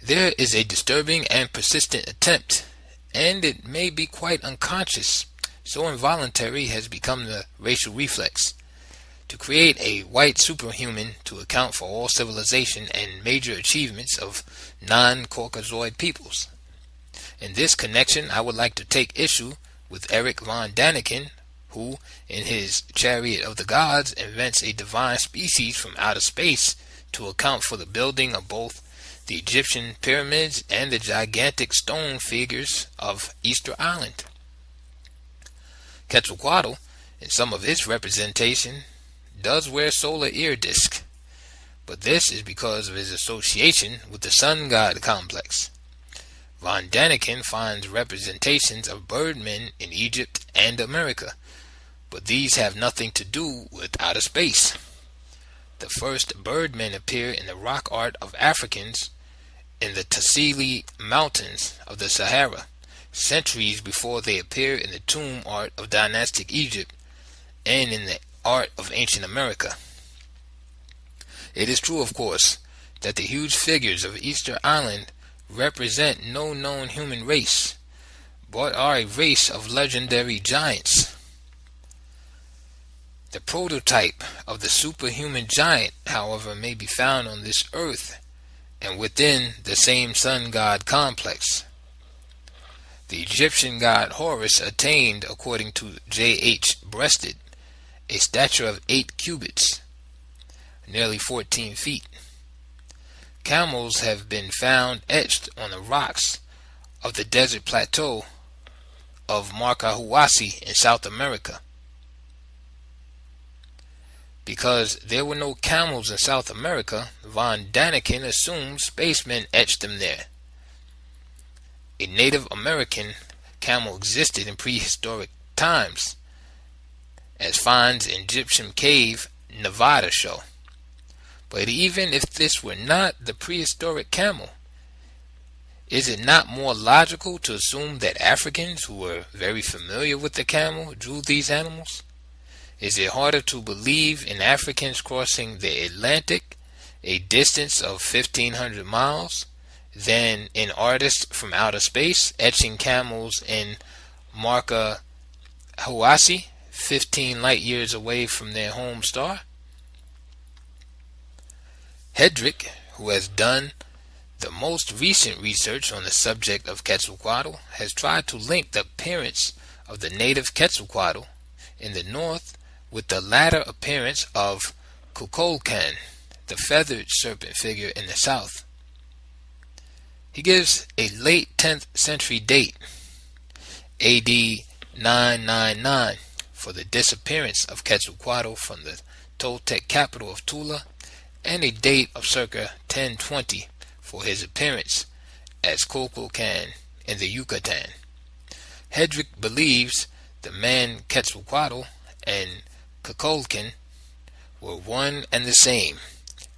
S1: There is a disturbing and persistent attempt, and it may be quite unconscious, so involuntary has become the racial reflex, to create a white superhuman to account for all civilization and major achievements of non-Caucasoid peoples. In this connection, I would like to take issue with Erich von Däniken, who, in his Chariot of the Gods, invents a divine species from outer space to account for the building of both the Egyptian pyramids and the gigantic stone figures of Easter Island. Quetzalcoatl, in some of its representation, does wear solar ear disc, but this is because of his association with the sun god complex. Von Däniken finds representations of birdmen in Egypt and America, but these have nothing to do with outer space. The first birdmen appear in the rock art of Africans in the Tassili Mountains of the Sahara, centuries before they appear in the tomb art of dynastic Egypt and in the art of ancient America. It is true, of course, that the huge figures of Easter Island represent no known human race, but are a race of legendary giants. The prototype of the superhuman giant, however, may be found on this earth and within the same sun god complex. The Egyptian god Horus attained, according to J.H. Breasted, a stature of 8 cubits, nearly 14 feet. Camels have been found etched on the rocks of the desert plateau of Marcahuasi in South America. Because there were no camels in South America, von Däniken assumes spacemen etched them there. A Native American camel existed in prehistoric times, as finds in Egyptian cave Nevada show. But even if this were not the prehistoric camel, is it not more logical to assume that Africans who were very familiar with the camel drew these animals? Is it harder to believe in Africans crossing the Atlantic, a distance of 1,500 miles, than in artists from outer space etching camels in Marcahuasi, 15 light years away from their home star? Hedrick, who has done the most recent research on the subject of Quetzalcoatl, has tried to link the appearance of the native Quetzalcoatl in the north with the latter appearance of Kukulkan, the feathered serpent figure in the south. He gives a late 10th century date, AD 999, for the disappearance of Quetzalcoatl from the Toltec capital of Tula, and a date of circa 1020 for his appearance as Kukulkan in the Yucatan. Hedrick believes the man Quetzalcoatl and Kukulkan were one and the same,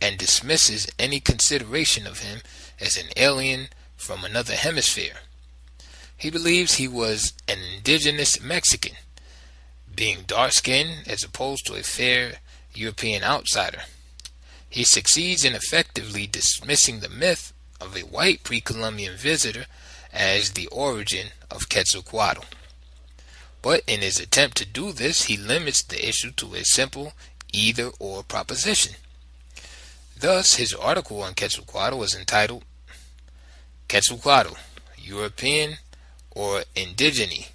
S1: and dismisses any consideration of him as an alien from another hemisphere. He believes he was an indigenous Mexican, being dark-skinned as opposed to a fair European outsider. He succeeds in effectively dismissing the myth of a white pre-Columbian visitor as the origin of Quetzalcoatl. But in his attempt to do this, he limits the issue to a simple either-or proposition. Thus, his article on Quetzalcoatl was entitled Quetzalcoatl, European or Indigene.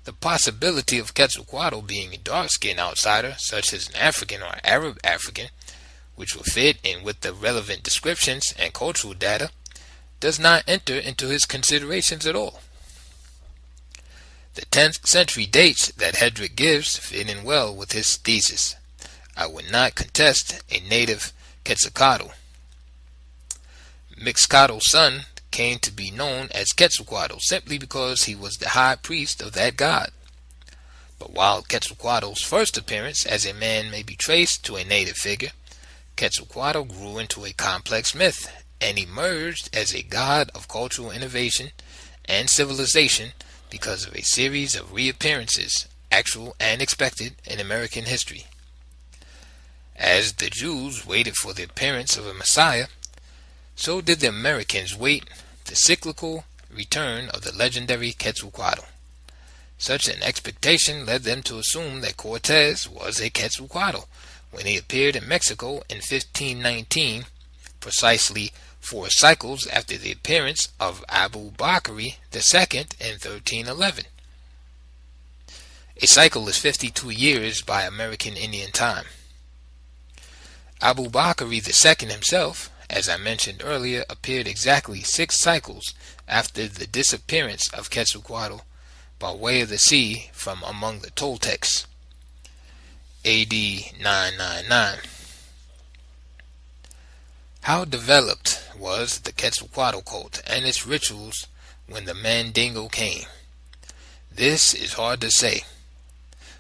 S1: The possibility of Quetzalcoatl being a dark-skinned outsider, such as an African or Arab African, which will fit in with the relevant descriptions and cultural data, does not enter into his considerations at all. The 10th century dates that Hedrick gives fit in well with his thesis. I would not contest a native Quetzalcoatl. Mixcoatl's son came to be known as Quetzalcoatl simply because he was the high priest of that god. But while Quetzalcoatl's first appearance as a man may be traced to a native figure, Quetzalcoatl grew into a complex myth and emerged as a god of cultural innovation and civilization because of a series of reappearances, actual and expected, in American history. As the Jews waited for the appearance of a Messiah, so did the Americans wait the cyclical return of the legendary Quetzalcoatl. Such an expectation led them to assume that Cortez was a Quetzalcoatl when he appeared in Mexico in 1519, precisely 4 cycles after the appearance of Abu Bakr II in 1311. A cycle is 52 years by American Indian time. Abu Bakr II himself, as I mentioned earlier, appeared exactly 6 cycles after the disappearance of Quetzalcoatl by way of the sea from among the Toltecs, AD 999. How developed was the Quetzalcoatl cult and its rituals when the Mandingo came? This is hard to say,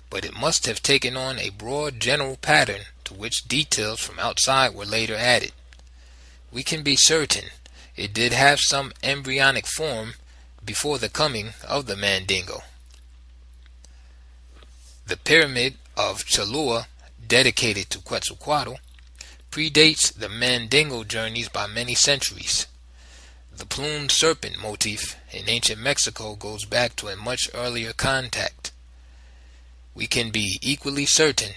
S1: but it must have taken on a broad general pattern to which details from outside were later added. We can be certain it did have some embryonic form before the coming of the Mandingo. The pyramid of Cholula, dedicated to Quetzalcoatl, predates the Mandingo journeys by many centuries. The plumed serpent motif in ancient Mexico goes back to a much earlier contact. We can be equally certain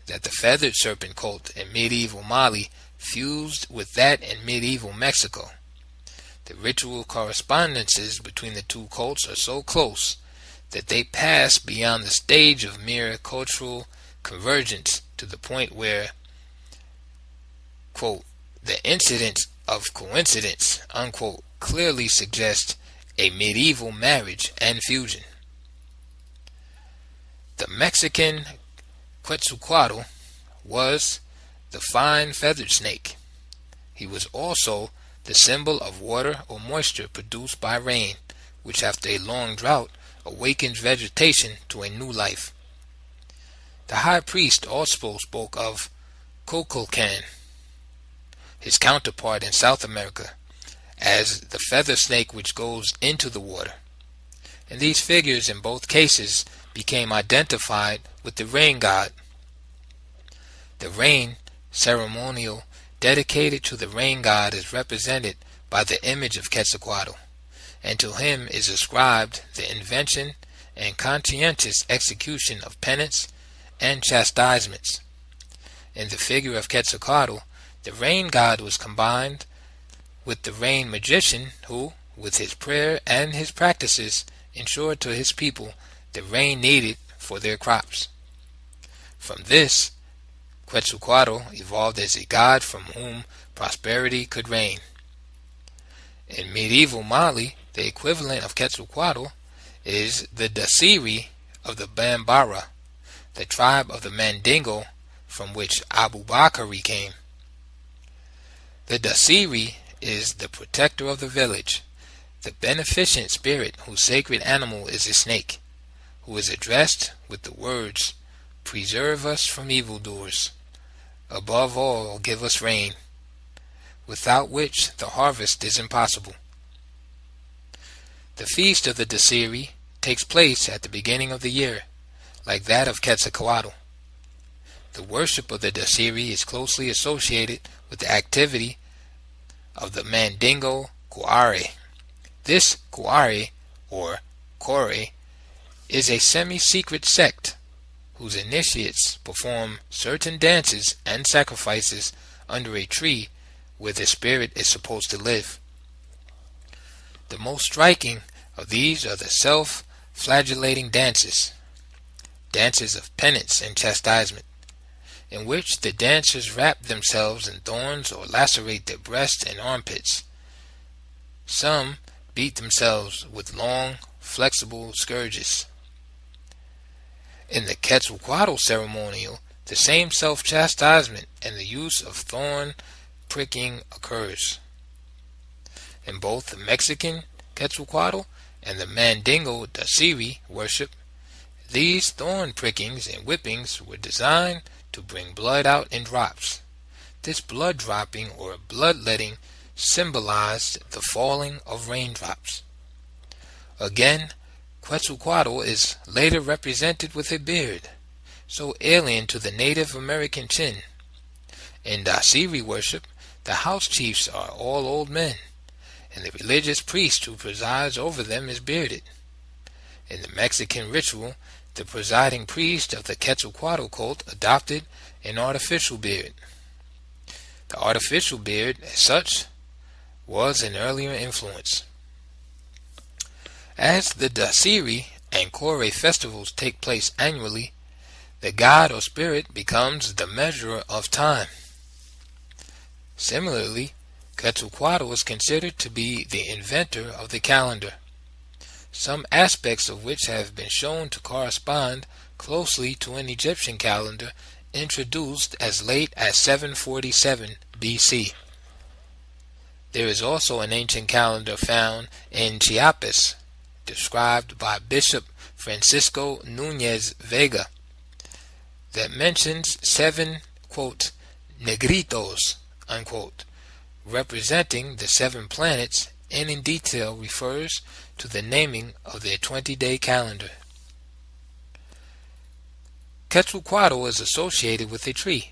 S1: that the feathered serpent cult in medieval Mali fused with that in medieval Mexico. The ritual correspondences between the two cults are so close that they pass beyond the stage of mere cultural convergence to the point where, quote, the incidents of coincidence, unquote, clearly suggest a medieval marriage and fusion. The Mexican Quetzalcoatl was the fine feathered snake. He was also the symbol of water or moisture produced by rain, which after a long drought awakens vegetation to a new life. The high priest also spoke of Kukulkan, his counterpart in South America, as the feather snake which goes into the water. And these figures in both cases became identified with the rain god. The rain ceremonial dedicated to the rain god is represented by the image of Quetzalcoatl, and to him is ascribed the invention and conscientious execution of penance and chastisements. In the figure of Quetzalcoatl, the rain god was combined with the rain magician who, with his prayer and his practices, ensured to his people the rain needed for their crops. From this, Quetzalcoatl evolved as a god from whom prosperity could reign. In medieval Mali, the equivalent of Quetzalcoatl is the Dasiri of the Bambara the tribe of the Mandingo from which Abu Bakari came. The Dasiri is the protector of the village, the beneficent spirit whose sacred animal is a snake, who is addressed with the words, "Preserve us from evildoers. Above all, give us rain, without which the harvest is impossible." The feast of the Dasiri takes place at the beginning of the year, like that of Quetzalcoatl. The worship of the Dasiri is closely associated with the activity of the Mandingo Kuare. This Kuare, or Kore, is a semi-secret sect whose initiates perform certain dances and sacrifices under a tree where the spirit is supposed to live. The most striking of these are the self-flagellating dances, dances of penance and chastisement, in which the dancers wrap themselves in thorns or lacerate their breasts and armpits. Some beat themselves with long, flexible scourges. In the Quetzalcoatl ceremonial, the same self-chastisement and the use of thorn pricking occurs. In both the Mexican Quetzalcoatl and the Mandingo Dasiri worship, these thorn prickings and whippings were designed to bring blood out in drops. This blood dropping or bloodletting symbolized the falling of raindrops. Again, Quetzalcoatl is later represented with a beard, so alien to the Native American chin. In Dasiri worship, the house chiefs are all old men, and the religious priest who presides over them is bearded. In the Mexican ritual, the presiding priest of the Quetzalcoatl cult adopted an artificial beard. The artificial beard, as such, was an earlier influence. As the Dasiri and Kore festivals take place annually, the god or spirit becomes the measurer of time. Similarly, Quetzalcoatl is considered to be the inventor of the calendar, some aspects of which have been shown to correspond closely to an Egyptian calendar introduced as late as 747 BC. There is also an ancient calendar found in Chiapas, described by Bishop Francisco Núñez Vega, that mentions 7, quote, negritos, unquote, representing the 7 planets, and in detail refers to the naming of their 20-day calendar. Quetzalcoatl is associated with a tree.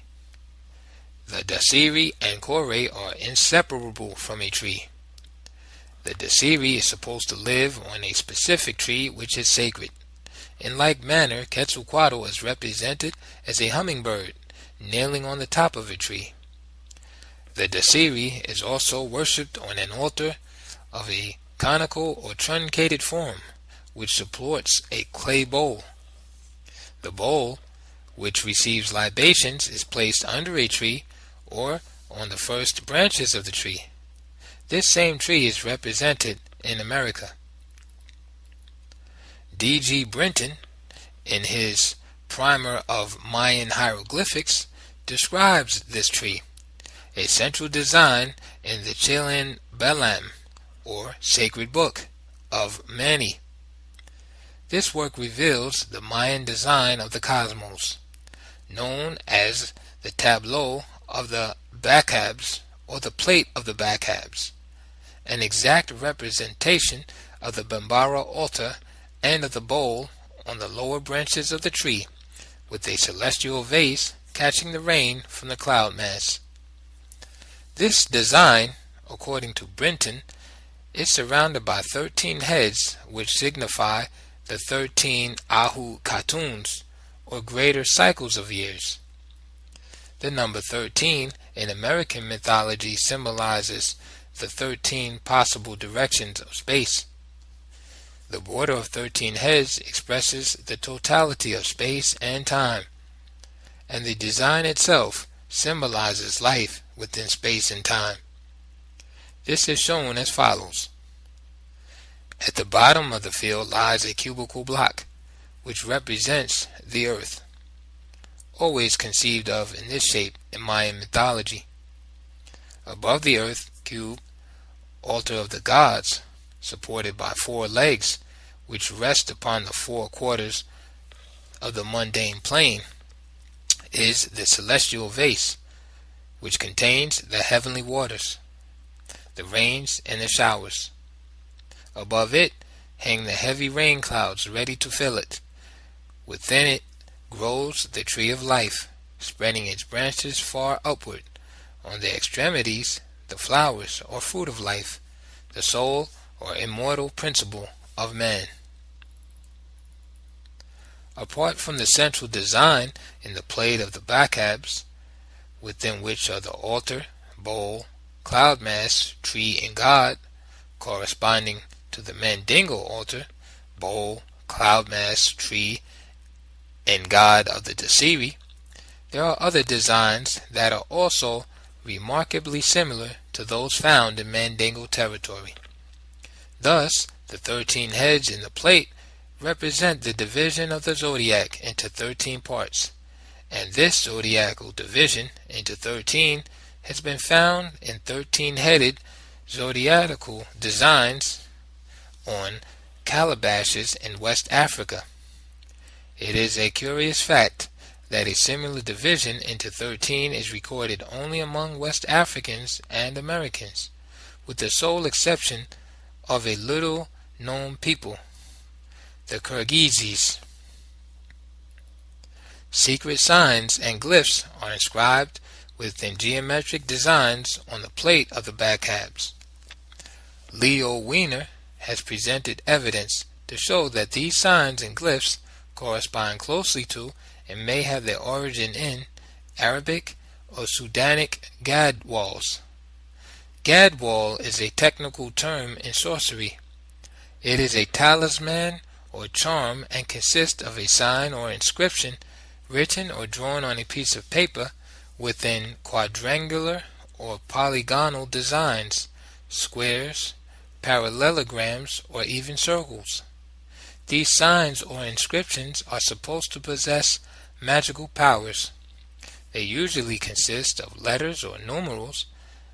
S1: The Dasiri and Kore are inseparable from a tree. The Dasiri is supposed to live on a specific tree which is sacred. In like manner, Quetzalcoatl is represented as a hummingbird kneeling on the top of a tree. The Dasiri is also worshipped on an altar of a conical or truncated form which supports a clay bowl. The bowl, which receives libations, is placed under a tree or on the first branches of the tree. This same tree is represented in America. D.G. Brinton, in his Primer of Mayan Hieroglyphics, describes this tree, a central design in the Chilean Belam, or Sacred Book, of Mani. This work reveals the Mayan design of the cosmos, known as the tableau of the Bacabs, or the plate of the Bacabs, an exact representation of the Bambara altar and of the bowl on the lower branches of the tree, with a celestial vase catching the rain from the cloud mass. This design, according to Brinton, is surrounded by 13 heads, which signify the 13 Ahu Khatuns, or greater cycles of years. The number 13 in American mythology symbolizes the 13 possible directions of space. The border of 13 heads expresses the totality of space and time, and the design itself symbolizes life within space and time. This is shown as follows. At the bottom of the field lies a cubical block, which represents the earth. always conceived of in this shape in Mayan mythology. Above the earth cube, altar of the gods, supported by 4 legs, which rest upon the 4 quarters of the mundane plane, is the celestial vase, which contains the heavenly waters, the rains and the showers. Above it hang the heavy rain clouds ready to fill it. Within it grows the tree of life, spreading its branches far upward. On the extremities, the flowers or fruit of life, the soul or immortal principle of man. Apart from the central design in the plate of the Bachabs, within which are the altar, bowl, cloud mass, tree, and god, corresponding to the Mandingo altar, bowl, cloud mass, tree, and god of the Dasiri, there are other designs that are also remarkably similar to those found in Mandingo territory. Thus, the 13 heads in the plate represent the division of the zodiac into 13 parts, and this zodiacal division into 13 has been found in 13-headed zodiacal designs on calabashes in West Africa. It is a curious fact that a similar division into 13 is recorded only among West Africans and Americans, with the sole exception of a little-known people, the Kirgizis. Secret signs and glyphs are inscribed within geometric designs on the plate of the Bachabs. Leo Wiener has presented evidence to show that these signs and glyphs correspond closely to and may have their origin in Arabic or Sudanic gadwals. Gadwal is a technical term in sorcery. It is a talisman or charm and consists of a sign or inscription written or drawn on a piece of paper within quadrangular or polygonal designs, squares, parallelograms, or even circles. These signs or inscriptions are supposed to possess magical powers. They usually consist of letters or numerals,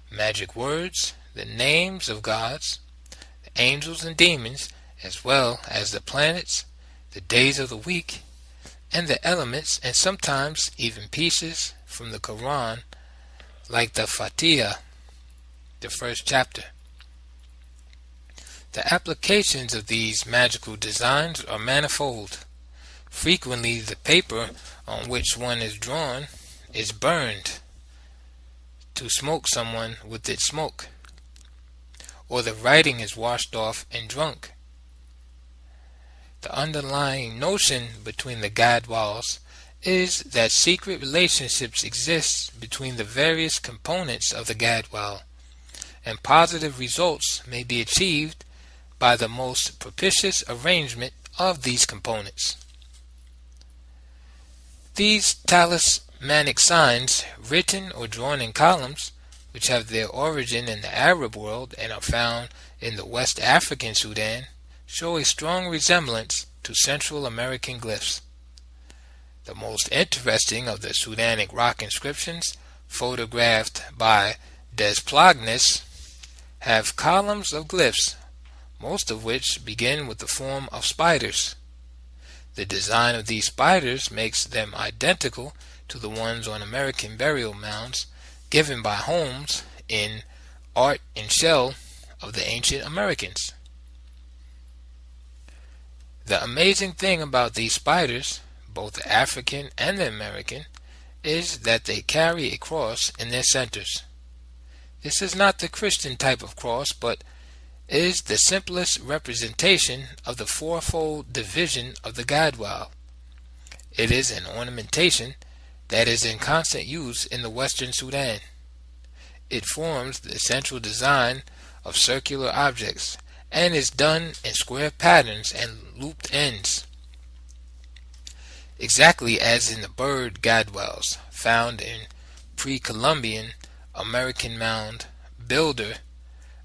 S1: magic words, the names of gods, the angels and demons, as well as the planets, the days of the week, and the elements, and sometimes even pieces from the Quran, like the Fatiha, the first chapter. The applications of these magical designs are manifold. Frequently, the paper on which one is drawn is burned to smoke someone with its smoke, or the writing is washed off and drunk. The underlying notion between the gadwals is that secret relationships exist between the various components of the gadwal, and positive results may be achieved by the most propitious arrangement of these components. These talismanic signs, written or drawn in columns, which have their origin in the Arab world and are found in the West African Sudan, show a strong resemblance to Central American glyphs. The most interesting of the Sudanic rock inscriptions, photographed by Desplognus, have columns of glyphs, most of which begin with the form of spiders. The design of these spiders makes them identical to the ones on American burial mounds given by Holmes in Art and Shell of the Ancient Americans. The amazing thing about these spiders, both the African and the American, is that they carry a cross in their centers. This is not the Christian type of cross, but is the simplest representation of the fourfold division of the gadwal. It is an ornamentation that is in constant use in the Western Sudan. It forms the central design of circular objects and is done in square patterns and looped ends, exactly as in the bird gadwals found in pre-Columbian American mound builder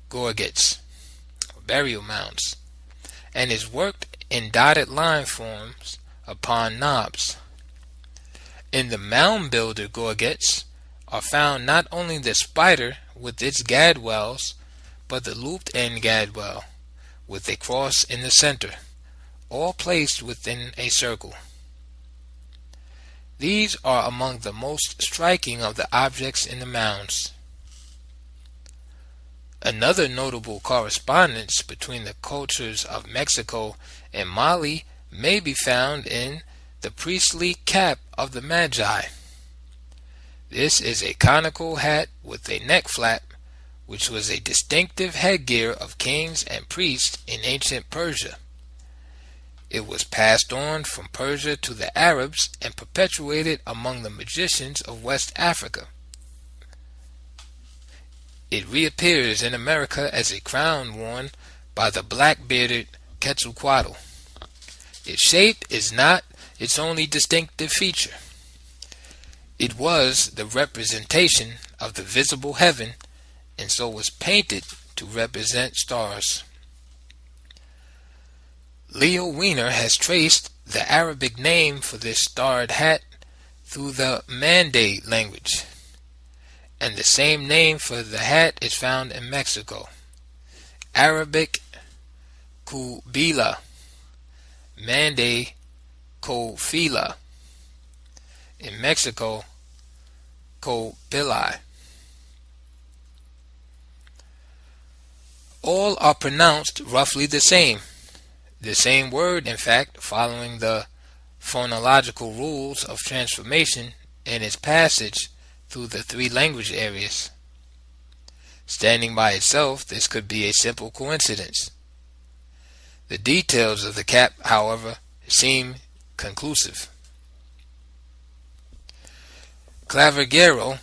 S1: gorgets, burial mounds, and is worked in dotted line forms upon knobs. In the mound builder gorgets are found not only the spider with its gadwalls, but the looped end gadwall with a cross in the center, all placed within a circle. These are among the most striking of the objects in the mounds. Another notable correspondence between the cultures of Mexico and Mali may be found in the priestly cap of the Magi. This is a conical hat with a neck flap, which was a distinctive headgear of kings and priests in ancient Persia. It was passed on from Persia to the Arabs and perpetuated among the magicians of West Africa. It reappears in America as a crown worn by the black-bearded Quetzalcoatl. Its shape is not its only distinctive feature. It was the representation of the visible heaven, and so was painted to represent stars. Leo Wiener has traced the Arabic name for this starred hat through the Mande language, and the same name for the hat is found in Mexico. Arabic Kubila, Mande Kofila. In Mexico, Kopilai. All are pronounced roughly the same word, in fact, following the phonological rules of transformation in its passage through the three language areas. Standing by itself, this could be a simple coincidence. The details of the cap, however, seem conclusive. Clavigeiro,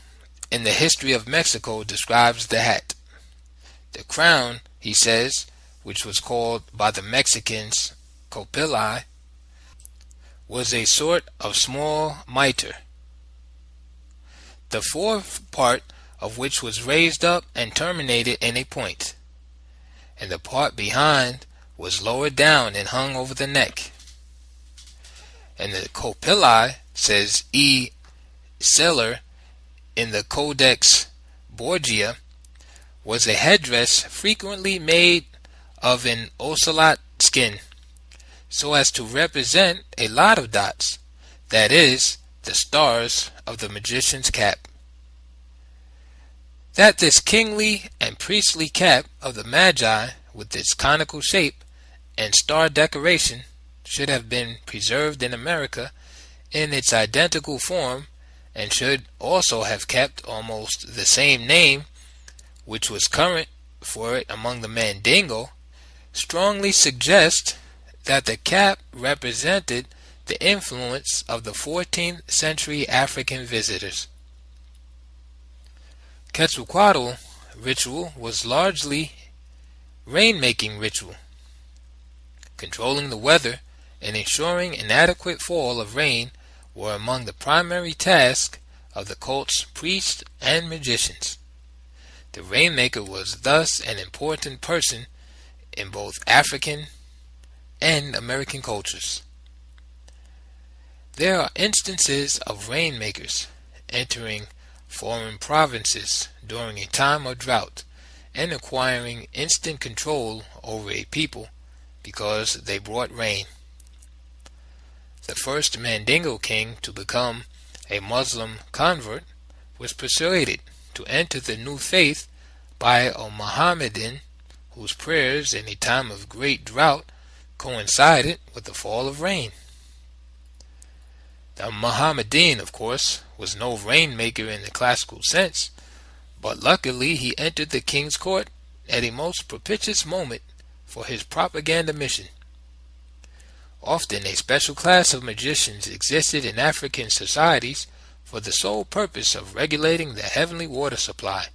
S1: in the History of Mexico, describes the hat. The crown, he says, which was called by the Mexicans Copilai, was a sort of small mitre, the fourth part of which was raised up and terminated in a point, and the part behind was lowered down and hung over the neck. And the Copilai, says E. Seller in the Codex Borgia, was a headdress frequently made of an ocelot skin, so as to represent a lot of dots, that is, the stars of the magician's cap. That this kingly and priestly cap of the Magi, with its conical shape and star decoration, should have been preserved in America in its identical form, and should also have kept almost the same name which was current for it among the Mandingo, strongly suggests that the cap represented the influence of the 14th century African visitors. Quetzalcoatl ritual was largely rainmaking ritual. Controlling the weather and ensuring an adequate fall of rain were among the primary tasks of the cult's priests and magicians. The rainmaker was thus an important person in both African and American cultures. There are instances of rainmakers entering foreign provinces during a time of drought and acquiring instant control over a people because they brought rain. The first Mandingo king to become a Muslim convert was persuaded to enter the new faith by a Mohammedan whose prayers in a time of great drought coincided with the fall of rain. The Mohammedan, of course, was no rainmaker in the classical sense, but luckily he entered the king's court at a most propitious moment for his propaganda mission. Often a special class of magicians existed in African societies for the sole purpose of regulating the heavenly water supply.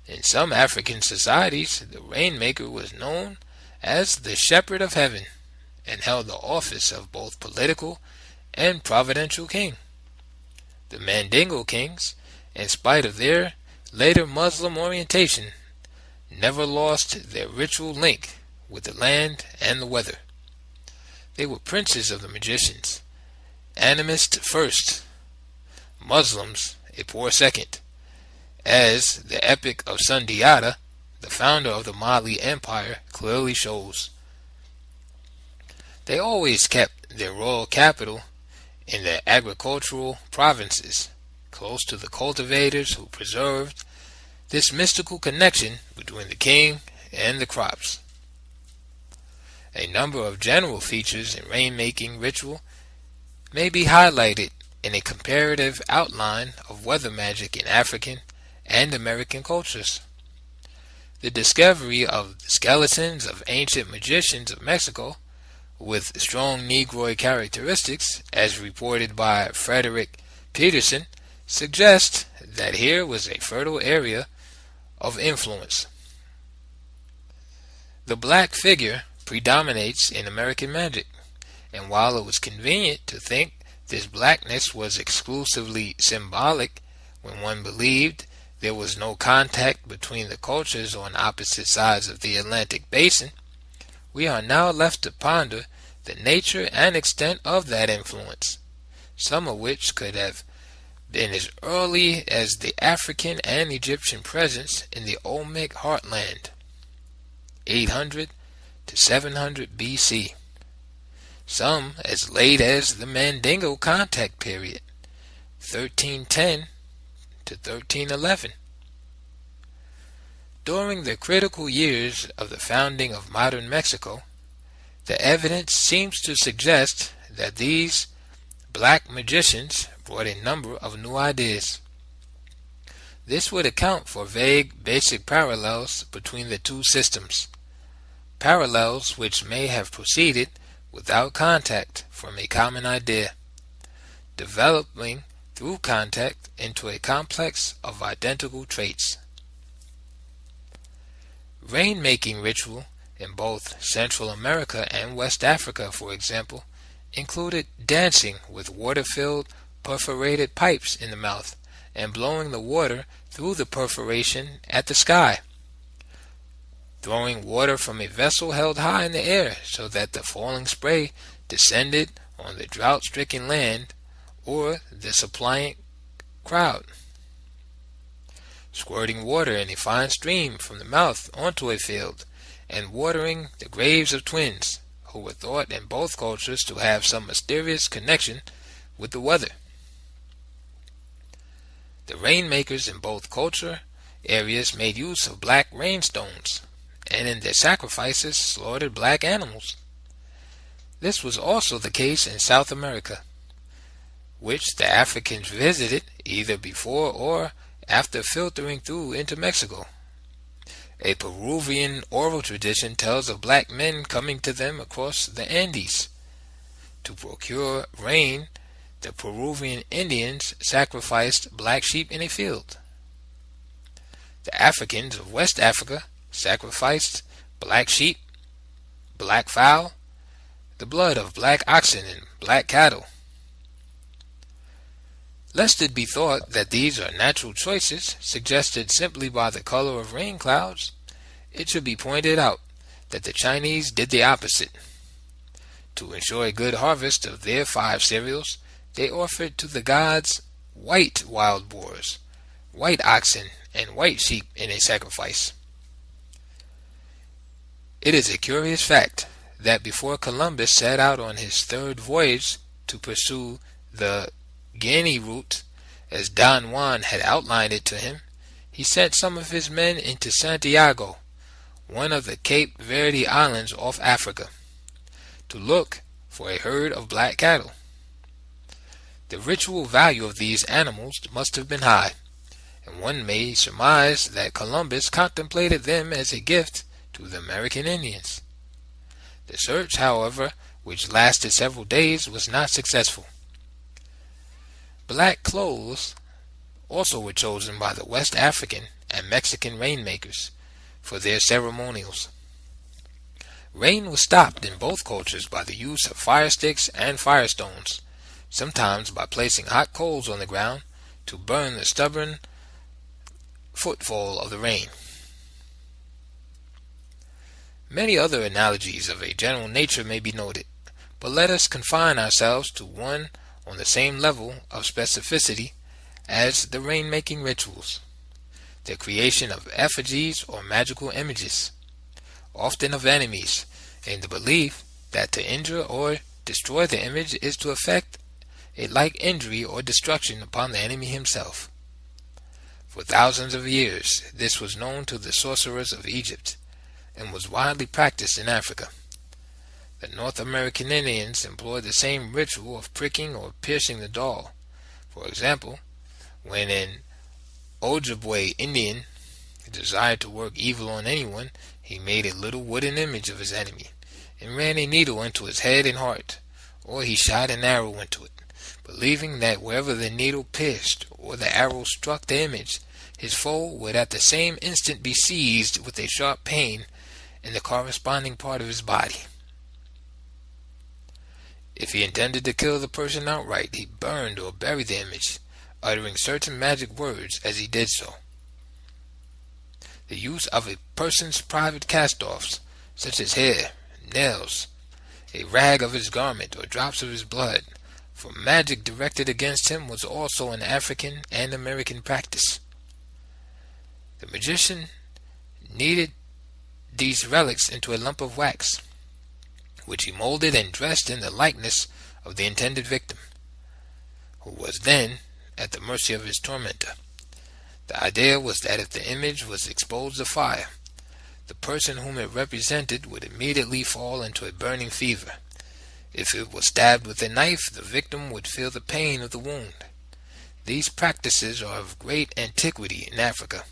S1: In some African societies, the rainmaker was known as the Shepherd of Heaven and held the office of both political and providential king. The Mandingo kings, in spite of their later Muslim orientation, never lost their ritual link with the land and the weather. They were princes of the magicians, animist first, Muslims a poor second, as the Epic of Sundiata, the founder of the Mali Empire, clearly shows. They always kept their royal capital in the agricultural provinces, close to the cultivators who preserved this mystical connection between the king and the crops. A number of general features in rainmaking ritual may be highlighted in a comparative outline of weather magic in African and American cultures. The discovery of the skeletons of ancient magicians of Mexico with strong Negroid characteristics, as reported by Frederick Peterson, suggests that here was a fertile area of influence. The black figure predominates in American magic, and while it was convenient to think this blackness was exclusively symbolic when one believed there was no contact between the cultures on opposite sides of the Atlantic basin, we are now left to ponder the nature and extent of that influence, some of which could have been as early as the African and Egyptian presence in the Olmec heartland, 800 to 700 BC. Some as late as the Mandingo contact period, 1310 to 1311. During the critical years of the founding of modern Mexico, the evidence seems to suggest that these black magicians brought a number of new ideas. This would account for vague basic parallels between the two systems, parallels which may have proceeded without contact from a common idea, developing through contact into a complex of identical traits. Rainmaking ritual in both Central America and West Africa, for example, included dancing with water-filled perforated pipes in the mouth and blowing the water through the perforation at the sky, throwing water from a vessel held high in the air so that the falling spray descended on the drought-stricken land or the suppliant crowd, squirting water in a fine stream from the mouth onto a field, and watering the graves of twins who were thought in both cultures to have some mysterious connection with the weather. The rainmakers in both culture areas made use of black rainstones, and in their sacrifices slaughtered black animals. This was also the case in South America, which the Africans visited either before or after filtering through into Mexico. A Peruvian oral tradition tells of black men coming to them across the Andes. To procure rain, the Peruvian Indians sacrificed black sheep in a field. The Africans of West Africa sacrificed black sheep, black fowl, the blood of black oxen and black cattle. Lest it be thought that these are natural choices suggested simply by the color of rain clouds, it should be pointed out that the Chinese did the opposite. To ensure a good harvest of their 5 cereals, they offered to the gods white wild boars, white oxen, and white sheep in a sacrifice. It is a curious fact that before Columbus set out on his 3rd voyage to pursue the Guinea route, as Don Juan had outlined it to him, he sent some of his men into Santiago, one of the Cape Verde Islands off Africa, to look for a herd of black cattle. The ritual value of these animals must have been high, and one may surmise that Columbus contemplated them as a gift to the American Indians. The search, however, which lasted several days, was not successful. Black clothes also were chosen by the West African and Mexican rainmakers for their ceremonials. Rain was stopped in both cultures by the use of fire sticks and firestones, sometimes by placing hot coals on the ground to burn the stubborn footfall of the rain. Many other analogies of a general nature may be noted, but let us confine ourselves to one on the same level of specificity as the rain-making rituals, the creation of effigies or magical images, often of enemies, in the belief that to injure or destroy the image is to effect a like injury or destruction upon the enemy himself. For thousands of years this was known to the sorcerers of Egypt, and was widely practiced in Africa. The North American Indians employed the same ritual of pricking or piercing the doll. For example, when an Ojibwe Indian desired to work evil on anyone, he made a little wooden image of his enemy, and ran a needle into his head and heart, or he shot an arrow into it, believing that wherever the needle pierced or the arrow struck the image, his foe would at the same instant be seized with a sharp pain in the corresponding part of his body. If he intended to kill the person outright, he burned or buried the image, uttering certain magic words as he did so. The use of a person's private cast-offs, such as hair, nails, a rag of his garment, or drops of his blood, for magic directed against him was also an African and American practice. The magician kneaded these relics into a lump of wax, which he molded and dressed in the likeness of the intended victim, who was then at the mercy of his tormentor. The idea was that if the image was exposed to fire, the person whom it represented would immediately fall into a burning fever. If it was stabbed with a knife, the victim would feel the pain of the wound. These practices are of great antiquity in Africa.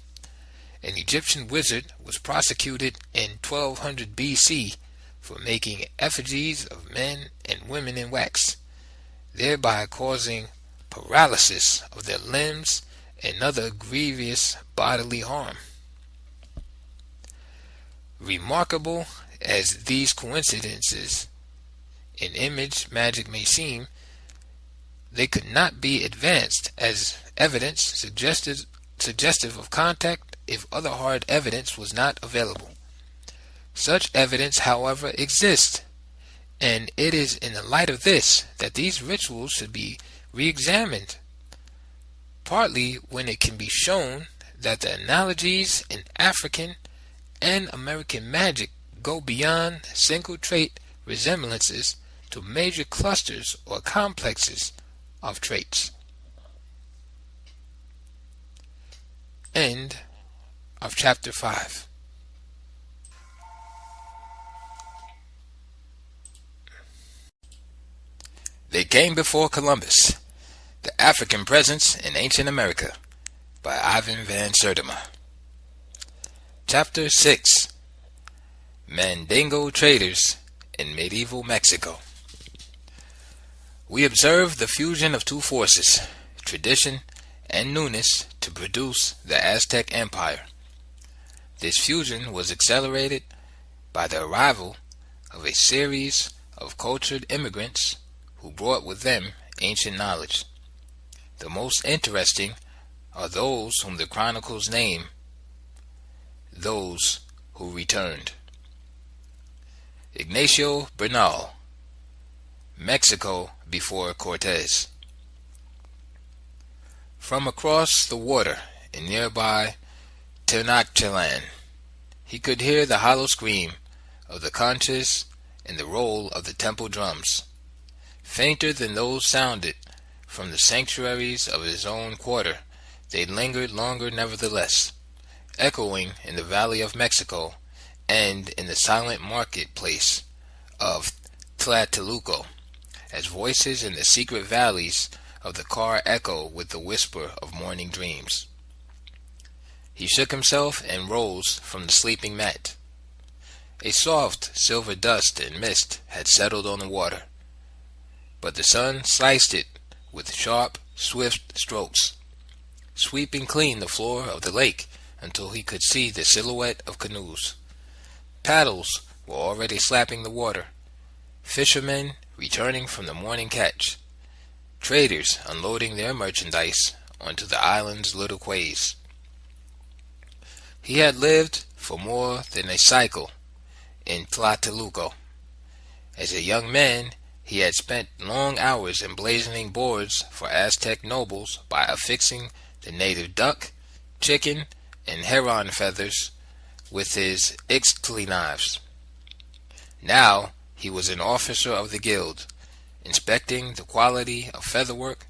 S1: An Egyptian wizard was prosecuted in 1200 BC for making effigies of men and women in wax, thereby causing paralysis of their limbs and other grievous bodily harm. Remarkable as these coincidences in image magic may seem, they could not be advanced as evidence suggestive of contact if other hard evidence was not available. Such evidence, however, exists, and it is in the light of this that these rituals should be re-examined, partly when it can be shown that the analogies in African and American magic go beyond single trait resemblances to major clusters or complexes of traits. End of chapter 5. They Came Before Columbus, The African Presence in Ancient America, by Ivan Van Sertima. Chapter 6. Mandingo Traders in Medieval Mexico. We observe the fusion of two forces, tradition and newness, to produce the Aztec Empire. This fusion was accelerated by the arrival of a series of cultured immigrants who brought with them ancient knowledge. The most interesting are those whom the chronicles name those who returned. Ignacio Bernal, Mexico before Cortez. From across the water in nearby Tenochtitlan, he could hear the hollow scream of the conches and the roll of the temple drums. Fainter than those sounded from the sanctuaries of his own quarter, they lingered longer nevertheless, echoing in the Valley of Mexico and in the silent marketplace of Tlatelolco, as voices in the secret valleys of the car echo with the whisper of morning dreams. He shook himself and rose from the sleeping mat. A soft silver dust and mist had settled on the water, but the sun sliced it with sharp, swift strokes, sweeping clean the floor of the lake until he could see the silhouette of canoes. Paddles were already slapping the water, fishermen returning from the morning catch, traders unloading their merchandise onto the island's little quays. He had lived for more than a cycle in Tlatelolco. As a young man, he had spent long hours emblazoning boards for Aztec nobles by affixing the native duck, chicken, and heron feathers with his Ixtli knives. Now he was an officer of the guild, inspecting the quality of featherwork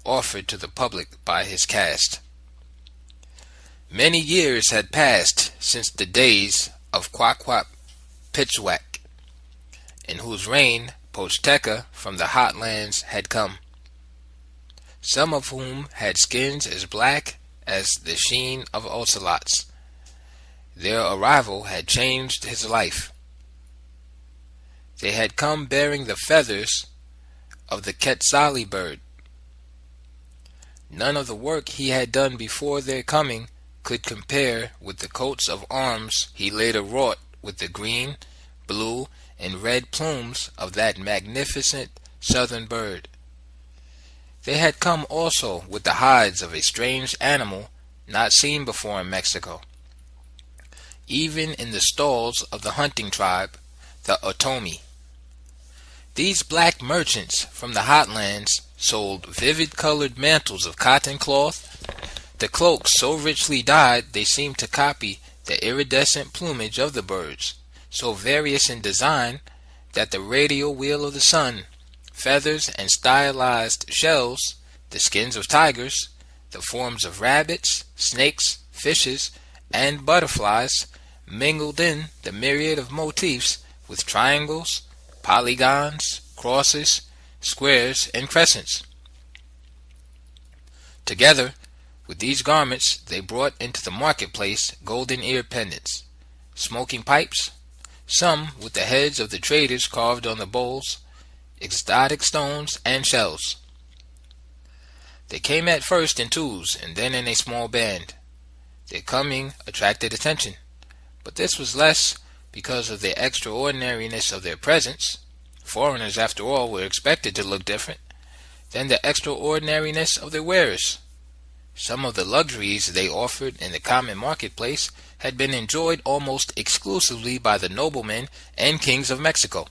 S1: offered to the public by his caste. Many years had passed since the days of Quaquap Pitchwack, in whose reign Pochteka from the hot lands had come, some of whom had skins as black as the sheen of ocelots. Their arrival had changed his life. They had come bearing the feathers of the Quetzali bird. None of the work he had done before their coming could compare with the coats of arms he later wrought with the green, blue, and red plumes of that magnificent southern bird. They had come also with the hides of a strange animal not seen before in Mexico, even in the stalls of the hunting tribe, the Otomi. These black merchants from the hot lands sold vivid-colored mantles of cotton cloth, the cloaks so richly dyed they seemed to copy the iridescent plumage of the birds, so various in design that the radial wheel of the sun, feathers and stylized shells, the skins of tigers, the forms of rabbits, snakes, fishes, and butterflies mingled in the myriad of motifs with triangles, polygons, crosses, squares, and crescents. Together with these garments they brought into the marketplace golden ear pendants, smoking pipes, some with the heads of the traders carved on the bowls, exotic stones, and shells. They came at first in twos and then in a small band. Their coming attracted attention, but this was less because of the extraordinariness of their presence — foreigners after all were expected to look different — than the extraordinariness of their wearers. Some of the luxuries they offered in the common marketplace had been enjoyed almost exclusively by the noblemen and kings of Mexico,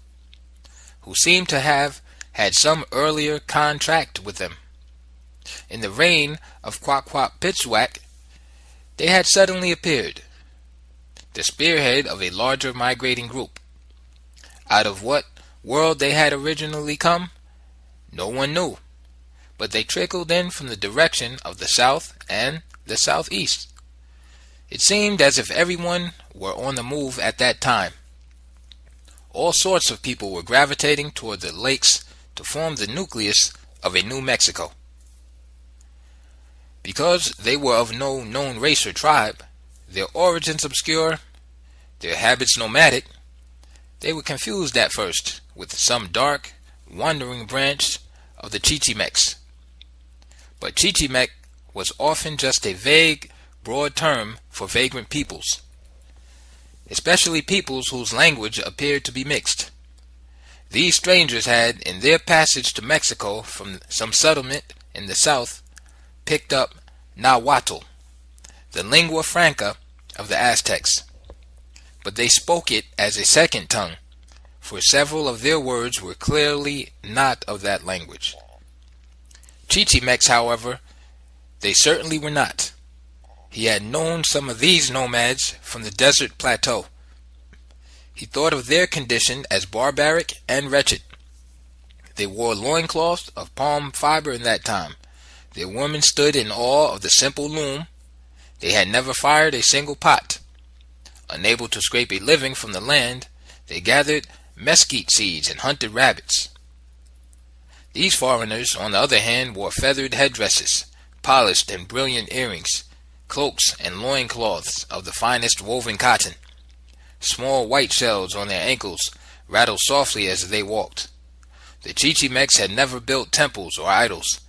S1: who seemed to have had some earlier contract with them. In the reign of Quaquap Pitchwack, they had suddenly appeared, the spearhead of a larger migrating group. Out of what world they had originally come, no one knew, but they trickled in from the direction of the south and the southeast. It seemed as if everyone were on the move at that time. All sorts of people were gravitating toward the lakes to form the nucleus of a new Mexico. Because they were of no known race or tribe, their origins obscure, their habits nomadic, they were confused at first with some dark, wandering branch of the Chichimecs. But Chichimec was often just a vague, broad term for vagrant peoples, especially peoples whose language appeared to be mixed. These strangers had, in their passage to Mexico from some settlement in the south, picked up Nahuatl, the lingua franca of the Aztecs, but they spoke it as a second tongue, for several of their words were clearly not of that language. Chichimecs, however, they certainly were not. He had known some of these nomads from the desert plateau. He thought of their condition as barbaric and wretched. They wore loincloths of palm fiber in that time. Their women stood in awe of the simple loom. They had never fired a single pot. Unable to scrape a living from the land, they gathered mesquite seeds and hunted rabbits. These foreigners, on the other hand, wore feathered headdresses, polished and brilliant earrings, cloaks and loincloths of the finest woven cotton. Small white shells on their ankles rattled softly as they walked. The Chichimecs had never built temples or idols,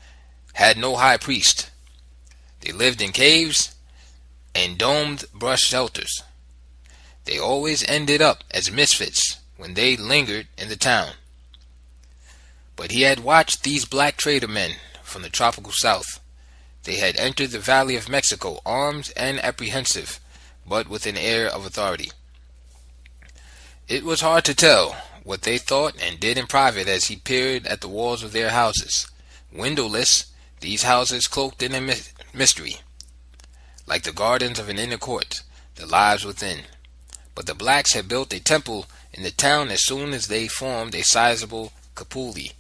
S1: had no high priest. They lived in caves and domed brush shelters. They always ended up as misfits when they lingered in the town. But he had watched these black trader men from the tropical south. They had entered the Valley of Mexico armed and apprehensive, but with an air of authority. It was hard to tell what they thought and did in private as he peered at the walls of their houses. Windowless, these houses cloaked in a mystery, like the gardens of an inner court, the lives within. But the blacks had built a temple in the town as soon as they formed a sizable kapuli.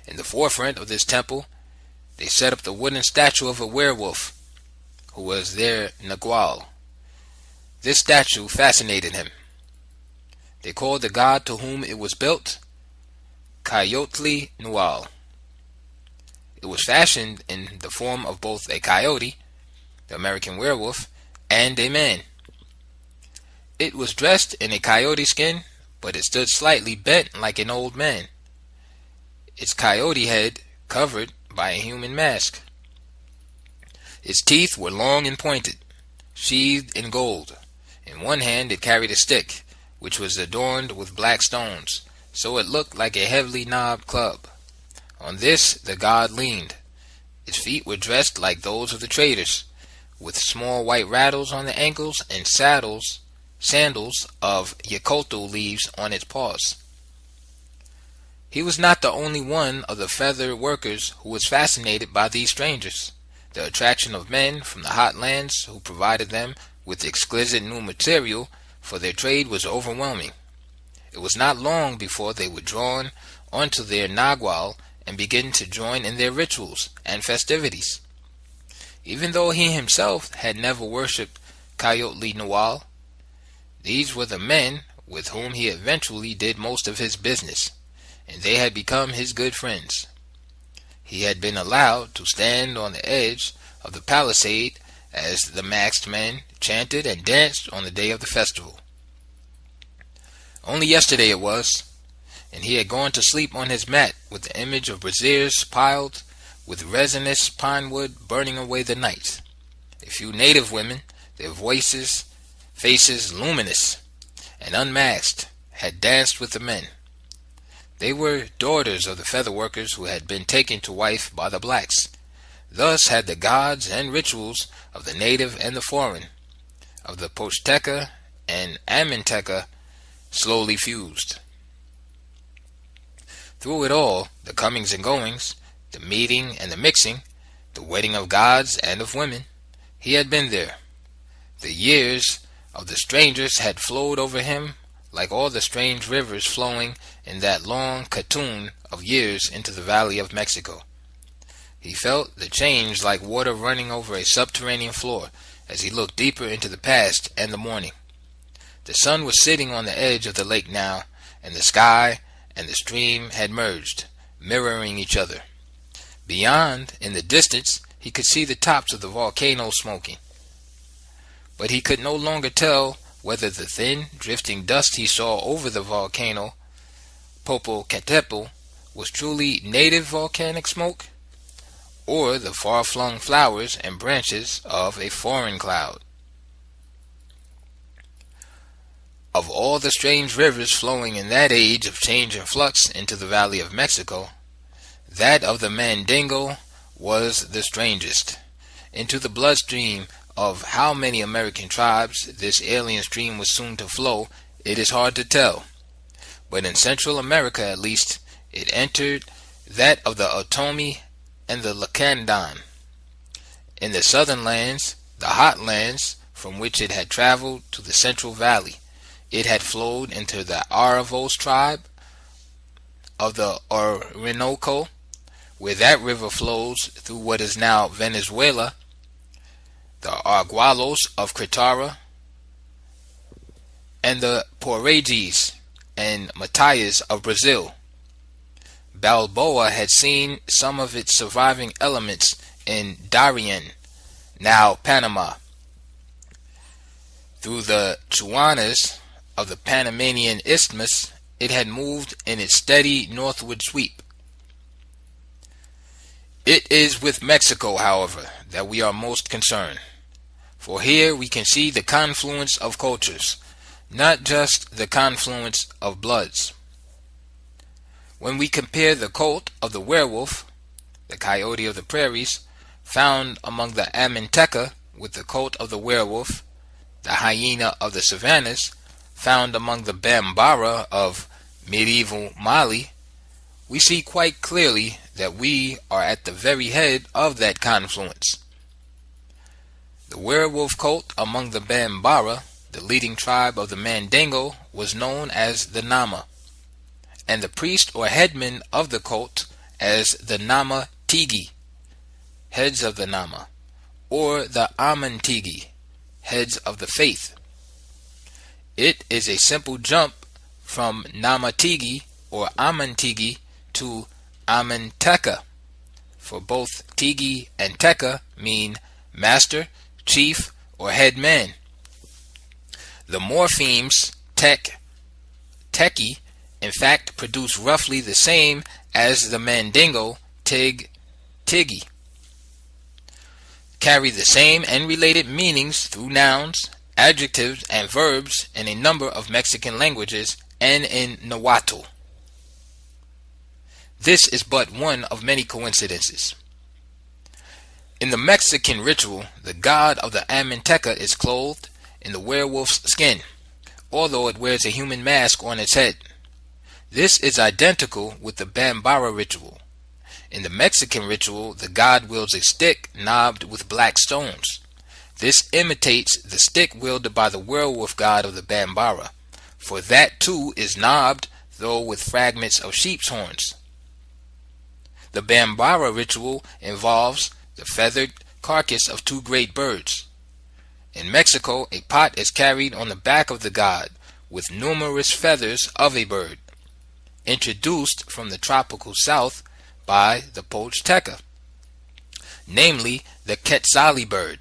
S1: In the forefront of this temple, they set up the wooden statue of a werewolf, who was their nagual. This statue fascinated him. They called the god to whom it was built Coyotli Nual. It was fashioned in the form of both a coyote, the American werewolf, and a man. It was dressed in a coyote skin, but it stood slightly bent like an old man, its coyote head covered by a human mask. Its teeth were long and pointed, sheathed in gold. In one hand it carried a stick, which was adorned with black stones, so it looked like a heavily knobbed club. On this the god leaned. Its feet were dressed like those of the traders, with small white rattles on the ankles and sandals of yakoto leaves on its paws. He was not the only one of the feather workers who was fascinated by these strangers. The attraction of men from the hot lands who provided them with exquisite new material for their trade was overwhelming. It was not long before they were drawn onto their nagual and begin to join in their rituals and festivities. Even though he himself had never worshipped Coyotli Nual, these were the men with whom he eventually did most of his business, and they had become his good friends. He had been allowed to stand on the edge of the palisade as the masked men chanted and danced on the day of the festival. Only yesterday it was, and he had gone to sleep on his mat with the image of braziers piled with resinous pine wood burning away the night. A few native women, their faces luminous and unmasked, had danced with the men. They were daughters of the feather workers who had been taken to wife by the blacks. Thus had the gods and rituals of the native and the foreign, of the Pochteca and Aminteca, slowly fused. Through it all, the comings and goings, the meeting and the mixing, the wedding of gods and of women, he had been there. The years of the strangers had flowed over him like all the strange rivers flowing in that long cartoon of years into the Valley of Mexico. He felt the change like water running over a subterranean floor as he looked deeper into the past and the morning. The sun was sitting on the edge of the lake now, and the sky and the stream had merged, mirroring each other. Beyond, in the distance, he could see the tops of the volcano smoking. But he could no longer tell whether the thin, drifting dust he saw over the volcano, Popocatépetl, was truly native volcanic smoke, or the far-flung flowers and branches of a foreign cloud. Of all the strange rivers flowing in that age of change and flux into the Valley of Mexico, that of the Mandingo was the strangest. Into the bloodstream of how many American tribes this alien stream was soon to flow, it is hard to tell. But in Central America at least, it entered that of the Otomi and the Lacandon. In the southern lands, the hot lands from which it had traveled to the Central Valley, it had flowed into the Aravos tribe of the Orinoco, where that river flows through what is now Venezuela, the Argualos of Cretara, and the Portuguese and Matayas of Brazil. Balboa had seen some of its surviving elements in Darien, now Panama. Through the Chuanas of the Panamanian Isthmus, it had moved in its steady northward sweep. It is with Mexico, however, that we are most concerned, for here we can see the confluence of cultures, not just the confluence of bloods. When we compare the cult of the werewolf, the coyote of the prairies, found among the Aminteca, with the cult of the werewolf, the hyena of the savannas, found among the Bambara of medieval Mali, we see quite clearly that we are at the very head of that confluence. The werewolf cult among the Bambara, the leading tribe of the Mandingo, was known as the Nama, and the priest or headman of the cult as the Nama Tigi, heads of the Nama, or the Amantigi, heads of the faith. It is a simple jump from Namatigi or Amantigi to Amanteka, for both Tigi and Teka mean master, chief, or head man. The morphemes tek, teki, in fact produce roughly the same as the Mandingo tig, tigi, carry the same and related meanings through nouns, adjectives, and verbs in a number of Mexican languages and in Nahuatl. This is but one of many coincidences. In the Mexican ritual, the god of the Amanteka is clothed in the werewolf's skin, although it wears a human mask on its head. This is identical with the Bambara ritual. In the Mexican ritual, the god wields a stick knobbed with black stones. This imitates the stick wielded by the werewolf god of the Bambara, for that too is knobbed, though with fragments of sheep's horns. The Bambara ritual involves the feathered carcass of two great birds. In Mexico, a pot is carried on the back of the god with numerous feathers of a bird, introduced from the tropical south by the Polteca, namely the Quetzali bird.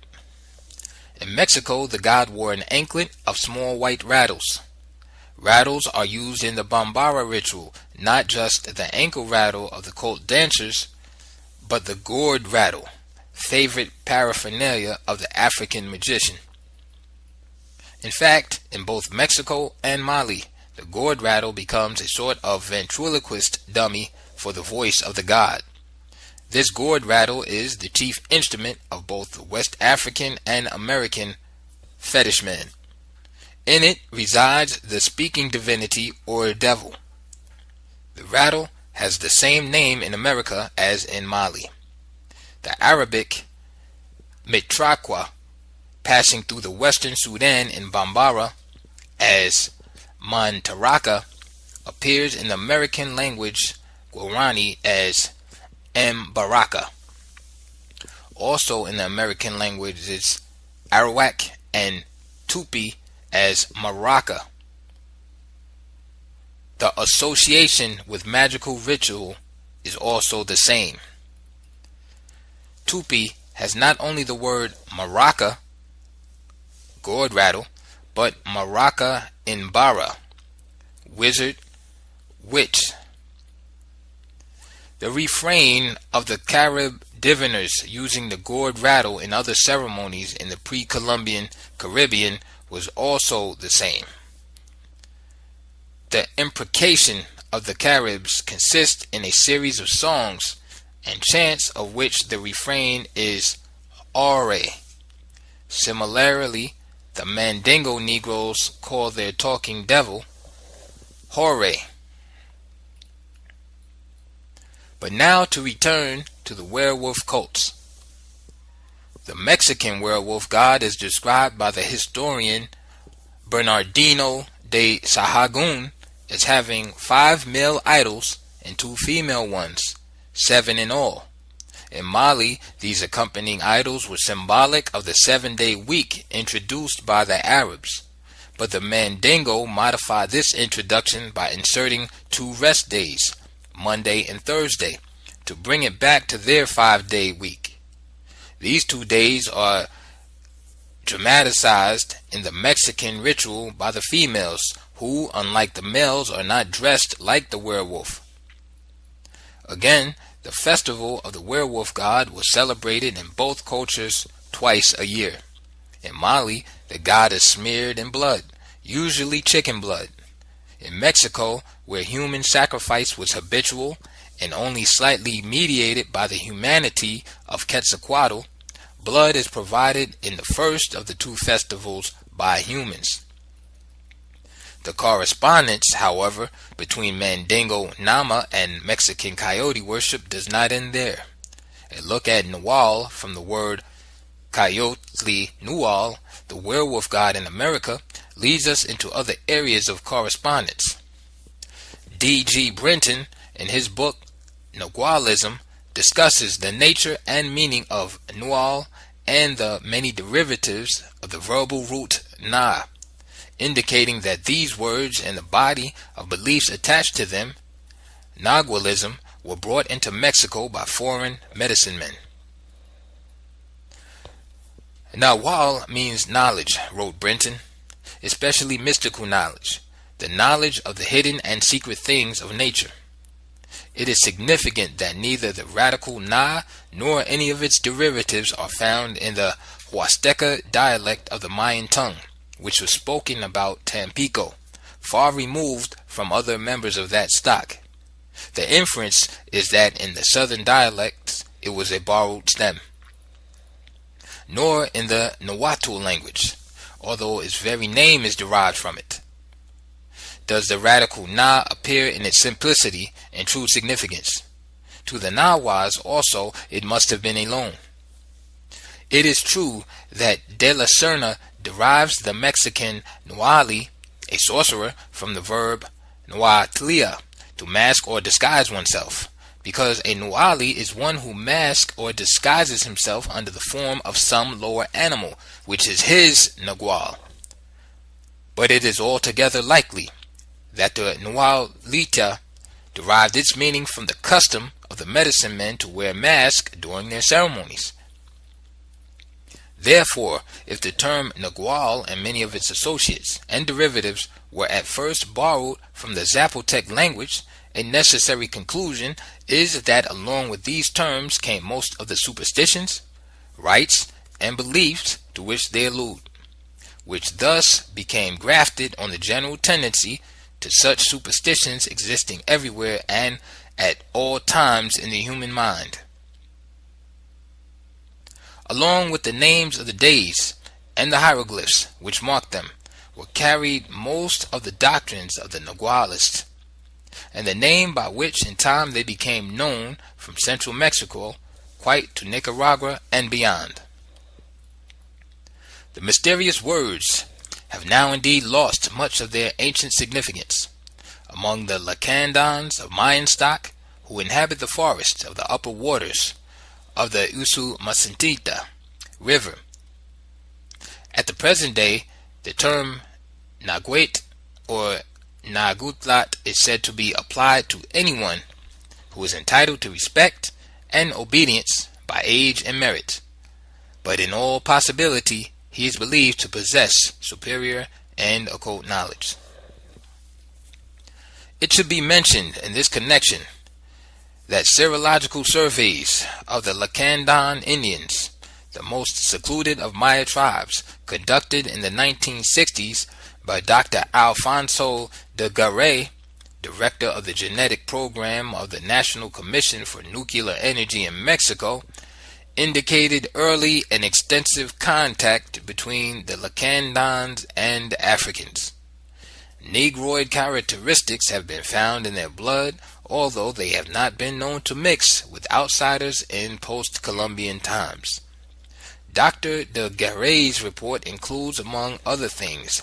S1: In Mexico, the god wore an anklet of small white rattles. Rattles are used in the Bambara ritual, not just the ankle rattle of the cult dancers, but the gourd rattle, favorite paraphernalia of the African magician. In fact, in both Mexico and Mali, the gourd rattle becomes a sort of ventriloquist dummy for the voice of the god. This gourd rattle is the chief instrument of both the West African and American fetish men. In it resides the speaking divinity or devil. The rattle has the same name in America as in Mali. The Arabic mitraqua, passing through the western Sudan in Bambara as mantaraka, appears in the American language Guarani as Mbaraka. Also in the American languages Arawak and Tupi as Maraca. The association with magical ritual is also the same. Tupi has not only the word Maraca, gourd rattle, but Maraca Imbara, wizard, witch. The refrain of the Carib diviners using the gourd rattle in other ceremonies in the pre-Columbian Caribbean was also the same. The imprecation of the Caribs consists in a series of songs and chants of which the refrain is Ore. Similarly, the Mandingo Negroes call their talking devil Hore. But now to return to the werewolf cults. The Mexican werewolf god is described by the historian Bernardino de Sahagún as having 5 male idols and 2 female ones, 7 in all. In Mali, these accompanying idols were symbolic of the 7-day week introduced by the Arabs, but the Mandingo modified this introduction by inserting 2 rest days, Monday and Thursday, to bring it back to their 5-day week. These 2 days are dramatized in the Mexican ritual by the females, who, unlike the males, are not dressed like the werewolf. Again, the festival of the werewolf god was celebrated in both cultures twice a year. In Mali, the god is smeared in blood, usually chicken blood. In Mexico, where human sacrifice was habitual and only slightly mediated by the humanity of Quetzalcoatl, blood is provided in the first of the 2 festivals by humans. The correspondence, however, between Mandingo Nama and Mexican coyote worship does not end there. A look at Nual, from the word Coyotli Nual, the werewolf god in America, leads us into other areas of correspondence. D.G. Brinton, in his book Nagualism, discusses the nature and meaning of Nual and the many derivatives of the verbal root Na, indicating that these words and the body of beliefs attached to them, Nagualism, were brought into Mexico by foreign medicine men. Nahual means knowledge, wrote Brinton, especially mystical knowledge, the knowledge of the hidden and secret things of nature. It is significant that neither the radical Na nor any of its derivatives are found in the Huasteca dialect of the Mayan tongue, which was spoken about Tampico, far removed from other members of that stock. The inference is that in the southern dialects it was a borrowed stem. Nor in the Nahuatl language, although its very name is derived from it, does the radical Na appear in its simplicity and true significance. To the Nahuas also it must have been a loan. It is true that De La Serna derives the Mexican Nuali, a sorcerer, from the verb Nuatlia, to mask or disguise oneself, because a Nuali is one who masks or disguises himself under the form of some lower animal, which is his Nagual. But it is altogether likely that the Nualita derived its meaning from the custom of the medicine men to wear masks during their ceremonies. Therefore, if the term Nagual and many of its associates and derivatives were at first borrowed from the Zapotec language, a necessary conclusion is that along with these terms came most of the superstitions, rites, and beliefs to which they allude, which thus became grafted on the general tendency to such superstitions existing everywhere and at all times in the human mind. Along with the names of the days and the hieroglyphs which marked them were carried most of the doctrines of the Nagualists, and the name by which in time they became known from central Mexico quite to Nicaragua and beyond. The mysterious words have now indeed lost much of their ancient significance. Among the Lacandons of Mayan stock, who inhabit the forests of the upper waters of the Usumacinta River, at the present day, the term Naguet or Nagutlat is said to be applied to anyone who is entitled to respect and obedience by age and merit, but in all possibility he is believed to possess superior and occult knowledge. It should be mentioned in this connection that serological surveys of the Lacandon Indians, the most secluded of Maya tribes, conducted in the 1960s by Dr. Alfonso de Garay, director of the genetic program of the National Commission for Nuclear Energy in Mexico, indicated early and extensive contact between the Lacandons and Africans. Negroid characteristics have been found in their blood, although they have not been known to mix with outsiders in post-Columbian times. Dr. de Garay's report includes, among other things,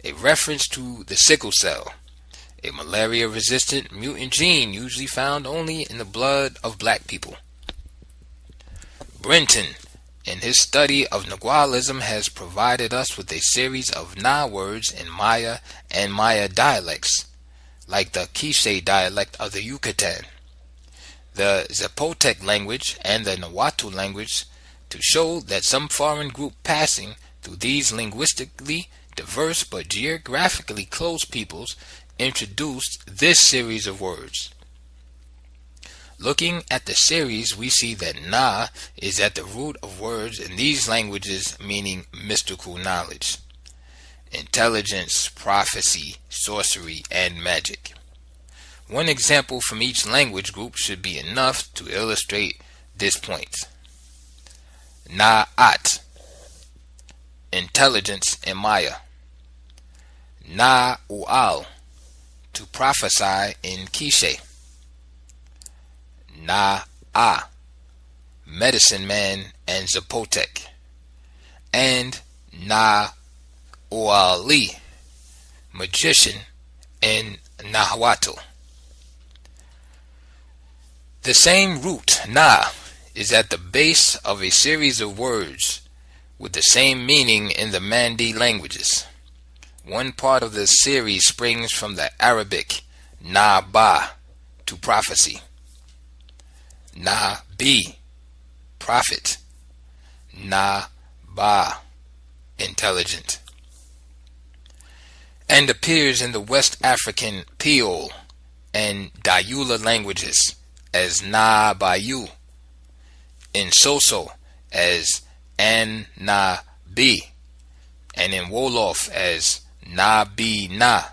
S1: a reference to the sickle cell, a malaria-resistant mutant gene usually found only in the blood of black people. Brinton, in his study of Nagualism, has provided us with a series of Na words in Maya and Maya dialects, like the Quiche dialect of the Yucatan, the Zapotec language, and the Nahuatl language, to show that some foreign group passing through these linguistically diverse but geographically close peoples introduced this series of words. Looking at the series, we see that Na is at the root of words in these languages meaning mystical knowledge, intelligence, prophecy, sorcery, and magic. One example from each language group should be enough to illustrate this point. Na'at, intelligence in Maya. Na-Ual, to prophesy in Quiche. Na-A, medicine man and Zapotec. And Na-Uali, magician in Nahuatl. The same root, Na, is at the base of a series of words with the same meaning in the Mandi languages. One part of this series springs from the Arabic Na-Ba, to prophecy. Na-Bi, prophet. Na-Ba, intelligent. And appears in the West African Peol and Dayula languages as Na-Bayu, in Soso as An-Na-Bi, and in Wolof as Na-Bi-Na.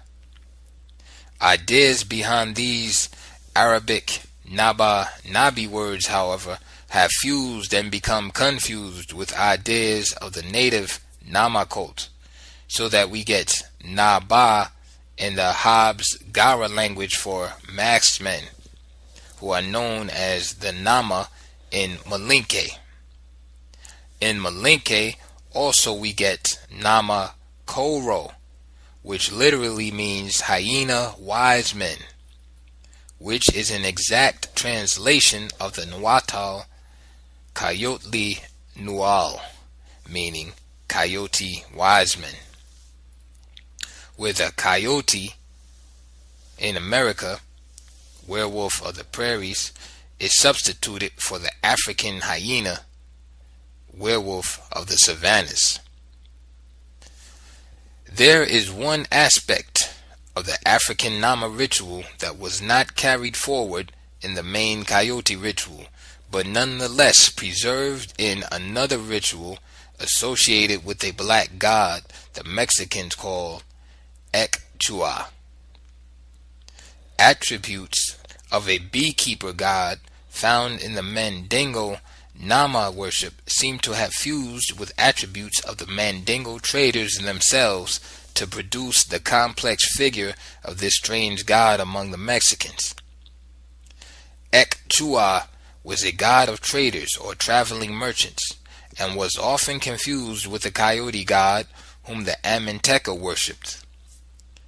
S1: Ideas behind these Arabic Naba-Nabi words, however, have fused and become confused with ideas of the native Namakot, so that we get Na-Ba in the Habs Gara language for masked men, who are known as the Nama in Malinke. In Malinke also we get Nama Koro, which literally means hyena wise men, which is an exact translation of the Nahuatl Coyotli Nual, meaning coyote wise men, with a coyote in America, werewolf of the prairies, is substituted for the African hyena, werewolf of the savannas. There is one aspect of the African Nama ritual that was not carried forward in the main coyote ritual, but nonetheless preserved in another ritual associated with a black god the Mexicans call Ekchua. Attributes of a beekeeper god found in the Mandingo Nama worship seem to have fused with attributes of the Mandingo traders themselves to produce the complex figure of this strange god among the Mexicans. Ekchua was a god of traders or traveling merchants, and was often confused with the coyote god whom the Aminteca worshipped.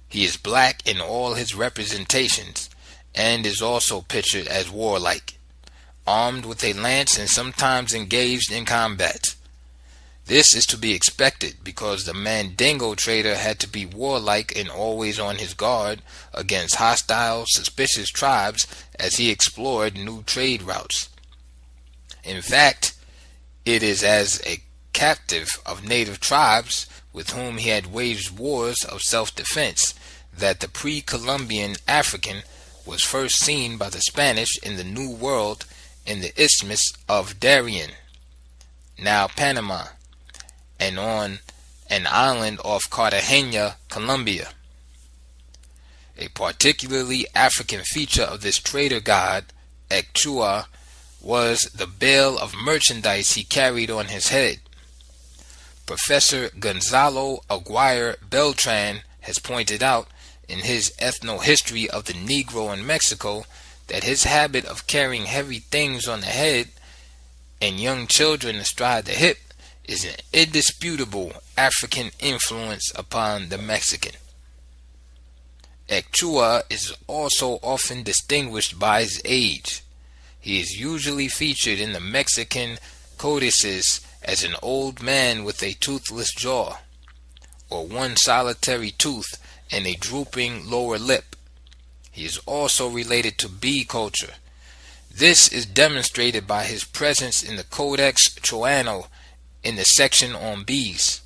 S1: He is black in all his representations, and is also pictured as warlike, armed with a lance and sometimes engaged in combat. This is to be expected because the Mandingo trader had to be warlike and always on his guard against hostile, suspicious tribes as he explored new trade routes. In fact, it is as a captive of native tribes with whom he had waged wars of self-defense that the pre-Columbian African was first seen by the Spanish in the New World in the Isthmus of Darien, now Panama, and on an island off Cartagena, Colombia. A particularly African feature of this trader god, Ekchua, was the bale of merchandise he carried on his head. Professor Gonzalo Aguirre Beltran has pointed out in his Ethnohistory of the Negro in Mexico that his habit of carrying heavy things on the head and young children astride the hip is an indisputable African influence upon the Mexican. Ekchua is also often distinguished by his age. He is usually featured in the Mexican codices as an old man with a toothless jaw, or one solitary tooth and a drooping lower lip. He is also related to bee culture. This is demonstrated by his presence in the Codex Troano in the section on bees.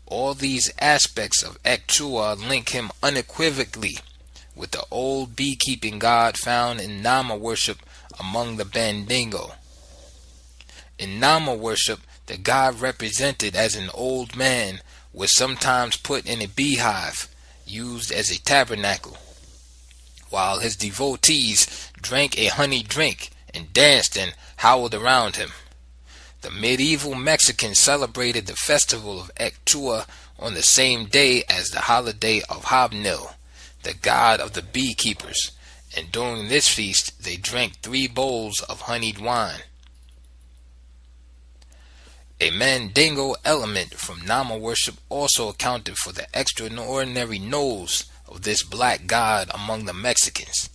S1: All these aspects of Ekchua link him unequivocally with the old beekeeping god found in Nama worship among the Bandingo. In Nama worship, the god represented as an old man was sometimes put in a beehive used as a tabernacle, while his devotees drank a honey drink and danced and howled around him. The medieval Mexicans celebrated the festival of Ekchua on the same day as the holiday of Hobnil, the god of the beekeepers, and during this feast they drank 3 bowls of honeyed wine. A Mandingo element from Nama worship also accounted for the extraordinary nose of this black god among the Mexicans.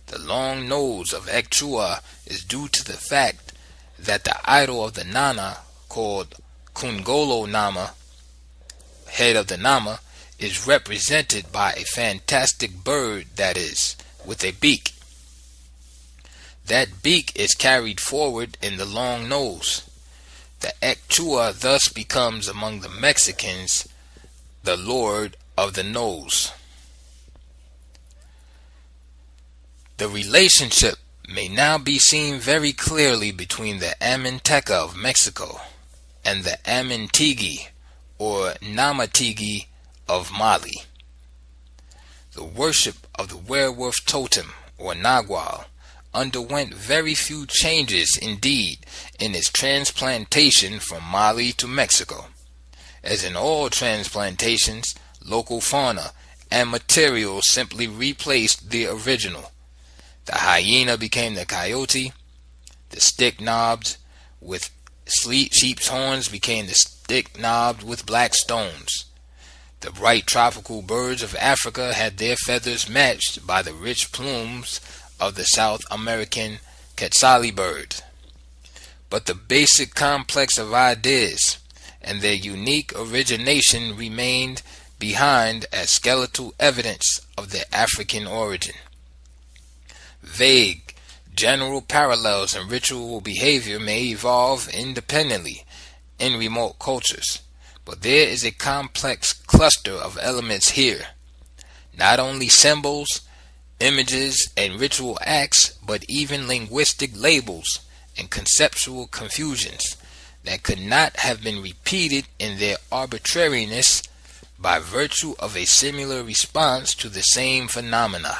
S1: The long nose of Echua is due to the fact that the idol of the Nana, called Kungolo Nama, head of the Nama, is represented by a fantastic bird, that is, with a beak. That beak is carried forward in the long nose. The Echua thus becomes among the Mexicans the Lord of the Nose. The relationship may now be seen very clearly between the Aminteca of Mexico and the Amintigi or Namatigi of Mali. The worship of the werewolf totem or Nagual underwent very few changes indeed in its transplantation from Mali to Mexico. As in all transplantations, local fauna and materials simply replaced the original. The hyena became the coyote, the stick knobs with sheep's horns became the stick knobbed with black stones. The bright tropical birds of Africa had their feathers matched by the rich plumes of the South American quetzali bird. But the basic complex of ideas and their unique origination remained behind as skeletal evidence of their African origin. Vague, general parallels in ritual behavior may evolve independently in remote cultures, but there is a complex cluster of elements here. Not only symbols, images, and ritual acts, but even linguistic labels and conceptual confusions that could not have been repeated in their arbitrariness by virtue of a similar response to the same phenomena.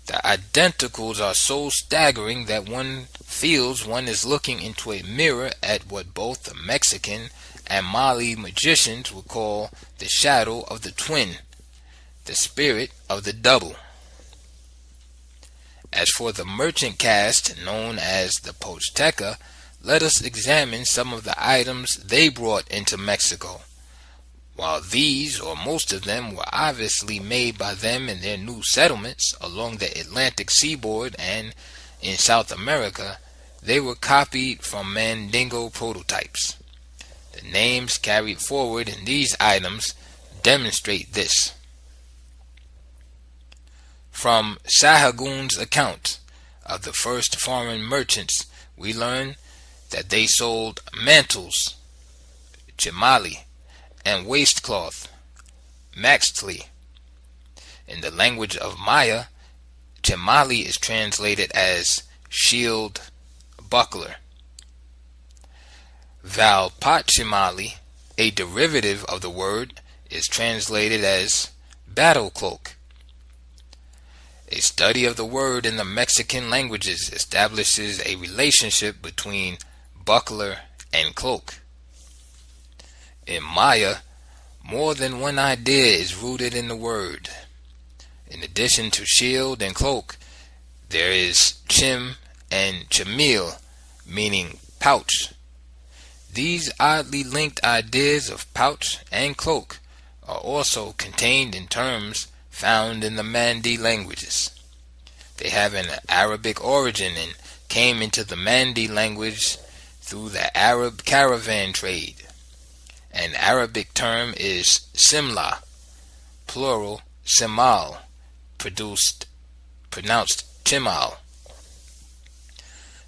S1: The identicals are so staggering that one feels one is looking into a mirror at what both the Mexican and Mali magicians would call the shadow of the twin, the spirit of the double. As for the merchant caste known as the Posteca, let us examine some of the items they brought into Mexico. While these, or most of them, were obviously made by them in their new settlements along the Atlantic seaboard and in South America, they were copied from Mandingo prototypes. The names carried forward in these items demonstrate this. From Sahagun's account of the first foreign merchants, we learn that they sold mantles, chimali, and waistcloth, maxtli. In the language of Maya, chimali is translated as shield, buckler. Valpachimali, a derivative of the word, is translated as battle cloak. A study of the word in the Mexican languages establishes a relationship between buckler and cloak. In Maya, more than one idea is rooted in the word. In addition to shield and cloak, there is chim and chamil, meaning pouch. These oddly linked ideas of pouch and cloak are also contained in terms found in the Mandi languages. They have an Arabic origin and came into the Mandi language through the Arab caravan trade. An Arabic term is simla, plural simal, pronounced chimal,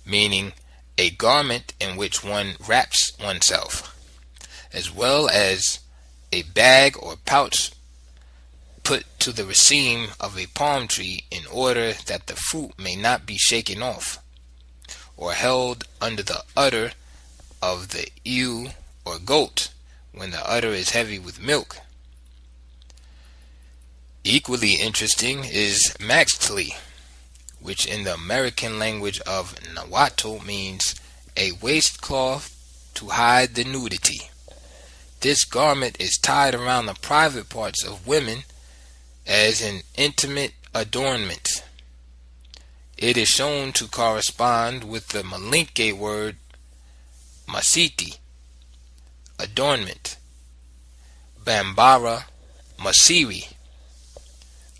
S1: meaning a garment in which one wraps oneself, as well as a bag or pouch put to the raceme of a palm tree in order that the fruit may not be shaken off, or held under the udder of the ewe or goat when the udder is heavy with milk. Equally interesting is maxtli, which in the American language of Nahuatl means a waistcloth to hide the nudity. This garment is tied around the private parts of women as an intimate adornment. It is shown to correspond with the Malinke word masiti, adornment, Bambara masiri,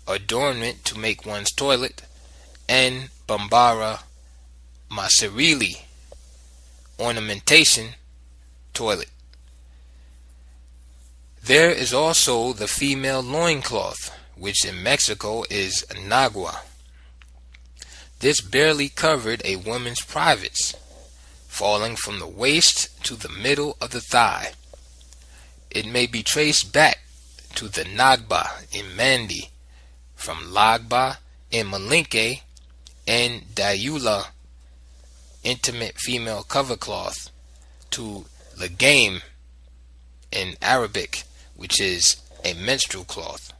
S1: adornment to make one's toilet, and Bambara masirili, ornamentation, toilet. There is also the female loincloth, which in Mexico is nagua. This barely covered a woman's privates, falling from the waist to the middle of the thigh. It may be traced back to the Nagba in Mandi, from Lagba in Malinke, and Dayula, intimate female cover cloth, to Lagame in Arabic, which is a menstrual cloth.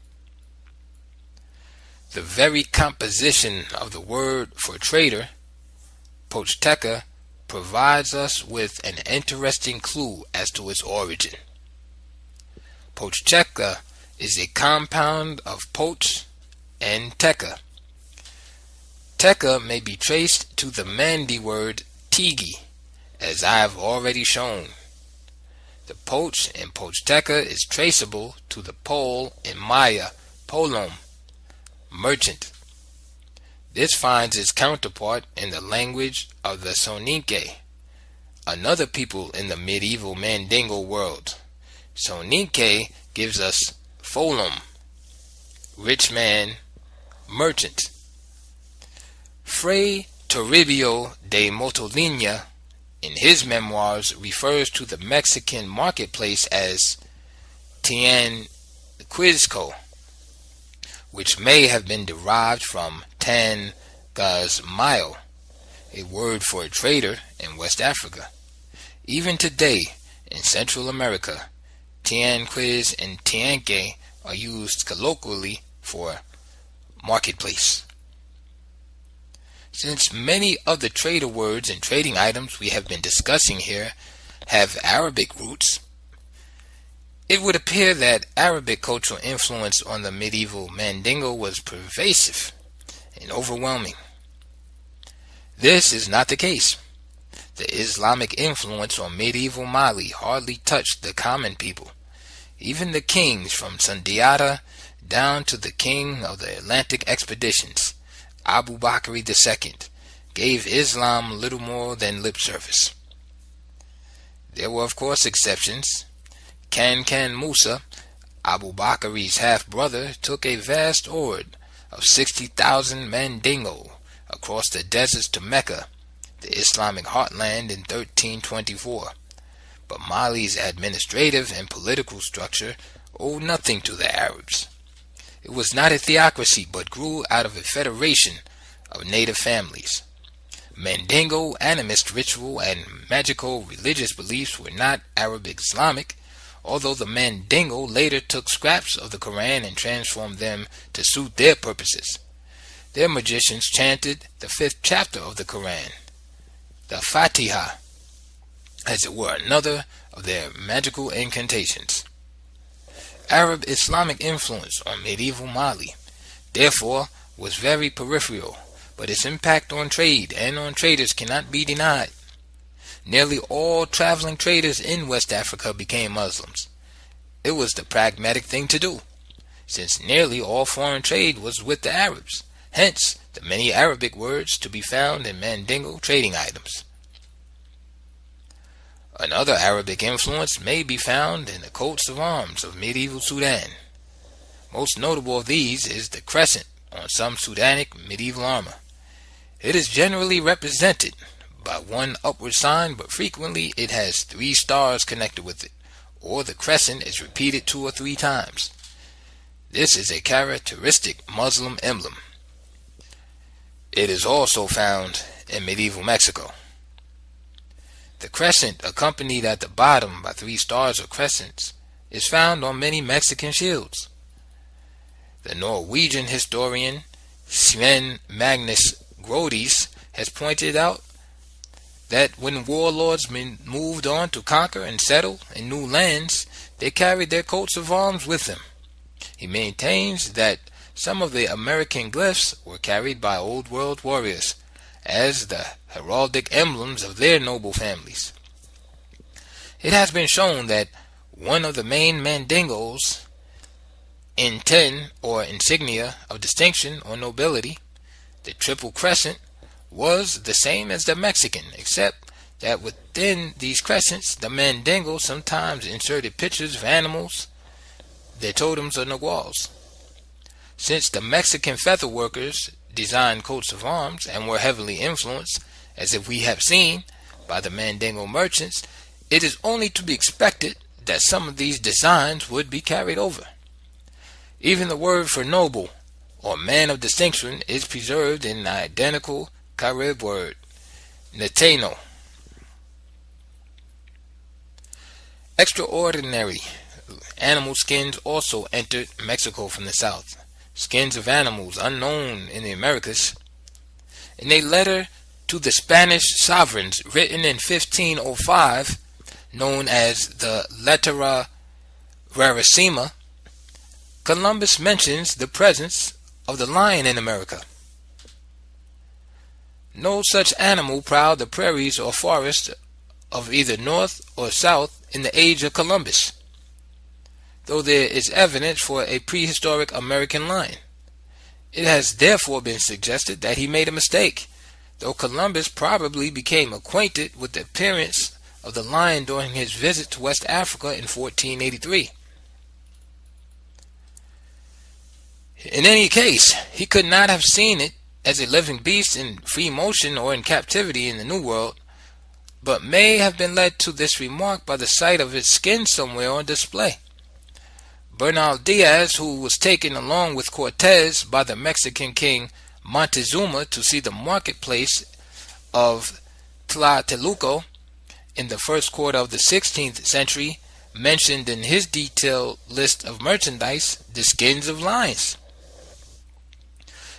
S1: The very composition of the word for trader, Pochteca, provides us with an interesting clue as to its origin. Pochteca is a compound of poch and teca. Teca may be traced to the Mandi word tigi, as I have already shown. The poch in Pochteca is traceable to the pole in Maya, polom, merchant. This finds its counterpart in the language of the Soninke, another people in the medieval Mandingo world. Soninke gives us folum, rich man, merchant. Fray Toribio de Motolinia, in his memoirs, refers to the Mexican marketplace as Tianquisco, which may have been derived from Tan Gazmayo, a word for a trader in West Africa. Even today, in Central America, Tianquis and Tianque are used colloquially for marketplace. Since many of the trader words and trading items we have been discussing here have Arabic roots, it would appear that Arabic cultural influence on the medieval Mandingo was pervasive and overwhelming. This is not the case. The Islamic influence on medieval Mali hardly touched the common people. Even the kings from Sundiata down to the king of the Atlantic expeditions, Abu Bakr II, gave Islam little more than lip service. There were of course exceptions. Kankan Musa, Abu Bakr's half-brother, took a vast horde of 60,000 Mandingo across the deserts to Mecca, the Islamic heartland, in 1324. But Mali's administrative and political structure owed nothing to the Arabs. It was not a theocracy, but grew out of a federation of native families. Mandingo animist ritual and magical religious beliefs were not Arabic Islamic, although the Mandingo later took scraps of the Quran and transformed them to suit their purposes. Their magicians chanted the 5th chapter of the Quran, the Fatiha, as it were another of their magical incantations. Arab Islamic influence on medieval Mali, therefore, was very peripheral, but its impact on trade and on traders cannot be denied. Nearly all traveling traders in West Africa became Muslims. It was the pragmatic thing to do, since nearly all foreign trade was with the Arabs, hence the many Arabic words to be found in Mandingo trading items. Another Arabic influence may be found in the coats of arms of medieval Sudan. Most notable of these is the crescent on some Sudanic medieval armor. It is generally represented by one upward sign, but frequently it has 3 stars connected with it, or the crescent is repeated 2 or 3 times. This is a characteristic Muslim emblem. It is also found in medieval Mexico. The crescent, accompanied at the bottom by 3 stars or crescents, is found on many Mexican shields. The Norwegian historian Sven Magnus Grodis has pointed out that when warlords moved on to conquer and settle in new lands, they carried their coats of arms with them. He maintains that some of the American glyphs were carried by Old World warriors as the heraldic emblems of their noble families. It has been shown that one of the main Mandingos inten or insignia of distinction or nobility, the Triple Crescent, was the same as the Mexican, except that within these crescents the Mandingo sometimes inserted pictures of animals, their totems, on the walls. Since the Mexican feather workers designed coats of arms and were heavily influenced, as if we have seen, by the Mandingo merchants, it is only to be expected that some of these designs would be carried over. Even the word for noble or man of distinction is preserved in the identical Carib word, Neteno. Extraordinary animal skins also entered Mexico from the south. Skins of animals unknown in the Americas. In a letter to the Spanish sovereigns written in 1505, known as the Lettera Rarissima, Columbus mentions the presence of the lion in America. No such animal prowled the prairies or forests of either north or south in the age of Columbus, though there is evidence for a prehistoric American lion. It has therefore been suggested that he made a mistake, though Columbus probably became acquainted with the appearance of the lion during his visit to West Africa in 1483. In any case, he could not have seen it as a living beast in free motion or in captivity in the New World, but may have been led to this remark by the sight of its skin somewhere on display. Bernal Diaz, who was taken along with Cortez by the Mexican king Montezuma to see the marketplace of Tlatelolco in the first quarter of the 16th century, mentioned in his detailed list of merchandise the skins of lions.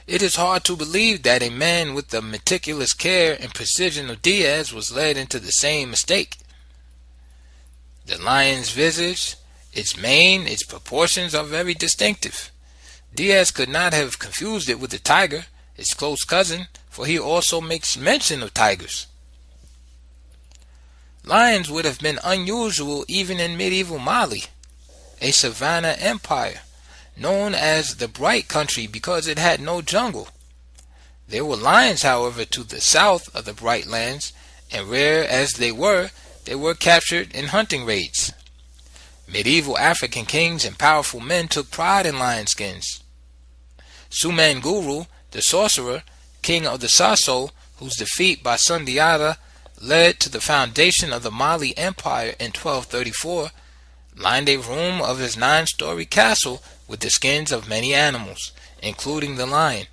S1: It is hard to believe that a man with the meticulous care and precision of Diaz was led into the same mistake. The lion's visage, its mane, its proportions are very distinctive. Diaz could not have confused it with the tiger, its close cousin, for he also makes mention of tigers. Lions would have been unusual even in medieval Mali, a savanna empire, known as the Bright Country because it had no jungle. There were lions, however, to the south of the Bright Lands, and rare as they were captured in hunting raids. Medieval African kings and powerful men took pride in lion skins. Sumanguru, the sorcerer, king of the Sasso, whose defeat by Sundiata led to the foundation of the Mali Empire in 1234, lined a room of his 9-story castle with the skins of many animals, including the lion.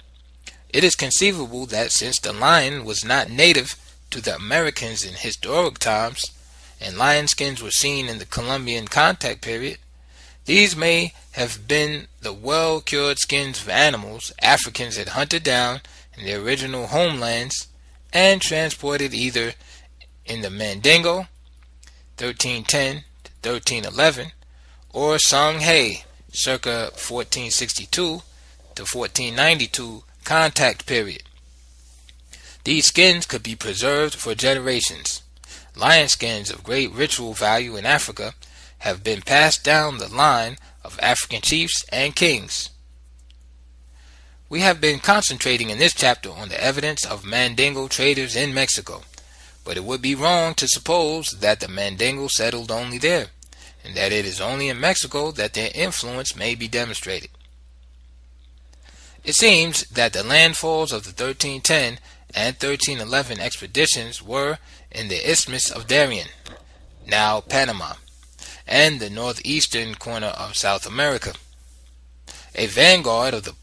S1: It is conceivable that since the lion was not native to the Americans in historic times, and lion skins were seen in the Columbian contact period, these may have been the well-cured skins of animals Africans had hunted down in their original homelands and transported either in the Mandingo, 1310 to 1311, or Songhay, circa 1462 to 1492 contact period. These skins could be preserved for generations. Lion skins of great ritual value in Africa have been passed down the line of African chiefs and kings. We have been concentrating in this chapter on the evidence of Mandingo traders in Mexico, but it would be wrong to suppose that the Mandingo settled only there, and that it is only in Mexico that their influence may be demonstrated. It seems that the landfalls of the 1310 and 1311 expeditions were in the Isthmus of Darien, now Panama, and the northeastern corner of South America. A vanguard of the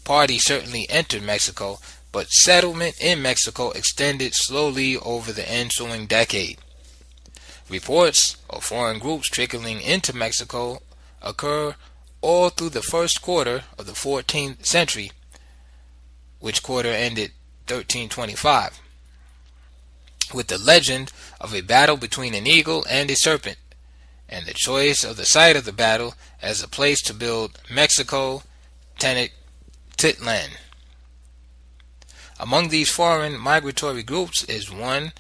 S1: party certainly entered Mexico, but settlement in Mexico extended slowly over the ensuing decade. Reports of foreign groups trickling into Mexico occur all through the first quarter of the 14th century, which quarter ended 1325, with the legend of a battle between an eagle and a serpent, and the choice of the site of the battle as a place to build Mexico Tenochtitlan. Among these foreign migratory groups is one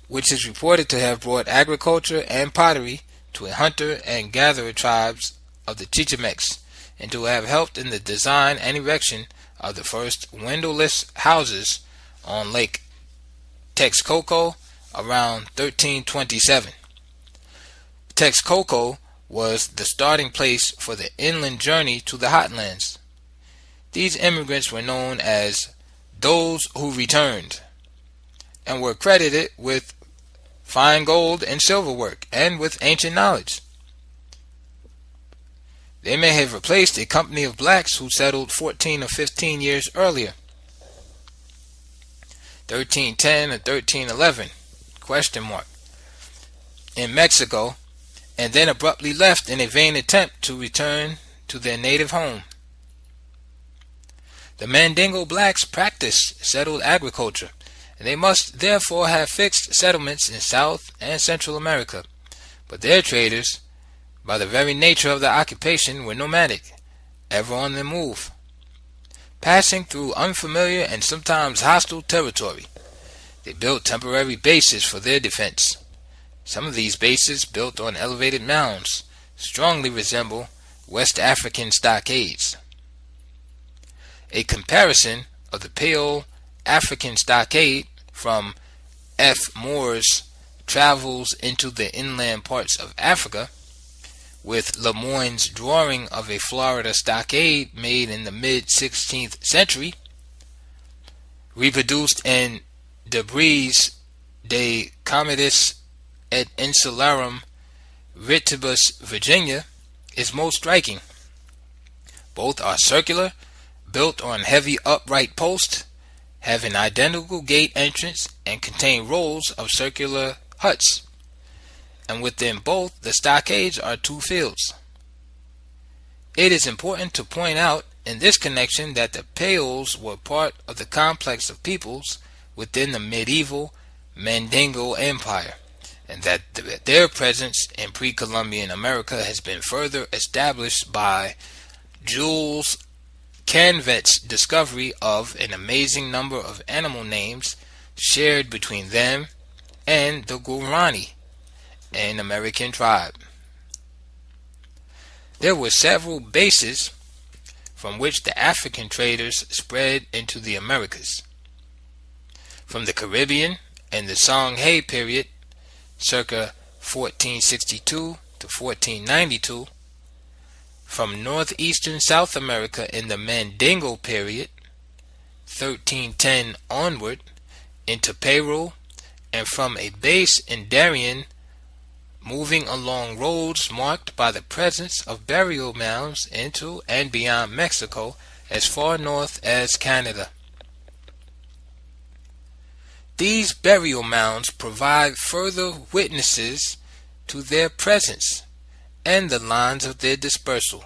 S1: which is reported to have brought agriculture and pottery to a hunter and gatherer tribes of the Chichimex, and to have helped in the design and erection of the first windowless houses on Lake Texcoco around 1327. Texcoco was the starting place for the inland journey to the hotlands. These immigrants were known as those who returned, and were credited with fine gold and silver work, and with ancient knowledge. They may have replaced a company of blacks who settled 14 or 15 years earlier, 1310 or 1311, in Mexico, and then abruptly left in a vain attempt to return to their native home. The Mandingo blacks practiced settled agriculture, and they must therefore have fixed settlements in South and Central America. But their traders, by the very nature of their occupation, were nomadic, ever on the move, passing through unfamiliar and sometimes hostile territory. They built temporary bases for their defense. Some of these bases, built on elevated mounds, strongly resemble West African stockades. A comparison of the Pale-African stockade from F. Muurs' Travels into the Inland Parts of Africa with Lemoyne's drawing of a Florida stockade made in the mid-16th century, reproduced in Debris de Commodus et Insularum Ritibus, Virginia, is most striking. Both are circular, built on heavy upright posts, have an identical gate entrance, and contain rows of circular huts, and within both the stockades are two fields. It is important to point out in this connection that the Payols were part of the complex of peoples within the medieval Mandingo Empire, and that their presence in pre-Columbian America has been further established by Jules Canvet's discovery of an amazing number of animal names shared between them and the Guarani, an American tribe. There were several bases from which the African traders spread into the Americas. From the Caribbean and the Songhai period, circa 1462 to 1492, from northeastern South America in the Mandingo period, 1310 onward, into Peru, and from a base in Darien, moving along roads marked by the presence of burial mounds into and beyond Mexico as far north as Canada. These burial mounds provide further witnesses to their presence and the lines of their dispersal.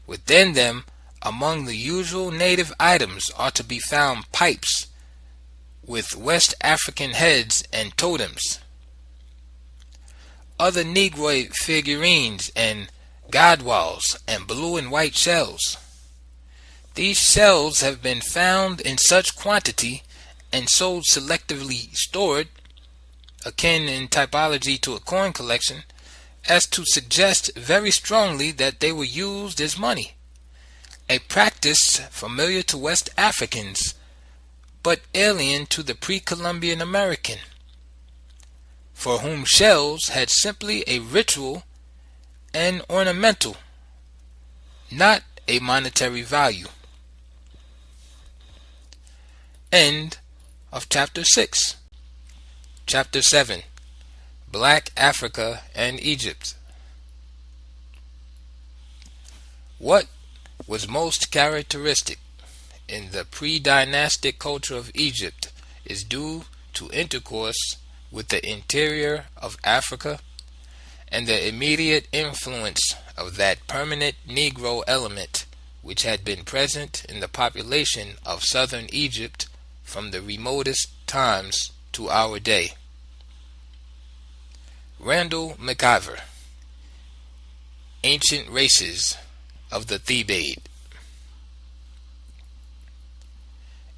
S1: Within them, among the usual native items are to be found pipes with West African heads and totems, other Negroid figurines and gadwals, and blue and white shells. These shells have been found in such quantity and so selectively stored, akin in typology to a coin collection, as to suggest very strongly that they were used as money, a practice familiar to West Africans, but alien to the pre-Columbian American, for whom shells had simply a ritual and ornamental, not a monetary value. End of Chapter 6. Chapter 7. Black Africa and Egypt. What was most characteristic in the pre-dynastic culture of Egypt is due to intercourse with the interior of Africa and the immediate influence of that permanent Negro element which had been present in the population of southern Egypt from the remotest times to our day. Randall McIver, Ancient races of the Thebaid.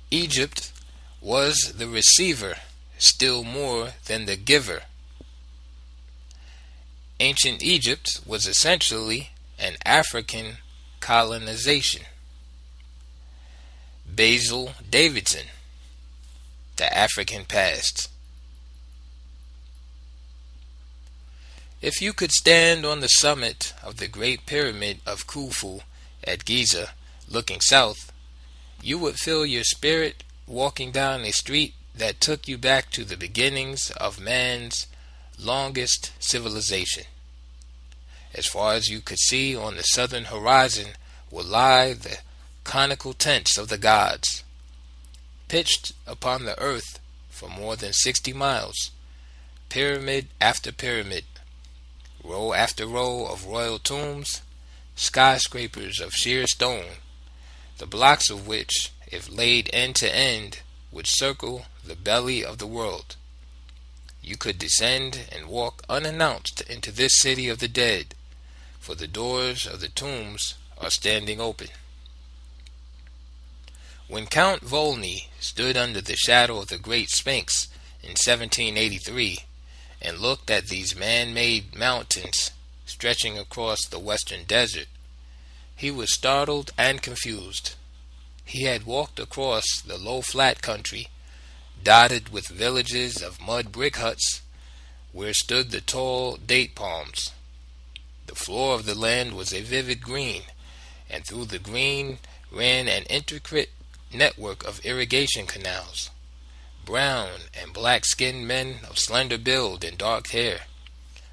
S1: Egypt was the receiver still more than the giver. Ancient Egypt was essentially an African colonization. Basil Davidson, The African Past. If you could stand on the summit of the Great Pyramid of Khufu at Giza, looking south, you would feel your spirit walking down a street that took you back to the beginnings of man's longest civilization. As far as you could see on the southern horizon would lie the conical tents of the gods, pitched upon the earth for more than 60 miles, pyramid after pyramid, row after row of royal tombs, skyscrapers of sheer stone, the blocks of which, if laid end to end, would circle the belly of the world. You could descend and walk unannounced into this city of the dead, for the doors of the tombs are standing open. When Count Volney stood under the shadow of the Great Sphinx in 1783 and looked at these man-made mountains stretching across the western desert, he was startled and confused. He had walked across the low flat country, dotted with villages of mud brick huts, where stood the tall date palms. The floor of the land was a vivid green, and through the green ran an intricate network of irrigation canals. Brown and black-skinned men of slender build and dark hair,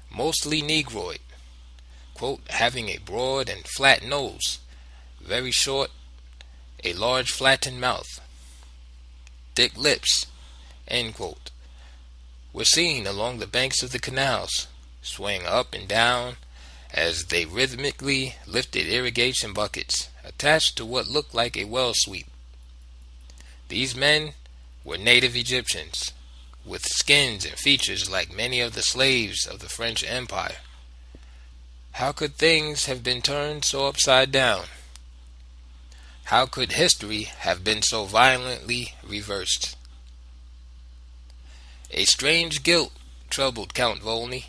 S1: mostly negroid, quote, having a broad and flat nose, very short, a large flattened mouth, thick lips, end quote, were seen along the banks of the canals, swaying up and down as they rhythmically lifted irrigation buckets attached to what looked like a well sweep. These men were native Egyptians, with skins and features like many of the slaves of the French Empire. How could things have been turned so upside down? How could history have been so violently reversed? A strange guilt troubled Count Volney.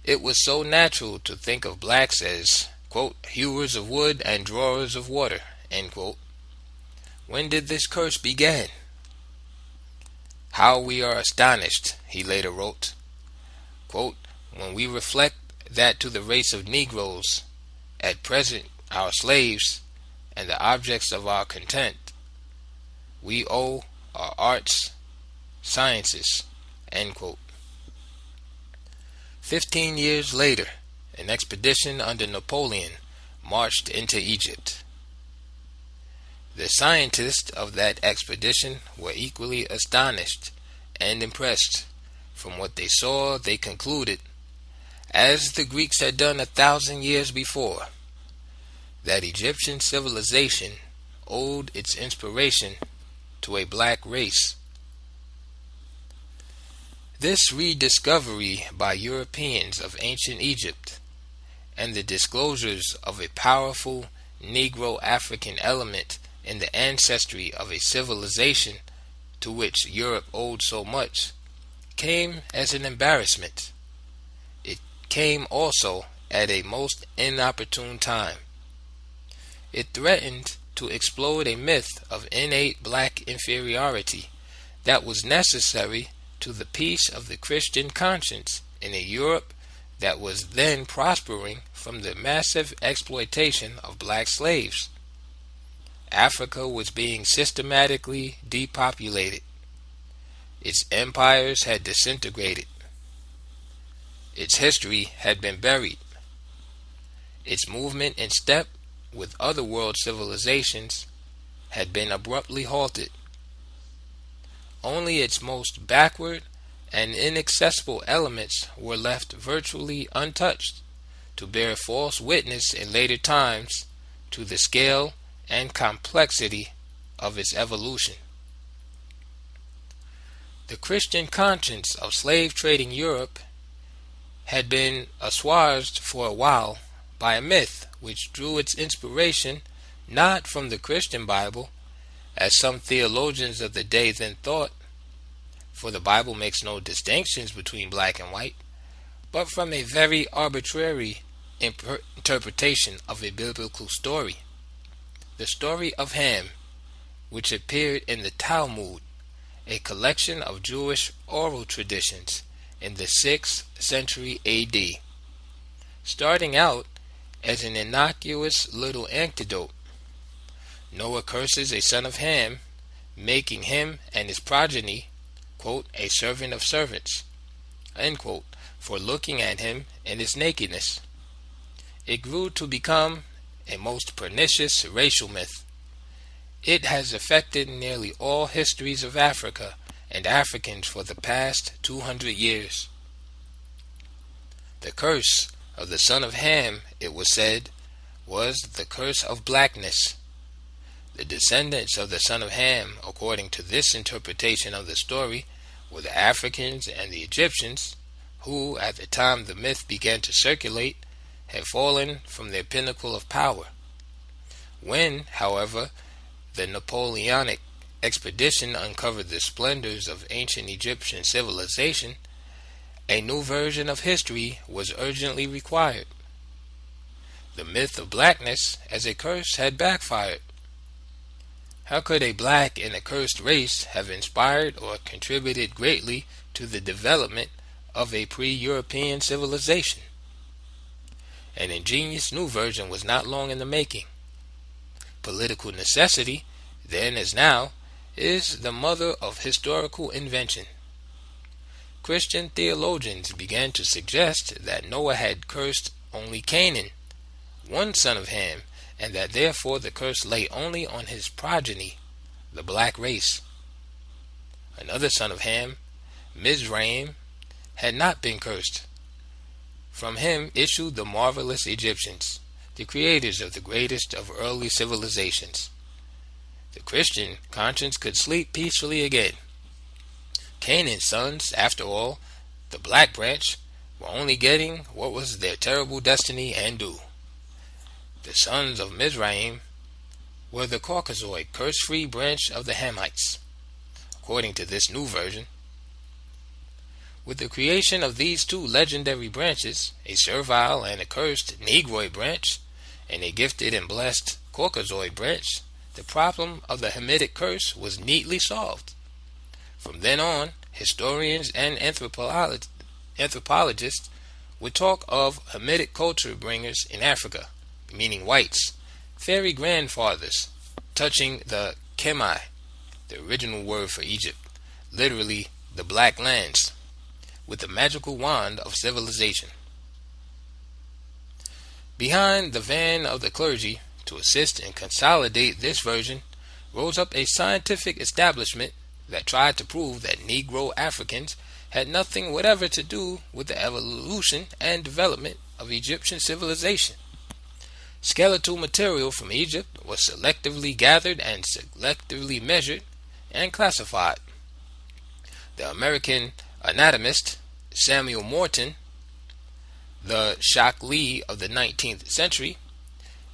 S1: It was so natural to think of blacks as, quote, hewers of wood and drawers of water, end quote. When did this curse begin? How we are astonished, he later wrote, quote, when we reflect that to the race of Negroes, at present our slaves, and the objects of our content, we owe our arts, sciences, end quote. 15 years later, an expedition under Napoleon marched into Egypt. The scientists of that expedition were equally astonished and impressed. From what they saw, they concluded, as the Greeks had done 1,000 years before, that Egyptian civilization owed its inspiration to a black race. This rediscovery by Europeans of ancient Egypt and the disclosures of a powerful Negro-African element in the ancestry of a civilization to which Europe owed so much came as an embarrassment. It came also at a most inopportune time. It threatened to explode a myth of innate black inferiority that was necessary to the peace of the Christian conscience in a Europe that was then prospering from the massive exploitation of black slaves. Africa was being systematically depopulated. Its empires had disintegrated. Its history had been buried. Its movement in step with other world civilizations had been abruptly halted. Only its most backward and inaccessible elements were left virtually untouched to bear false witness in later times to the scale and complexity of its evolution. The Christian conscience of slave-trading Europe had been assuaged for a while by a myth which drew its inspiration not from the Christian Bible, as some theologians of the day then thought, for the Bible makes no distinctions between black and white, but from a very arbitrary interpretation of a biblical story, the story of Ham, which appeared in the Talmud, a collection of Jewish oral traditions in the 6th century AD, starting out as an innocuous little anecdote. Noah curses a son of Ham, making him and his progeny, quote, a servant of servants, end quote, for looking at him in his nakedness. It grew to become a most pernicious racial myth. It has affected nearly all histories of Africa and Africans for the past 200 years. The curse of the son of Ham, it was said, was the curse of blackness. The descendants of the son of Ham, according to this interpretation of the story, were the Africans and the Egyptians, who, at the time the myth began to circulate, had fallen from their pinnacle of power. When, however, the Napoleonic expedition uncovered the splendors of ancient Egyptian civilization, a new version of history was urgently required. The myth of blackness as a curse had backfired. How could a black and accursed race have inspired or contributed greatly to the development of a pre-European civilization? An ingenious new version was not long in the making. Political necessity, then as now, is the mother of historical invention. Christian theologians began to suggest that Noah had cursed only Canaan, one son of Ham, and that therefore the curse lay only on his progeny, the black race. Another son of Ham, Mizraim, had not been cursed. From him issued the marvelous Egyptians, the creators of the greatest of early civilizations. The Christian conscience could sleep peacefully again. Canaan's sons, after all, the black branch, were only getting what was their terrible destiny and due. The sons of Mizraim were the Caucasoid, curse-free branch of the Hamites, according to this new version. With the creation of these two legendary branches, a servile and accursed Negroid branch, and a gifted and blessed Caucasoid branch, the problem of the Hamitic curse was neatly solved. From then on, historians and anthropologists would talk of Hamitic culture bringers in Africa, meaning whites, fairy grandfathers, touching the Kemai, the original word for Egypt, literally the black lands, with the magical wand of civilization. Behind the van of the clergy, to assist and consolidate this version, rose up a scientific establishment that tried to prove that Negro Africans had nothing whatever to do with the evolution and development of Egyptian civilization. Skeletal material from Egypt was selectively gathered and selectively measured and classified. The American anatomist Samuel Morton, the Shockley of the 19th century,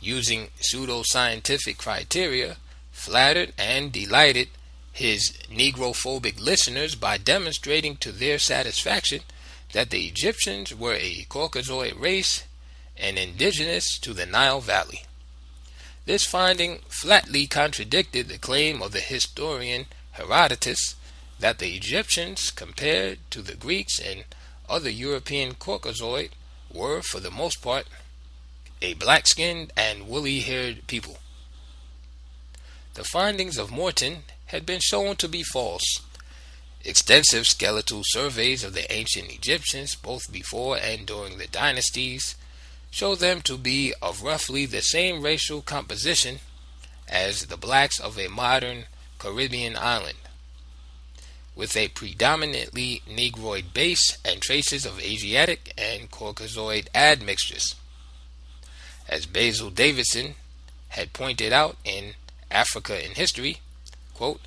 S1: using pseudo-scientific criteria, flattered and delighted his negrophobic listeners by demonstrating to their satisfaction that the Egyptians were a Caucasoid race and indigenous to the Nile Valley. This finding flatly contradicted the claim of the historian Herodotus that the Egyptians, compared to the Greeks and other European Caucasoid, were, for the most part, a black-skinned and woolly-haired people. The findings of Morton had been shown to be false. Extensive skeletal surveys of the ancient Egyptians, both before and during the dynasties, show them to be of roughly the same racial composition as the blacks of a modern Caribbean island, with a predominantly Negroid base and traces of Asiatic and Caucasoid admixtures. As Basil Davidson had pointed out in Africa in History, quote,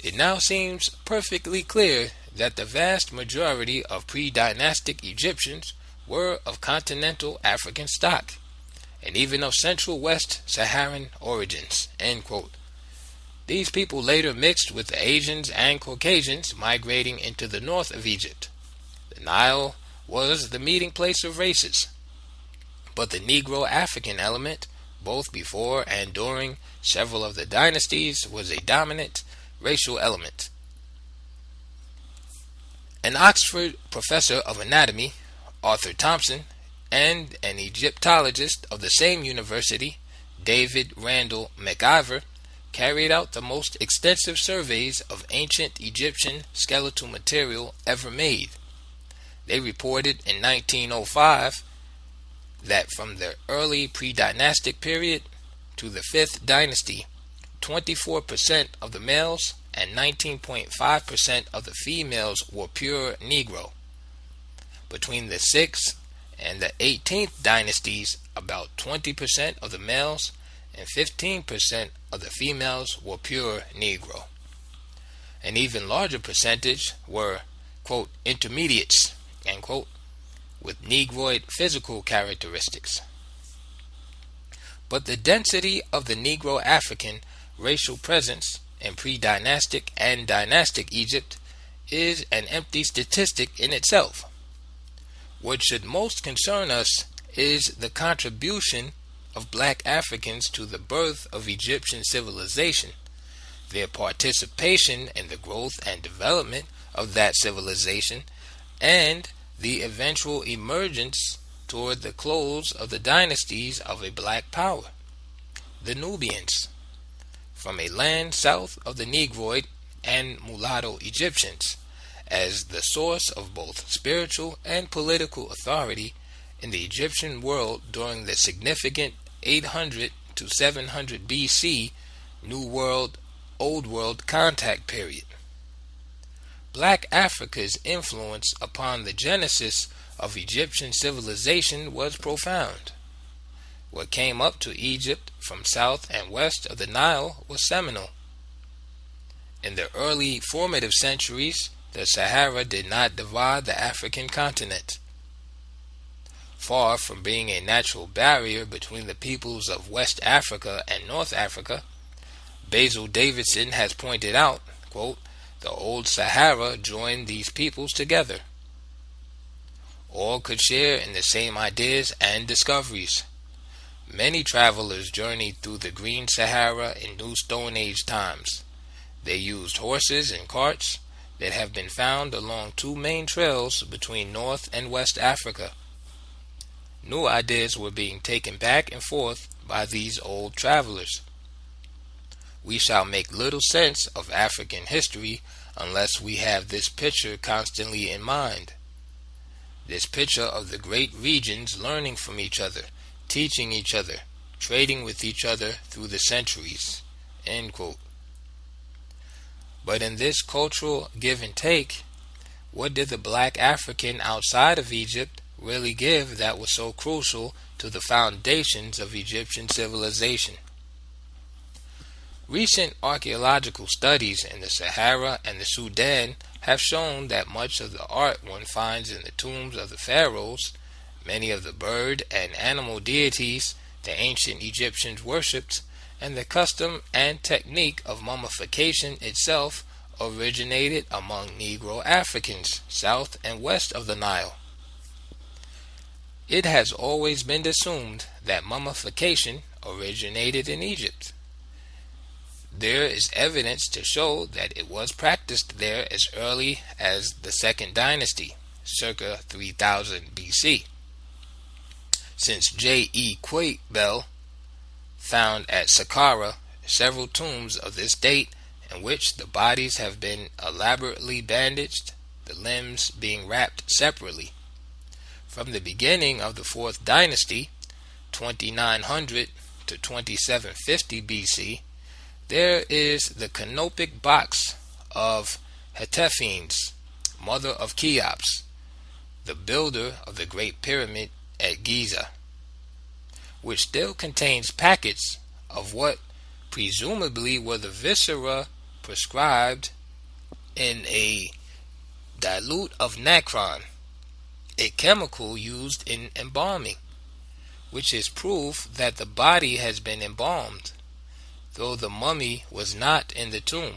S1: "It now seems perfectly clear that the vast majority of pre-dynastic Egyptians were of continental African stock, and even of Central West Saharan origins. End quote. These people later mixed with the Asians and Caucasians migrating into the north of Egypt. The Nile was the meeting place of races, but the Negro-African element, both before and during several of the dynasties, was a dominant racial element. An Oxford professor of anatomy, Arthur Thompson, and an Egyptologist of the same university, David Randall McIver, carried out the most extensive surveys of ancient Egyptian skeletal material ever made. They reported in 1905 that from the early pre-dynastic period to the 5th dynasty, 24% of the males and 19.5% of the females were pure Negro. Between the 6th and the 18th dynasties, about 20% of the males and 15% of the females were pure Negro. An even larger percentage were, quote, intermediates, end quote, with Negroid physical characteristics. But the density of the Negro-African racial presence in pre-dynastic and dynastic Egypt is an empty statistic in itself. What should most concern us is the contribution of black Africans to the birth of Egyptian civilization, their participation in the growth and development of that civilization, and the eventual emergence toward the close of the dynasties of a black power, the Nubians, from a land south of the Negroid and mulatto Egyptians, as the source of both spiritual and political authority in the Egyptian world during the significant 800 to 700 BC New World, Old World contact period. Black Africa's influence upon the genesis of Egyptian civilization was profound. What came up to Egypt from south and west of the Nile was seminal. In the early formative centuries, the Sahara did not divide the African continent. Far from being a natural barrier between the peoples of West Africa and North Africa, Basil Davidson has pointed out, quote, the old Sahara joined these peoples together. All could share in the same ideas and discoveries. Many travelers journeyed through the Green Sahara in New Stone Age times. They used horses and carts that have been found along two main trails between North and West Africa. New ideas were being taken back and forth by these old travelers. We shall make little sense of African history unless we have this picture constantly in mind. This picture of the great regions learning from each other, teaching each other, trading with each other through the centuries. End quote. But in this cultural give and take, what did the black African outside of Egypt really give that was so crucial to the foundations of Egyptian civilization? Recent archaeological studies in the Sahara and the Sudan have shown that much of the art one finds in the tombs of the pharaohs, many of the bird and animal deities the ancient Egyptians worshipped, and the custom and technique of mummification itself originated among Negro Africans south and west of the Nile. It has always been assumed that mummification originated in Egypt. There is evidence to show that it was practiced there as early as the Second Dynasty, circa 3000 BC. Since J. E. Quaybell found at Saqqara several tombs of this date in which the bodies have been elaborately bandaged, the limbs being wrapped separately. From the beginning of the Fourth Dynasty, 2900 to 2750 BC, there is the canopic box of Hetephenes, mother of Cheops, the builder of the Great Pyramid at Giza, which still contains packets of what presumably were the viscera prescribed in a dilute of nacron, a chemical used in embalming, which is proof that the body has been embalmed, though the mummy was not in the tomb.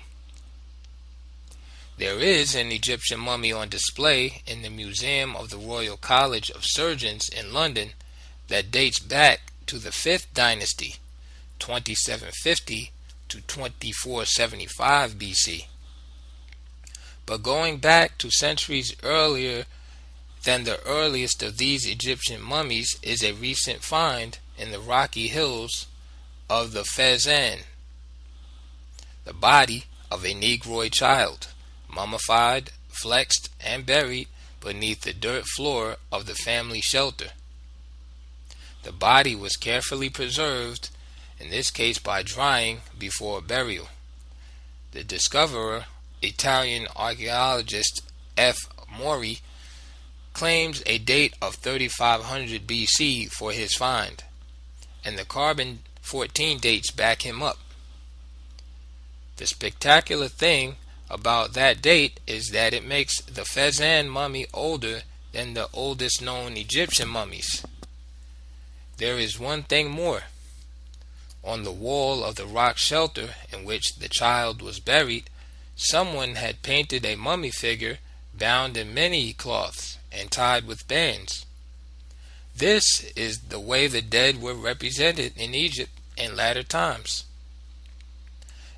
S1: There is an Egyptian mummy on display in the Museum of the Royal College of Surgeons in London that dates back to the 5th dynasty, 2750 to 2475 BC. But going back to centuries earlier than the earliest of these Egyptian mummies is a recent find in the rocky hills of the Fezzan, the body of a Negroid child, mummified, flexed, and buried beneath the dirt floor of the family shelter. The body was carefully preserved, in this case by drying before burial. The discoverer, Italian archaeologist F. Mori, claims a date of 3500 BC for his find, and the carbon-14 dates back him up. The spectacular thing about that date is that it makes the Fezzan mummy older than the oldest known Egyptian mummies. There is one thing more. On the wall of the rock shelter in which the child was buried, someone had painted a mummy figure bound in many cloths and tied with bands. This is the way the dead were represented in Egypt in latter times.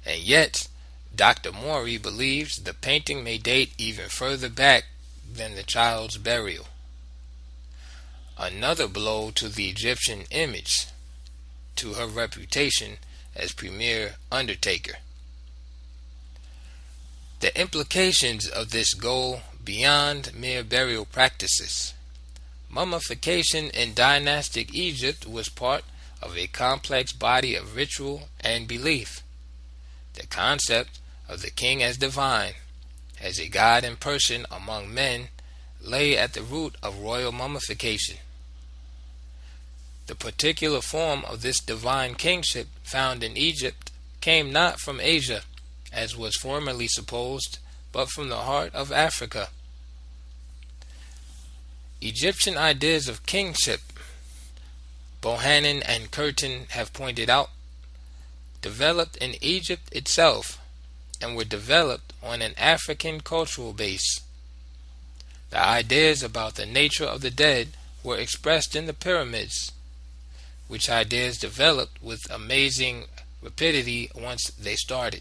S1: And yet, Dr. Mori believes the painting may date even further back than the child's burial. Another blow to the Egyptian image, to her reputation as premier undertaker. The implications of this go beyond mere burial practices. Mummification in dynastic Egypt was part of a complex body of ritual and belief. The concept of the king as divine, as a god in person among men, lay at the root of royal mummification. The particular form of this divine kingship found in Egypt came not from Asia, as was formerly supposed, but from the heart of Africa. Egyptian ideas of kingship, Bohannon and Curtin have pointed out, developed in Egypt itself and were developed on an African cultural base. The ideas about the nature of the dead were expressed in the pyramids, which ideas developed with amazing rapidity once they started.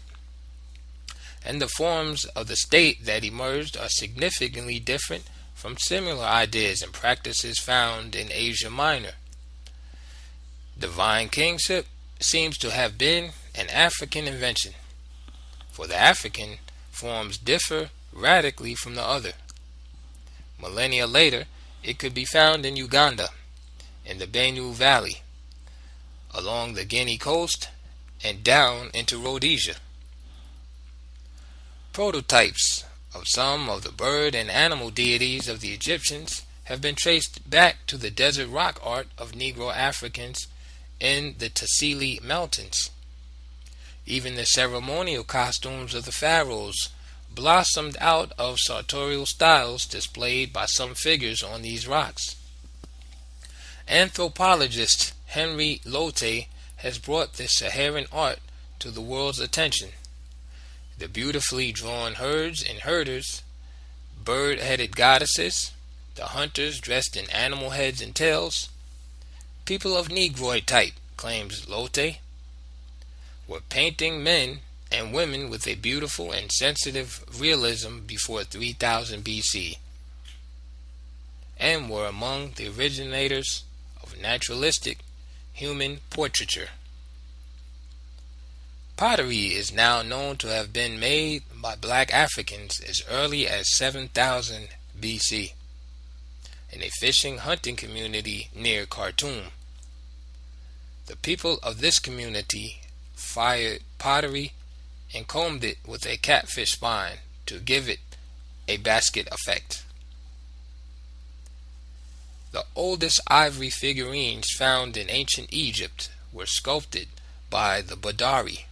S1: And the forms of the state that emerged are significantly different from similar ideas and practices found in Asia Minor. Divine kingship seems to have been an African invention, for the African forms differ radically from the other. Millennia later, it could be found in Uganda, in the Benue Valley, along the Guinea coast, and down into Rhodesia. Prototypes of some of the bird and animal deities of the Egyptians have been traced back to the desert rock art of Negro Africans in the Tassili Mountains. Even the ceremonial costumes of the pharaohs blossomed out of sartorial styles displayed by some figures on these rocks. Anthropologist Henry Lotte has brought this Saharan art to the world's attention. The beautifully drawn herds and herders, bird-headed goddesses, the hunters dressed in animal heads and tails, people of Negroid type, claims Lotte, were painting men and women with a beautiful and sensitive realism before 3000 BC, and were among the originators of naturalistic human portraiture. Pottery is now known to have been made by black Africans as early as 7000 BC in a fishing hunting community near Khartoum. The people of this community fired pottery and combed it with a catfish spine to give it a basket effect. The oldest ivory figurines found in ancient Egypt were sculpted by the Badari,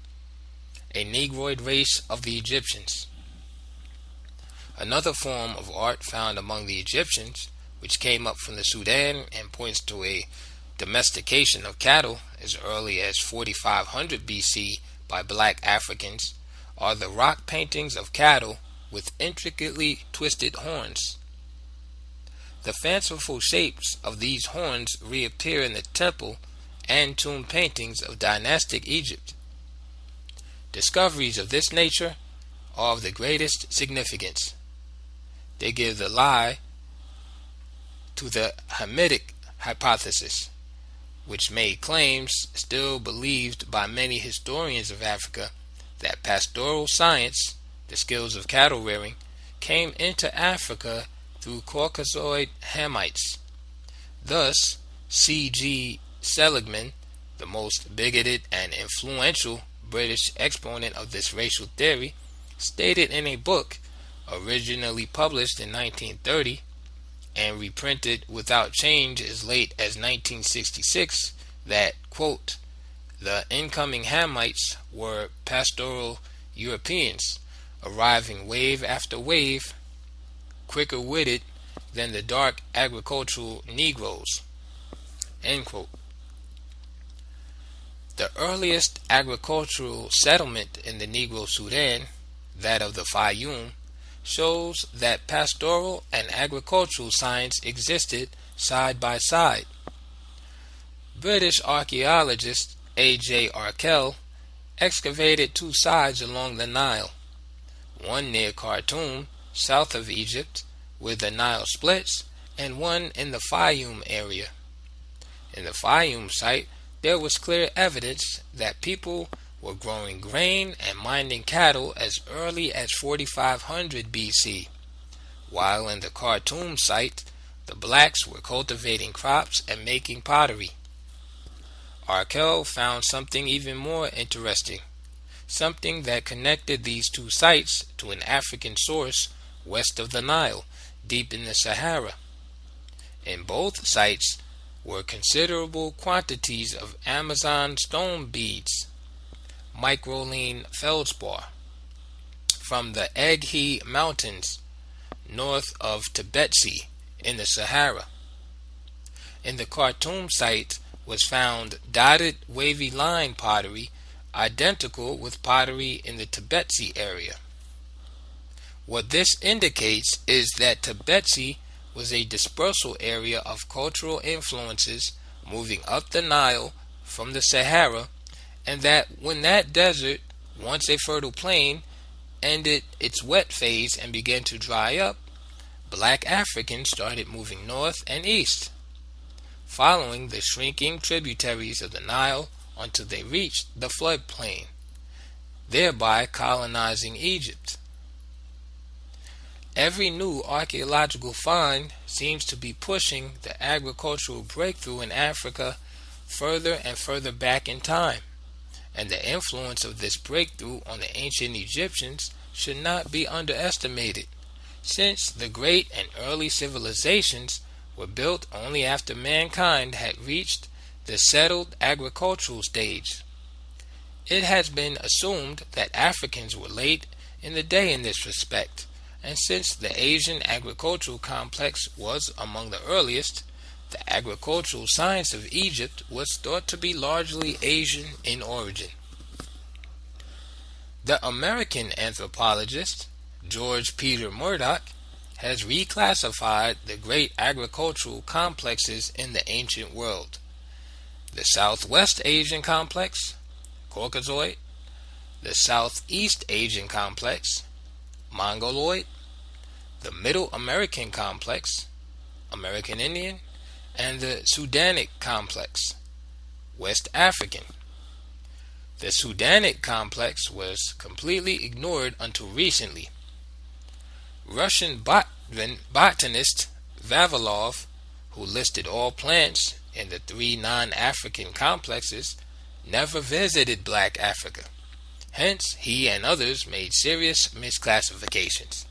S1: a Negroid race of the Egyptians. Another form of art found among the Egyptians which came up from the Sudan and points to a domestication of cattle as early as 4500 BC by black Africans, are the rock paintings of cattle with intricately twisted horns. The fanciful shapes of these horns reappear in the temple and tomb paintings of dynastic Egypt. Discoveries of this nature are of the greatest significance. They give the lie to the Hamitic hypothesis, which made claims still believed by many historians of Africa that pastoral science, the skills of cattle rearing, came into Africa through Caucasoid Hamites. Thus, C.G. Seligman, the most bigoted and influential British exponent of this racial theory, stated in a book originally published in 1930 and reprinted without change as late as 1966 that, quote, the incoming Hamites were pastoral Europeans, arriving wave after wave, quicker-witted than the dark agricultural Negroes, end quote. The earliest agricultural settlement in the Negro Sudan, that of the Fayum, shows that pastoral and agricultural science existed side by side. British archaeologist A.J. Arkell excavated two sides along the Nile, one near Khartoum, south of Egypt, where the Nile splits, and one in the Fayum area. In the Fayum site, there was clear evidence that people were growing grain and minding cattle as early as 4500 BC, while in the Khartoum site, the blacks were cultivating crops and making pottery. Arkell found something even more interesting, something that connected these two sites to an African source west of the Nile, deep in the Sahara. In both sites were considerable quantities of Amazon stone beads, microline feldspar, from the Eghi Mountains north of Tibetsi in the Sahara. In the Khartoum site was found dotted wavy line pottery identical with pottery in the Tibetsi area. What this indicates is that Tibetsi was a dispersal area of cultural influences moving up the Nile from the Sahara, and that when that desert, once a fertile plain, ended its wet phase and began to dry up, black Africans started moving north and east, following the shrinking tributaries of the Nile until they reached the floodplain, thereby colonizing Egypt. Every new archaeological find seems to be pushing the agricultural breakthrough in Africa further and further back in time, and the influence of this breakthrough on the ancient Egyptians should not be underestimated, since the great and early civilizations were built only after mankind had reached the settled agricultural stage. It has been assumed that Africans were late in the day in this respect, and since the Asian agricultural complex was among the earliest, the agricultural science of Egypt was thought to be largely Asian in origin. The American anthropologist George Peter Murdoch has reclassified the great agricultural complexes in the ancient world: the Southwest Asian complex, Caucasoid; the Southeast Asian complex, Mongoloid; the Middle American complex, American Indian; and the Sudanic complex, West African. The Sudanic complex was completely ignored until recently. Russian botanist Vavilov, who listed all plants in the three non-African complexes, never visited Black Africa. Hence, he and others made serious misclassifications,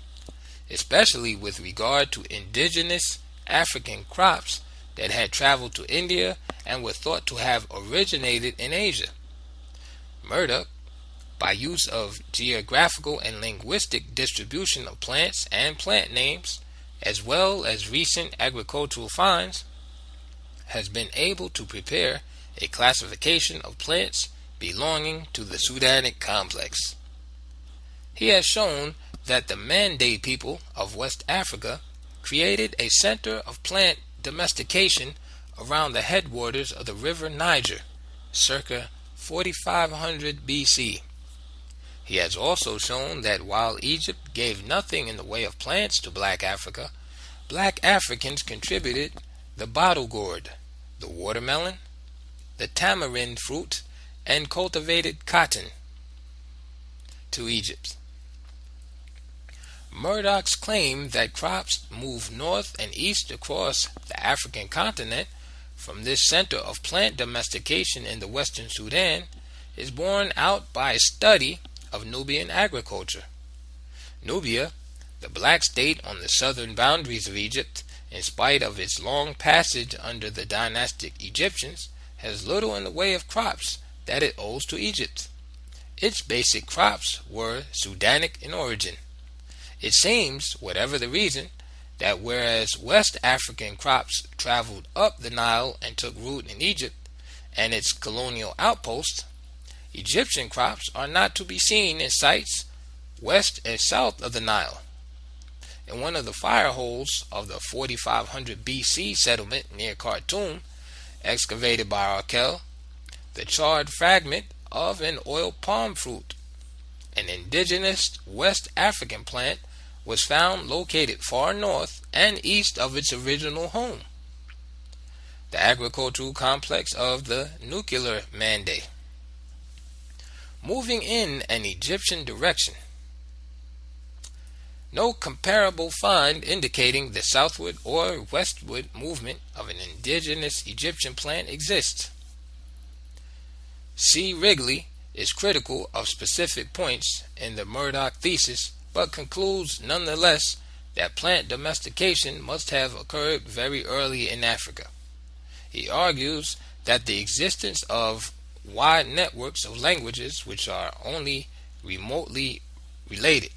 S1: especially with regard to indigenous African crops that had traveled to India and were thought to have originated in Asia. Murdoch, by use of geographical and linguistic distribution of plants and plant names, as well as recent agricultural finds, has been able to prepare a classification of plants belonging to the Sudanic complex. He has shown that the Mande people of West Africa created a center of plant domestication around the headwaters of the river Niger, circa 4500 BC. He has also shown that while Egypt gave nothing in the way of plants to Black Africa, Black Africans contributed the bottle gourd, the watermelon, the tamarind fruit, and cultivated cotton to Egypt. Murdoch's claim that crops move north and east across the African continent from this center of plant domestication in the western Sudan is borne out by a study of Nubian agriculture. Nubia, the black state on the southern boundaries of Egypt, in spite of its long passage under the dynastic Egyptians, has little in the way of crops that it owes to Egypt. Its basic crops were Sudanic in origin. It seems, whatever the reason, that whereas West African crops traveled up the Nile and took root in Egypt and its colonial outposts, Egyptian crops are not to be seen in sites west and south of the Nile. In one of the fire holes of the 4500 BC settlement near Khartoum, excavated by Occult, the charred fragment of an oil palm fruit, an indigenous West African plant, was found located far north and east of its original home, the agricultural complex of the nuclear Mande. Moving in an Egyptian direction, no comparable find indicating the southward or westward movement of an indigenous Egyptian plant exists. C. Wrigley is critical of specific points in the Murdoch thesis, but concludes nonetheless that plant domestication must have occurred very early in Africa. He argues that the existence of wide networks of languages which are only remotely related,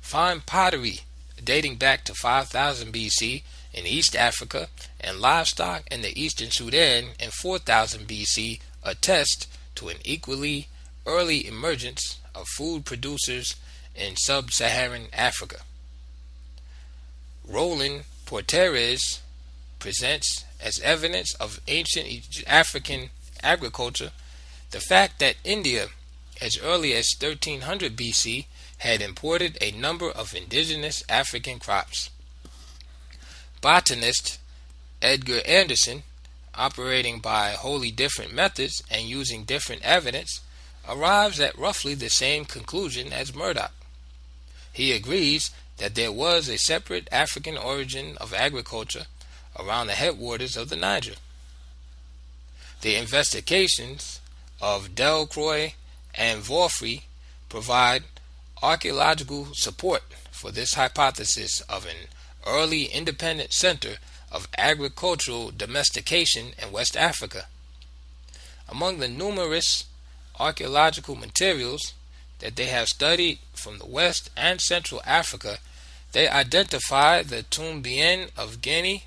S1: fine pottery dating back to 5000 BC in East Africa, and livestock in the eastern Sudan in 4000 BC attest to an equally early emergence of food producers in sub-Saharan Africa. Roland Porteres presents as evidence of ancient African agriculture the fact that India, as early as 1300 BC, had imported a number of indigenous African crops. Botanist Edgar Anderson, operating by wholly different methods and using different evidence, arrives at roughly the same conclusion as Murdoch. He agrees that there was a separate African origin of agriculture around the headwaters of the Niger. The investigations of Delcroix and Vaufry provide archaeological support for this hypothesis of an early independent center of agricultural domestication in West Africa. Among the numerous archaeological materials that they have studied from the West and Central Africa, they identify the Tumbien of Guinea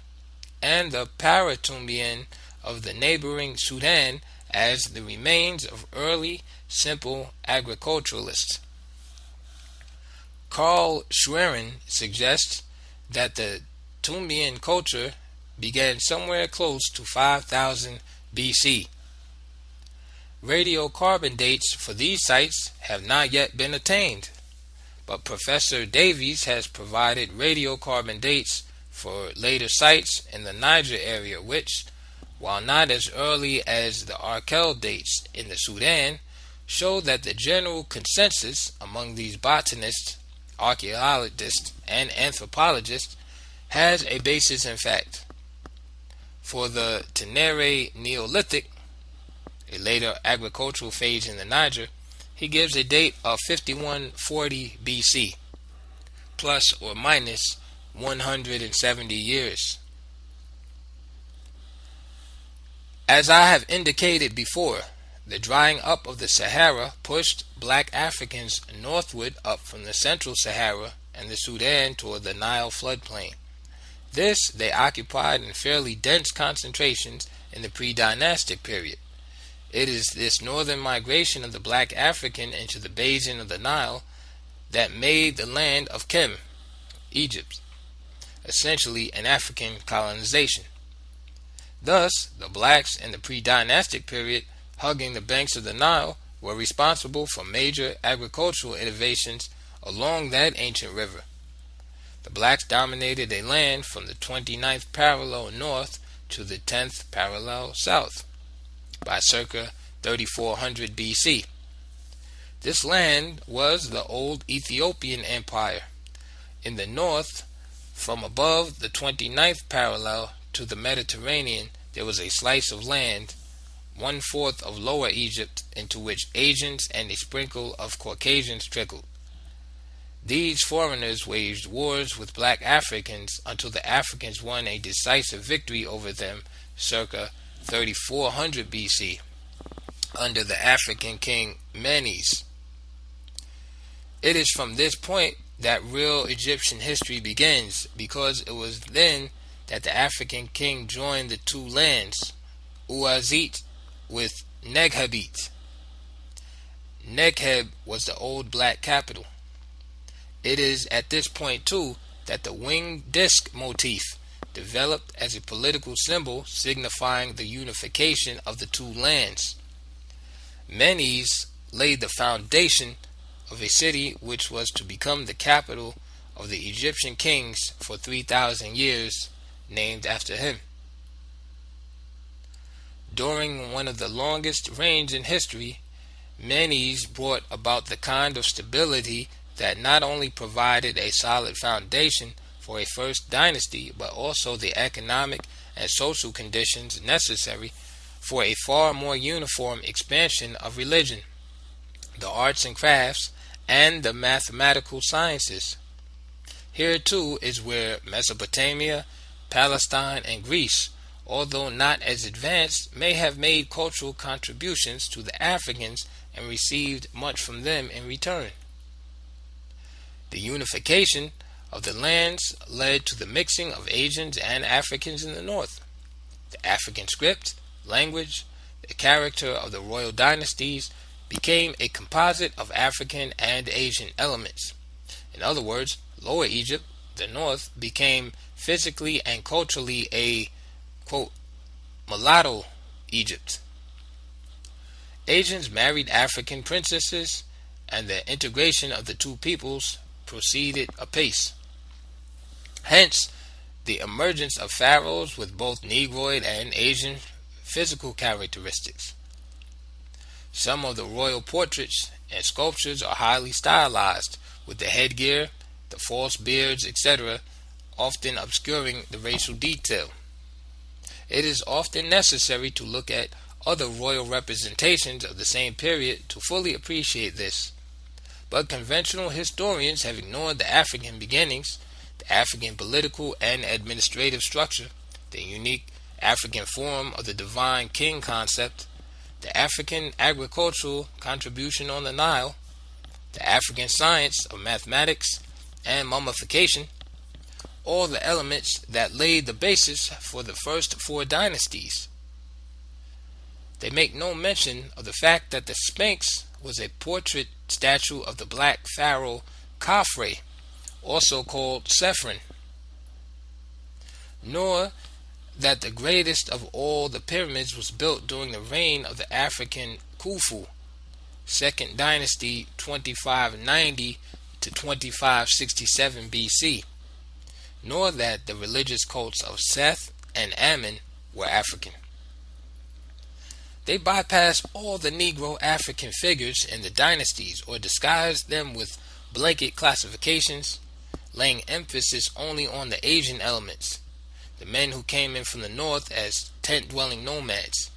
S1: and the Paratumbien of the neighboring Sudan as the remains of early simple agriculturalists. Carl Schwerin suggests that the Tumbien culture began somewhere close to 5000 BC. Radiocarbon dates for these sites have not yet been attained, but Professor Davies has provided radiocarbon dates for later sites in the Niger area which, while not as early as the Occult dates in the Sudan, show that the general consensus among these botanists, archaeologists, and anthropologists has a basis in fact. For the Tenere Neolithic, a later agricultural phase in the Niger, he gives a date of 5140 BC, plus or minus 170 years. As I have indicated before, the drying up of the Sahara pushed black Africans northward up from the central Sahara and the Sudan toward the Nile floodplain. This they occupied in fairly dense concentrations in the pre-dynastic period. It is this northern migration of the black African into the basin of the Nile that made the land of Kem, Egypt, essentially an African colonization. Thus, the blacks in the pre-dynastic period hugging the banks of the Nile were responsible for major agricultural innovations along that ancient river. The blacks dominated a land from the 29th parallel north to the 10th parallel south by circa 3400 BC. This land was the old Ethiopian Empire. In the north, from above the 29th parallel to the Mediterranean, there was a slice of land, 1/4 of Lower Egypt, into which Asians and a sprinkle of Caucasians trickled. These foreigners waged wars with black Africans until the Africans won a decisive victory over them circa 3400 BC under the African king Menes. It is from this point that real Egyptian history begins, because it was then that the African king joined the two lands, Uazit with Neghebit. Negheb was the old black capital. It is at this point too that the winged disc motif developed as a political symbol signifying the unification of the two lands. Menes laid the foundation of a city which was to become the capital of the Egyptian kings for 3,000 years, named after him. During one of the longest reigns in history, Menes brought about the kind of stability that not only provided a solid foundation for a first dynasty, but also the economic and social conditions necessary for a far more uniform expansion of religion, the arts and crafts, and the mathematical sciences. Here too is where Mesopotamia, Palestine, and Greece, although not as advanced, may have made cultural contributions to the Africans and received much from them in return. The unification of the lands led to the mixing of Asians and Africans in the north. The African script, language, the character of the royal dynasties became a composite of African and Asian elements. In other words, Lower Egypt, the north, became physically and culturally a, quote, mulatto Egypt. Asians married African princesses, and the integration of the two peoples proceeded apace. Hence, the emergence of pharaohs with both Negroid and Asian physical characteristics. Some of the royal portraits and sculptures are highly stylized, with the headgear, the false beards, etc., often obscuring the racial detail. It is often necessary to look at other royal representations of the same period to fully appreciate this. But conventional historians have ignored the African beginnings, the African political and administrative structure, the unique African form of the divine king concept, the African agricultural contribution on the Nile, the African science of mathematics and mummification, all the elements that laid the basis for the first four dynasties. They make no mention of the fact that the Sphinx was a portrait statue of the black pharaoh Khafre, also called Sephron, nor that the greatest of all the pyramids was built during the reign of the African Khufu, 2nd dynasty 2590 to 2567 BC, nor that the religious cults of Seth and Ammon were African. They bypassed all the Negro African figures in the dynasties or disguised them with blanket classifications, laying emphasis only on the Asian elements, the men who came in from the north as tent-dwelling nomads.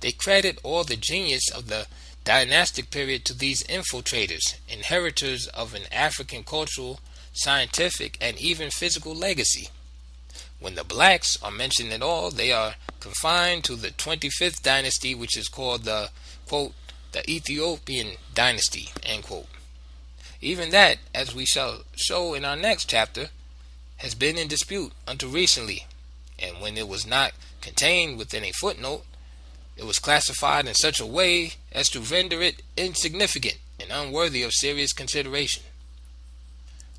S1: They credit all the genius of the dynastic period to these infiltrators, inheritors of an African cultural, scientific, and even physical legacy. When the blacks are mentioned at all, they are confined to the 25th dynasty, which is called the, quote, the Ethiopian dynasty, end quote. Even that, as we shall show in our next chapter, has been in dispute until recently, and when it was not contained within a footnote, it was classified in such a way as to render it insignificant and unworthy of serious consideration.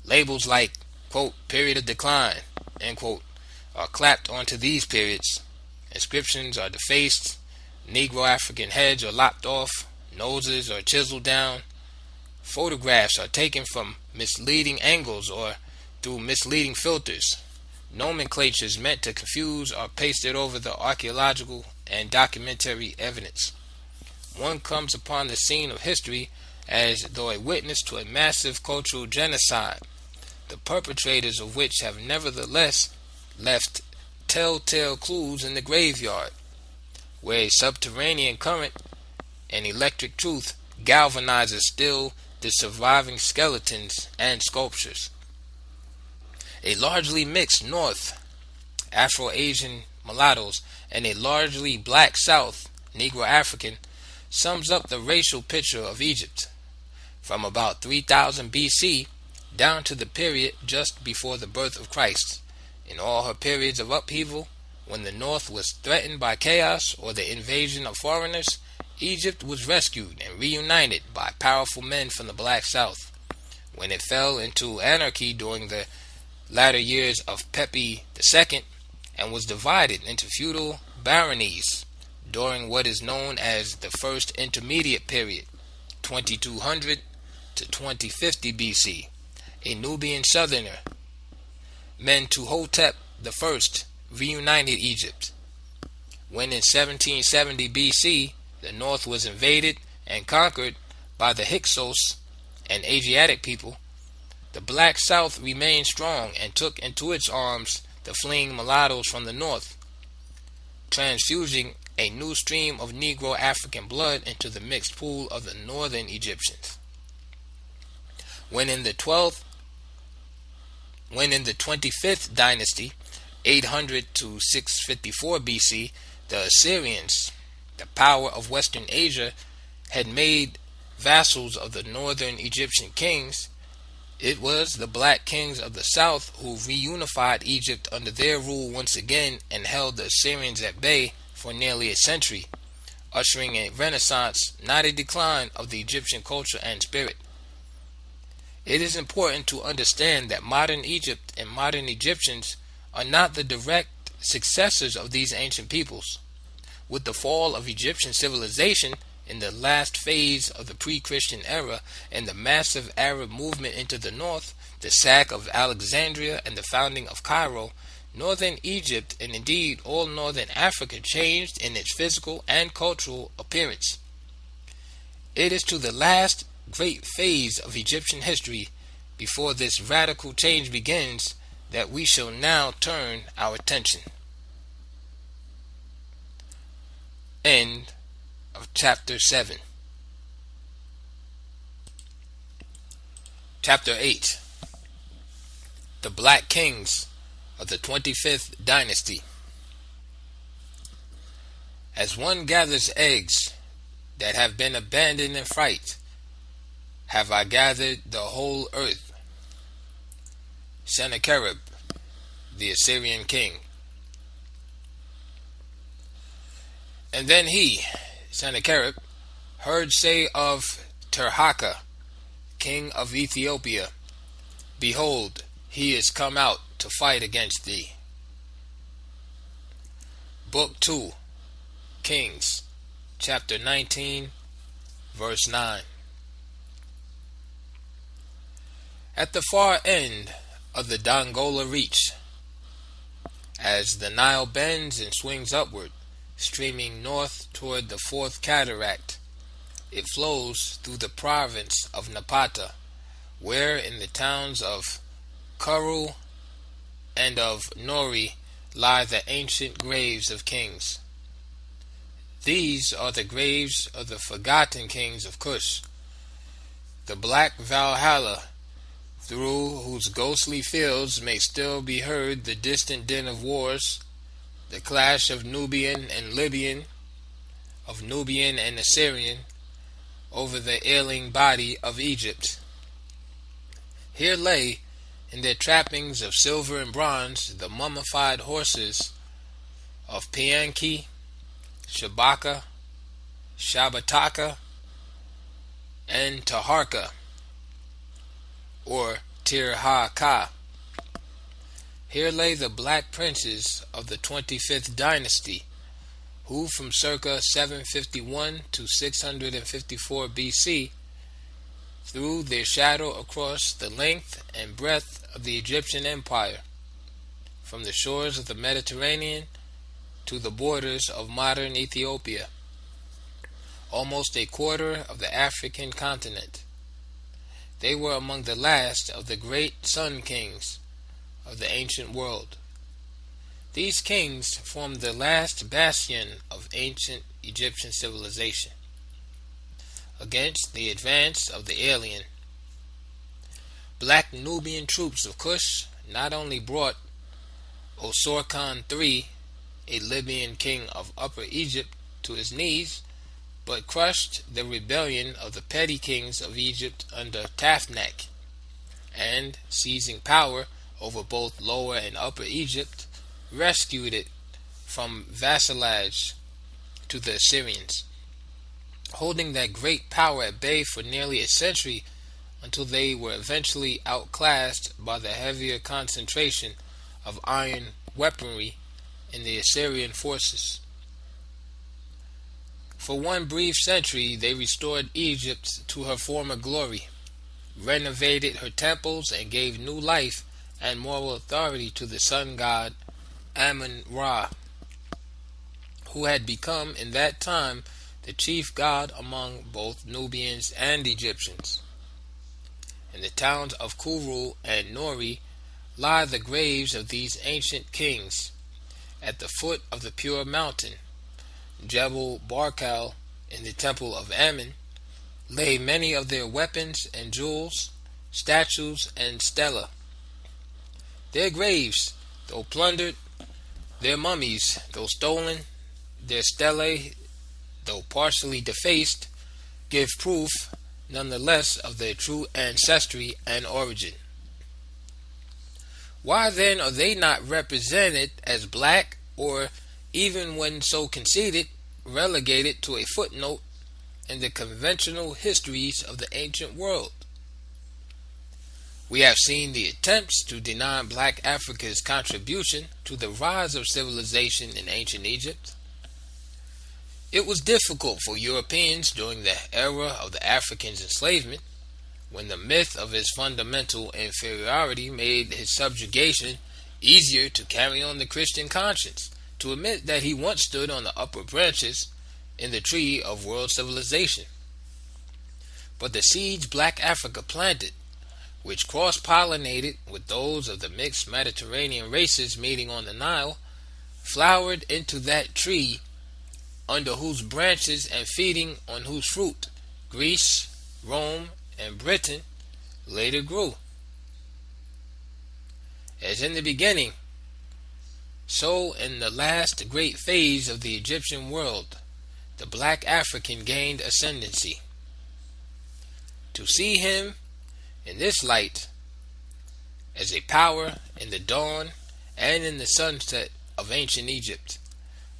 S1: Labels like, quote, period of decline, end quote, are clapped onto these periods. Inscriptions are defaced, Negro African heads are lopped off, noses are chiseled down, photographs are taken from misleading angles or through misleading filters. Nomenclatures meant to confuse are pasted over the archaeological and documentary evidence. One comes upon the scene of history as though a witness to a massive cultural genocide, the perpetrators of which have nevertheless left telltale clues in the graveyard, where a subterranean current and electric truth galvanizes still the surviving skeletons and sculptures. A largely mixed North, Afro-Asian mulattoes, and a largely black South, Negro African, sums up the racial picture of Egypt, from about 3000 BC down to the period just before the birth of Christ. In all her periods of upheaval, when the North was threatened by chaos or the invasion of foreigners, Egypt was rescued and reunited by powerful men from the black South. When it fell into anarchy during the latter years of Pepi II and was divided into feudal baronies during what is known as the First Intermediate Period, 2200 to 2050 BC, a Nubian southerner, Mentuhotep I, reunited Egypt. When in 1770 BC the North was invaded and conquered by the Hyksos, an Asiatic people, the black South remained strong and took into its arms the fleeing mulattoes from the North, transfusing a new stream of Negro African blood into the mixed pool of the northern Egyptians. When in the 25th dynasty, 800 to 654 BC, the Assyrians, the power of Western Asia, had made vassals of the northern Egyptian kings, it was the black kings of the south who reunified Egypt under their rule once again and held the Assyrians at bay for nearly a century, ushering a renaissance, not a decline, of the Egyptian culture and spirit. It is important to understand that modern Egypt and modern Egyptians are not the direct successors of these ancient peoples. With the fall of Egyptian civilization in the last phase of the pre-Christian era and the massive Arab movement into the north, the sack of Alexandria and the founding of Cairo, northern Egypt and indeed all northern Africa changed in its physical and cultural appearance. It is to the last great phase of Egyptian history before this radical change begins that we shall now turn our attention. End of chapter 7. Chapter 8. The Black Kings of the 25th Dynasty. As one gathers eggs that have been abandoned in fright, have I gathered the whole earth. Sennacherib, the Assyrian king. And then he, Sennacherib, heard say of Tirhaka, king of Ethiopia, behold, he is come out to fight against thee. Book 2, Kings, chapter 19, verse 9. At the far end of the Dongola Reach, as the Nile bends and swings upward, streaming north toward the Fourth Cataract, it flows through the province of Napata, where in the towns of Kuru and of Nori lie the ancient graves of kings. These are the graves of the forgotten kings of Kush, the black Valhalla, through whose ghostly fields may still be heard the distant din of wars, the clash of Nubian and Libyan, of Nubian and Assyrian, over the ailing body of Egypt. Here lay, in their trappings of silver and bronze, the mummified horses of Pianki, Shabaka, Shabataka, and Taharka, or Tirhaka. Here lay the black princes of the 25th dynasty, who from circa 751 to 654 BC threw their shadow across the length and breadth of the Egyptian empire, from the shores of the Mediterranean to the borders of modern Ethiopia, almost a quarter of the African continent. They were among the last of the great sun kings of the ancient world. These kings formed the last bastion of ancient Egyptian civilization against the advance of the alien. Black Nubian troops of Kush not only brought Osorkon III, a Libyan king of Upper Egypt, to his knees, but crushed the rebellion of the petty kings of Egypt under Tafnak, and, seizing power over both Lower and Upper Egypt, rescued it from vassalage to the Assyrians, holding that great power at bay for nearly a century until they were eventually outclassed by the heavier concentration of iron weaponry in the Assyrian forces. For one brief century they restored Egypt to her former glory, renovated her temples, and gave new life and moral authority to the sun god Amun-Ra, who had become in that time the chief god among both Nubians and Egyptians. In the towns of Kuru and Nori lie the graves of these ancient kings. At the foot of the pure mountain, Jebel Barkal, in the temple of Amun, lay many of their weapons and jewels, statues and stelae. Their graves, though plundered, their mummies, though stolen, their stelae, though partially defaced, give proof, nonetheless, of their true ancestry and origin. Why then are they not represented as black, or, even when so conceded, relegated to a footnote in the conventional histories of the ancient world? We have seen the attempts to deny black Africa's contribution to the rise of civilization in ancient Egypt. It was difficult for Europeans during the era of the African's enslavement, when the myth of his fundamental inferiority made his subjugation easier to carry on the Christian conscience, to admit that he once stood on the upper branches in the tree of world civilization. But the seeds black Africa planted, which cross-pollinated with those of the mixed Mediterranean races meeting on the Nile, flowered into that tree under whose branches and feeding on whose fruit Greece, Rome, and Britain later grew. As in the beginning, so in the last great phase of the Egyptian world, the black African gained ascendancy. To see him in this light, as a power in the dawn and in the sunset of ancient Egypt,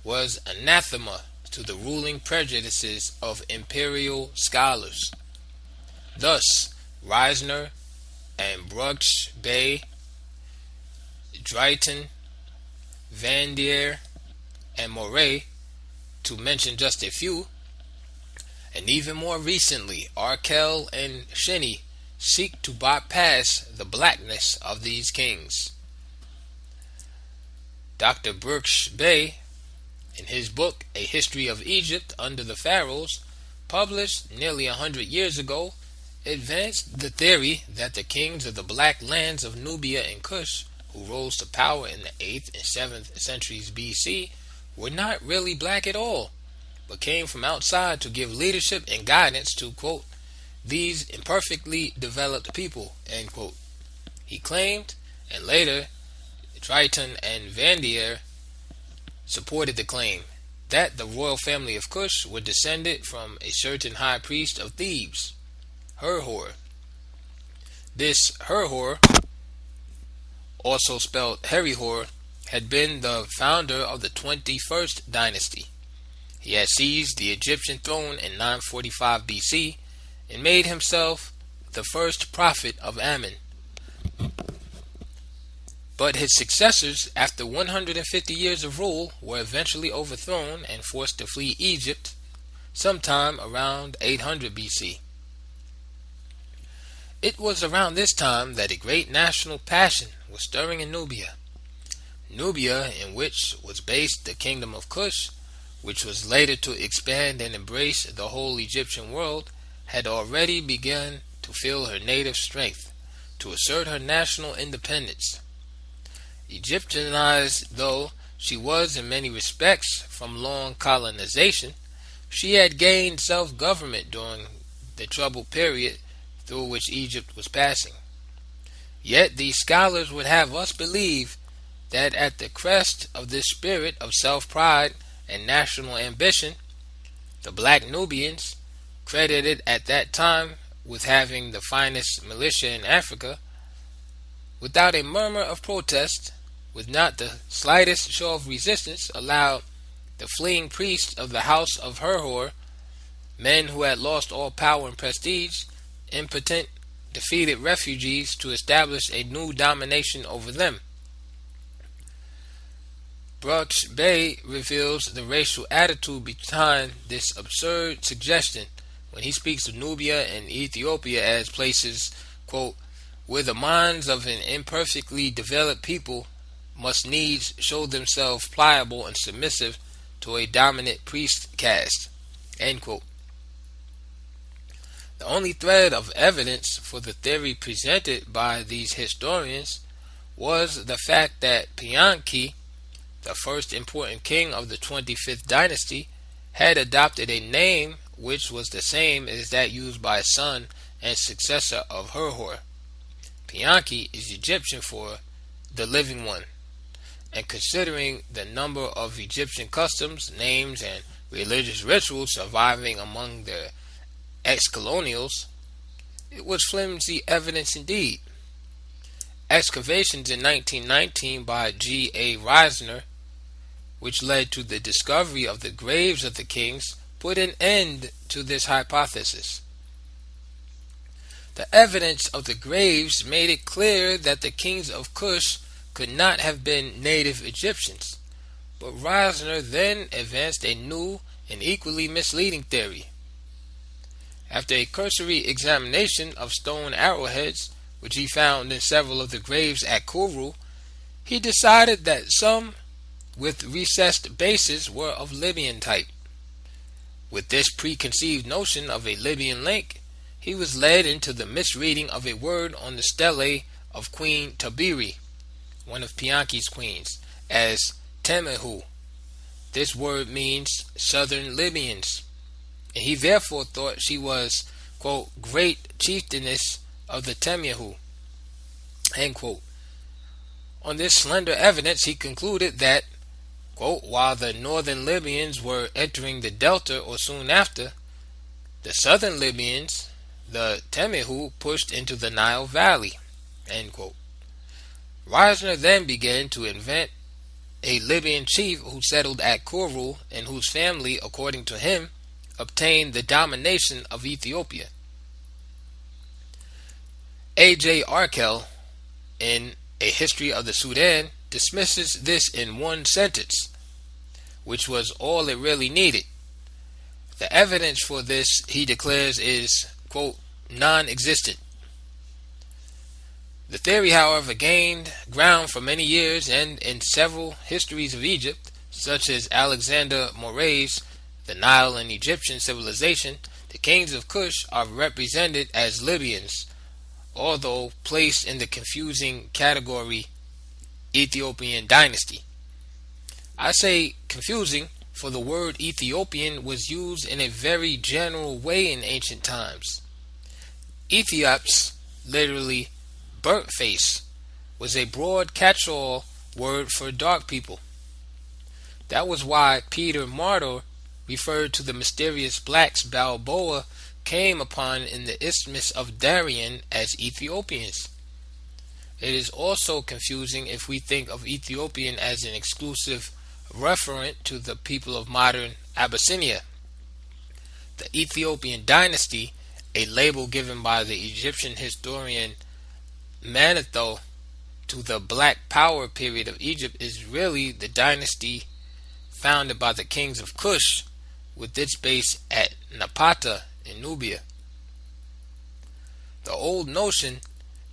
S1: was anathema to the ruling prejudices of imperial scholars. Thus, Reisner and Bruch Bey, Drayton, Van Der, and Moray, to mention just a few, and even more recently, Arkell and Shenny, seek to bypass the blackness of these kings. Dr. Bruch Bey, in his book A History of Egypt Under the Pharaohs, published nearly 100 years ago, advanced the theory that the kings of the black lands of Nubia and Kush, who rose to power in the 8th and 7th centuries BC, were not really black at all, but came from outside to give leadership and guidance to, quote, these imperfectly developed people, end quote. He claimed, and later Drayton and Van Der supported the claim, that the royal family of Kush were descended from a certain high priest of Thebes, Herhor. This Herhor, also spelled Herihor, had been the founder of the 21st dynasty. He had seized the Egyptian throne in 945 BC and made himself the first prophet of Amen. But his successors, after 150 years of rule, were eventually overthrown and forced to flee Egypt sometime around 800 BC. It was around this time that a great national passion was stirring in Nubia. Nubia, in which was based the kingdom of Kush, which was later to expand and embrace the whole Egyptian world, had already begun to feel her native strength, to assert her national independence. Egyptianized though she was in many respects from long colonization, she had gained self-government during the troubled period through which Egypt was passing. Yet these scholars would have us believe that at the crest of this spirit of self-pride and national ambition, the black Nubians, credited at that time with having the finest militia in Africa, without a murmur of protest, with not the slightest show of resistance, allowed the fleeing priests of the house of Herhor, men who had lost all power and prestige, impotent, defeated refugees, to establish a new domination over them. Bruch Bey reveals the racial attitude behind this absurd suggestion when he speaks of Nubia and Ethiopia as places, quote, where the minds of an imperfectly developed people must needs show themselves pliable and submissive to a dominant priest caste, end quote. The only thread of evidence for the theory presented by these historians was the fact that Pianki, the first important king of the 25th dynasty, had adopted a name which was the same as that used by his son and successor of Herhor. Pianki is Egyptian for the living one, and considering the number of Egyptian customs, names, and religious rituals surviving among their ex-colonials, it was flimsy evidence indeed. Excavations in 1919 by G. A. Reisner, which led to the discovery of the graves of the kings, put an end to this hypothesis. The evidence of the graves made it clear that the kings of Kush could not have been native Egyptians, but Reisner then advanced a new and equally misleading theory. After a cursory examination of stone arrowheads, which he found in several of the graves at Kuru, he decided that some with recessed bases were of Libyan type. With this preconceived notion of a Libyan link, he was led into the misreading of a word on the stele of Queen Tabiri, one of Pianki's queens, as Temehu. This word means southern Libyans, and he therefore thought she was, quote, great chieftainess of the Temehu, end quote. On this slender evidence, he concluded that, quote, while the northern Libyans were entering the delta or soon after, the southern Libyans, the Temehu, pushed into the Nile Valley, end quote. Reisner then began to invent a Libyan chief who settled at Kuru and whose family, according to him, obtained the domination of Ethiopia. A.J. Arkell, in A History of the Sudan, dismisses this in one sentence, which was all it really needed. The evidence for this, he declares, is, quote, non-existent. The theory, however, gained ground for many years, and in several histories of Egypt, such as Alexander Moray's The Nile and Egyptian Civilization, the kings of Kush are represented as Libyans, although placed in the confusing category Ethiopian dynasty. I say confusing, for the word Ethiopian was used in a very general way in ancient times. Ethiops, literally burnt face, was a broad catch-all word for dark people. That was why Peter Martyr referred to the mysterious blacks Balboa came upon in the Isthmus of Darien as Ethiopians. It is also confusing if we think of Ethiopian as an exclusive referent to the people of modern Abyssinia. The Ethiopian dynasty, a label given by the Egyptian historian Manetho to the Black Power period of Egypt, is really the dynasty founded by the kings of Kush, with its base at Napata in Nubia. The old notion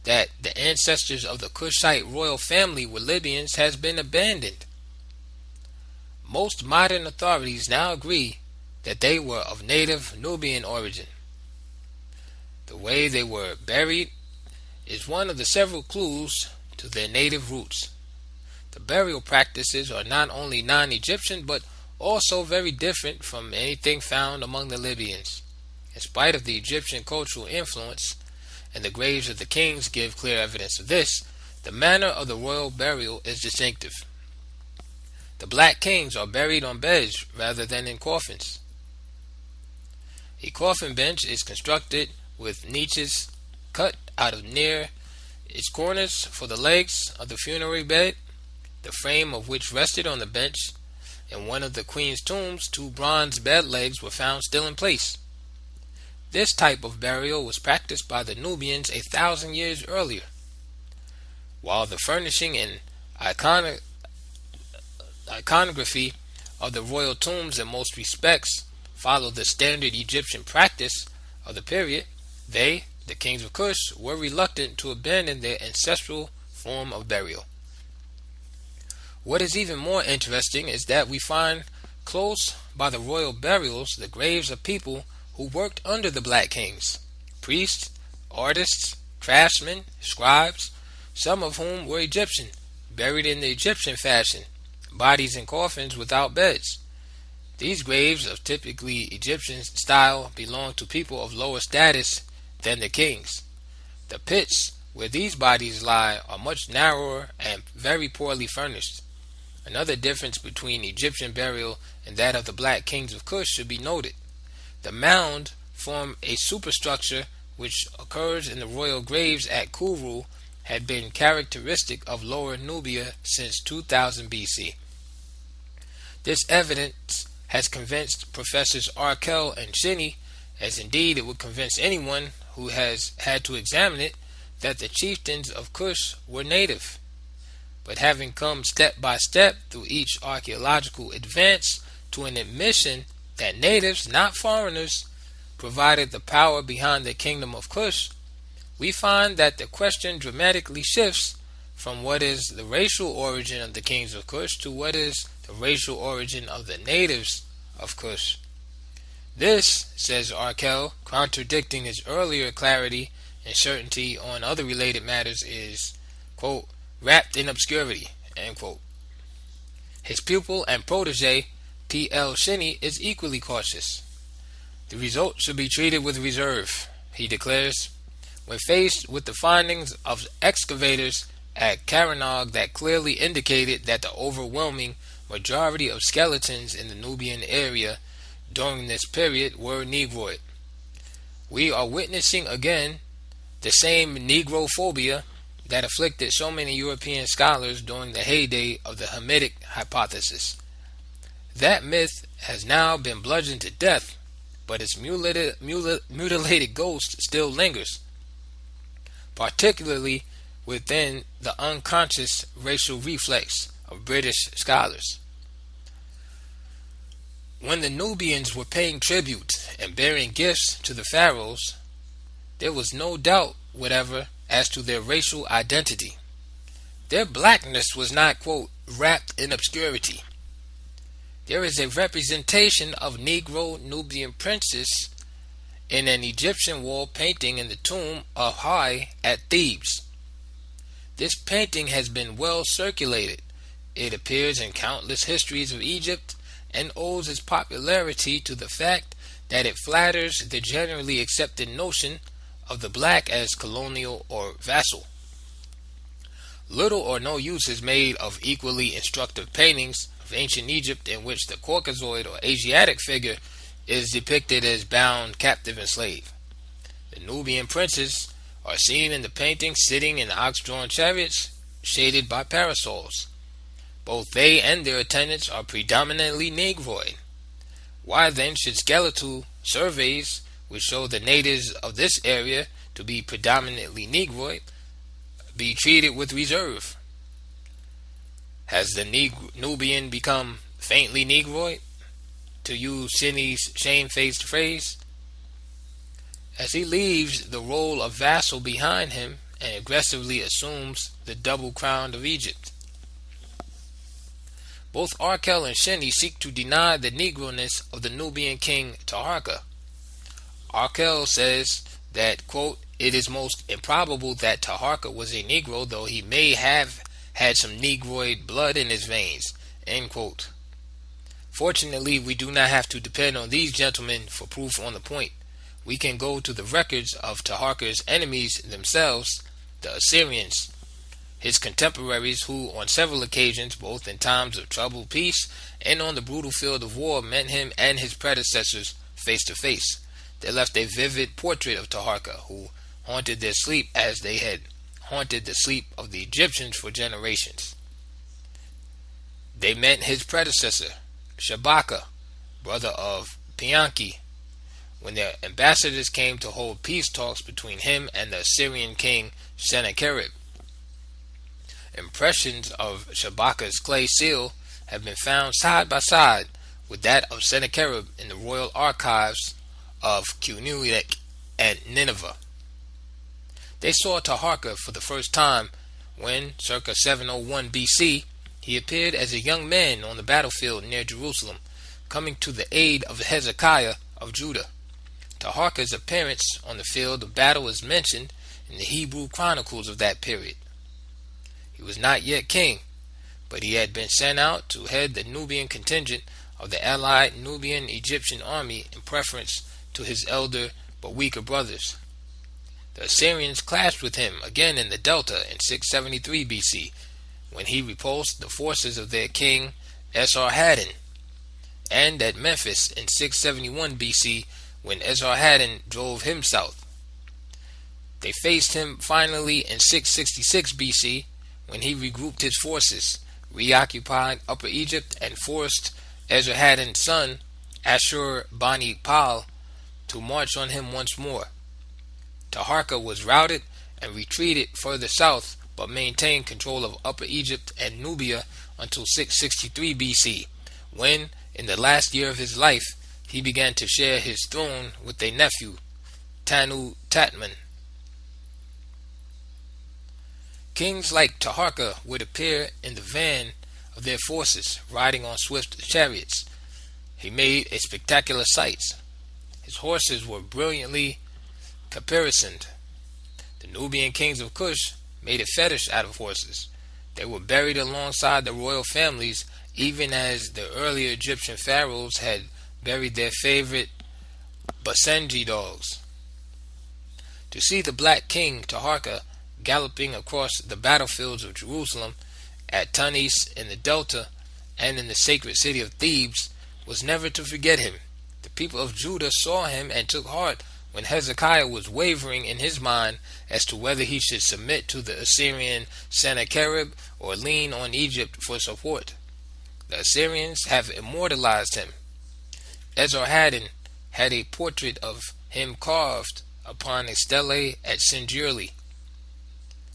S1: that the ancestors of the Kushite royal family were Libyans has been abandoned. Most modern authorities now agree that they were of native Nubian origin. The way they were buried is one of the several clues to their native roots. The burial practices are not only non-Egyptian but also very different from anything found among the Libyans. In spite of the Egyptian cultural influence, and the graves of the kings give clear evidence of this, the manner of the royal burial is distinctive. The black kings are buried on beds rather than in coffins. A coffin bench is constructed with niches cut out of near its corners for the legs of the funerary bed, the frame of which rested on the bench. In one of the queen's tombs, 2 bronze bed legs were found still in place. This type of burial was practiced by the Nubians 1,000 years earlier. While the furnishing and iconography of the royal tombs in most respects followed the standard Egyptian practice of the period, they, the kings of Kush, were reluctant to abandon their ancestral form of burial. What is even more interesting is that we find close by the royal burials the graves of people who worked under the black kings: priests, artists, craftsmen, scribes, some of whom were Egyptian, buried in the Egyptian fashion, bodies in coffins without beds. These graves of typically Egyptian style belong to people of lower status than the kings. The pits where these bodies lie are much narrower and very poorly furnished. Another difference between Egyptian burial and that of the black kings of Kush should be noted. The mound form a superstructure which occurs in the royal graves at Kuru had been characteristic of Lower Nubia since 2000 BC. This evidence has convinced Professors Arkell and Shinney, as indeed it would convince anyone who has had to examine it, that the chieftains of Kush were native. But having come step by step through each archaeological advance to an admission that natives, not foreigners, provided the power behind the kingdom of Kush, we find that the question dramatically shifts from what is the racial origin of the kings of Kush to what is the racial origin of the natives of Kush. This, says Arkell, contradicting his earlier clarity and certainty on other related matters, is, quote, wrapped in obscurity, end quote. His pupil and protege, P.L. Shinney, is equally cautious. The result should be treated with reserve, he declares. When faced with the findings of excavators at Karanog that clearly indicated that the overwhelming majority of skeletons in the Nubian area during this period were Negroid, we are witnessing again the same Negrophobia that afflicted so many European scholars during the heyday of the Hamitic hypothesis. That myth has now been bludgeoned to death, but its mutilated ghost still lingers, particularly within the unconscious racial reflex of British scholars. When the Nubians were paying tribute and bearing gifts to the pharaohs, there was no doubt whatever as to their racial identity. Their blackness was not, quote, wrapped in obscurity. There is a representation of Negro Nubian princes in an Egyptian wall painting in the tomb of Hai at Thebes. This painting has been well circulated. It appears in countless histories of Egypt and owes its popularity to the fact that it flatters the generally accepted notion of the black as colonial or vassal. Little or no use is made of equally instructive paintings of ancient Egypt in which the Caucasoid or Asiatic figure is depicted as bound, captive, and slave. The Nubian princes are seen in the painting sitting in ox-drawn chariots shaded by parasols. Both they and their attendants are predominantly Negroid. Why then should skeletal surveys, which show the natives of this area to be predominantly Negroid, be treated with reserve? Has the Nubian become faintly Negroid, to use Sidney's shamefaced phrase? As he leaves the role of vassal behind him and aggressively assumes the double crown of Egypt. Both Arkell and Shenny seek to deny the Negroness of the Nubian king Taharka. Arkell says that, quote, it is most improbable that Taharka was a Negro, though he may have had some Negroid blood in his veins, end quote. Fortunately, we do not have to depend on these gentlemen for proof on the point. We can go to the records of Taharka's enemies themselves, the Assyrians, his contemporaries, who on several occasions, both in times of troubled peace and on the brutal field of war, met him and his predecessors face to face. They left a vivid portrait of Taharka, who haunted their sleep as they had haunted the sleep of the Egyptians for generations. They met his predecessor, Shabaka, brother of Pianki, when their ambassadors came to hold peace talks between him and the Assyrian king Sennacherib. Impressions of Shabaka's clay seal have been found side by side with that of Sennacherib in the royal archives of Qunuyek and Nineveh. They saw Taharka for the first time when, circa 701 BC, he appeared as a young man on the battlefield near Jerusalem, coming to the aid of Hezekiah of Judah. Taharka's appearance on the field of battle is mentioned in the Hebrew chronicles of that period. He was not yet king, but he had been sent out to head the Nubian contingent of the allied Nubian-Egyptian army in preference to his elder but weaker brothers. The Assyrians clashed with him again in the Delta in 673 BC, when he repulsed the forces of their king Esarhaddon, and at Memphis in 671 BC, when Esarhaddon drove him south. They faced him finally in 666 BC, when he regrouped his forces, reoccupied Upper Egypt, and forced Esarhaddon's son, Ashur-bani-pal, to march on him once more. Taharka was routed and retreated further south, but maintained control of Upper Egypt and Nubia until 663 BC, when, in the last year of his life, he began to share his throne with a nephew, Tanu Tatman. Kings like Taharka would appear in the van of their forces, riding on swift chariots. He made a spectacular sight. His horses were brilliantly caparisoned. The Nubian kings of Kush made a fetish out of horses. They were buried alongside the royal families, even as the earlier Egyptian pharaohs had buried their favorite Basenji dogs. To see the Black King Taharka galloping across the battlefields of Jerusalem, at Tunis in the Delta, and in the sacred city of Thebes, was never to forget him. The people of Judah saw him and took heart when Hezekiah was wavering in his mind as to whether he should submit to the Assyrian Sennacherib or lean on Egypt for support. The Assyrians have immortalized him. Esarhaddon had a portrait of him carved upon a stele at Sinjurli,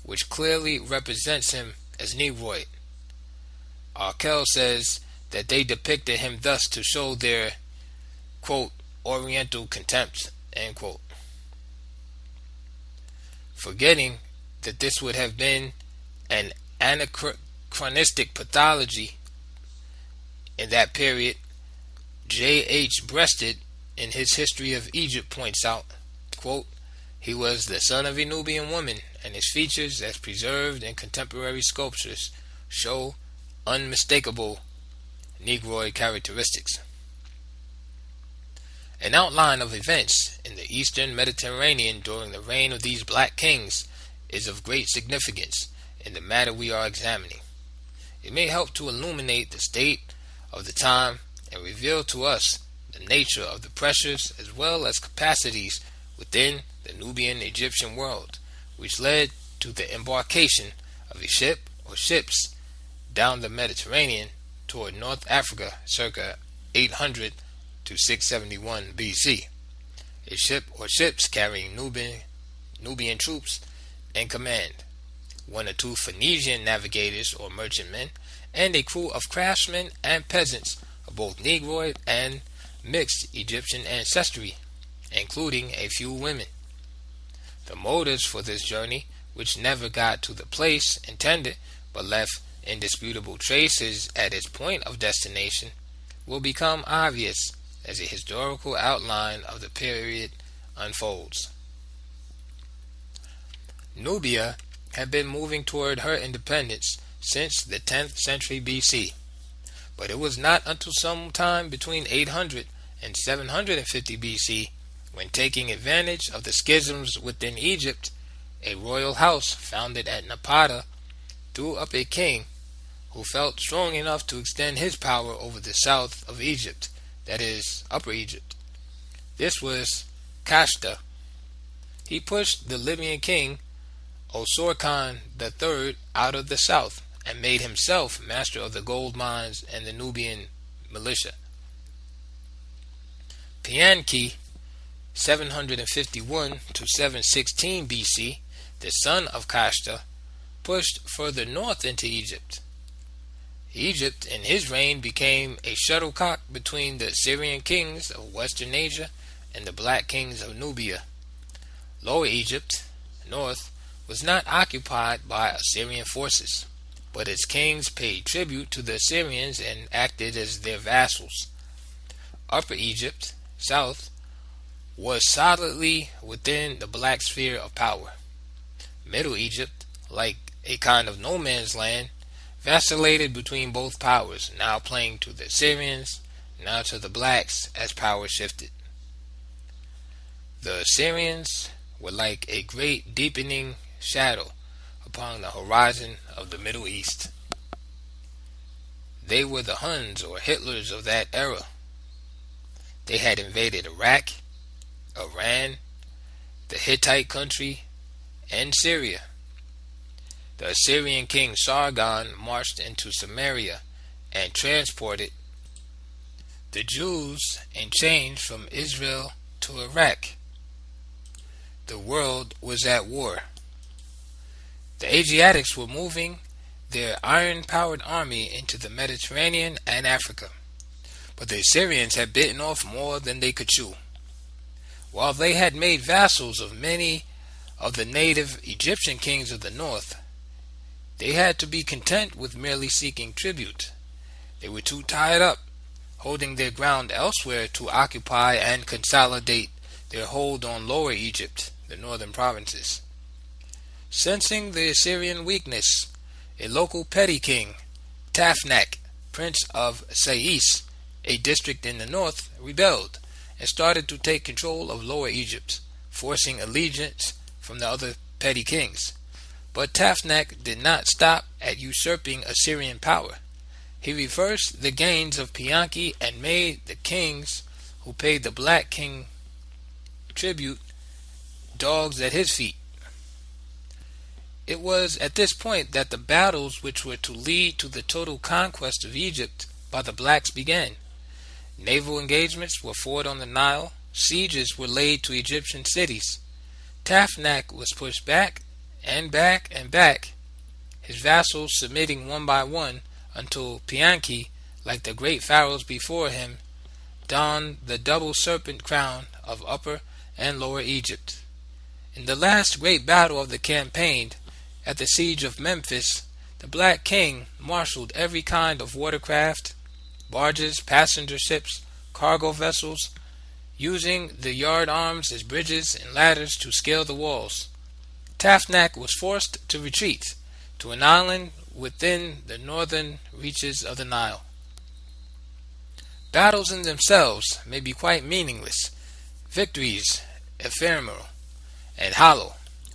S1: which clearly represents him as Negroid. Arkell says that they depicted him thus to show their, quote, Oriental contempt, end quote. Forgetting that this would have been an anachronistic pathology in that period, J.H. Breasted, in his History of Egypt, points out, quote, he was the son of a Nubian woman, and his features, as preserved in contemporary sculptures, show unmistakable Negroid characteristics. An outline of events in the Eastern Mediterranean during the reign of these black kings is of great significance in the matter we are examining. It may help to illuminate the state of the time and reveal to us the nature of the pressures as well as capacities within the Nubian Egyptian world, which led to the embarkation of a ship or ships down the Mediterranean toward North Africa circa 800 to 671 BC. A ship or ships carrying Nubian troops in command, one or two Phoenician navigators or merchantmen, and a crew of craftsmen and peasants of both Negroid and mixed Egyptian ancestry, including a few women. The motives for this journey, which never got to the place intended but left indisputable traces at its point of destination, will become obvious as a historical outline of the period unfolds. Nubia had been moving toward her independence since the 10th century BC, but it was not until sometime between 800 and 750 BC, when taking advantage of the schisms within Egypt, a royal house founded at Napata threw up a king who felt strong enough to extend his power over the south of Egypt, that is, Upper Egypt. This was Kashta. He pushed the Libyan king Osorkon III out of the south and made himself master of the gold mines and the Nubian militia. Pianki, 751 to 716 BC, the son of Kashta, pushed further north into Egypt. Egypt in his reign became a shuttlecock between the Assyrian kings of Western Asia and the black kings of Nubia. Lower Egypt, north, was not occupied by Assyrian forces, but its kings paid tribute to the Assyrians and acted as their vassals. Upper Egypt, south, was solidly within the black sphere of power. Middle Egypt, like a kind of no man's land, vacillated between both powers, now playing to the Assyrians, now to the blacks as power shifted. The Assyrians were like a great deepening shadow upon the horizon of the Middle East. They were the Huns or Hitlers of that era. They had invaded Iraq, Iran, the Hittite country, and Syria. The Assyrian king Sargon marched into Samaria and transported the Jews in chains from Israel to Iraq. The world was at war. The Asiatics were moving their iron-powered army into the Mediterranean and Africa, but the Assyrians had bitten off more than they could chew. While they had made vassals of many of the native Egyptian kings of the north, they had to be content with merely seeking tribute. They were too tied up holding their ground elsewhere to occupy and consolidate their hold on Lower Egypt, the northern provinces. Sensing the Assyrian weakness, a local petty king, Tafnak, prince of Sais, a district in the north, rebelled and started to take control of Lower Egypt, forcing allegiance from the other petty kings. But Tafnak did not stop at usurping Assyrian power. He reversed the gains of Pianki and made the kings who paid the black king tribute dogs at his feet. It was at this point that the battles which were to lead to the total conquest of Egypt by the blacks began. Naval engagements were fought on the Nile. Sieges were laid to Egyptian cities. Tafnak was pushed back and back and back, his vassals submitting one by one until Pianki, like the great pharaohs before him, donned the double serpent crown of Upper and Lower Egypt. In the last great battle of the campaign, at the siege of Memphis, the Black King marshaled every kind of watercraft, barges, passenger ships, cargo vessels, using the yard arms as bridges and ladders to scale the walls. Tafnak was forced to retreat to an island within the northern reaches of the Nile. Battles in themselves may be quite meaningless, victories ephemeral and hollow,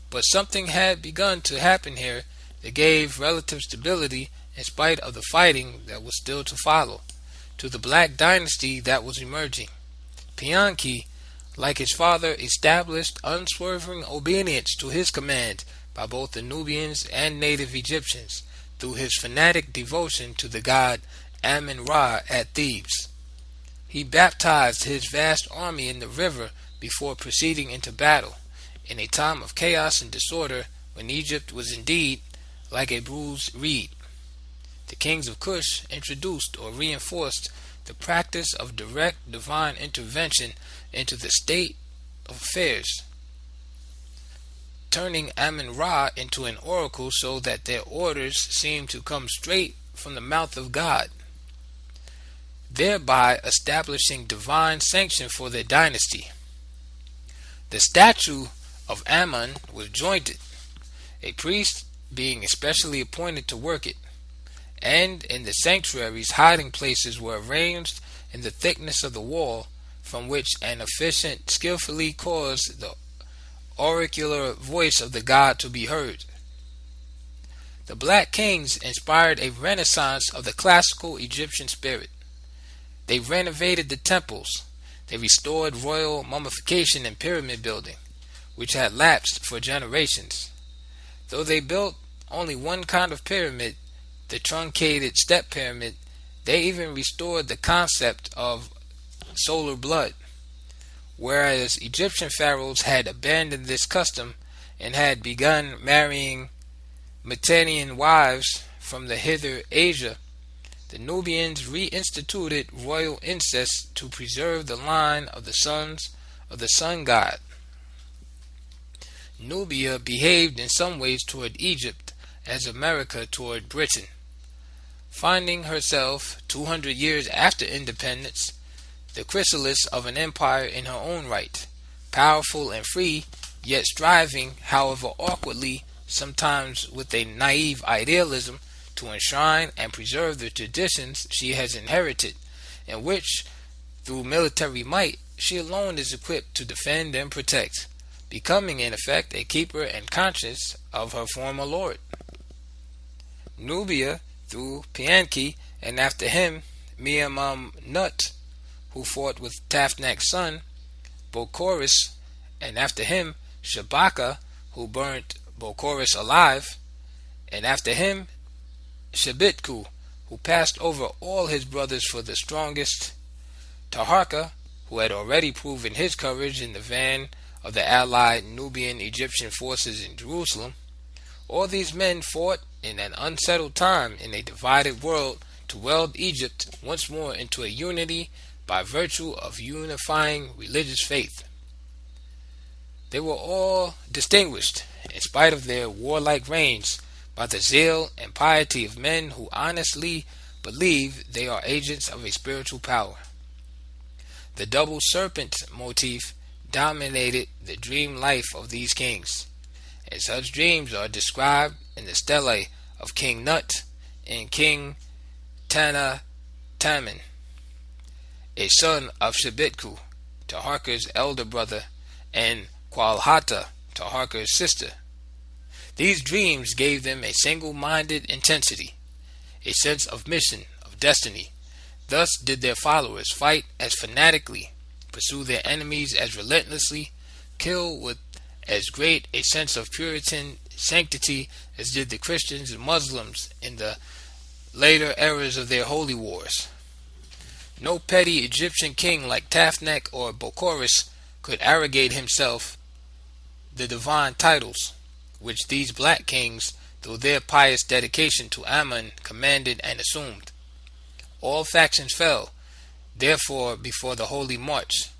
S1: but something had begun to happen here that gave relative stability, in spite of the fighting that was still to follow, to the black dynasty that was emerging. Pianki, like his father, established unswerving obedience to his command by both the Nubians and native Egyptians through his fanatic devotion to the god Amun-Ra at Thebes. He baptized his vast army in the river before proceeding into battle, in a time of chaos and disorder when Egypt was indeed like a bruised reed. The kings of Cush introduced or reinforced the practice of direct divine intervention into the state of affairs, turning Amun-Ra into an oracle so that their orders seemed to come straight from the mouth of God, thereby establishing divine sanction for their dynasty. The statue of Amun was jointed, a priest being especially appointed to work it, and in the sanctuary's hiding places were arranged in the thickness of the wall, from which an officiant skillfully caused the oracular voice of the god to be heard. The Black Kings inspired a renaissance of the classical Egyptian spirit. They renovated the temples. They restored royal mummification and pyramid building, which had lapsed for generations. Though they built only one kind of pyramid, the truncated step pyramid, they even restored the concept of solar blood, whereas Egyptian pharaohs had abandoned this custom and had begun marrying Mitannian wives from the hither Asia. The Nubians reinstituted royal incest to preserve the line of the sons of the sun god. Nubia behaved in some ways toward Egypt as America toward Britain. Finding herself 200 years after independence, the chrysalis of an empire in her own right, powerful and free, yet striving, however awkwardly, sometimes with a naive idealism, to enshrine and preserve the traditions she has inherited, in which, through military might, she alone is equipped to defend and protect, becoming in effect a keeper and conscience of her former lord. Nubia, through Pianki, and after him Miamam-Nut, who fought with Tafnak's son, Bokoris, and after him Shabaka, who burnt Bokoris alive, and after him Shebitku, who passed over all his brothers for the strongest, Taharka, who had already proven his courage in the van of the allied Nubian Egyptian forces in Jerusalem. All these men fought in an unsettled time in a divided world to weld Egypt once more into a unity by virtue of unifying religious faith. They were all distinguished, in spite of their warlike reigns, by the zeal and piety of men who honestly believe they are agents of a spiritual power. The double serpent motif dominated the dream life of these kings, and such dreams are described in the stelae of King Nut and King Tamen, a son of Shebitku, Taharka's elder brother, and Qualhata, Taharka's sister. These dreams gave them a single-minded intensity, a sense of mission, of destiny. Thus did their followers fight as fanatically, pursue their enemies as relentlessly, kill with as great a sense of Puritan sanctity as did the Christians and Muslims in the later eras of their holy wars. No petty Egyptian king like Tafnak or Bokoris could arrogate himself the divine titles which these black kings, through their pious dedication to Amun, commanded and assumed. All factions fell, therefore, before the holy march.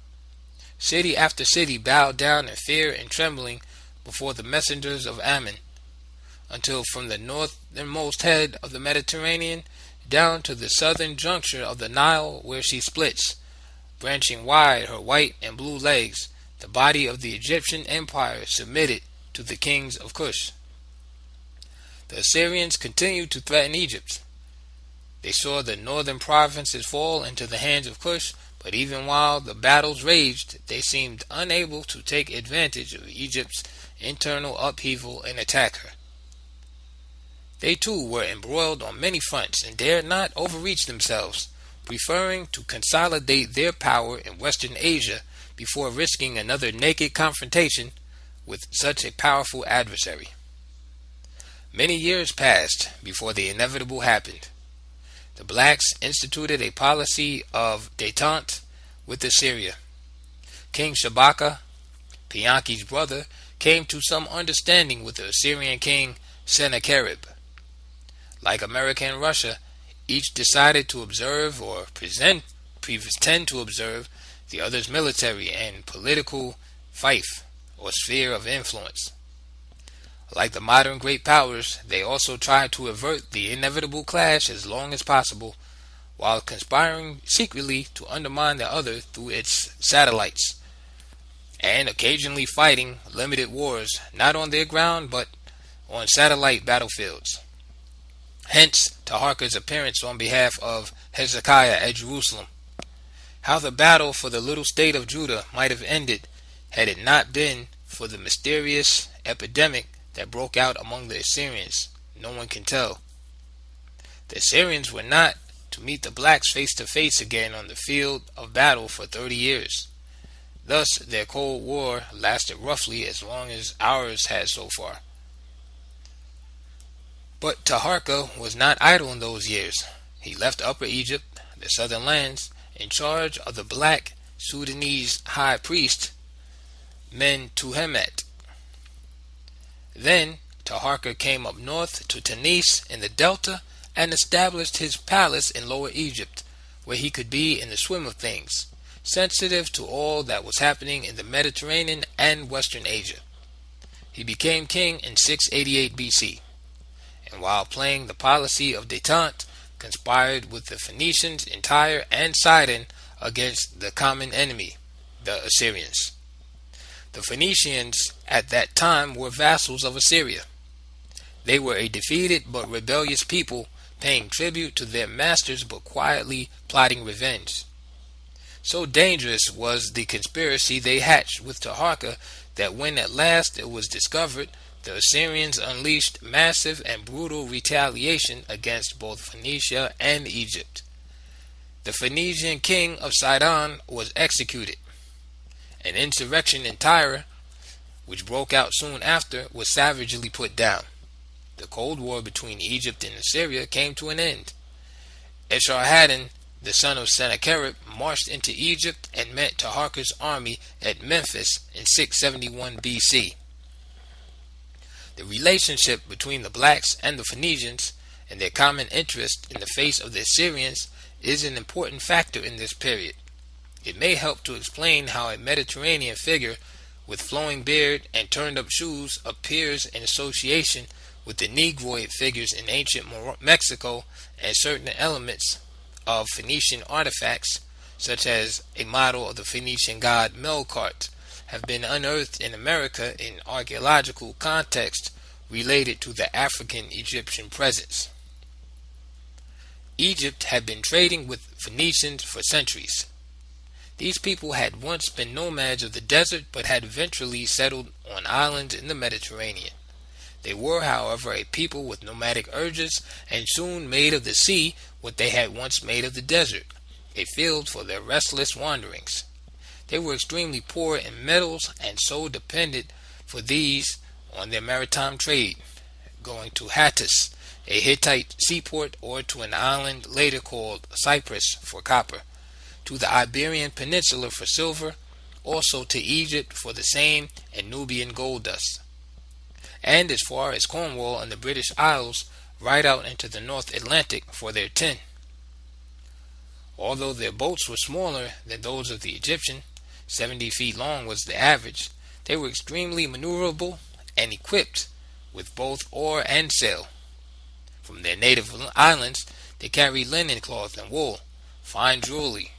S1: City after city bowed down in fear and trembling before the messengers of Amun, until from the northernmost head of the Mediterranean down to the southern juncture of the Nile where she splits, branching wide her white and blue legs, the body of the Egyptian empire submitted to the kings of Cush. The Assyrians continued to threaten Egypt. They saw the northern provinces fall into the hands of Cush, but even while the battles raged, they seemed unable to take advantage of Egypt's internal upheaval and attack her. They too were embroiled on many fronts and dared not overreach themselves, preferring to consolidate their power in Western Asia before risking another naked confrontation with such a powerful adversary. Many years passed before the inevitable happened. The blacks instituted a policy of détente with Assyria. King Shabaka, Pianki's brother, came to some understanding with the Assyrian king Sennacherib. Like America and Russia, each decided to observe or pretend to observe the other's military and political fief or sphere of influence. Like the modern great powers, they also tried to avert the inevitable clash as long as possible, while conspiring secretly to undermine the other through its satellites, and occasionally fighting limited wars not on their ground but on satellite battlefields. Hence Taharka's appearance on behalf of Hezekiah at Jerusalem. How the battle for the little state of Judah might have ended had it not been for the mysterious epidemic that broke out among the Assyrians, no one can tell. The Assyrians were not to meet the blacks face to face again on the field of battle for 30 years. Thus their Cold War lasted roughly as long as ours has so far. But Taharka was not idle in those years. He left Upper Egypt, the southern lands, in charge of the black Sudanese high priest Mentuhemet. Then Taharka came up north to Tunis in the delta and established his palace in Lower Egypt, where he could be in the swim of things, sensitive to all that was happening in the Mediterranean and Western Asia. He became king in 688 BC, and while playing the policy of détente, conspired with the Phoenicians in Tyre and Sidon against the common enemy, the Assyrians. The Phoenicians at that time were vassals of Assyria. They were a defeated but rebellious people, paying tribute to their masters but quietly plotting revenge. So dangerous was the conspiracy they hatched with Taharka that when at last it was discovered, the Assyrians unleashed massive and brutal retaliation against both Phoenicia and Egypt. The Phoenician king of Sidon was executed. An insurrection in Tyre, which broke out soon after, was savagely put down. The Cold War between Egypt and Assyria came to an end. Esarhaddon, the son of Sennacherib, marched into Egypt and met Taharka's army at Memphis in 671 BC. The relationship between the blacks and the Phoenicians and their common interest in the face of the Assyrians is an important factor in this period. It may help to explain how a Mediterranean figure with flowing beard and turned up shoes appears in association with the Negroid figures in ancient Mexico and certain elements of Phoenician artifacts, such as a model of the Phoenician god Melkart, have been unearthed in America in archaeological context related to the African-Egyptian presence. Egypt had been trading with Phoenicians for centuries. These people had once been nomads of the desert but had eventually settled on islands in the Mediterranean. They were, however, a people with nomadic urges and soon made of the sea what they had once made of the desert, a field for their restless wanderings. They were extremely poor in metals and so depended for these on their maritime trade, going to Hattus, a Hittite seaport, or to an island later called Cyprus for copper, to the Iberian Peninsula for silver, also to Egypt for the same and Nubian gold dust, and as far as Cornwall and the British Isles, right out into the North Atlantic for their tin. Although their boats were smaller than those of the Egyptian, 70 feet long was the average, they were extremely maneuverable and equipped with both oar and sail. From their native islands, they carried linen cloth and wool, fine jewelry,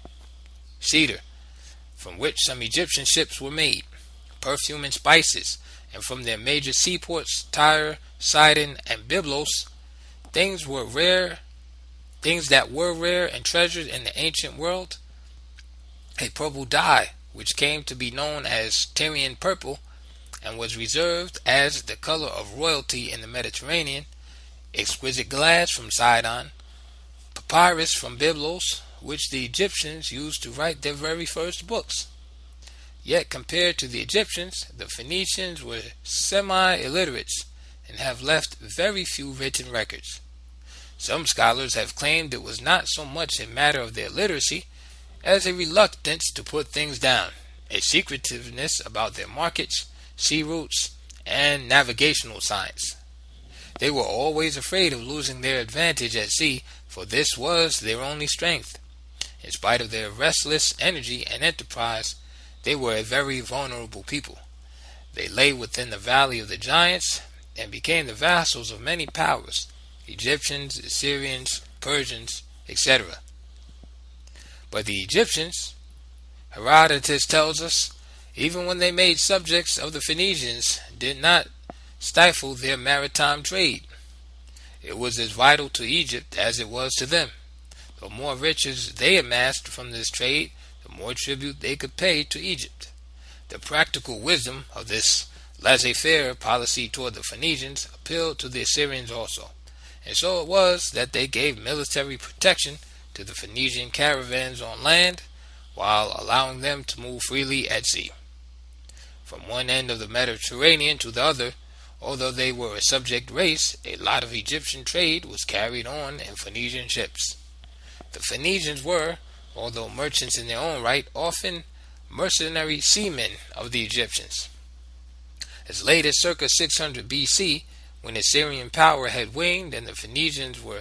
S1: cedar, from which some Egyptian ships were made, perfume and spices, and from their major seaports, Tyre, Sidon, and Byblos, things that were rare and treasured in the ancient world. A purple dye, which came to be known as Tyrian purple, and was reserved as the color of royalty in the Mediterranean, exquisite glass from Sidon, papyrus from Byblos, which the Egyptians used to write their very first books. Yet compared to the Egyptians, the Phoenicians were semi-illiterates and have left very few written records. Some scholars have claimed it was not so much a matter of their literacy as a reluctance to put things down, a secretiveness about their markets, sea routes, and navigational signs. They were always afraid of losing their advantage at sea, for this was their only strength. In spite of their restless energy and enterprise, they were a very vulnerable people. They lay within the valley of the giants and became the vassals of many powers, Egyptians, Assyrians, Persians, etc. But the Egyptians, Herodotus tells us, even when they made subjects of the Phoenicians, did not stifle their maritime trade. It was as vital to Egypt as it was to them. The more riches they amassed from this trade, the more tribute they could pay to Egypt. The practical wisdom of this laissez-faire policy toward the Phoenicians appealed to the Assyrians also, and so it was that they gave military protection to the Phoenician caravans on land, while allowing them to move freely at sea. From one end of the Mediterranean to the other, although they were a subject race, a lot of Egyptian trade was carried on in Phoenician ships. The Phoenicians were, although merchants in their own right, often mercenary seamen of the Egyptians. As late as circa 600 BC, when Assyrian power had waned and the Phoenicians were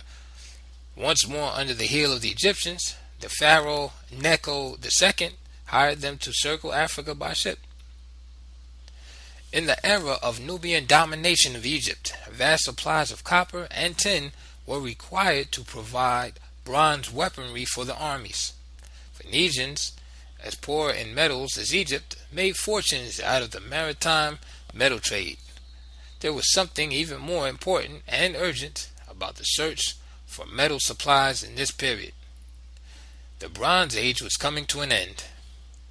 S1: once more under the heel of the Egyptians, the pharaoh Necho II hired them to circle Africa by ship. In the era of Nubian domination of Egypt, vast supplies of copper and tin were required to provide bronze weaponry for the armies. Phoenicians, as poor in metals as Egypt, made fortunes out of the maritime metal trade. There was something even more important and urgent about the search for metal supplies in this period. The Bronze Age was coming to an end.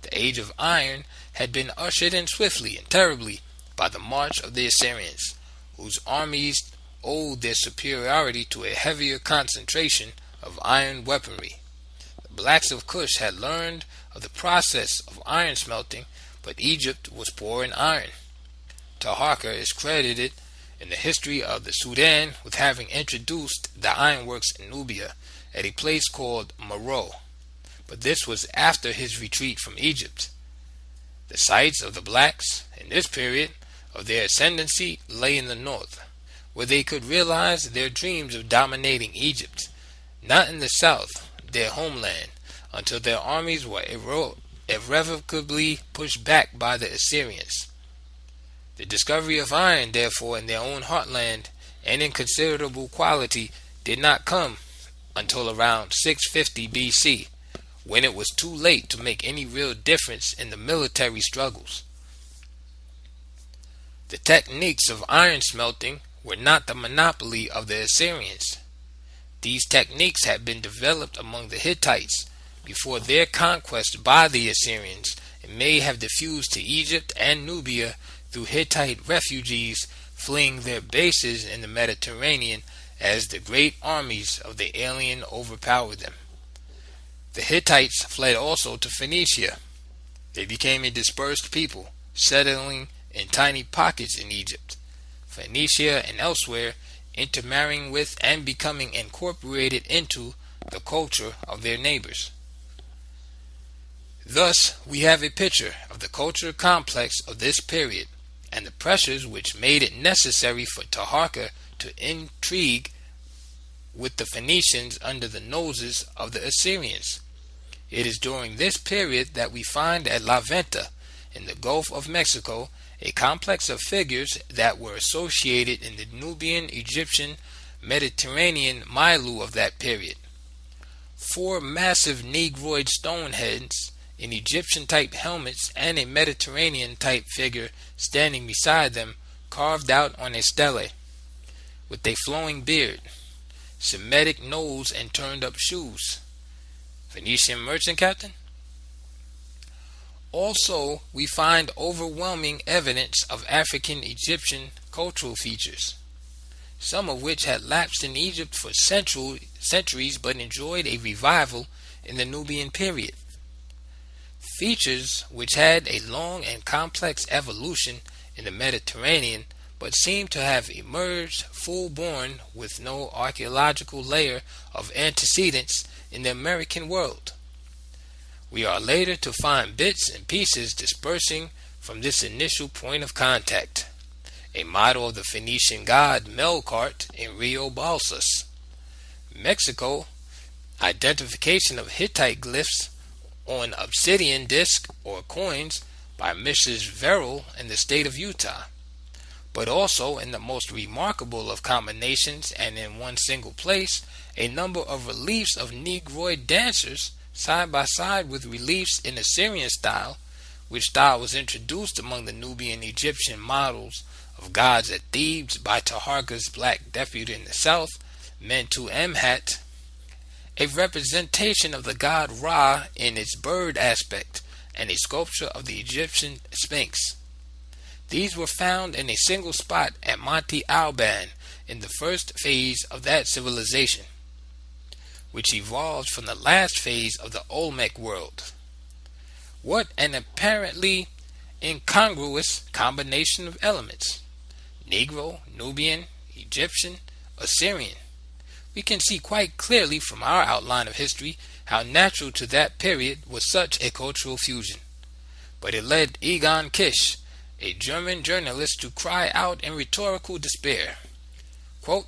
S1: The age of iron had been ushered in swiftly and terribly by the march of the Assyrians, whose armies owed their superiority to a heavier concentration of iron weaponry. The blacks of Kush had learned of the process of iron smelting, but Egypt was poor in iron. Taharqa is credited in the history of the Sudan with having introduced the ironworks in Nubia at a place called Meroe, but this was after his retreat from Egypt. The sites of the blacks in this period of their ascendancy lay in the north, where they could realize their dreams of dominating Egypt, not in the south, their homeland, until their armies were irrevocably pushed back by the Assyrians. The discovery of iron, therefore, in their own heartland and in considerable quality did not come until around 650 BC, when it was too late to make any real difference in the military struggles. The techniques of iron smelting were not the monopoly of the Assyrians. These techniques had been developed among the Hittites before their conquest by the Assyrians, and may have diffused to Egypt and Nubia through Hittite refugees fleeing their bases in the Mediterranean as the great armies of the alien overpowered them. The Hittites fled also to Phoenicia. They became a dispersed people, settling in tiny pockets in Egypt, Phoenicia, and elsewhere, intermarrying with and becoming incorporated into the culture of their neighbors. Thus, we have a picture of the cultural complex of this period and the pressures which made it necessary for Taharqa to intrigue with the Phoenicians under the noses of the Assyrians. It is during this period that we find at La Venta, in the Gulf of Mexico, a complex of figures that were associated in the Nubian, Egyptian, Mediterranean milieu of that period. 4 massive Negroid stone heads in Egyptian-type helmets and a Mediterranean-type figure standing beside them, carved out on a stele, with a flowing beard, Semitic nose, and turned-up shoes. Phoenician merchant captain? Also, we find overwhelming evidence of African-Egyptian cultural features, some of which had lapsed in Egypt for centuries but enjoyed a revival in the Nubian period. Features which had a long and complex evolution in the Mediterranean but seem to have emerged full-born with no archaeological layer of antecedents in the American world. We are later to find bits and pieces dispersing from this initial point of contact, a model of the Phoenician god Melkart in Rio Balsas. Mexico, identification of Hittite glyphs on obsidian disc or coins by Mrs. Verrill in the state of Utah, but also in the most remarkable of combinations and in one single place, a number of reliefs of Negroid dancers side by side with reliefs in Assyrian style, which style was introduced among the Nubian Egyptian models of gods at Thebes by Taharka's black deputy in the south, Mentu Emhat, a representation of the god Ra in its bird aspect, and a sculpture of the Egyptian Sphinx. These were found in a single spot at Monte Alban in the first phase of that civilization, which evolved from the last phase of the Olmec world. What an apparently incongruous combination of elements: Negro, Nubian, Egyptian, Assyrian. We can see quite clearly from our outline of history how natural to that period was such a cultural fusion. But it led Egon Kisch, a German journalist, to cry out in rhetorical despair, quote,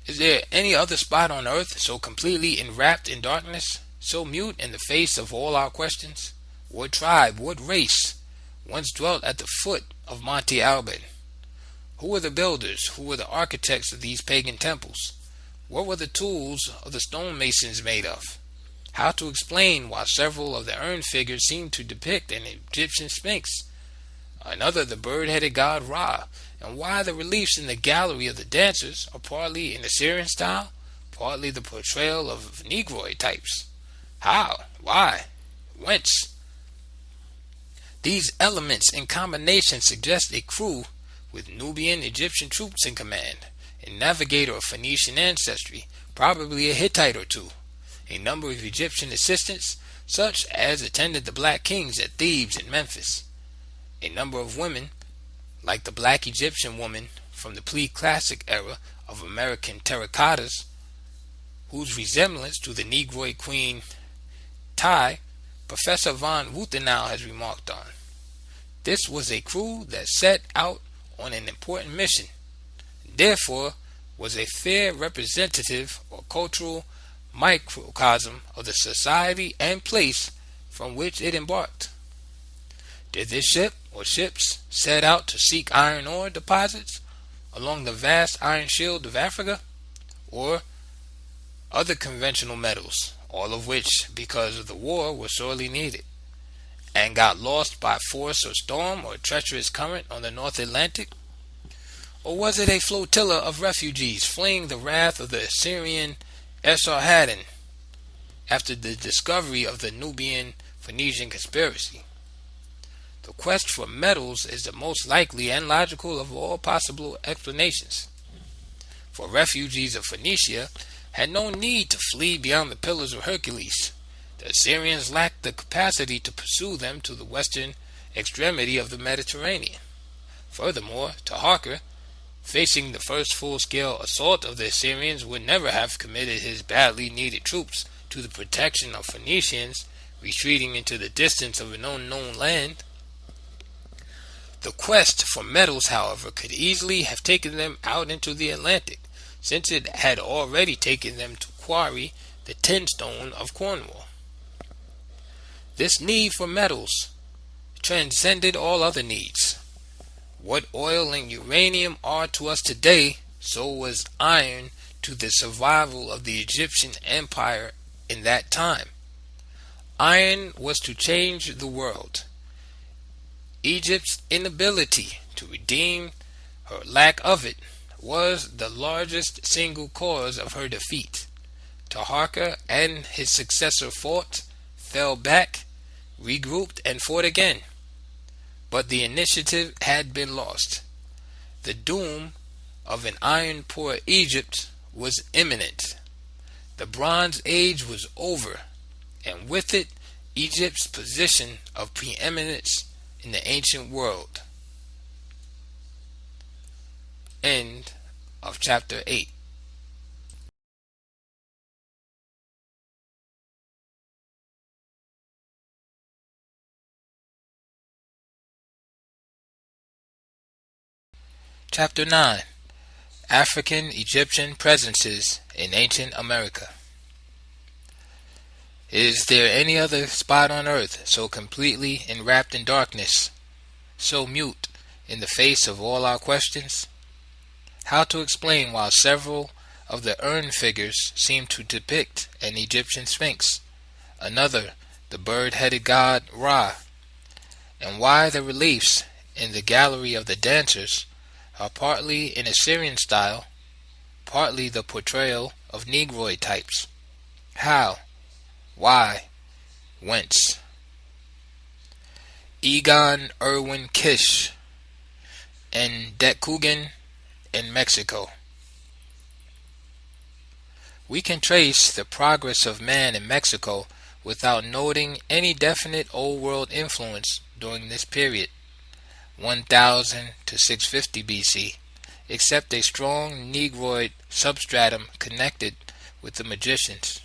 S1: "Is there any other spot on earth so completely enwrapped in darkness, so mute in the face of all our questions? What tribe, what race, once dwelt at the foot of Monte Alban? Who were the builders, who were the architects of these pagan temples? What were the tools of the stonemasons made of? How to explain why several of the urn figures seem to depict an Egyptian sphinx, another the bird-headed god Ra, and why the reliefs in the gallery of the dancers are partly in Assyrian style, partly the portrayal of Negroid types? How? Why? Whence? These elements in combination suggest a crew with Nubian Egyptian troops in command, a navigator of Phoenician ancestry, probably a Hittite or two, a number of Egyptian assistants, such as attended the Black Kings at Thebes and Memphis, a number of women, like the Black Egyptian woman from the pre-classic era of American terracottas, whose resemblance to the Negroid queen Tai, Professor von Wuthenau has remarked on. This was a crew that set out on an important mission, therefore was a fair representative or cultural microcosm of the society and place from which it embarked. Did this ship or ships set out to seek iron ore deposits along the vast iron shield of Africa, or other conventional metals, all of which, because of the war, were sorely needed, and got lost by force or storm or treacherous current on the North Atlantic? Or was it a flotilla of refugees fleeing the wrath of the Assyrian Esarhaddon after the discovery of the Nubian Phoenician conspiracy? The quest for metals is the most likely and logical of all possible explanations. For refugees of Phoenicia had no need to flee beyond the Pillars of Hercules. The Assyrians lacked the capacity to pursue them to the western extremity of the Mediterranean. Furthermore, Taharka, facing the first full-scale assault of the Assyrians, would never have committed his badly needed troops to the protection of Phoenicians retreating into the distance of an unknown land. The quest for metals, however, could easily have taken them out into the Atlantic, since it had already taken them to quarry the tinstone of Cornwall. This need for metals transcended all other needs. What oil and uranium are to us today, so was iron to the survival of the Egyptian empire in that time. Iron was to change the world. Egypt's inability to redeem her lack of it was the largest single cause of her defeat. Taharka and his successor fought, fell back, regrouped, and fought again. But the initiative had been lost. The doom of an iron-poor Egypt was imminent. The Bronze Age was over, and with it, Egypt's position of preeminence in the ancient world. End of chapter 8. Chapter 9. African-Egyptian Presences in Ancient America. Is there any other spot on earth so completely enwrapped in darkness, so mute in the face of all our questions? How to explain why several of the urn figures seem to depict an Egyptian sphinx, another the bird-headed god Ra, and why the reliefs in the gallery of the dancers are partly in Assyrian style, partly the portrayal of Negroid types? How? Why? Whence? Egon Erwin Kish and Detkugen in Mexico. We can trace the progress of man in Mexico without noting any definite Old World influence during this period, 1000 to 650 BC, except a strong Negroid substratum connected with the magicians.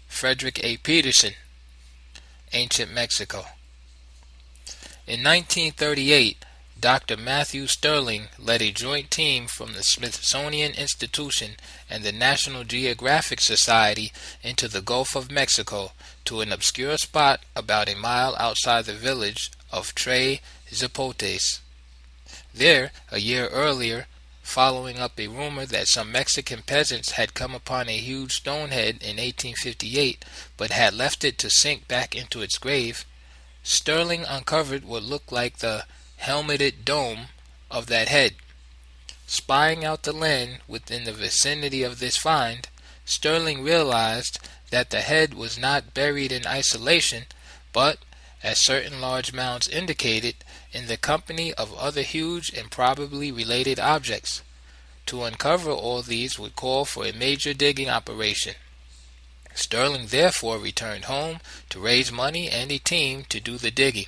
S1: Frederick A. Peterson, Ancient Mexico. In 1938, Dr. Matthew Stirling led a joint team from the Smithsonian Institution and the National Geographic Society into the Gulf of Mexico to an obscure spot about a mile outside the village of Tres Zapotes. There, a year earlier, following up a rumor that some Mexican peasants had come upon a huge stonehead in 1858 but had left it to sink back into its grave, Stirling uncovered what looked like the helmeted dome of that head. Spying out the land within the vicinity of this find, Stirling realized that the head was not buried in isolation, but, as certain large mounds indicated, in the company of other huge and probably related objects. To uncover all these would call for a major digging operation. Stirling therefore returned home to raise money and a team to do the digging.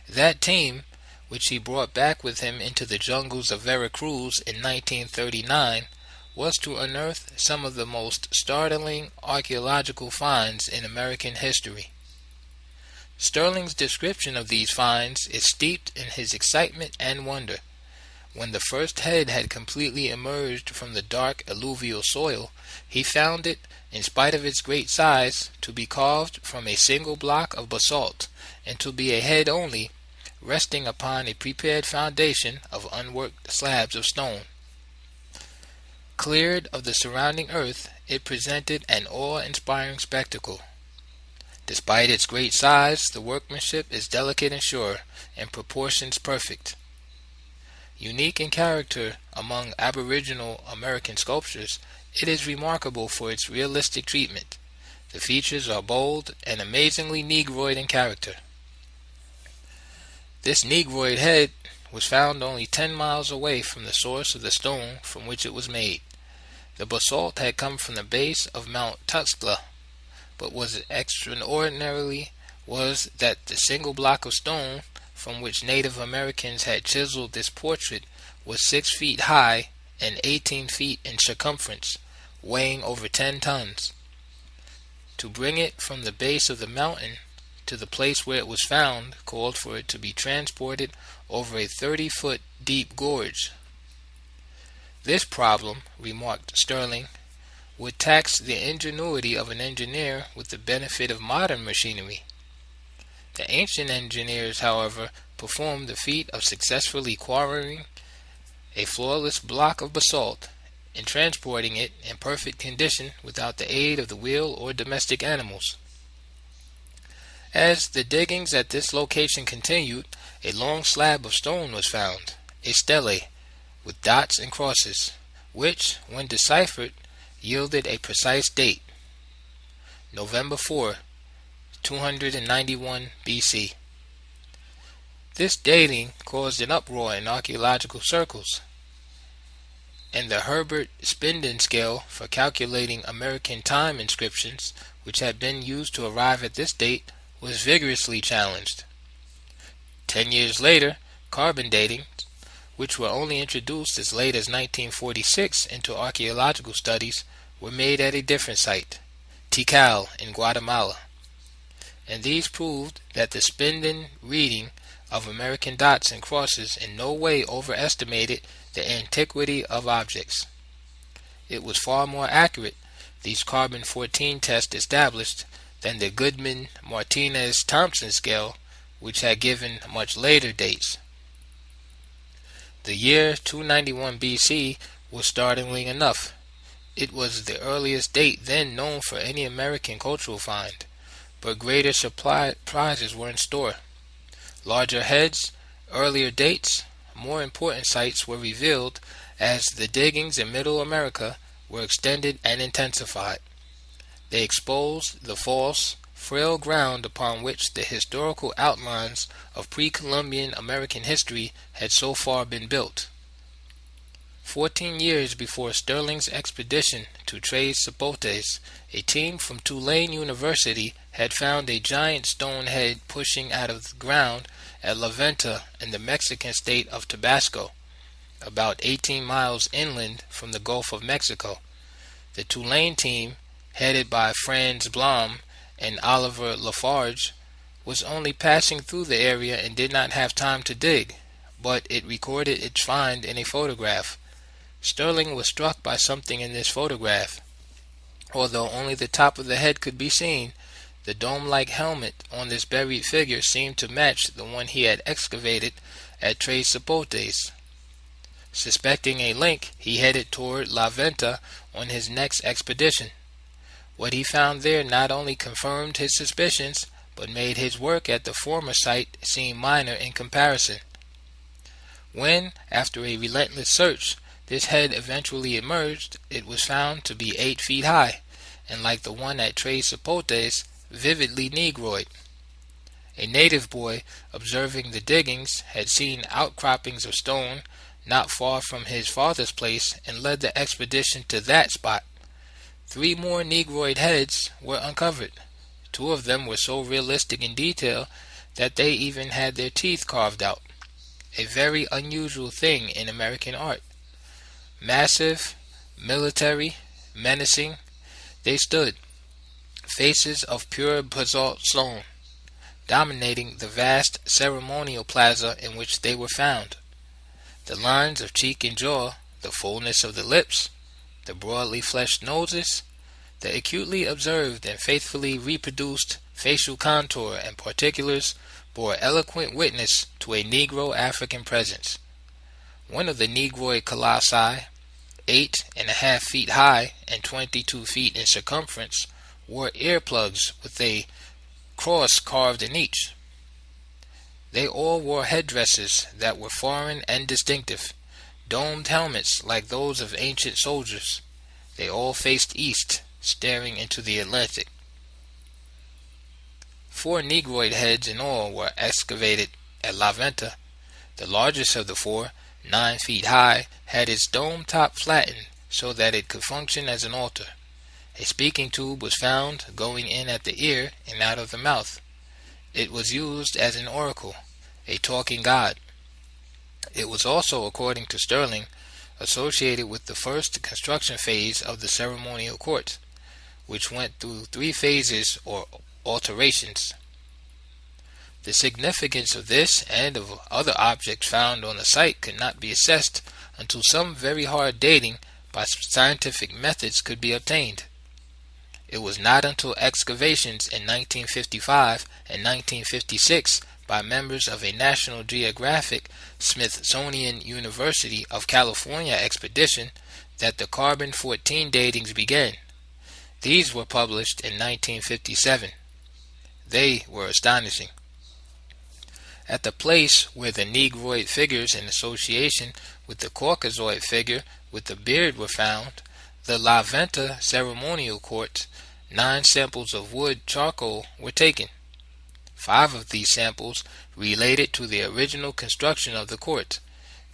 S1: That team, which he brought back with him into the jungles of Veracruz in 1939, was to unearth some of the most startling archaeological finds in American history. Stirling's description of these finds is steeped in his excitement and wonder. When the first head had completely emerged from the dark alluvial soil, he found it, in spite of its great size, to be carved from a single block of basalt, and to be a head only, resting upon a prepared foundation of unworked slabs of stone. Cleared of the surrounding earth, it presented an awe-inspiring spectacle. Despite its great size, the workmanship is delicate and sure, and proportions perfect. Unique in character among Aboriginal American sculptures, it is remarkable for its realistic treatment. The features are bold and amazingly Negroid in character. This Negroid head was found only 10 miles away from the source of the stone from which it was made. The basalt had come from the base of Mount Tuxtla, but was extraordinarily was that the single block of stone from which Native Americans had chiseled this portrait was 6 feet high and 18 feet in circumference, weighing over 10 tons. To bring it from the base of the mountain to the place where it was found called for it to be transported over a 30-foot deep gorge. This problem, remarked Stirling, would tax the ingenuity of an engineer with the benefit of modern machinery. The ancient engineers, however, performed the feat of successfully quarrying a flawless block of basalt and transporting it in perfect condition without the aid of the wheel or domestic animals. As the diggings at this location continued, a long slab of stone was found, a stele, with dots and crosses, which, when deciphered, yielded a precise date, November 4, 291 BC. This dating caused an uproar in archaeological circles. and the Herbert Spinden scale for calculating American time inscriptions, which had been used to arrive at this date, was vigorously challenged. 10 years later, carbon dating, which were only introduced as late as 1946 into archaeological studies, were made at a different site, Tikal in Guatemala, and these proved that the Spinden reading of American dots and crosses in no way overestimated the antiquity of objects. It was far more accurate, these carbon-14 tests established, than the Goodman-Martinez-Thompson scale, which had given much later dates. The year 291 BC was startling enough. It was the earliest date then known for any American cultural find, but greater surprises were in store. Larger heads, earlier dates, more important sites were revealed as the diggings in Middle America were extended and intensified. They exposed the false, frail ground upon which the historical outlines of pre-Columbian American history had so far been built. 14 years before Sterling's expedition to Tres Zapotes, a team from Tulane University had found a giant stone head pushing out of the ground at La Venta in the Mexican state of Tabasco, about 18 miles inland from the Gulf of Mexico. The Tulane team, headed by Franz Blom and Oliver Lafarge, was only passing through the area and did not have time to dig, but it recorded its find in a photograph. Sterling was struck by something in this photograph. Although only the top of the head could be seen, the dome-like helmet on this buried figure seemed to match the one he had excavated at Tres Zapotes. Suspecting a link, he headed toward La Venta on his next expedition. What he found there not only confirmed his suspicions, but made his work at the former site seem minor in comparison. When, after a relentless search, this head eventually emerged, it was found to be 8 feet high, and like the one at Tres Zapotes, vividly negroid. A native boy, observing the diggings, had seen outcroppings of stone not far from his father's place and led the expedition to that spot. 3 more negroid heads were uncovered. 2 of them were so realistic in detail that they even had their teeth carved out, a very unusual thing in American art. Massive, military, menacing, they stood, faces of pure basalt stone, dominating the vast ceremonial plaza in which they were found. The lines of cheek and jaw, the fullness of the lips, the broadly fleshed noses, the acutely observed and faithfully reproduced facial contour and particulars bore eloquent witness to a Negro African presence. One of the negroid colossi, 8.5 feet high and 22 feet in circumference, wore earplugs with a cross carved in each. They all wore headdresses that were foreign and distinctive, domed helmets like those of ancient soldiers. They all faced east, staring into the Atlantic. 4 negroid heads in all were excavated at La Venta. The largest of the 4, 9 feet high, had its dome top flattened so that it could function as an altar. A speaking tube was found going in at the ear and out of the mouth. It was used as an oracle, a talking god. It was also, according to Sterling, associated with the first construction phase of the ceremonial court, which went through 3 phases or alterations. The significance of this and of other objects found on the site could not be assessed until some very hard dating by scientific methods could be obtained. It was not until excavations in 1955 and 1956 by members of a National Geographic Smithsonian University of California expedition that the carbon-14 datings began. These were published in 1957. They were astonishing. At the place where the negroid figures in association with the Caucasoid figure with the beard were found, the La Venta ceremonial court, 9 samples of wood charcoal were taken. 5 of these samples related to the original construction of the court.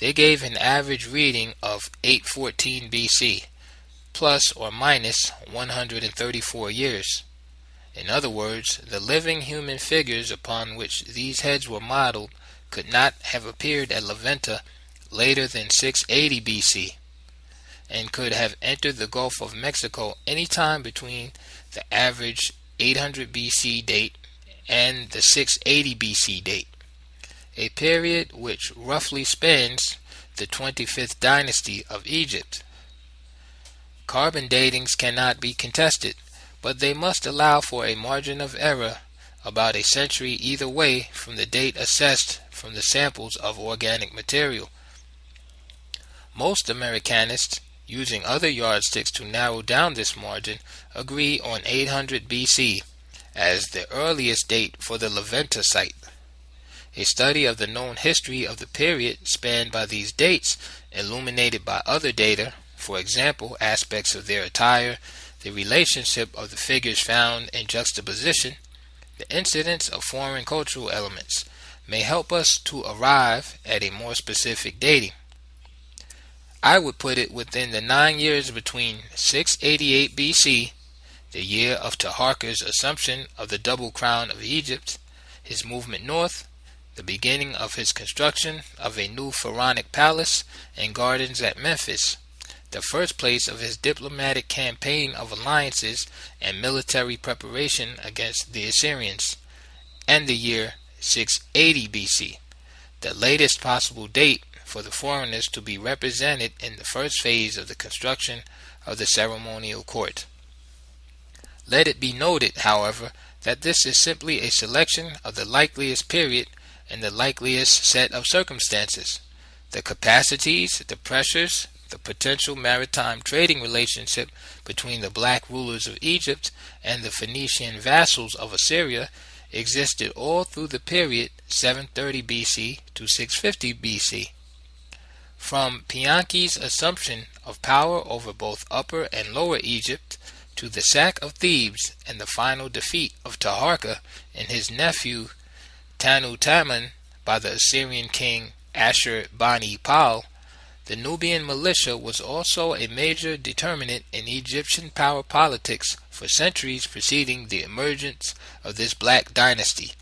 S1: they gave an average reading of 814 BC, plus or minus 134 years. In other words, the living human figures upon which these heads were modeled could not have appeared at La Venta later than 680 BC, and could have entered the Gulf of Mexico any time between the average 800 BC date and the 680 BC date, a period which roughly spans the 25th dynasty of Egypt. Carbon datings cannot be contested, but they must allow for a margin of error about a century either way from the date assessed from the samples of organic material. Most Americanists, using other yardsticks to narrow down this margin, agree on 800 BC as the earliest date for the La Venta site. A study of the known history of the period spanned by these dates, illuminated by other data, for example, aspects of their attire, the relationship of the figures found in juxtaposition, the incidence of foreign cultural elements, may help us to arrive at a more specific dating. I would put it within the 9 years between 688 BC, the year of Taharka's assumption of the double crown of Egypt, his movement north, the beginning of his construction of a new pharaonic palace and gardens at Memphis, the first place of his diplomatic campaign of alliances and military preparation against the Assyrians, and the year 680 BC, the latest possible date for the foreigners to be represented in the first phase of the construction of the ceremonial court. Let it be noted, however, that this is simply a selection of the likeliest period and the likeliest set of circumstances. The capacities, the pressures, the potential maritime trading relationship between the black rulers of Egypt and the Phoenician vassals of Assyria existed all through the period 730 BC to 650 BC. From Pianki's assumption of power over both Upper and Lower Egypt to the sack of Thebes and the final defeat of Taharka and his nephew Tanu-Taman by the Assyrian king Ashur-bani-pal, the Nubian militia was also a major determinant in Egyptian power politics for centuries preceding the emergence of this black dynasty.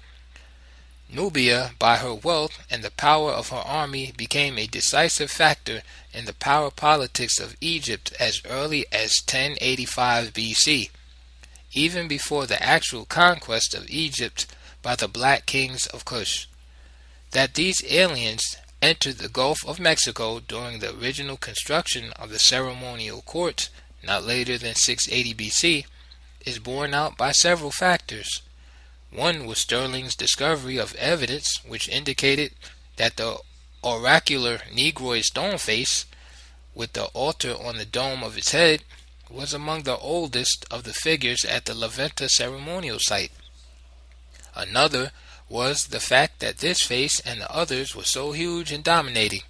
S1: Nubia, by her wealth and the power of her army, became a decisive factor in the power politics of Egypt as early as 1085 BC, even before the actual conquest of Egypt by the black kings of Kush. That these aliens entered the Gulf of Mexico during the original construction of the ceremonial court, not later than 680 BC, is borne out by several factors. One was Sterling's discovery of evidence which indicated that the oracular Negroid stone face, with the altar on the dome of its head, was among the oldest of the figures at the La Venta ceremonial site. Another was the fact that this face and the others were so huge and dominating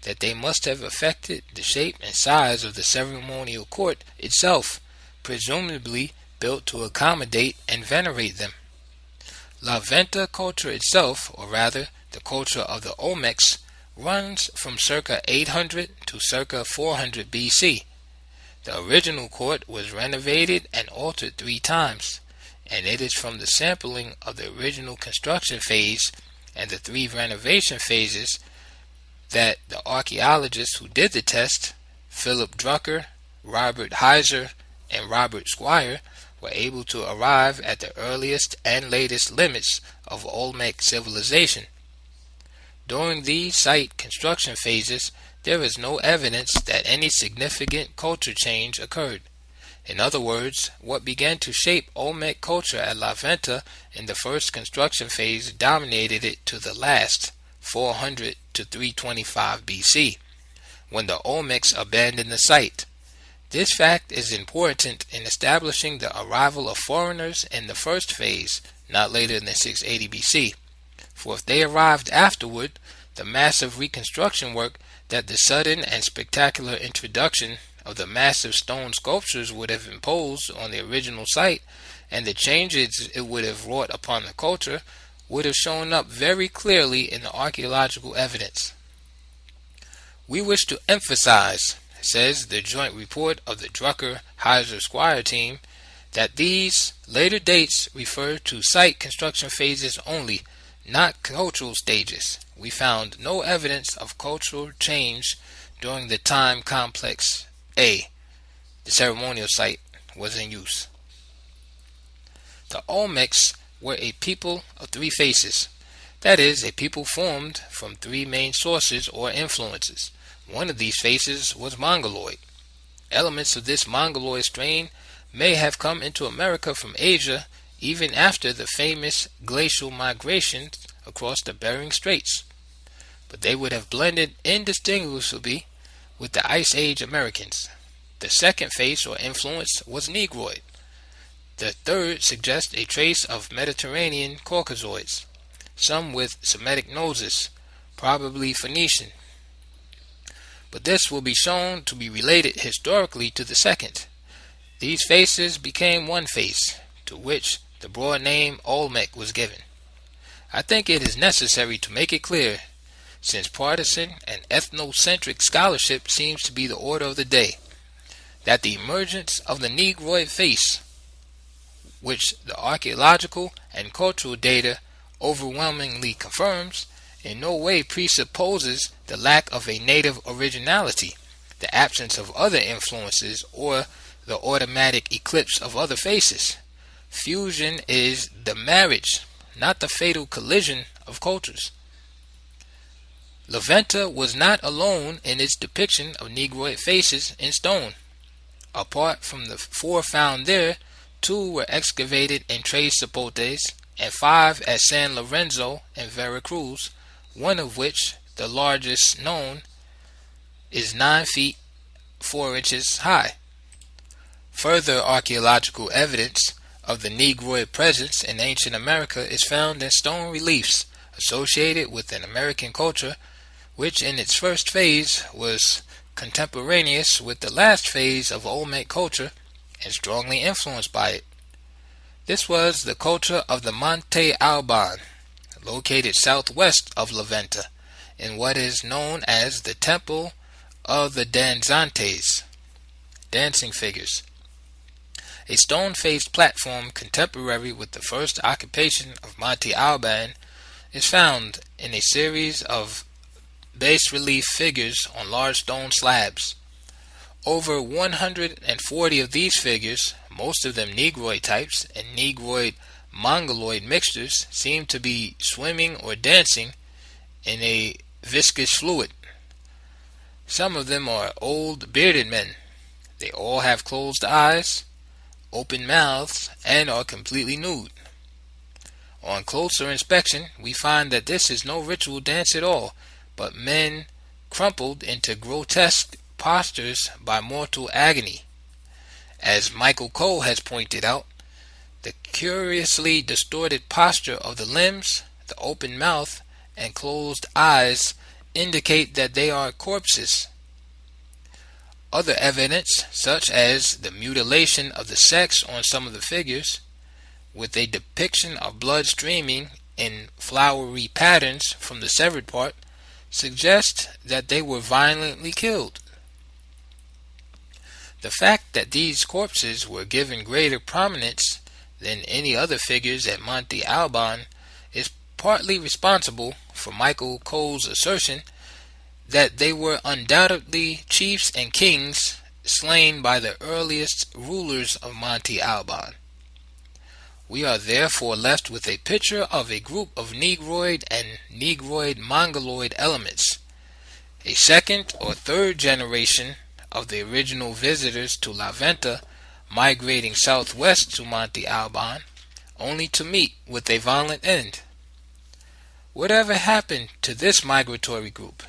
S1: that they must have affected the shape and size of the ceremonial court itself, presumably built to accommodate and venerate them. La Venta culture itself, or rather the culture of the Olmecs, runs from circa 800 to circa 400 BC. The original court was renovated and altered 3 times, and it is from the sampling of the original construction phase and the 3 renovation phases that the archaeologists who did the test, Philip Drucker, Robert Heiser, and Robert Squire, were able to arrive at the earliest and latest limits of Olmec civilization. During these site construction phases, there is no evidence that any significant culture change occurred. In other words, what began to shape Olmec culture at La Venta in the first construction phase dominated it to the last, 400 to 325 BC, when the Olmecs abandoned the site. This fact is important in establishing the arrival of foreigners in the first phase, not later than 680 BC. For if they arrived afterward, the massive reconstruction work that the sudden and spectacular introduction of the massive stone sculptures would have imposed on the original site, and the changes it would have wrought upon the culture, would have shown up very clearly in the archaeological evidence. We wish to emphasize, says the joint report of the Drucker-Heiser-Squire team, that these later dates refer to site construction phases only, not cultural stages. We found no evidence of cultural change during the time complex A, the ceremonial site, was in use. The Olmecs were a people of three faces, that is, a people formed from three main sources or influences. One of these faces was Mongoloid. Elements of this Mongoloid strain may have come into America from Asia even after the famous glacial migrations across the Bering Straits, but they would have blended indistinguishably with the Ice Age Americans. The second face or influence was Negroid. The third suggests a trace of Mediterranean Caucasoids, some with Semitic noses, probably Phoenician. But this will be shown to be related historically to the second. These faces became one face, to which the broad name Olmec was given. I think it is necessary to make it clear, since partisan and ethnocentric scholarship seems to be the order of the day, that the emergence of the Negroid face, which the archaeological and cultural data overwhelmingly confirms, in no way presupposes the lack of a native originality, the absence of other influences, or the automatic eclipse of other faces. Fusion is the marriage, not the fatal collision of cultures. La Venta was not alone in its depiction of Negroid faces in stone. Apart from the four found there, 2 were excavated in Tres Zapotes and 5 at San Lorenzo and Veracruz, one of which, the largest known, is 9 feet 4 inches high. Further archaeological evidence of the Negroid presence in ancient America is found in stone reliefs associated with an American culture which in its first phase was contemporaneous with the last phase of Olmec culture and strongly influenced by it. This was the culture of the Monte Alban, located southwest of La Venta, in what is known as the Temple of the Danzantes, dancing figures. A stone-faced platform contemporary with the first occupation of Monte Alban is found in a series of bas-relief figures on large stone slabs. Over 140 of these figures, most of them Negroid types and Negroid-Mongoloid mixtures, seem to be swimming or dancing in a viscous fluid. Some of them are old bearded men. They all have closed eyes, open mouths, and are completely nude. On closer inspection, we find that this is no ritual dance at all, but men crumpled into grotesque postures by mortal agony. As Michael Cole has pointed out, the curiously distorted posture of the limbs, the open mouth, and closed eyes indicate that they are corpses. Other evidence, such as the mutilation of the sex on some of the figures, with a depiction of blood streaming in flowery patterns from the severed part, suggest that they were violently killed. The fact that these corpses were given greater prominence than any other figures at Monte Alban is partly responsible for Michael Cole's assertion that they were undoubtedly chiefs and kings slain by the earliest rulers of Monte Alban. We are therefore left with a picture of a group of Negroid and Negroid-Mongoloid elements, a second or third generation of the original visitors to La Venta migrating southwest to Monte Alban, only to meet with a violent end. Whatever happened to this migratory group?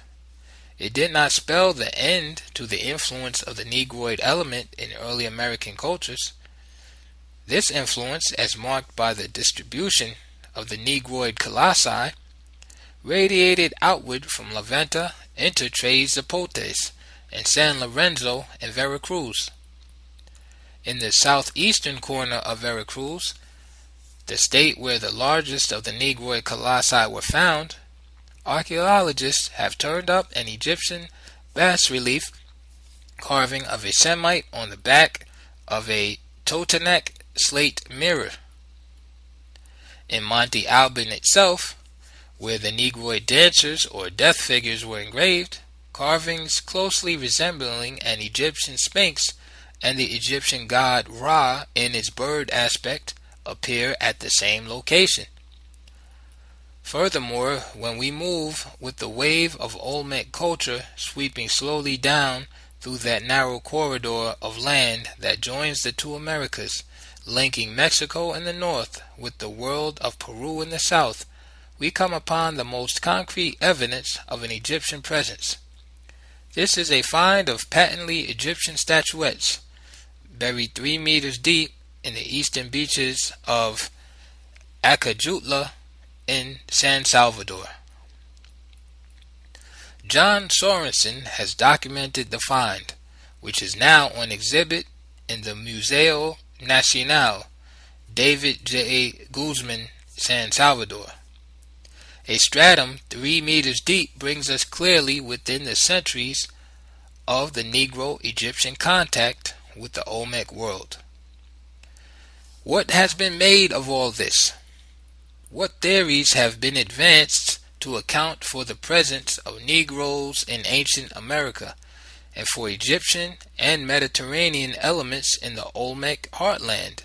S1: It did not spell the end to the influence of the Negroid element in early American cultures. This influence, as marked by the distribution of the Negroid colossi, radiated outward from La Venta into Tres Zapotes and San Lorenzo and Veracruz. In the southeastern corner of Veracruz, the state where the largest of the Negroid colossi were found, archaeologists have turned up an Egyptian bas relief carving of a Semite on the back of a Totonac slate mirror. In Monte Alban itself, where the Negroid dancers or death figures were engraved, carvings closely resembling an Egyptian sphinx and the Egyptian god Ra in its bird aspect appear at the same location. Furthermore, when we move with the wave of Olmec culture sweeping slowly down through that narrow corridor of land that joins the two Americas, linking Mexico in the north with the world of Peru in the south, we come upon the most concrete evidence of an Egyptian presence. This is a find of patently Egyptian statuettes, buried 3 meters deep in the eastern beaches of Acajutla in San Salvador. John Sorensen has documented the find, which is now on exhibit in the Museo Nacional David J. Guzman, San Salvador. A stratum 3 meters deep brings us clearly within the centuries of the Negro-Egyptian contact with the Olmec world. What has been made of all this? What theories have been advanced to account for the presence of Negroes in ancient America and for Egyptian and Mediterranean elements in the Olmec heartland?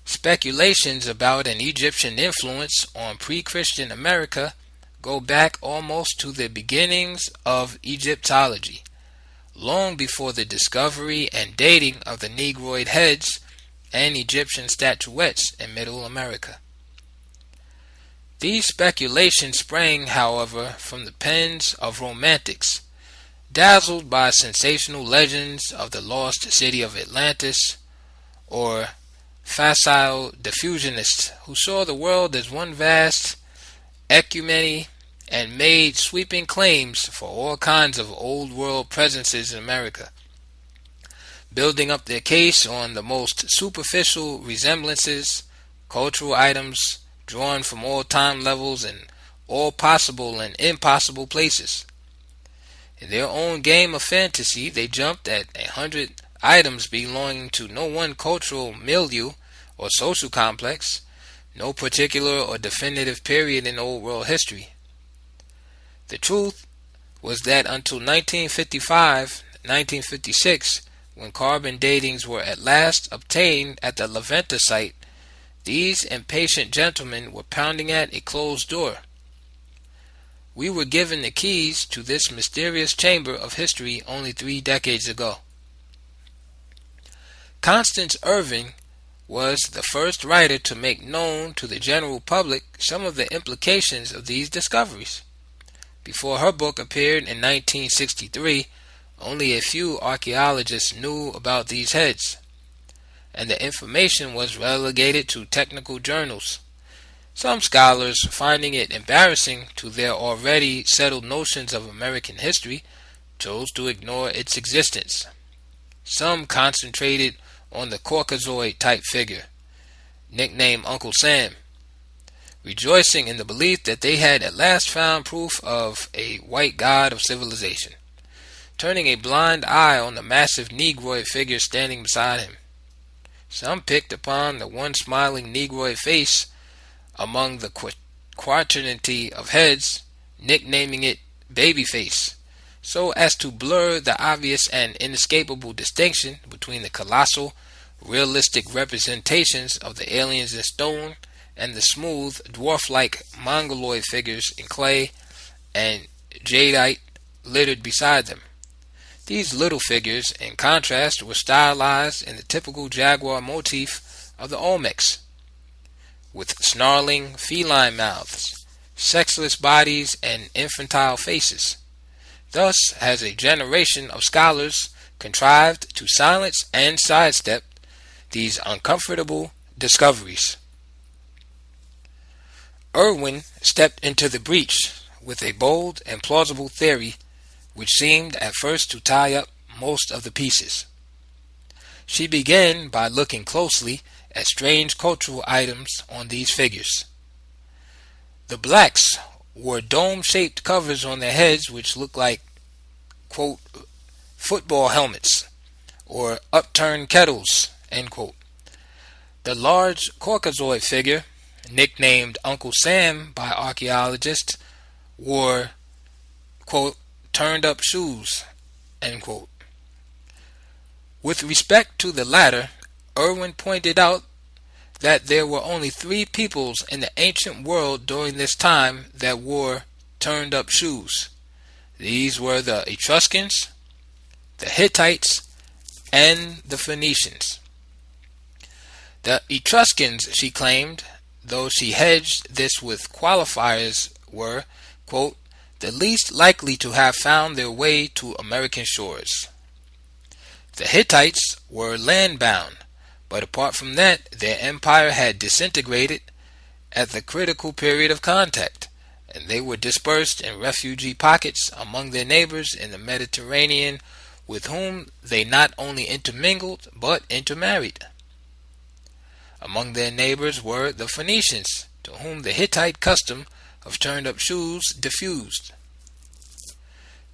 S1: Speculations about an Egyptian influence on pre-Christian America go back almost to the beginnings of Egyptology, long before the discovery and dating of the Negroid heads and Egyptian statuettes in Middle America. These speculations sprang, however, from the pens of romantics, dazzled by sensational legends of the lost city of Atlantis, or facile diffusionists who saw the world as one vast ecumeny and made sweeping claims for all kinds of old world presences in America, building up their case on the most superficial resemblances, cultural items drawn from all time levels and all possible and impossible places. In their own game of fantasy, they jumped at 100 items belonging to no one cultural milieu or social complex, no particular or definitive period in old world history. The truth was that until 1955-1956, when carbon datings were at last obtained at the La Venta site, these impatient gentlemen were pounding at a closed door. We were given the keys to this mysterious chamber of history only 3 decades ago. Constance Irving was the first writer to make known to the general public some of the implications of these discoveries. Before her book appeared in 1963, only a few archaeologists knew about these heads, and the information was relegated to technical journals. Some scholars, finding it embarrassing to their already settled notions of American history, chose to ignore its existence. Some concentrated on the Caucasoid-type figure, nicknamed Uncle Sam, rejoicing in the belief that they had at last found proof of a white god of civilization, turning a blind eye on the massive Negroid figure standing beside him. Some picked upon the one smiling Negroid face among the quaternity of heads, nicknaming it Babyface, so as to blur the obvious and inescapable distinction between the colossal, realistic representations of the aliens in stone and the smooth, dwarf-like mongoloid figures in clay and jadeite littered beside them. These little figures, in contrast, were stylized in the typical jaguar motif of the Olmecs, with snarling feline mouths, sexless bodies, and infantile faces. Thus has a generation of scholars contrived to silence and sidestep these uncomfortable discoveries. Irwin stepped into the breach with a bold and plausible theory which seemed at first to tie up most of the pieces. She began by looking closely at strange cultural items on these figures. The blacks wore dome-shaped covers on their heads which looked like quote, football helmets or upturned kettles, end quote. The large Caucasoid figure, nicknamed Uncle Sam by archaeologists, wore, quote, turned up shoes, end quote. With respect to the latter, Irwin pointed out that there were only 3 peoples in the ancient world during this time that wore turned up shoes. These were the Etruscans, the Hittites, and the Phoenicians. The Etruscans, she claimed, though she hedged this with qualifiers, were, quote, the least likely to have found their way to American shores. The Hittites were land-bound, but apart from that, their empire had disintegrated at the critical period of contact, and they were dispersed in refugee pockets among their neighbors in the Mediterranean, with whom they not only intermingled but intermarried. Among their neighbors were the Phoenicians, to whom the Hittite custom of turned-up shoes diffused.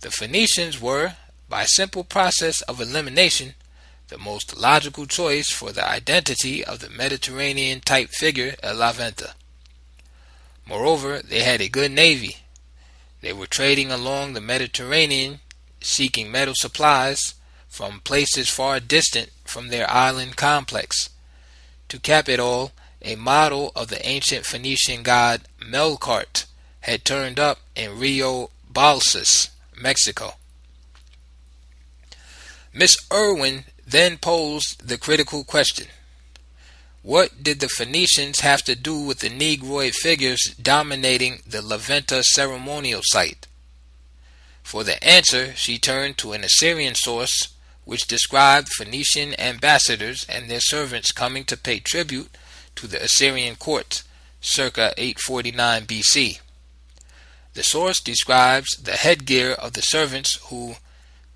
S1: The Phoenicians were, by simple process of elimination, the most logical choice for the identity of the Mediterranean-type figure at La Venta. Moreover, they had a good navy. They were trading along the Mediterranean, seeking metal supplies from places far distant from their island complex. To cap it all, a model of the ancient Phoenician god Melkart had turned up in Rio Balsas, Mexico. Miss Irwin then posed the critical question: what did the Phoenicians have to do with the Negroid figures dominating the La Venta ceremonial site? For the answer, she turned to an Assyrian source which described Phoenician ambassadors and their servants coming to pay tribute to the Assyrian court circa 849 BC. The source describes the headgear of the servants who,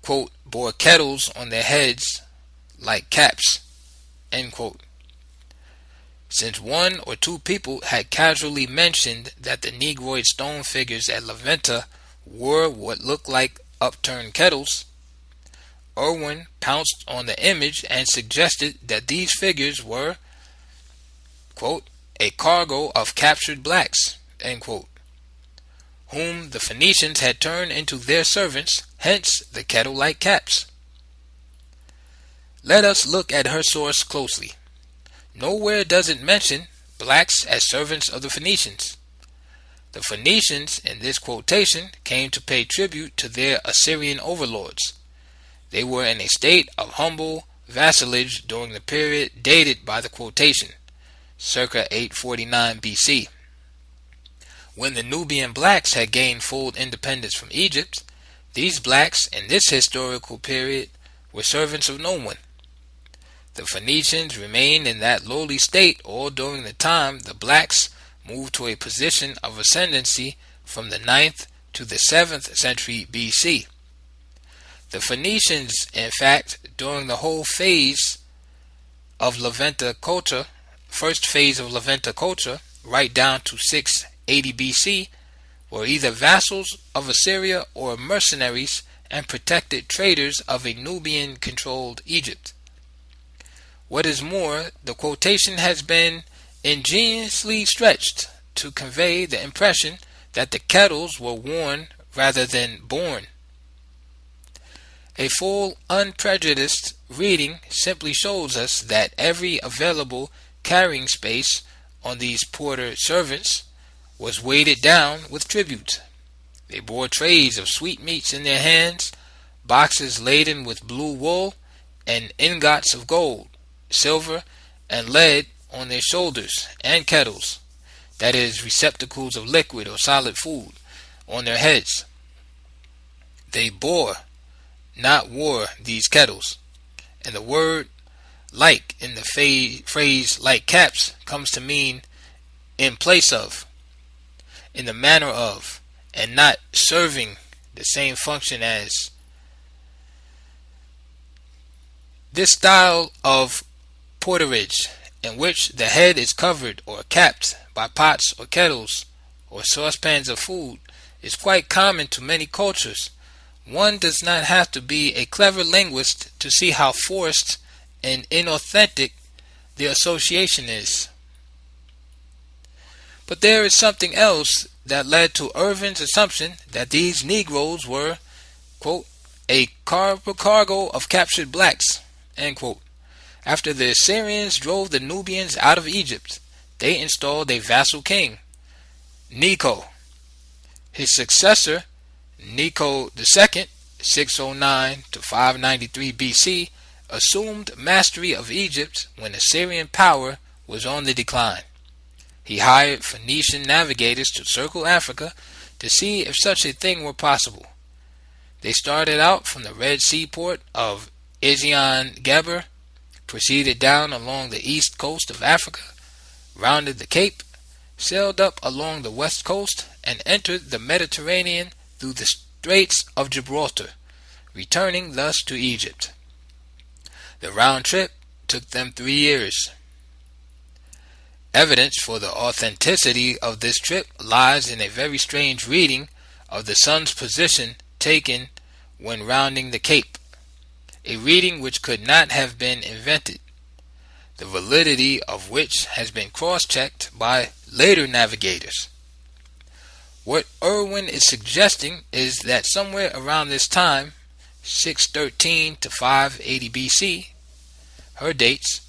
S1: quote, bore kettles on their heads like caps, end quote. Since 1 or 2 people had casually mentioned that the Negroid stone figures at La Venta wore what looked like upturned kettles, Irwin pounced on the image and suggested that these figures were, quote, a cargo of captured blacks, end quote, whom the Phoenicians had turned into their servants, hence the kettle-like caps. Let us look at her source closely. Nowhere does it mention blacks as servants of the Phoenicians. The Phoenicians, in this quotation, came to pay tribute to their Assyrian overlords. They were in a state of humble vassalage during the period dated by the quotation, circa 849 BC. When the Nubian blacks had gained full independence from Egypt, these blacks in this historical period were servants of no one. The Phoenicians remained in that lowly state all during the time the blacks moved to a position of ascendancy from the 9th to the 7th century BC. The Phoenicians, in fact, during the whole phase of La Venta culture, first phase of La Venta culture, right down to 680 BC, were either vassals of Assyria or mercenaries and protected traders of a Nubian-controlled Egypt. What is more, the quotation has been ingeniously stretched to convey the impression that the kettles were worn rather than born. A full, unprejudiced reading simply shows us that every available carrying space on these porter servants was weighted down with tribute. They bore trays of sweetmeats in their hands, boxes laden with blue wool, and ingots of gold, silver, and lead on their shoulders, and kettles, that is, receptacles of liquid or solid food, on their heads. They bore, not wore, these kettles, and the word like in the phrase like caps comes to mean in place of, in the manner of, and not serving the same function as. This style of porterage, in which the head is covered or capped by pots or kettles or saucepans of food, is quite common to many cultures, One does not have to be a clever linguist to see how forced and inauthentic the association is. But there is something else that led to Irvin's assumption that these Negroes were, quote, a cargo of captured blacks, end quote. After the Assyrians drove the Nubians out of Egypt, they installed a vassal king, Necho. His successor, Necho II, 609 to 593 BC, assumed mastery of Egypt when Assyrian power was on the decline. He hired Phoenician navigators to circle Africa to see if such a thing were possible. They started out from the Red Sea port of Ezion-Geber, proceeded down along the east coast of Africa, rounded the Cape, sailed up along the west coast, and entered the Mediterranean through the Straits of Gibraltar, returning thus to Egypt. The round trip took them 3 years. Evidence for the authenticity of this trip lies in a very strange reading of the sun's position taken when rounding the Cape, a reading which could not have been invented, the validity of which has been cross-checked by later navigators. What Irwin is suggesting is that somewhere around this time, 613 to 580 BC, her dates,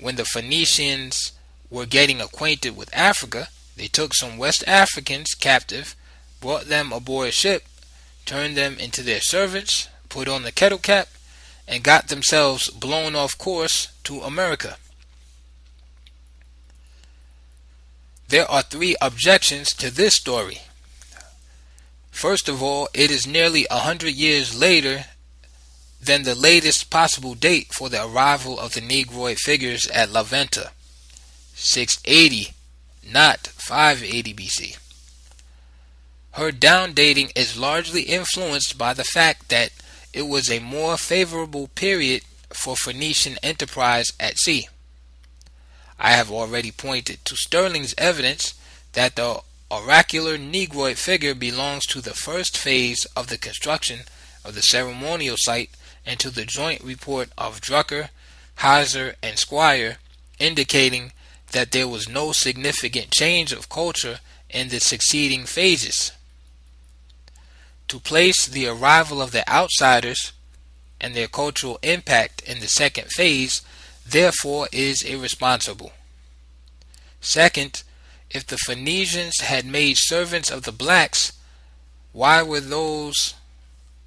S1: when the Phoenicians were getting acquainted with Africa, they took some West Africans captive, brought them aboard a ship, turned them into their servants, put on the kettle cap, and got themselves blown off course to America. There are 3 objections to this story. First of all, it is nearly 100 years later than the latest possible date for the arrival of the Negroid figures at La Venta, 680, not 580 BC. Her downdating is largely influenced by the fact that it was a more favorable period for Phoenician enterprise at sea. I have already pointed to Sterling's evidence that the oracular Negroid figure belongs to the first phase of the construction of the ceremonial site and to the joint report of Drucker, Heiser, and Squire, indicating that there was no significant change of culture in the succeeding phases. To place the arrival of the outsiders and their cultural impact in the second phase, therefore, is irresponsible. Second, if the Phoenicians had made servants of the blacks, why were those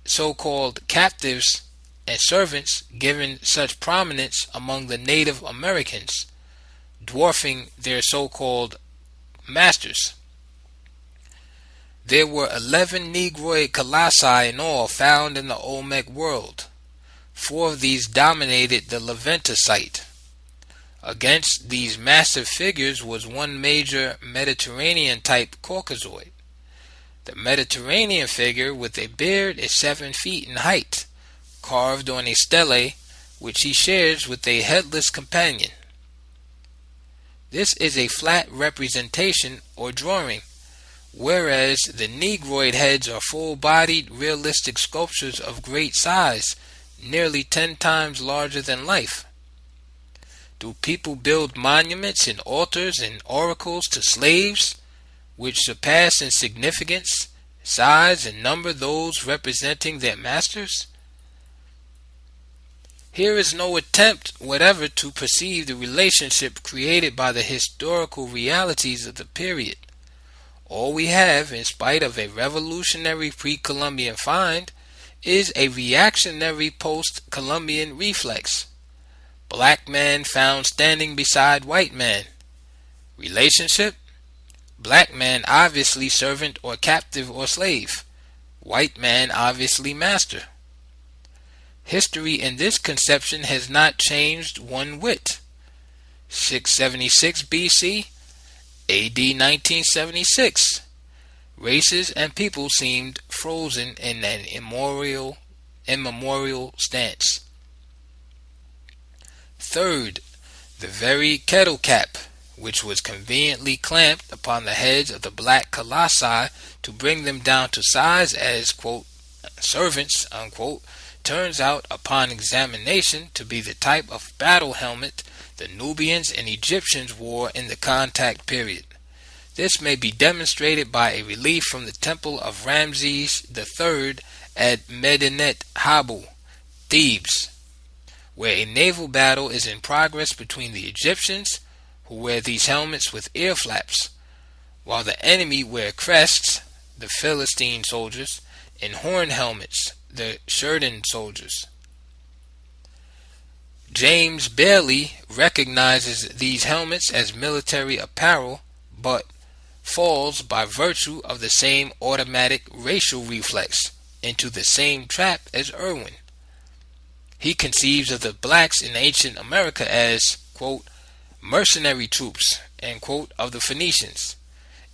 S1: so-called captives and servants given such prominence among the Native Americans, dwarfing their so-called masters? There were 11 Negroid colossi in all found in the Olmec world. 4 of these dominated the La Venta site. Against these massive figures was one major Mediterranean-type Caucasoid. The Mediterranean figure with a beard is 7 feet in height, carved on a stele which he shares with a headless companion. This is a flat representation or drawing, whereas the Negroid heads are full-bodied, realistic sculptures of great size, nearly 10 times larger than life. Do people build monuments and altars and oracles to slaves, which surpass in significance, size, and number those representing their masters? Here is no attempt whatever to perceive the relationship created by the historical realities of the period. All we have, in spite of a revolutionary pre-Columbian find, is a reactionary post-Columbian reflex. Black man found standing beside white man. Relationship? Black man obviously servant or captive or slave. White man obviously master. History in this conception has not changed one whit. 676 BC, AD 1976. Races and people seemed frozen in an immemorial stance. Third, the very kettle cap, which was conveniently clamped upon the heads of the black colossi to bring them down to size as, quote, servants, unquote, turns out upon examination to be the type of battle helmet the Nubians and Egyptians wore in the contact period. This may be demonstrated by a relief from the temple of Ramses III at Medinet Habu, Thebes, where a naval battle is in progress between the Egyptians, who wear these helmets with ear flaps, while the enemy wear crests, the Philistine soldiers, and horn helmets, the Sheridan soldiers. James Bailey recognizes these helmets as military apparel, but falls by virtue of the same automatic racial reflex into the same trap as Irwin. He conceives of the blacks in ancient America as, quote, mercenary troops, end quote, of the Phoenicians.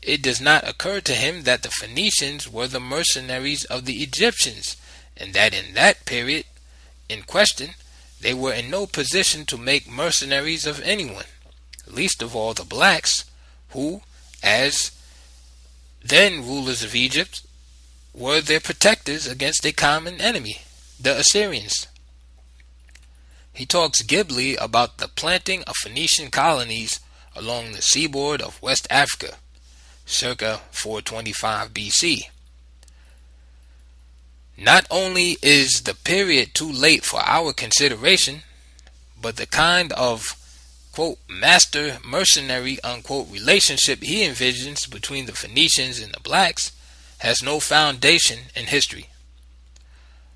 S1: It does not occur to him that the Phoenicians were the mercenaries of the Egyptians, and that in that period in question, they were in no position to make mercenaries of anyone, least of all the blacks, who, as then rulers of Egypt, were their protectors against a common enemy, the Assyrians. He talks glibly about the planting of Phoenician colonies along the seaboard of West Africa, circa 425 BC. Not only is the period too late for our consideration, but the kind of, quote, master mercenary, unquote, relationship he envisions between the Phoenicians and the blacks has no foundation in history.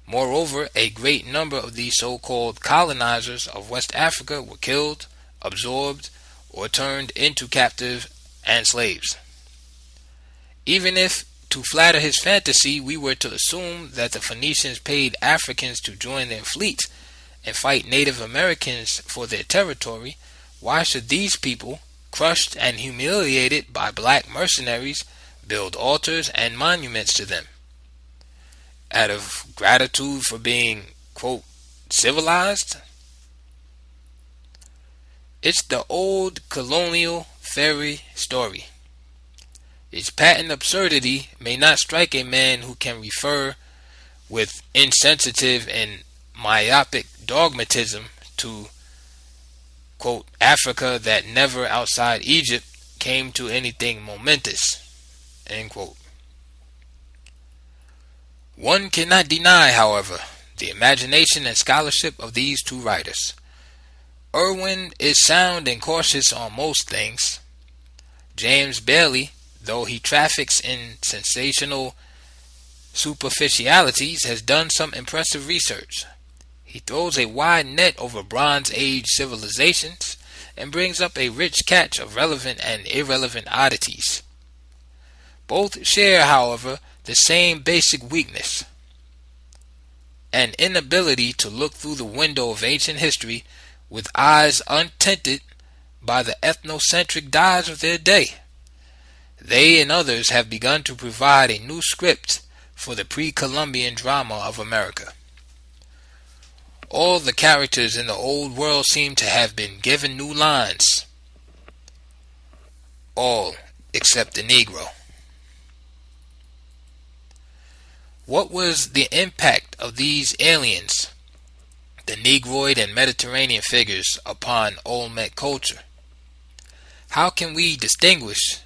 S1: Moreover, a great number of these so-called colonizers of West Africa were killed, absorbed, or turned into captives and slaves. Even if, to flatter his fantasy, we were to assume that the Phoenicians paid Africans to join their fleets and fight Native Americans for their territory, why should these people, crushed and humiliated by black mercenaries, build altars and monuments to them? Out of gratitude for being, quote, civilized? It's the old colonial fairy story. Its patent absurdity may not strike a man who can refer with insensitive and myopic dogmatism to, quote, Africa that never outside Egypt came to anything momentous, end quote. One cannot deny, however, the imagination and scholarship of these two writers. Irwin is sound and cautious on most things. James Bailey, though he traffics in sensational superficialities, has done some impressive research. He throws a wide net over Bronze Age civilizations and brings up a rich catch of relevant and irrelevant oddities. Both share, however, the same basic weakness: an inability to look through the window of ancient history with eyes untinted by the ethnocentric dyes of their day. They and others have begun to provide a new script for the pre-Columbian drama of America. All the characters in the old world seem to have been given new lines. All except the Negro. What was the impact of these aliens, the Negroid and Mediterranean figures, upon Olmec culture? How can we distinguish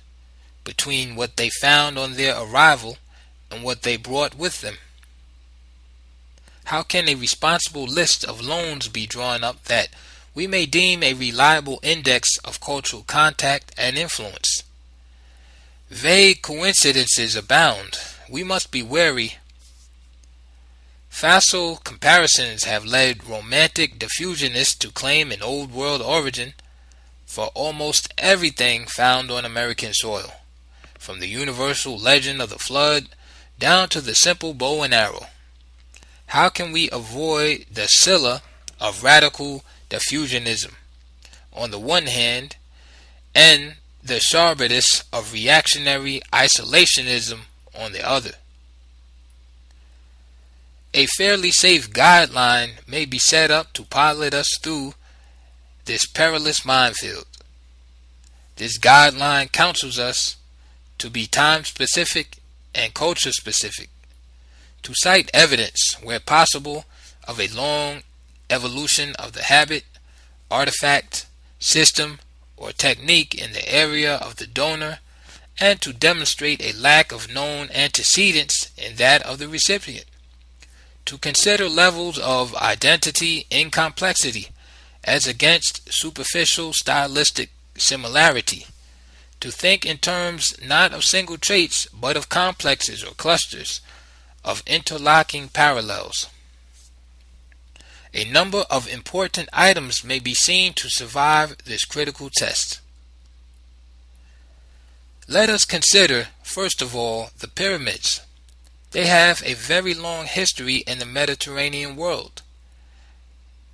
S1: between what they found on their arrival and what they brought with them? How can a responsible list of loans be drawn up that we may deem a reliable index of cultural contact and influence? Vague coincidences abound. We must be wary. Facile comparisons have led romantic diffusionists to claim an old world origin for almost everything found on American soil, from the universal legend of the flood down to the simple bow and arrow. How can we avoid the Scylla of radical diffusionism on the one hand and the Charybdis of reactionary isolationism on the other? A fairly safe guideline may be set up to pilot us through this perilous minefield. This guideline counsels us to be time-specific and culture-specific, to cite evidence, where possible, of a long evolution of the habit, artifact, system, or technique in the area of the donor, and to demonstrate a lack of known antecedents in that of the recipient. To consider levels of identity in complexity as against superficial stylistic similarity. To think in terms not of single traits but of complexes or clusters of interlocking parallels. A number of important items may be seen to survive this critical test. Let us consider, first of all, the pyramids. They have a very long history in the Mediterranean world.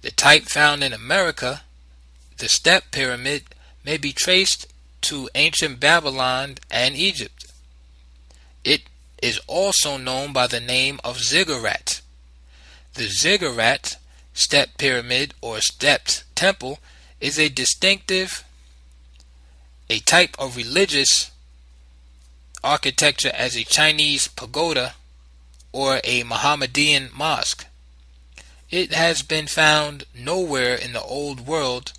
S1: The type found in America, the step pyramid, may be traced to ancient Babylon and Egypt. It is also known by the name of ziggurat. The ziggurat step pyramid or stepped temple is a type of religious architecture as a Chinese pagoda or a Mohammedan mosque. It has been found nowhere in the old world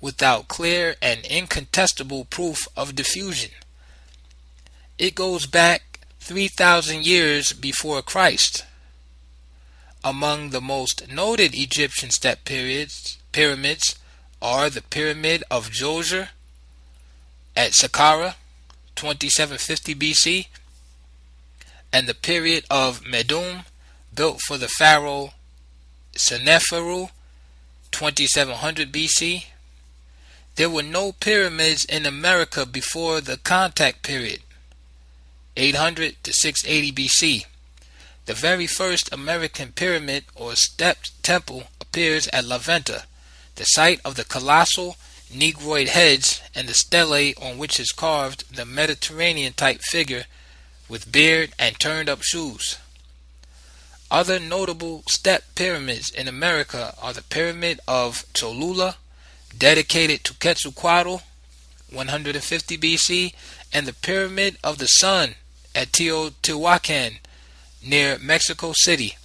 S1: without clear and incontestable proof of diffusion. It goes back 3,000 years before Christ. Among the most noted Egyptian step pyramids are the Pyramid of Djoser at Saqqara, 2750 BC, and the Pyramid of Medum, built for the pharaoh Seneferu, 2700 BC. There were no pyramids in America before the Contact period, 800 to 680 BC. The very first American pyramid or stepped temple appears at La Venta, the site of the colossal negroid heads and the stele on which is carved the Mediterranean-type figure with beard and turned-up shoes. Other notable step pyramids in America are the Pyramid of Cholula, dedicated to Quetzalcoatl, 150 BC, and the Pyramid of the Sun at Teotihuacan, near Mexico City.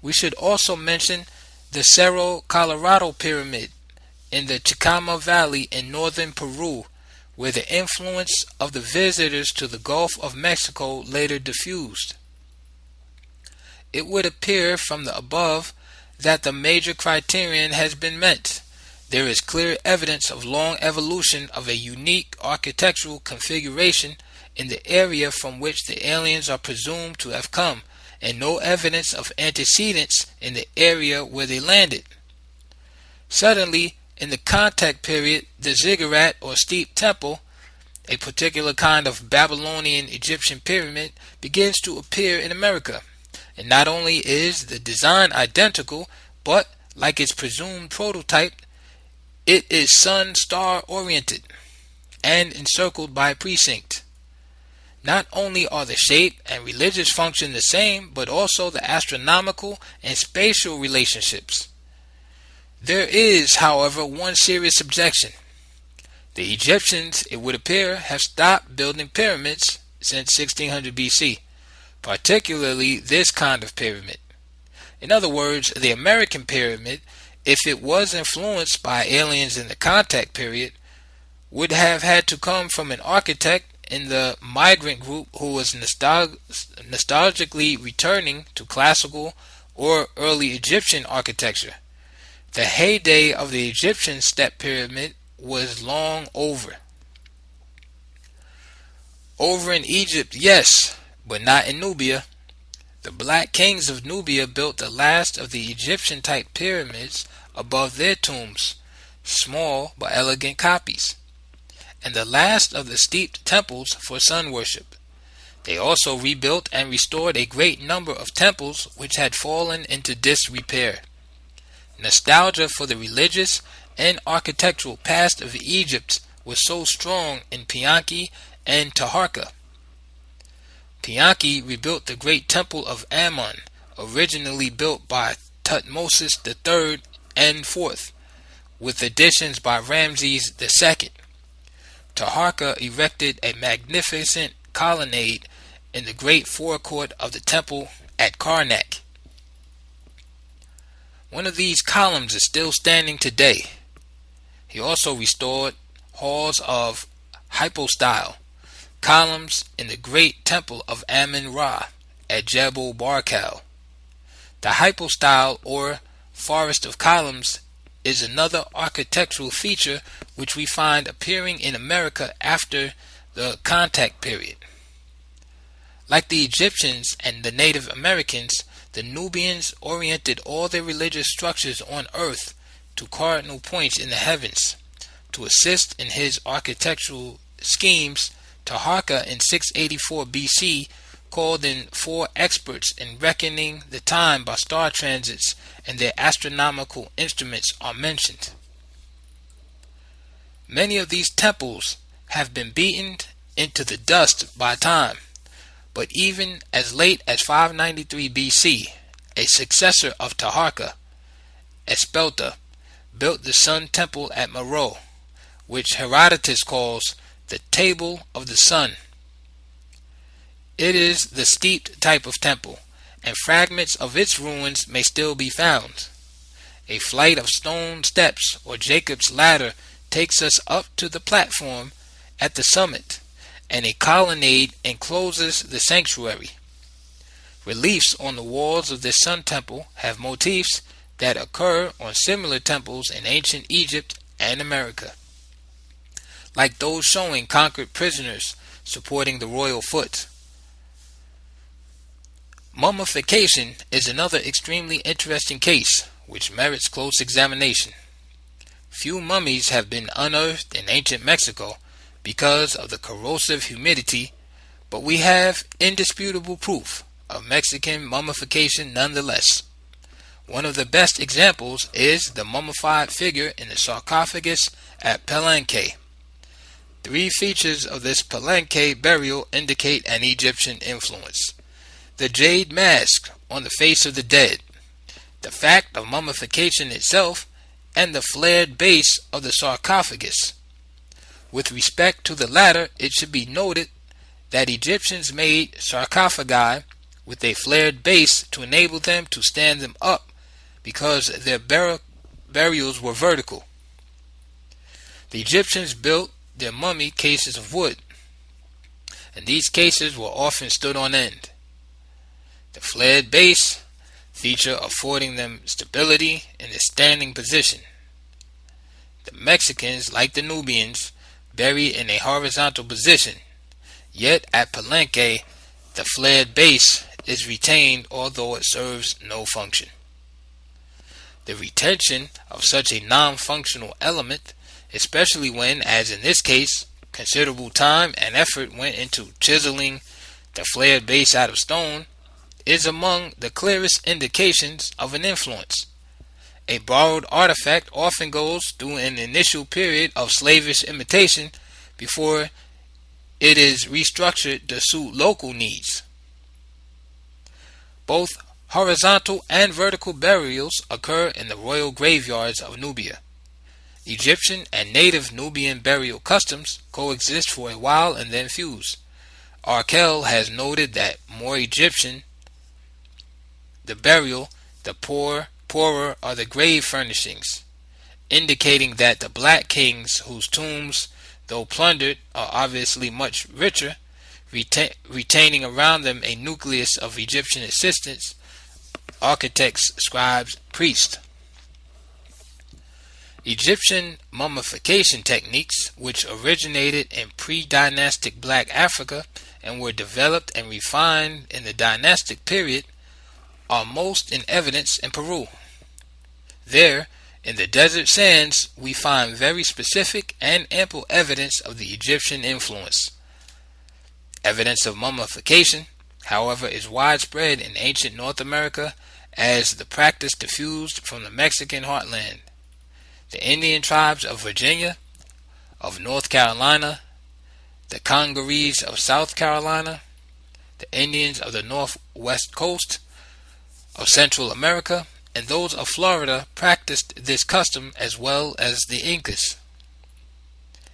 S1: We should also mention the Cerro Colorado Pyramid in the Chicama Valley in northern Peru, where the influence of the visitors to the Gulf of Mexico later diffused. It would appear from the above that the major criterion has been met. There is clear evidence of long evolution of a unique architectural configuration in the area from which the aliens are presumed to have come, and no evidence of antecedents in the area where they landed. Suddenly, in the Contact period, the ziggurat or steep temple, a particular kind of Babylonian Egyptian pyramid, begins to appear in America. And not only is the design identical, but, like its presumed prototype, it is sun-star oriented and encircled by a precinct. Not only are the shape and religious function the same, but also the astronomical and spatial relationships. There is, however, one serious objection. The Egyptians, it would appear, have stopped building pyramids since 1600 BC, particularly this kind of pyramid. In other words, the American pyramid, if it was influenced by aliens in the Contact period, would have had to come from an architect in the migrant group who was nostalgically returning to classical or early Egyptian architecture. The heyday of the Egyptian step pyramid was long over. Over in Egypt, yes, but not in Nubia. The Black Kings of Nubia built the last of the Egyptian-type pyramids above their tombs, small but elegant copies, and the last of the steeped temples for sun worship. They also rebuilt and restored a great number of temples which had fallen into disrepair. Nostalgia for the religious and architectural past of Egypt was so strong in Pianki and Taharqa. Pianki rebuilt the great temple of Ammon, originally built by Tutmosis III and IV, with additions by Ramses II. Taharqa erected a magnificent colonnade in the great forecourt of the temple at Karnak. One of these columns is still standing today. He also restored halls of hypostyle, columns in the great temple of Amun-Ra at Jebel Barkal. The hypostyle, or forest of columns, is another architectural feature which we find appearing in America after the contact period. Like the Egyptians and the Native Americans, the Nubians oriented all their religious structures on earth to cardinal points in the heavens. To assist in his architectural schemes, Taharqa in 684 BC called in 4 experts in reckoning the time by star transits, and their astronomical instruments are mentioned. Many of these temples have been beaten into the dust by time, but even as late as 593 BC, a successor of Taharqa, Espelta, built the Sun Temple at Meroe, which Herodotus calls the Table of the Sun. It is the steeped type of temple, and fragments of its ruins may still be found. A flight of stone steps, or Jacob's ladder, takes us up to the platform at the summit, and a colonnade encloses the sanctuary. Reliefs on the walls of this Sun Temple have motifs that occur on similar temples in ancient Egypt and America, like those showing conquered prisoners supporting the royal foot. Mummification is another extremely interesting case which merits close examination. Few mummies have been unearthed in ancient Mexico because of the corrosive humidity, but we have indisputable proof of Mexican mummification nonetheless. One of the best examples is the mummified figure in the sarcophagus at Palenque. 3 features of this Palenque burial indicate an Egyptian influence: the jade mask on the face of the dead, the fact of mummification itself, and the flared base of the sarcophagus. With respect to the latter, it should be noted that Egyptians made sarcophagi with a flared base to enable them to stand them up because their burials were vertical. The Egyptians built their mummy cases of wood, and these cases were often stood on end. The flared base feature affording them stability in a standing position. The Mexicans, like the Nubians, bury in a horizontal position, yet at Palenque the flared base is retained, although it serves no function. The retention of such a non-functional element, especially when, as in this case, considerable time and effort went into chiseling the flared base out of stone, is among the clearest indications of an influence. A borrowed artifact often goes through an initial period of slavish imitation before it is restructured to suit local needs. Both horizontal and vertical burials occur in the royal graveyards of Nubia. Egyptian and native Nubian burial customs coexist for a while and then fuse. Occult has noted that more Egyptian the burial, the poorer are the grave furnishings, indicating that the black kings, whose tombs, though plundered, are obviously much richer, retaining around them a nucleus of Egyptian assistants, architects, scribes, priests. Egyptian mummification techniques, which originated in pre-dynastic Black Africa and were developed and refined in the dynastic period, are most in evidence in Peru. There, in the desert sands, we find very specific and ample evidence of the Egyptian influence. Evidence of mummification, however, is widespread in ancient North America as the practice diffused from the Mexican heartland. The Indian tribes of Virginia, of North Carolina, the Congarese of South Carolina, the Indians of the northwest coast of Central America, and those of Florida practiced this custom, as well as the Incas.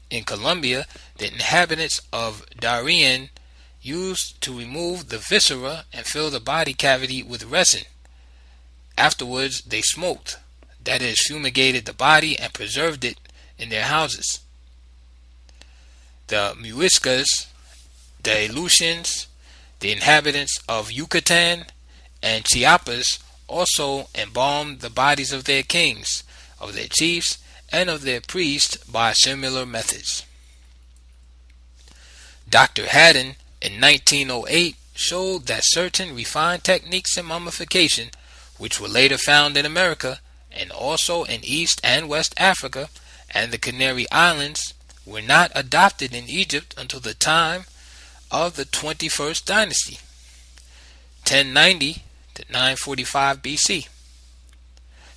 S1: In Colombia, the inhabitants of Darien used to remove the viscera and fill the body cavity with resin. Afterwards, they smoked, that is, fumigated the body and preserved it in their houses. The Muiscas, the Aleutians, the inhabitants of Yucatan and Chiapas also embalmed the bodies of their kings, of their chiefs, and of their priests by similar methods. Dr. Haddon in 1908 showed that certain refined techniques in mummification, which were later found in America and also in East and West Africa and the Canary Islands, were not adopted in Egypt until the time of the 21st dynasty, 1090 to 945 BC.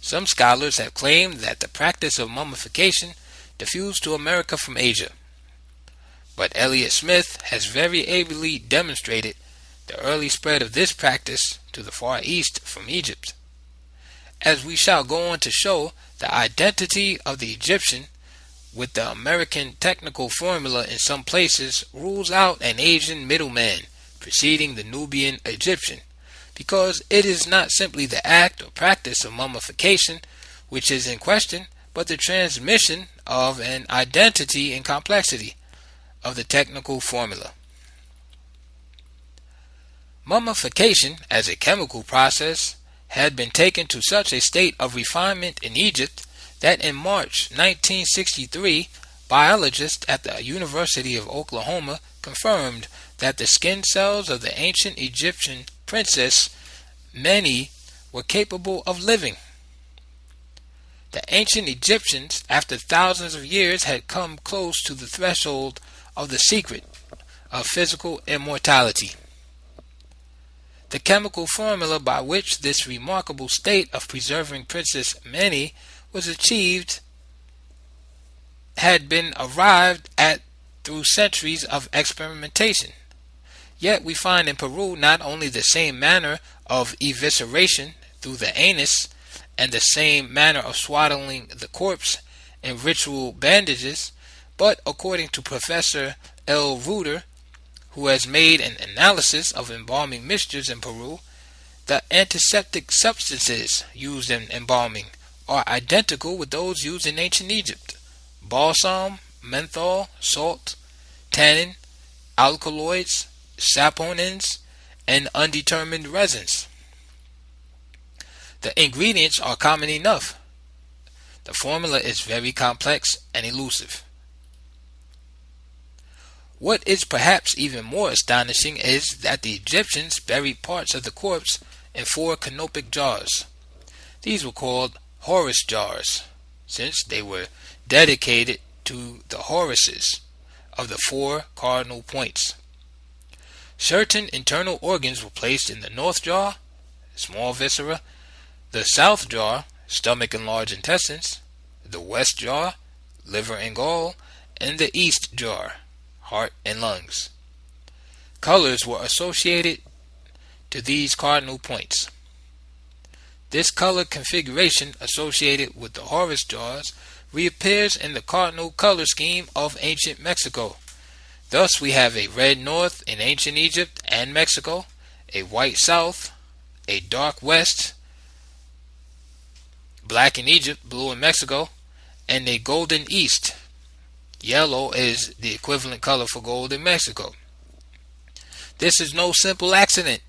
S1: Some scholars have claimed that the practice of mummification diffused to America from Asia, but Elliott Smith has very ably demonstrated the early spread of this practice to the Far East from Egypt. As we shall go on to show, the identity of the Egyptian with the American technical formula in some places rules out an Asian middleman preceding the Nubian Egyptian, because it is not simply the act or practice of mummification which is in question, but the transmission of an identity and complexity of the technical formula. Mummification as a chemical process had been taken to such a state of refinement in Egypt that in March 1963, biologists at the University of Oklahoma confirmed that the skin cells of the ancient Egyptian princess Meni were capable of living. The ancient Egyptians, after thousands of years, had come close to the threshold of the secret of physical immortality. The chemical formula by which this remarkable state of preserving Princess Meni was achieved had been arrived at through centuries of experimentation. Yet we find in Peru not only the same manner of evisceration through the anus and the same manner of swaddling the corpse in ritual bandages, but according to Professor L. Reuter, who has made an analysis of embalming mixtures in Peru, the antiseptic substances used in embalming are identical with those used in ancient Egypt: balsam, menthol, salt, tannin, alkaloids, saponins, and undetermined resins. The ingredients are common enough. The formula is very complex and elusive. What is perhaps even more astonishing is that the Egyptians buried parts of the corpse in 4 canopic jars. These were called Horus jars, since they were dedicated to the Horuses of the 4 cardinal points. Certain internal organs were placed in the north jar, small viscera, the south jar, stomach and large intestines, the west jar, liver and gall, and the east jar, heart and lungs. Colors were associated to these cardinal points. This color configuration associated with the Horus jars reappears in the cardinal color scheme of ancient Mexico. Thus we have a red north in ancient Egypt and Mexico, a white south, a dark west, black in Egypt, blue in Mexico, and a golden east. Yellow is the equivalent color for gold in Mexico. This is no simple accident.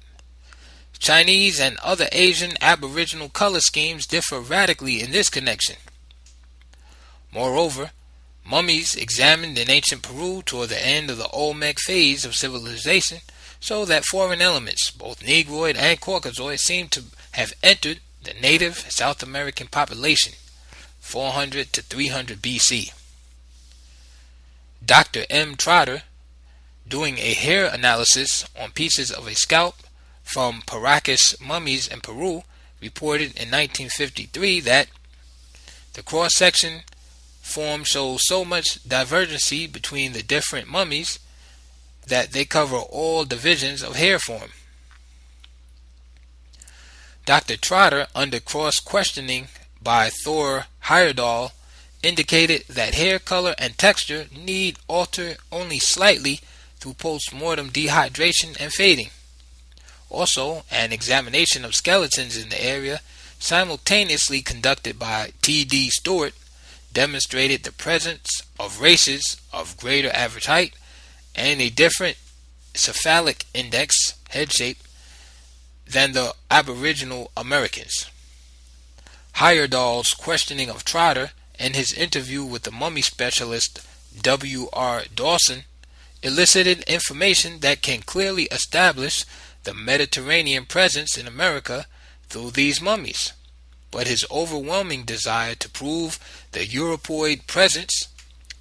S1: Chinese and other Asian aboriginal color schemes differ radically in this connection. Moreover, mummies examined in ancient Peru toward the end of the Olmec phase of civilization show that foreign elements, both Negroid and Caucasoid, seem to have entered the native South American population 400 to 300 BC. Dr. M. Trotter, doing a hair analysis on pieces of a scalp from Paracas mummies in Peru, reported in 1953 that the cross-section form shows so much divergency between the different mummies that they cover all divisions of hair form. Dr. Trotter, under cross-questioning by Thor Heyerdahl, indicated that hair color and texture need alter only slightly through post-mortem dehydration and fading. Also, an examination of skeletons in the area, simultaneously conducted by T.D. Stewart, demonstrated the presence of races of greater average height and a different cephalic index head shape than the Aboriginal Americans. Heyerdahl's questioning of Trotter and his interview with the mummy specialist W.R. Dawson elicited information that can clearly establish the Mediterranean presence in America through these mummies, but his overwhelming desire to prove the Europoid presence,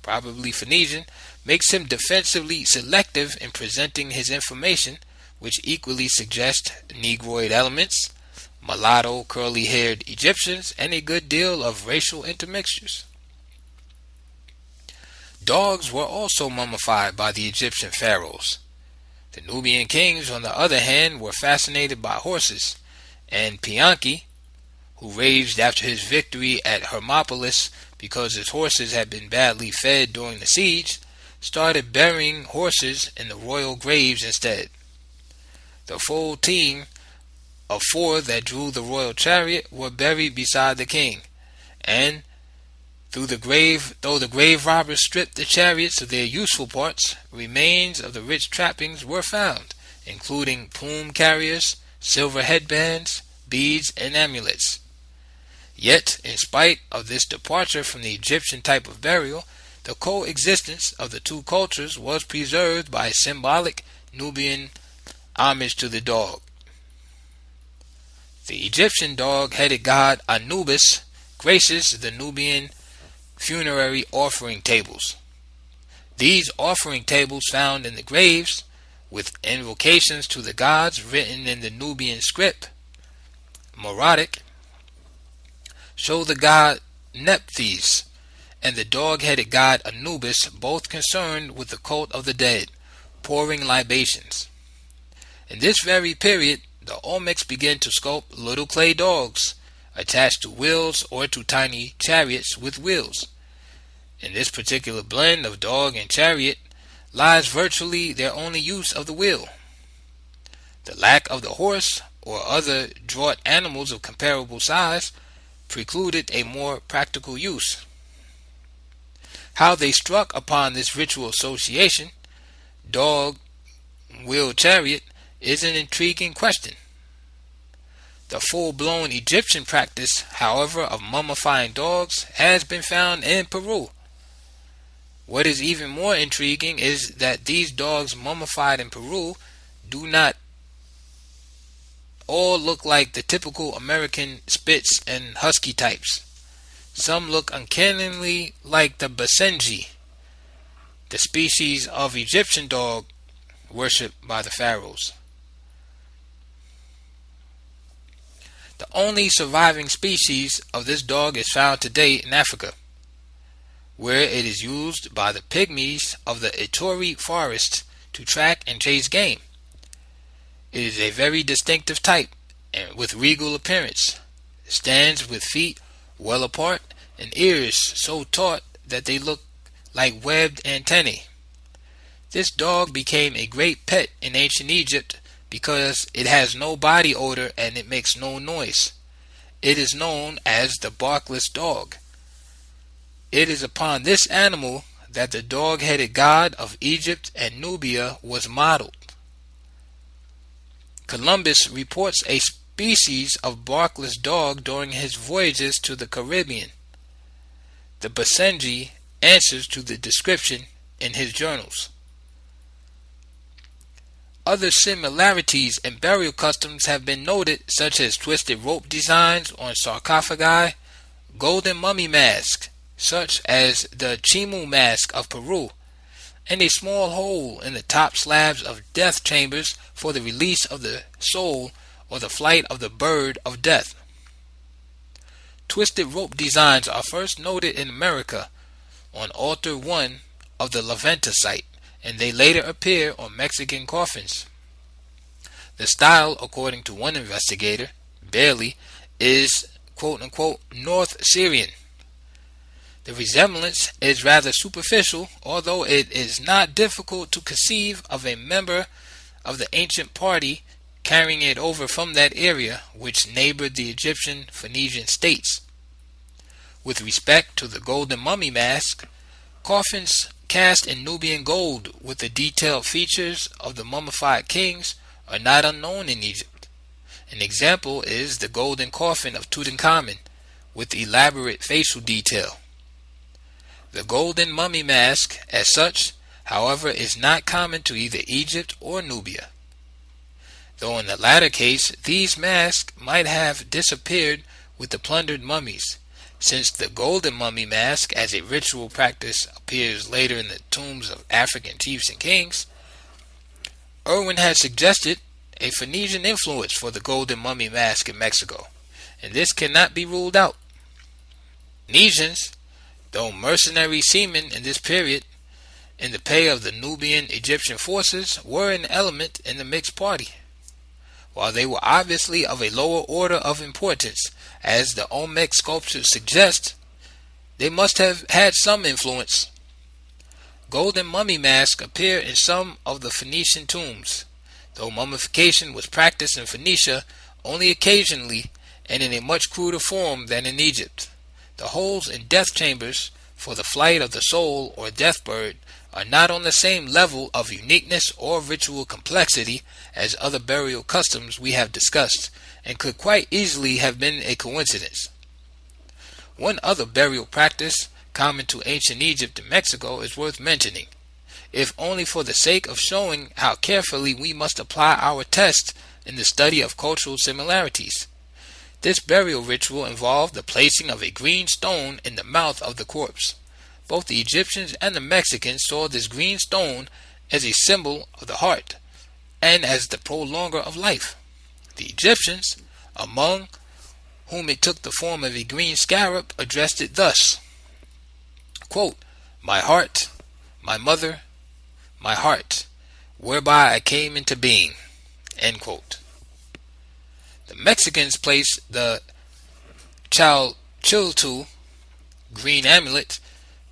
S1: probably Phoenician, makes him defensively selective in presenting his information, which equally suggests Negroid elements, mulatto, curly-haired Egyptians, and a good deal of racial intermixtures. Dogs were also mummified by the Egyptian pharaohs. The Nubian kings, on the other hand, were fascinated by horses, and Pianki, who raged after his victory at Hermopolis because his horses had been badly fed during the siege, started burying horses in the royal graves instead. The full team of 4 that drew the royal chariot were buried beside the king, and though the grave robbers stripped the chariots of their useful parts, remains of the rich trappings were found, including plume carriers, silver headbands, beads, and amulets. Yet, in spite of this departure from the Egyptian type of burial, the coexistence of the two cultures was preserved by symbolic Nubian homage to the dog. The Egyptian dog-headed god Anubis graces the Nubian funerary offering tables. These offering tables found in the graves, with invocations to the gods written in the Nubian script, Moradic, show the god Nephthys and the dog-headed god Anubis both concerned with the cult of the dead, pouring libations. In this very period, the Olmecs began to sculpt little clay dogs, attached to wheels or to tiny chariots with wheels. In this particular blend of dog and chariot lies virtually their only use of the wheel. The lack of the horse or other draught animals of comparable size precluded a more practical use. How they struck upon this ritual association, dog, wheel, chariot, is an intriguing question. The full-blown Egyptian practice, however, of mummifying dogs has been found in Peru. What is even more intriguing is that these dogs mummified in Peru do not all look like the typical American Spitz and Husky types. Some look uncannily like the Basenji, the species of Egyptian dog worshipped by the pharaohs. The only surviving species of this dog is found today in Africa, where it is used by the pygmies of the Ituri forests to track and chase game. It is a very distinctive type, and with regal appearance. It stands with feet well apart and ears so taut that they look like webbed antennae. This dog became a great pet in ancient Egypt because it has no body odor and it makes no noise. It is known as the barkless dog. It is upon this animal that the dog-headed god of Egypt and Nubia was modeled. Columbus reports a species of barkless dog during his voyages to the Caribbean. The Basenji answers to the description in his journals. Other similarities in burial customs have been noted, such as twisted rope designs on sarcophagi, golden mummy masks, such as the Chimu mask of Peru, and a small hole in the top slabs of death chambers for the release of the soul or the flight of the bird of death. Twisted rope designs are first noted in America on altar 1 of the Laventa site, and they later appear on Mexican coffins. The style, according to one investigator, Bailey, is quote-unquote North Syrian. The resemblance is rather superficial, although it is not difficult to conceive of a member of the ancient party carrying it over from that area which neighbored the Egyptian Phoenician states. With respect to the golden mummy mask, coffins cast in Nubian gold with the detailed features of the mummified kings are not unknown in Egypt. An example is the golden coffin of Tutankhamun with elaborate facial detail. The golden mummy mask, as such, however, is not common to either Egypt or Nubia, though in the latter case these masks might have disappeared with the plundered mummies, since the golden mummy mask as a ritual practice appears later in the tombs of African chiefs and kings. Irwin has suggested a Phoenician influence for the golden mummy mask in Mexico, and this cannot be ruled out. Phoenicians, though mercenary seamen in this period, in the pay of the Nubian Egyptian forces, were an element in the mixed party. While they were obviously of a lower order of importance, as the Olmec sculptures suggest, they must have had some influence. Golden mummy masks appear in some of the Phoenician tombs, though mummification was practiced in Phoenicia only occasionally and in a much cruder form than in Egypt. The holes in death chambers for the flight of the soul or death bird are not on the same level of uniqueness or ritual complexity as other burial customs we have discussed, and could quite easily have been a coincidence. One other burial practice common to ancient Egypt and Mexico is worth mentioning, if only for the sake of showing how carefully we must apply our tests in the study of cultural similarities. This burial ritual involved the placing of a green stone in the mouth of the corpse. Both the Egyptians and the Mexicans saw this green stone as a symbol of the heart and as the prolonger of life. The Egyptians, among whom it took the form of a green scarab, addressed it thus, quote, "My heart, my mother, my heart, whereby I came into being," end quote. The Mexicans placed the Chalchiltu green amulet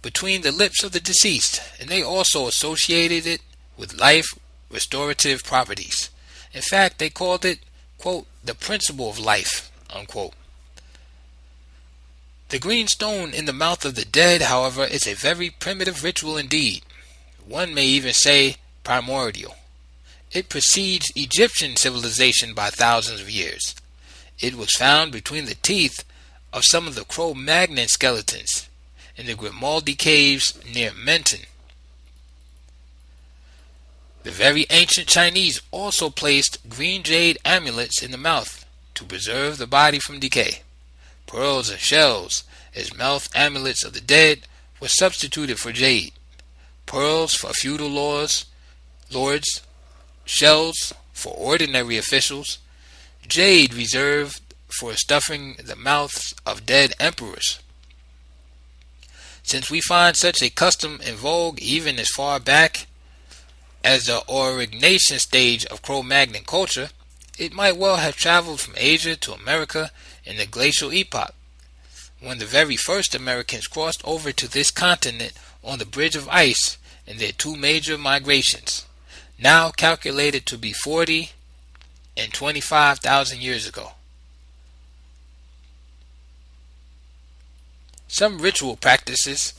S1: between the lips of the deceased, and they also associated it with life restorative properties. In fact, they called it, quote, "the principle of life," unquote. The green stone in the mouth of the dead, however, is a very primitive ritual indeed. One may even say primordial. It precedes Egyptian civilization by thousands of years. It was found between the teeth of some of the Cro-Magnon skeletons in the Grimaldi caves near Menton. The very ancient Chinese also placed green jade amulets in the mouth to preserve the body from decay. Pearls and shells as mouth amulets of the dead were substituted for jade. Pearls for feudal lords, shells for ordinary officials, jade reserved for stuffing the mouths of dead emperors. Since we find such a custom in vogue even as far back as the Aurignacian stage of Cro-Magnon culture, it might well have traveled from Asia to America in the glacial epoch, when the very first Americans crossed over to this continent on the bridge of ice in their two major migrations, now calculated to be 40 and 25,000 years ago. Some ritual practices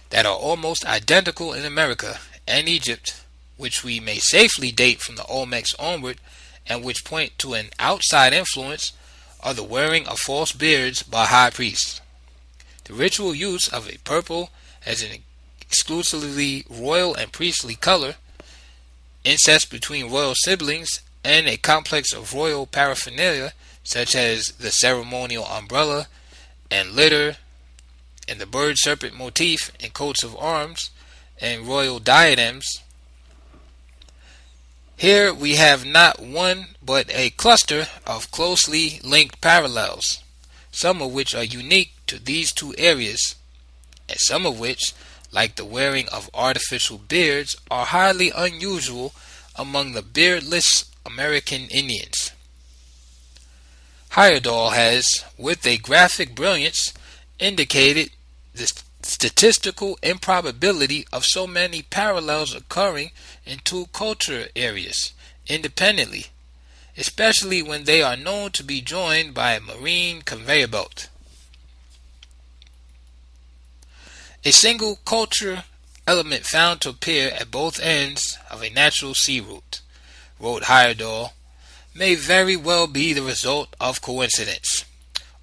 S1: that are almost identical in America and Egypt, which we may safely date from the Olmecs onward, and which point to an outside influence, are the wearing of false beards by high priests. The ritual use of a purple as an exclusively royal and priestly color, incest between royal siblings, and a complex of royal paraphernalia such as the ceremonial umbrella and litter and the bird serpent motif in coats of arms and royal diadems. Here we have not one but a cluster of closely linked parallels, some of which are unique to these two areas, and some of which, like the wearing of artificial beards, are highly unusual among the beardless American Indians. Heyerdahl has, with a graphic brilliance, indicated the statistical improbability of so many parallels occurring in two culture areas independently, especially when they are known to be joined by a marine conveyor belt. A single culture element found to appear at both ends of a natural sea route, wrote Heyerdahl, may very well be the result of coincidence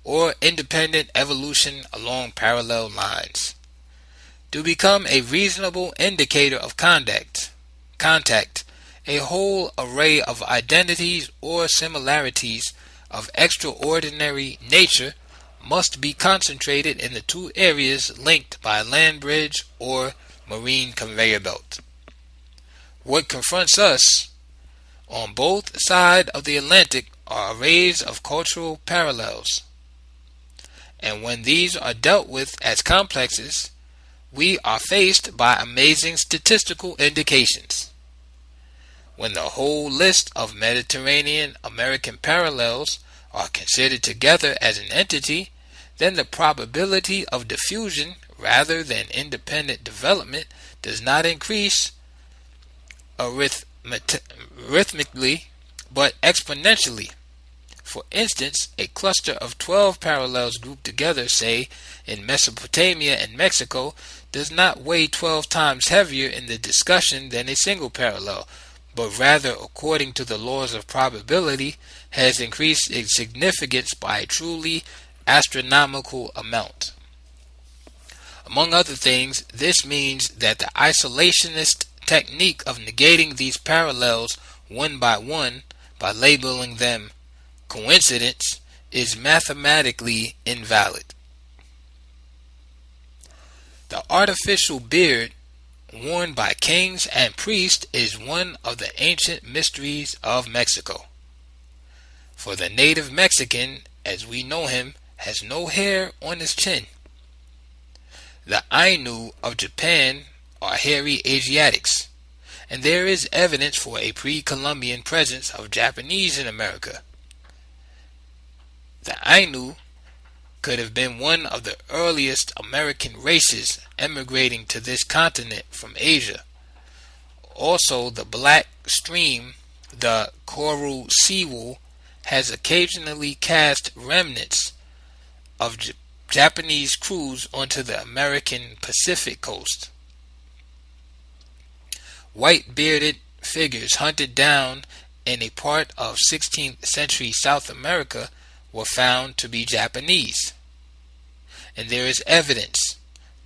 S1: or independent evolution along parallel lines. To become a reasonable indicator of contact, a whole array of identities or similarities of extraordinary nature must be concentrated in the two areas linked by a land bridge or marine conveyor belt. What confronts us on both sides of the Atlantic are arrays of cultural parallels, and when these are dealt with as complexes, we are faced by amazing statistical indications. When the whole list of Mediterranean American parallels are considered together as an entity, then the probability of diffusion rather than independent development does not increase arithmetically but exponentially. For instance, a cluster of 12 parallels grouped together, say, in Mesopotamia and Mexico, does not weigh 12 times heavier in the discussion than a single parallel, but rather, according to the laws of probability, has increased in significance by a truly astronomical amount. Among other things, this means that the isolationist technique of negating these parallels one by one by labeling them coincidence is mathematically invalid. The artificial beard worn by kings and priests is one of the ancient mysteries of Mexico. For the native Mexican, as we know him, has no hair on his chin. The Ainu of Japan are hairy Asiatics, and there is evidence for a pre-Columbian presence of Japanese in America. The Ainu could have been one of the earliest American races emigrating to this continent from Asia. Also, the Black Stream, the Koru Seawall, has occasionally cast remnants of Japanese crews onto the American Pacific coast. White bearded figures hunted down in a part of 16th century South America were found to be Japanese. And there is evidence,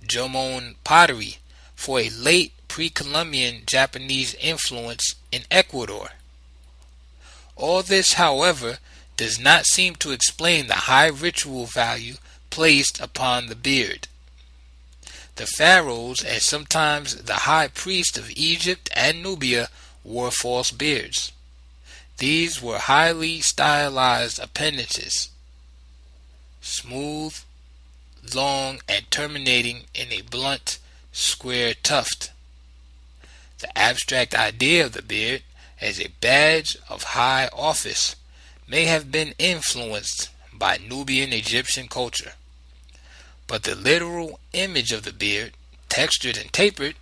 S1: Jomon pottery, for a late pre-Columbian Japanese influence in Ecuador. All this, however, does not seem to explain the high ritual value placed upon the beard. The pharaohs and sometimes the high priest of Egypt and Nubia wore false beards. These were highly stylized appendages, smooth, long, and terminating in a blunt, square tuft. The abstract idea of the beard as a badge of high office may have been influenced by Nubian Egyptian culture, but the literal image of the beard, textured and tapered,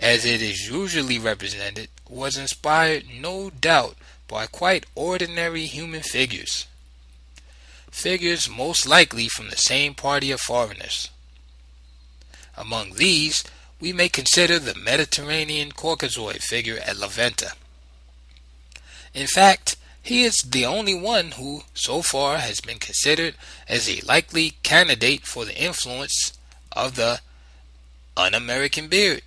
S1: as it is usually represented, was inspired no doubt by quite ordinary human figures. Figures most likely from the same party of foreigners. Among these, we may consider the Mediterranean Caucasoid figure at La Venta. In fact, he is the only one who, so far, has been considered as a likely candidate for the influence of the un-American beard.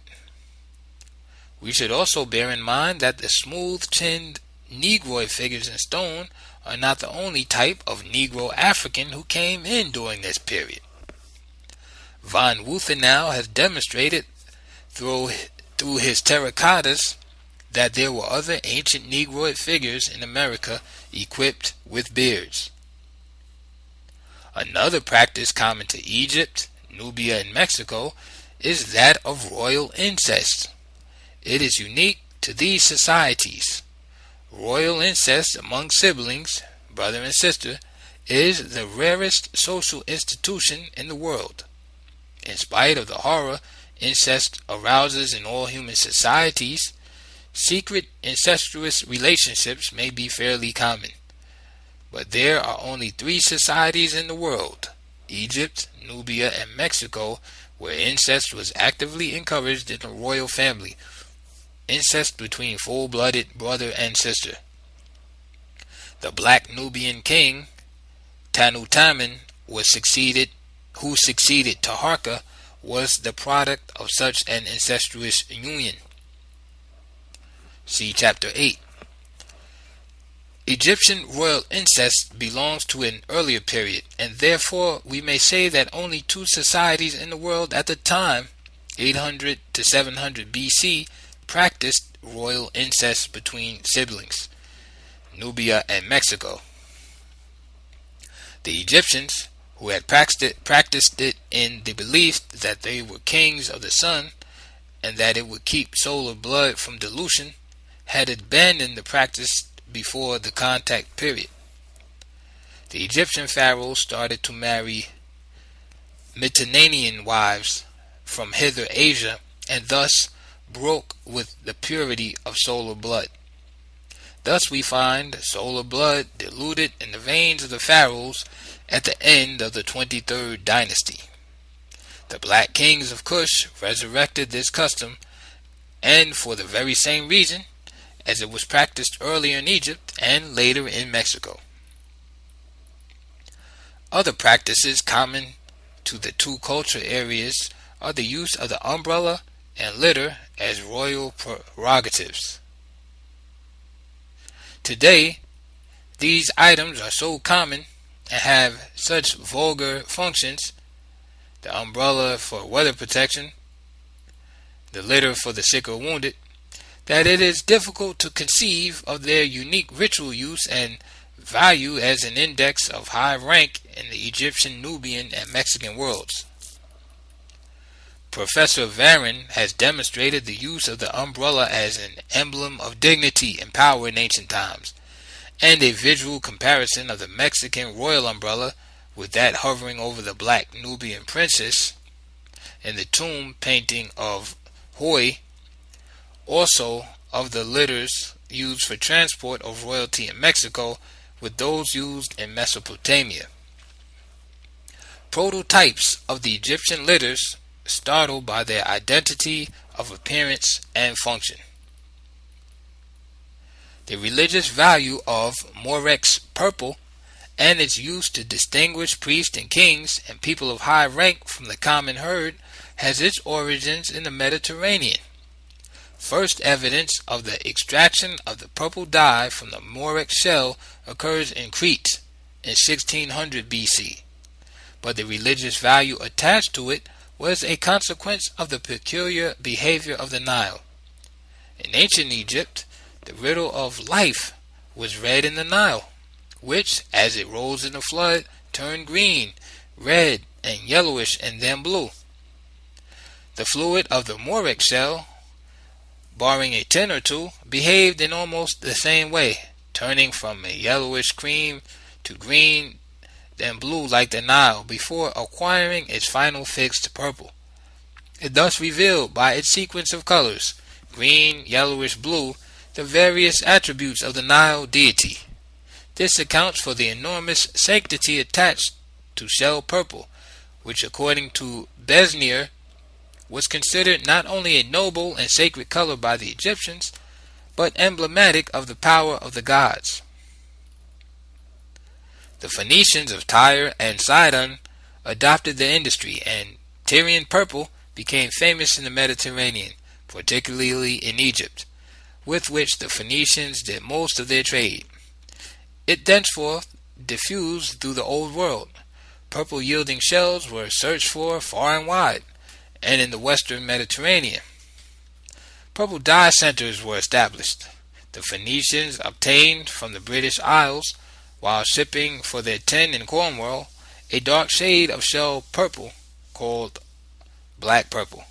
S1: We should also bear in mind that the smooth-chinned Negroid figures in stone are not the only type of Negro African who came in during this period. Von Wuthenau has demonstrated through his terracottas that there were other ancient Negroid figures in America equipped with beards. Another practice common to Egypt, Nubia, and Mexico is that of royal incest. It is unique to these societies. Royal incest among siblings, brother and sister, is the rarest social institution in the world. in spite of the horror incest arouses in all human societies, secret incestuous relationships may be fairly common. But there are only 3 societies in the world: Egypt, Nubia, and Mexico, where incest was actively encouraged in the royal family, incest between full-blooded brother and sister. The black Nubian king, Tanutamen, who succeeded Taharka, was the product of such an incestuous union. See Chapter 8. Egyptian royal incest belongs to an earlier period, and therefore we may say that only 2 societies in the world at the time, 800 to 700 BC, practiced royal incest between siblings: Nubia and Mexico. The Egyptians, who had practiced it in the belief that they were kings of the sun and that it would keep solar blood from dilution, had abandoned the practice before the contact period. The Egyptian pharaohs started to marry Mediterranean wives from hither Asia, and thus broke with the purity of solar blood. Thus we find solar blood diluted in the veins of the pharaohs at the end of the 23rd dynasty. The black kings of Kush resurrected this custom, and for the very same reason, as it was practiced earlier in Egypt and later in Mexico. Other practices common to the 2 culture areas are the use of the umbrella and litter as royal prerogatives. Today, these items are so common and have such vulgar functions: the umbrella for weather protection, the litter for the sick or wounded, that it is difficult to conceive of their unique ritual use and value as an index of high rank in the Egyptian, Nubian, and Mexican worlds. Professor Varon has demonstrated the use of the umbrella as an emblem of dignity and power in ancient times, and a visual comparison of the Mexican royal umbrella with that hovering over the black Nubian princess in the tomb painting of Hoi, also of the litters used for transport of royalty in Mexico with those used in Mesopotamia. Prototypes of the Egyptian litters startle by their identity of appearance and function. The religious value of Murex purple and its use to distinguish priests and kings and people of high rank from the common herd has its origins in the Mediterranean. First evidence of the extraction of the purple dye from the Murex shell occurs in Crete in 1600 BC, but the religious value attached to it was a consequence of the peculiar behavior of the Nile. In ancient Egypt, the riddle of life was read in the Nile, which, as it rose in the flood, turned green, red, and yellowish, and then blue. The fluid of the Murex shell, barring a tin or two, behaved in almost the same way, turning from a yellowish cream to green, then blue like the Nile, before acquiring its final fixed purple. It thus revealed by its sequence of colors, green, yellowish, blue, the various attributes of the Nile deity. This accounts for the enormous sanctity attached to shell purple, which according to Besnier was considered not only a noble and sacred color by the Egyptians, but emblematic of the power of the gods. The Phoenicians of Tyre and Sidon adopted the industry, and Tyrian purple became famous in the Mediterranean, particularly in Egypt, with which the Phoenicians did most of their trade. It thenceforth diffused through the Old World. Purple-yielding shells were searched for far and wide, and in the western Mediterranean. Purple dye centers were established. The Phoenicians obtained from the British Isles, while shipping for their tin in Cornwall, a dark shade of shell purple called black purple.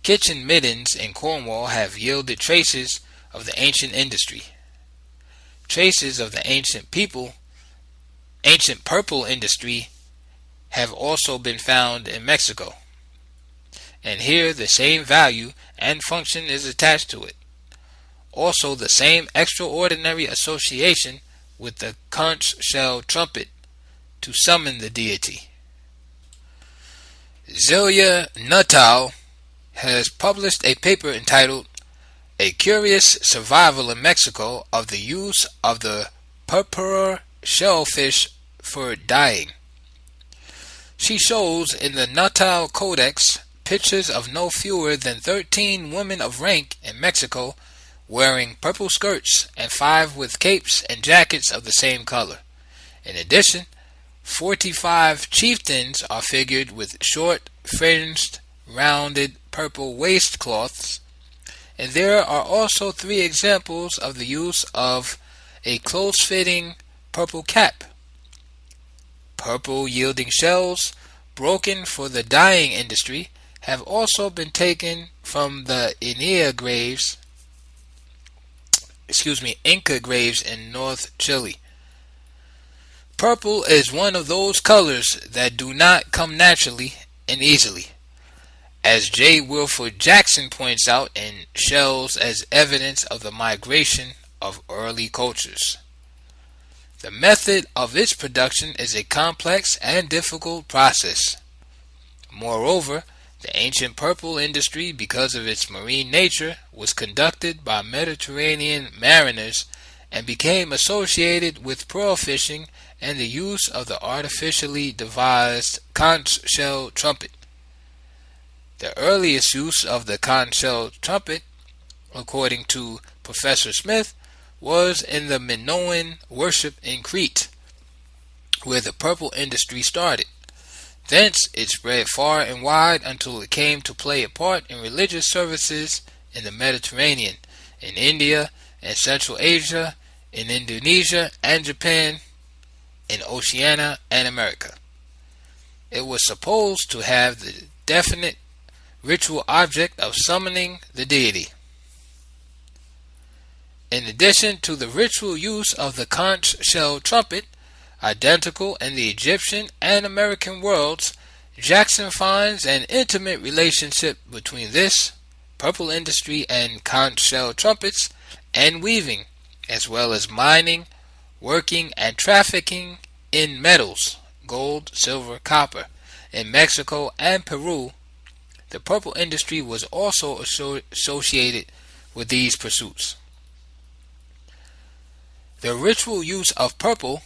S1: Kitchen middens in Cornwall have yielded traces of the ancient industry. Traces of the ancient purple industry have also been found in Mexico, and here the same value and function is attached to it. Also, the same extraordinary association with the conch shell trumpet to summon the deity. Zelia Nuttall has published a paper entitled A Curious Survival in Mexico of the Use of the Purpura Shellfish for Dyeing. She shows in the Nuttall Codex pictures of no fewer than 13 women of rank in Mexico wearing purple skirts and 5 with capes and jackets of the same color. In addition, 45 chieftains are figured with short, fringed, rounded purple waistcloths, and there are also 3 examples of the use of a close-fitting purple cap. Purple-yielding shells, broken for the dyeing industry, have also been taken from the Inca graves in North Chile. Purple is one of those colors that do not come naturally and easily, as J. Wilford Jackson points out in Shells as Evidence of the Migration of Early Cultures. The method of its production is a complex and difficult process. Moreover, the ancient purple industry, because of its marine nature, was conducted by Mediterranean mariners and became associated with pearl fishing and the use of the artificially devised conch shell trumpet. The earliest use of the conch shell trumpet, according to Professor Smith, was in the Minoan worship in Crete, where the purple industry started. Thence it spread far and wide until it came to play a part in religious services in the Mediterranean, in India and Central Asia, in Indonesia and Japan, in Oceania and America. It was supposed to have the definite ritual object of summoning the deity. In addition to the ritual use of the conch shell trumpet, identical in the Egyptian and American worlds, Jackson finds an intimate relationship between this purple industry and conch shell trumpets and weaving, as well as mining, working, and trafficking in metals, gold, silver, copper. In Mexico and Peru, the purple industry was also associated with these pursuits. The ritual use of purple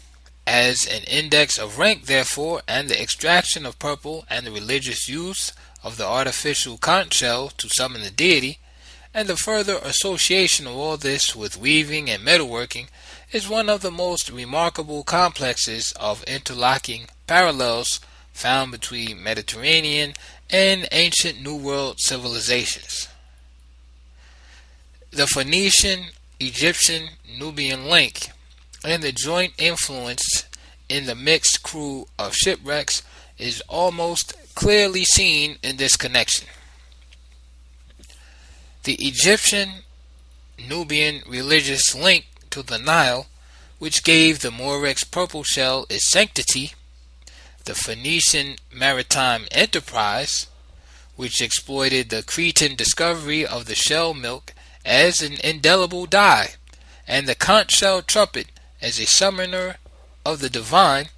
S1: as an index of rank, therefore, and the extraction of purple and the religious use of the artificial conch shell to summon the deity, and the further association of all this with weaving and metalworking, is one of the most remarkable complexes of interlocking parallels found between Mediterranean and ancient New World civilizations. The Phoenician, Egyptian, Nubian link, and the joint influence in the mixed crew of shipwrecks is almost clearly seen in this connection. The Egyptian-Nubian religious link to the Nile, which gave the Murex purple shell its sanctity, the Phoenician maritime enterprise, which exploited the Cretan discovery of the shell milk as an indelible dye, and the conch shell trumpet as a summoner of the divine,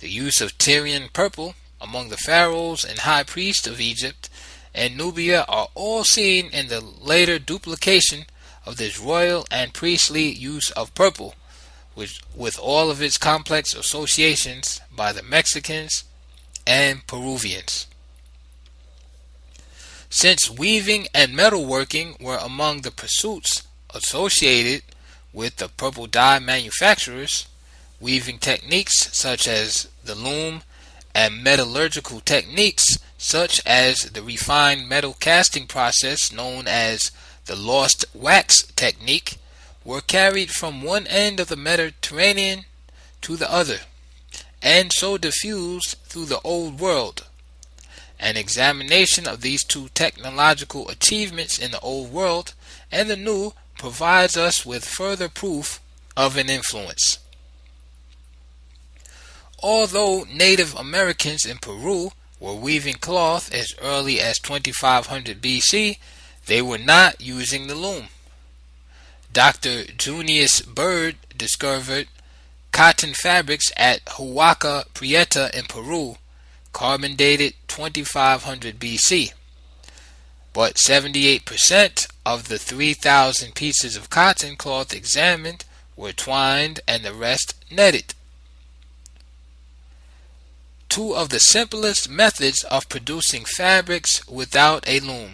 S1: the use of Tyrian purple among the pharaohs and high priests of Egypt and Nubia are all seen in the later duplication of this royal and priestly use of purple, which, with all of its complex associations by the Mexicans and Peruvians. Since weaving and metalworking were among the pursuits associated with the purple dye manufacturers, weaving techniques such as the loom and metallurgical techniques such as the refined metal casting process known as the lost wax technique were carried from one end of the Mediterranean to the other, and so diffused through the Old World. An examination of these two technological achievements in the Old World and the New provides us with further proof of an influence. Although Native Americans in Peru were weaving cloth as early as 2500 BC, they were not using the loom. Dr. Junius Bird discovered cotton fabrics at Huaca Prieta in Peru, carbon dated 2500 BC. But 78% of the 3,000 pieces of cotton cloth examined were twined and the rest netted. Two of the simplest methods of producing fabrics without a loom.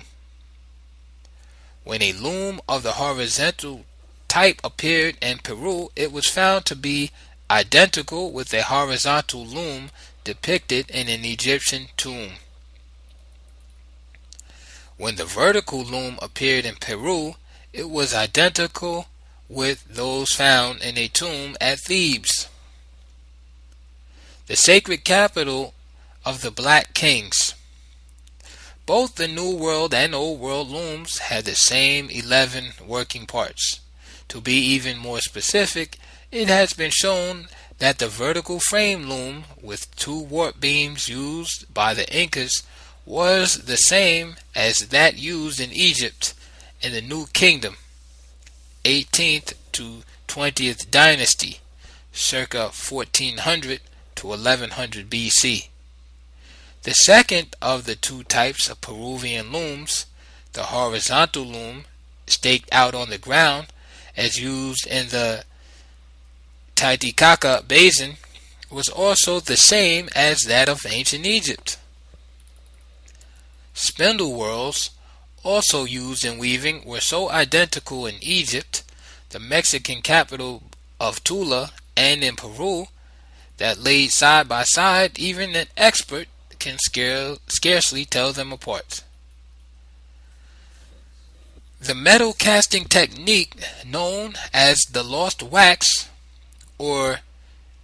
S1: When a loom of the horizontal type appeared in Peru, it was found to be identical with a horizontal loom depicted in an Egyptian tomb. When the vertical loom appeared in Peru, it was identical with those found in a tomb at Thebes, the sacred capital of the Black Kings. Both the New World and Old World looms had the same 11 working parts. To be even more specific, it has been shown that the vertical frame loom with 2 warp beams used by the Incas was the same as that used in Egypt in the New Kingdom, 18th to 20th dynasty, circa 1400 to 1100 BC. The second of the 2 types of Peruvian looms, the horizontal loom staked out on the ground as used in the Titicaca Basin, was also the same as that of ancient Egypt. Spindle whorls, also used in weaving, were so identical in Egypt, the Mexican capital of Tula, and in Peru, that laid side by side, even an expert can scarcely tell them apart. The metal casting technique known as the lost wax or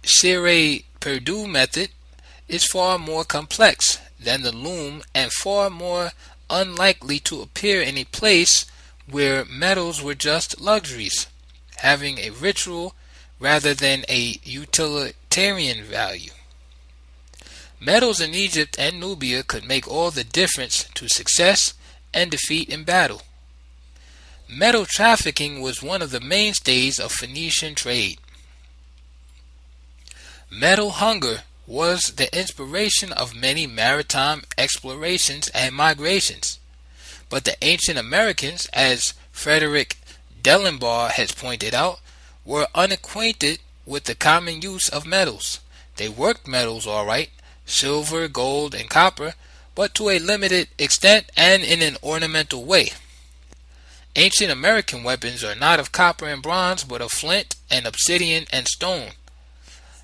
S1: Cire Perdue method is far more complex than the loom and far more unlikely to appear in a place where metals were just luxuries, having a ritual rather than a utilitarian value. Metals in Egypt and Nubia could make all the difference to success and defeat in battle. Metal trafficking was one of the mainstays of Phoenician trade. Metal hunger was the inspiration of many maritime explorations and migrations. But the ancient Americans, as Frederick Dellenbaugh has pointed out, were unacquainted with the common use of metals. They worked metals all right, silver, gold, and copper, but to a limited extent and in an ornamental way. Ancient American weapons are not of copper and bronze, but of flint and obsidian and stone.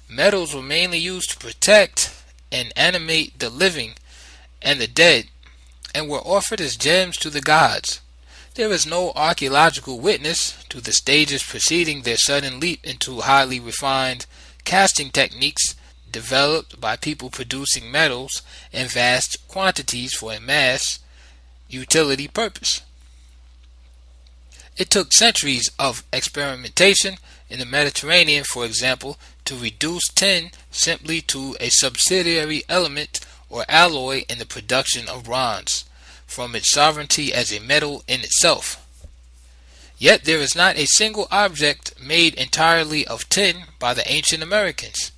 S1: Metals were mainly used to protect and animate the living and the dead, and were offered as gems to the gods. There is no archaeological witness to the stages preceding their sudden leap into highly refined casting techniques developed by people producing metals in vast quantities for a mass utility purpose. It took centuries of experimentation in the Mediterranean, for example, to reduce tin simply to a subsidiary element or alloy in the production of bronze, from its sovereignty as a metal in itself. Yet there is not a single object made entirely of tin by the ancient Americans.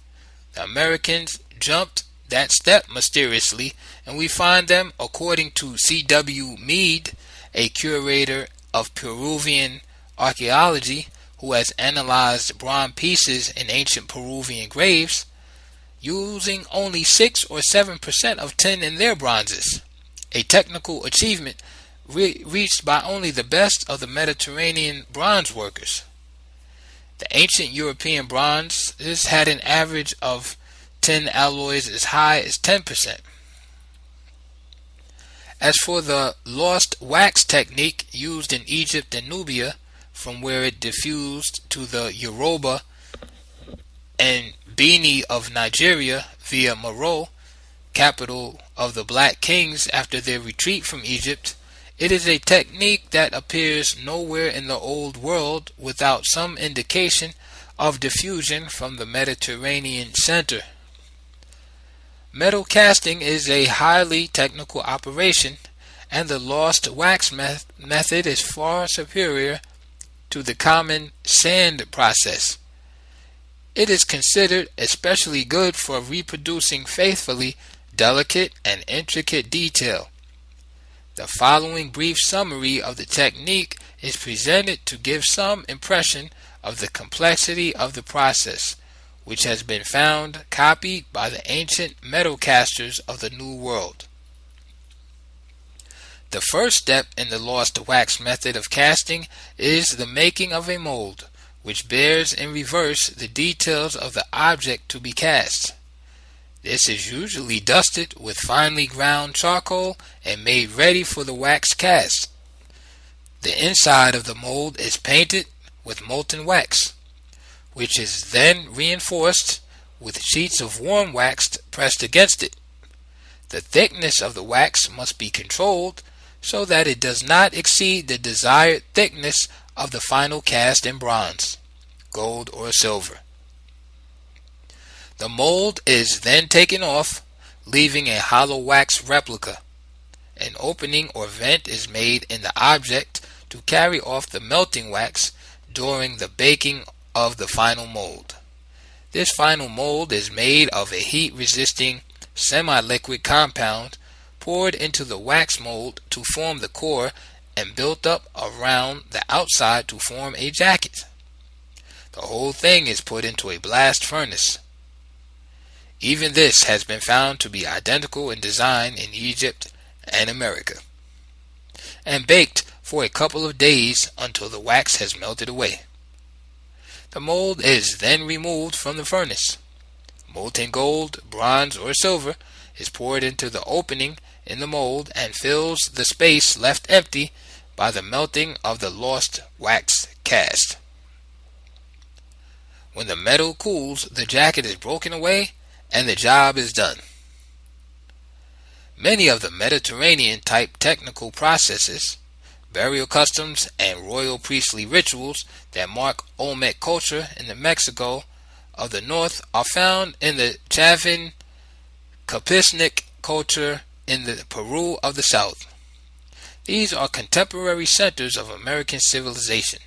S1: The Americans jumped that step mysteriously, and we find them, according to C.W. Mead, a curator of Peruvian archaeology who has analyzed bronze pieces in ancient Peruvian graves, using only 6 or 7% of tin in their bronzes, a technical achievement reached by only the best of the Mediterranean bronze workers. The ancient European bronzes had an average of tin alloys as high as 10%. As for the lost wax technique used in Egypt and Nubia, from where it diffused to the Yoruba and Bini of Nigeria via Meroe, capital of the Black Kings after their retreat from Egypt, it is a technique that appears nowhere in the Old World without some indication of diffusion from the Mediterranean center. Metal casting is a highly technical operation, and the lost wax method is far superior to the common sand process. It is considered especially good for reproducing faithfully delicate and intricate detail. The following brief summary of the technique is presented to give some impression of the complexity of the process, which has been found copied by the ancient metal casters of the New World. The first step in the lost wax method of casting is the making of a mold, which bears in reverse the details of the object to be cast. This is usually dusted with finely ground charcoal and made ready for the wax cast. The inside of the mold is painted with molten wax, which is then reinforced with sheets of warm wax pressed against it. The thickness of the wax must be controlled so that it does not exceed the desired thickness of the final cast in bronze, gold, or silver. The mold is then taken off, leaving a hollow wax replica. An opening or vent is made in the object to carry off the melting wax during the baking of the final mold. This final mold is made of a heat-resisting semi-liquid compound poured into the wax mold to form the core and built up around the outside to form a jacket. The whole thing is put into a blast furnace. Even this has been found to be identical in design in Egypt and America, and baked for a couple of days until the wax has melted away. The mold is then removed from the furnace. Molten gold, bronze, or silver is poured into the opening in the mold and fills the space left empty by the melting of the lost wax cast. When the metal cools, the jacket is broken away and the job is done. Many of the Mediterranean-type technical processes, burial customs, and royal priestly rituals that mark Olmec culture in the Mexico of the north are found in the Chavin Capisnic culture in the Peru of the south. These are contemporary centers of American civilization.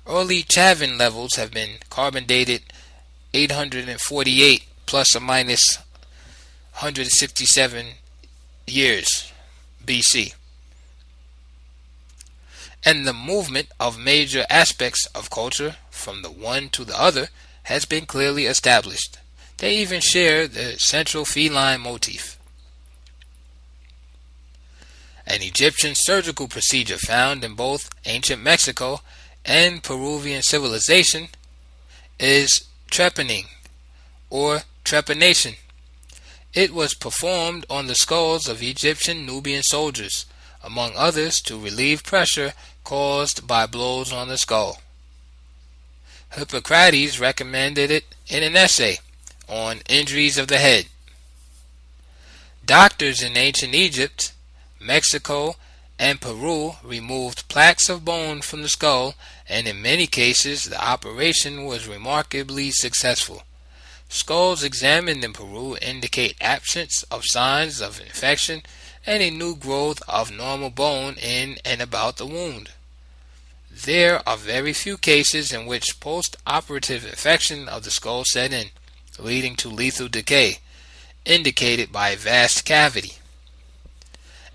S1: Early Chavin levels have been carbon dated 848 plus or minus 167 years BC. And the movement of major aspects of culture from the one to the other has been clearly established. They even share the central feline motif. An Egyptian surgical procedure found in both ancient Mexico and Peruvian civilization is trepanning or trepanation. It was performed on the skulls of Egyptian Nubian soldiers, among others, to relieve pressure caused by blows on the skull. Hippocrates recommended it in an essay on injuries of the head. Doctors in ancient Egypt, Mexico, and Peru removed plaques of bone from the skull, and in many cases the operation was remarkably successful. Skulls examined in Peru indicate absence of signs of infection and a new growth of normal bone in and about the wound. There are very few cases in which post-operative infection of the skull set in, leading to lethal decay, indicated by a vast cavity.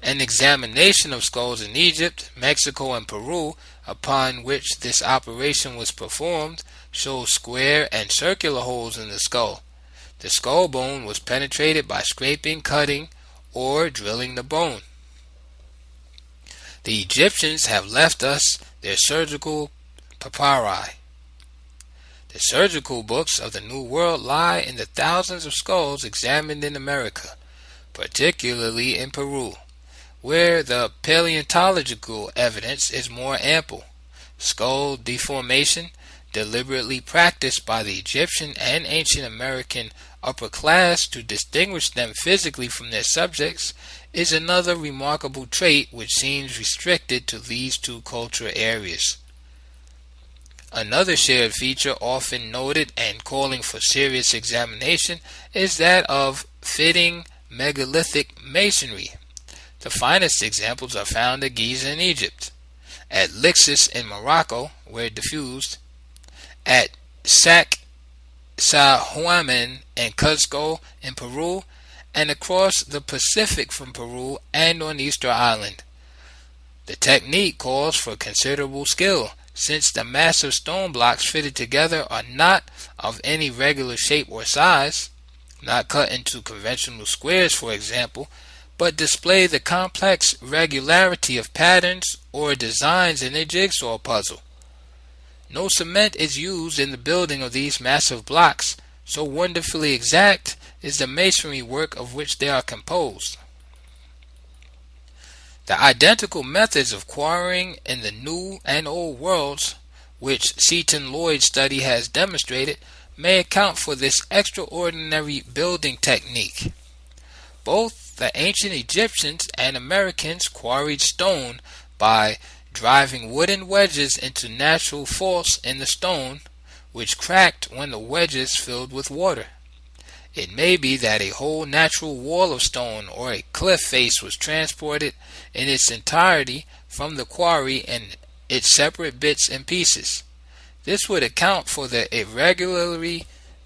S1: An examination of skulls in Egypt, Mexico, and Peru, upon which this operation was performed, shows square and circular holes in the skull. The skull bone was penetrated by scraping, cutting, or drilling the bone. The Egyptians have left us their surgical papyri. The surgical books of the New World lie in the thousands of skulls examined in America, particularly in Peru, where the paleontological evidence is more ample. Skull deformation, deliberately practiced by the Egyptian and ancient American upper class to distinguish them physically from their subjects, is another remarkable trait which seems restricted to these two cultural areas. Another shared feature often noted and calling for serious examination is that of tight-fitting megalithic masonry. The finest examples are found at Giza in Egypt, at Lixus in Morocco, where it diffused, at Sacsayhuaman and Cuzco in Peru, and across the Pacific from Peru and on Easter Island. The technique calls for considerable skill, since the massive stone blocks fitted together are not of any regular shape or size, not cut into conventional squares, for example, but display the complex regularity of patterns or designs in a jigsaw puzzle. No cement is used in the building of these massive blocks, so wonderfully exact is the masonry work of which they are composed. The identical methods of quarrying in the New and Old Worlds, which Seton Lloyd's study has demonstrated, may account for this extraordinary building technique. Both the ancient Egyptians and Americans quarried stone by driving wooden wedges into natural faults in the stone, which cracked when the wedges filled with water. It may be that a whole natural wall of stone or a cliff face was transported in its entirety from the quarry and its separate bits and pieces. This would account for the irregularly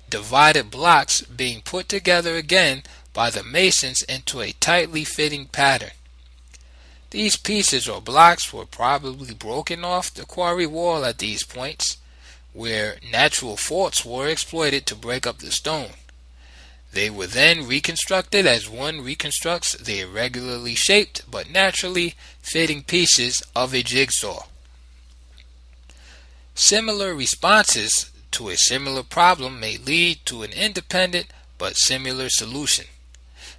S1: divided blocks being put together again by the masons into a tightly fitting pattern. These pieces or blocks were probably broken off the quarry wall at these points, where natural faults were exploited to break up the stone. They were then reconstructed as one reconstructs the irregularly shaped but naturally fitting pieces of a jigsaw. Similar responses to a similar problem may lead to an independent but similar solution.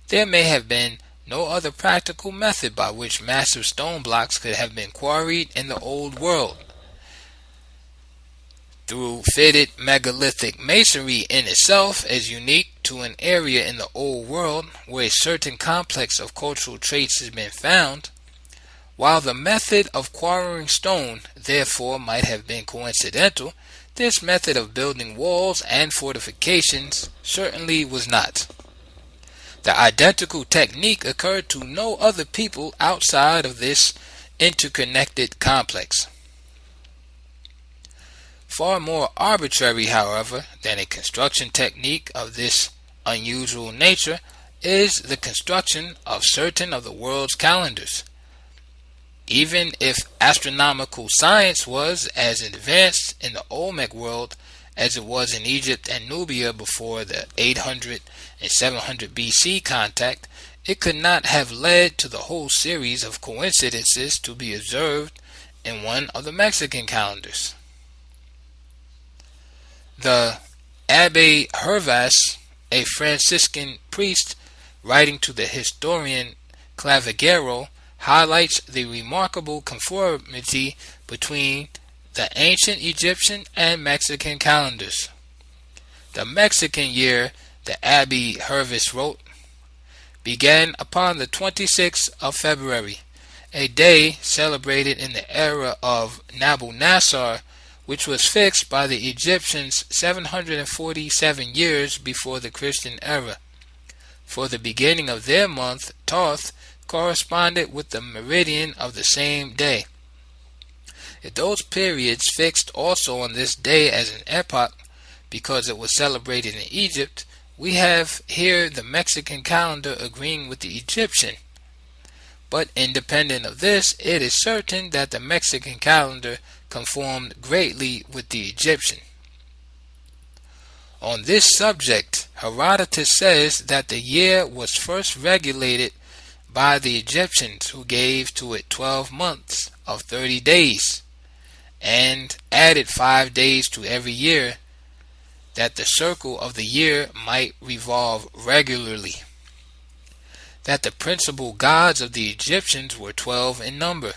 S1: There may have been no other practical method by which massive stone blocks could have been quarried in the Old World. Through fitted megalithic masonry in itself is unique to an area in the Old World where a certain complex of cultural traits has been found, while the method of quarrying stone therefore might have been coincidental, this method of building walls and fortifications certainly was not. The identical technique occurred to no other people outside of this interconnected complex. Far more arbitrary, however, than a construction technique of this unusual nature is the construction of certain of the world's calendars. Even if astronomical science was as advanced in the Olmec world as it was in Egypt and Nubia before the 800 and 700 BC contact, it could not have led to the whole series of coincidences to be observed in one of the Mexican calendars. The Abbé Hervas, a Franciscan priest, writing to the historian Clavigero, highlights the remarkable conformity between the ancient Egyptian and Mexican calendars. The Mexican year, the Abbé Hervas wrote, began upon the 26th of February, a day celebrated in the era of Nabonassar, which was fixed by the Egyptians 747 years before the Christian era. For the beginning of their month, Thoth, corresponded with the meridian of the same day. If those periods fixed also on this day as an epoch, because it was celebrated in Egypt, we have here the Mexican calendar agreeing with the Egyptian. But independent of this, it is certain that the Mexican calendar conformed greatly with the Egyptian. On this subject, Herodotus says that the year was first regulated by the Egyptians, who gave to it 12 months of 30 days, and added 5 days to every year, that the circle of the year might revolve regularly. That the principal gods of the Egyptians were 12 in number,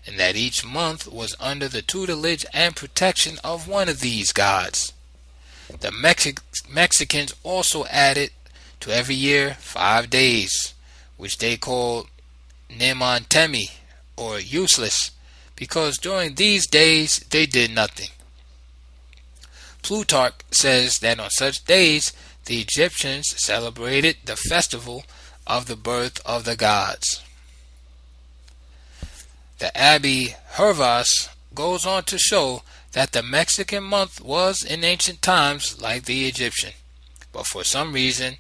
S1: and that each month was under the tutelage and protection of one of these gods. The Mexicans also added to every year 5 days, which they called Nemantemi, or useless, because during these days they did nothing. Plutarch says that on such days the Egyptians celebrated the festival of the birth of the gods. The Abbé Hervas goes on to show that the Mexican month was in ancient times like the Egyptian, but for some reason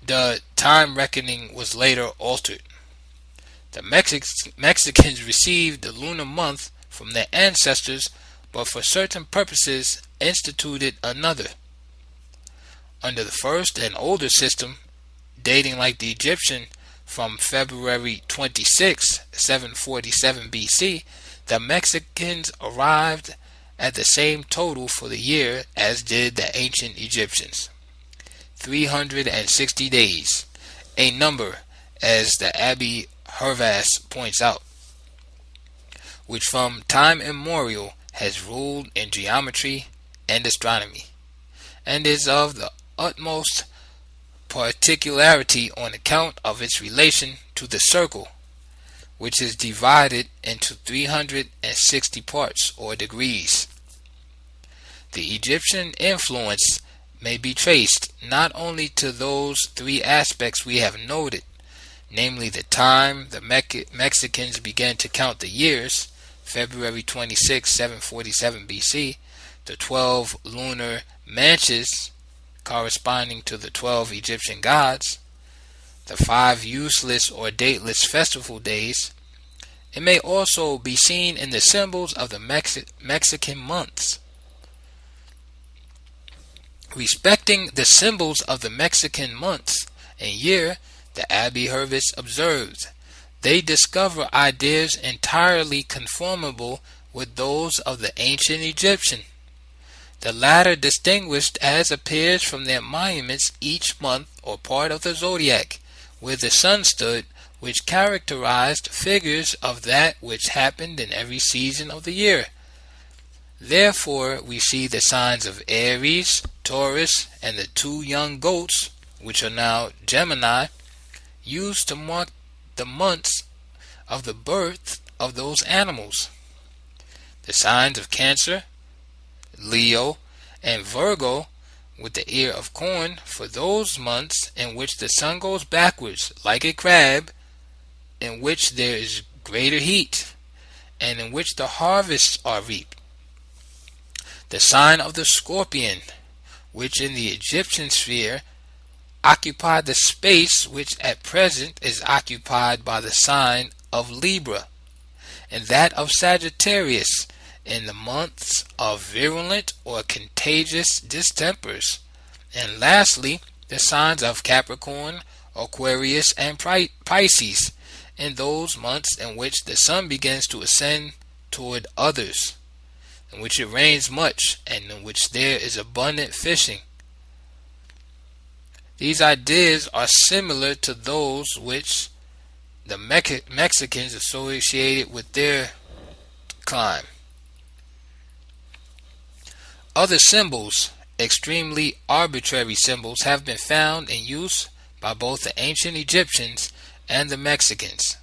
S1: the time reckoning was later altered. The Mexicans received the lunar month from their ancestors, but for certain purposes instituted another. Under the first and older system, dating like the Egyptian from February 26, 747 BC, the Mexicans arrived at the same total for the year as did the ancient Egyptians, 360 days, a number, as the Abbé Hervas points out, which from time immemorial has ruled in geometry and astronomy, and is of the utmost particularity on account of its relation to the circle, which is divided into 360 parts or degrees. The Egyptian influence may be traced not only to those three aspects we have noted, namely the time the Mexicans began to count the years, February 26, 747 BC, the 12 lunar manches corresponding to the 12 Egyptian gods, the 5 useless or dateless festival days. It may also be seen in the symbols of the Mexican months. Respecting the symbols of the Mexican months and year, the Abbé Hervas observes, they discover ideas entirely conformable with those of the ancient Egyptian. The latter distinguished as appears from their monuments each month or part of the zodiac, where the sun stood, which characterized figures of that which happened in every season of the year. Therefore we see the signs of Aries, Taurus, and the 2 young goats, which are now Gemini, used to mark the months of the birth of those animals. The signs of Cancer, Leo, and Virgo, with the ear of corn, for those months in which the sun goes backwards like a crab, in which there is greater heat, and in which the harvests are reaped. The sign of the Scorpion, which in the Egyptian sphere occupied the space which at present is occupied by the sign of Libra, and that of Sagittarius in the months of virulent or contagious distempers, and lastly the signs of Capricorn, Aquarius, and Pisces in those months in which the sun begins to ascend toward others, in which it rains much, and in which there is abundant fishing. These ideas are similar to those which the Mexicans associated with their climb. Other symbols, extremely arbitrary symbols, have been found in use by both the ancient Egyptians and the Mexicans.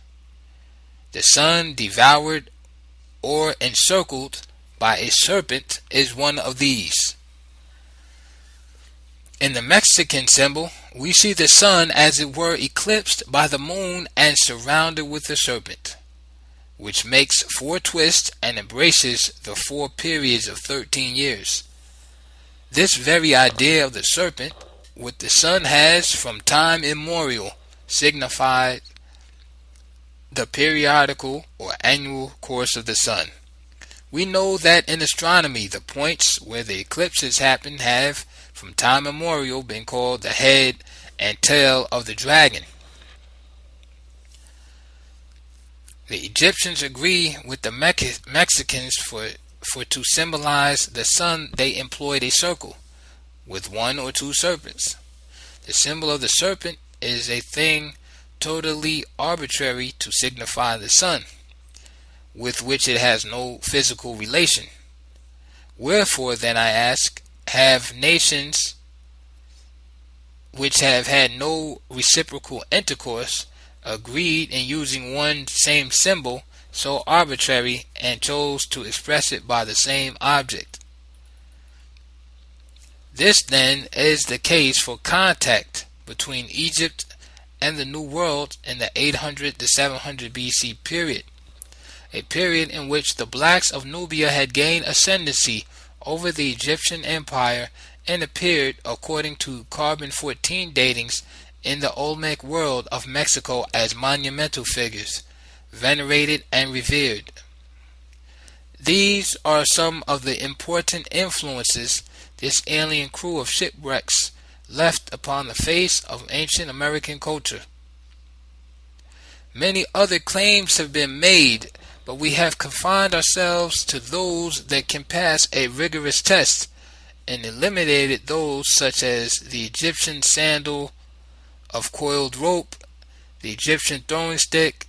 S1: The sun devoured or encircled by a serpent is one of these. In the Mexican symbol, we see the sun as it were eclipsed by the moon and surrounded with the serpent, which makes 4 twists and embraces the 4 periods of 13 years. This very idea of the serpent, which the sun has from time immemorial, signified the periodical or annual course of the sun. We know that in astronomy the points where the eclipses happen have from time immemorial been called the head and tail of the dragon. The Egyptians agree with the Mexicans for to symbolize the sun they employed a circle with 1 or 2 serpents. The symbol of the serpent is a thing totally arbitrary to signify the sun, with which it has no physical relation. Wherefore then, I ask, have nations which have had no reciprocal intercourse agreed in using one same symbol so arbitrary and chose to express it by the same object? This then is the case for contact between Egypt and the New World in the 800 to 700 BC period, a period in which the blacks of Nubia had gained ascendancy over the Egyptian Empire and appeared, according to carbon-14 datings, in the Olmec world of Mexico as monumental figures, venerated and revered. These are some of the important influences this alien crew of shipwrecks left upon the face of ancient American culture. Many other claims have been made, but we have confined ourselves to those that can pass a rigorous test and eliminated those such as the Egyptian sandal of coiled rope, the Egyptian throwing stick,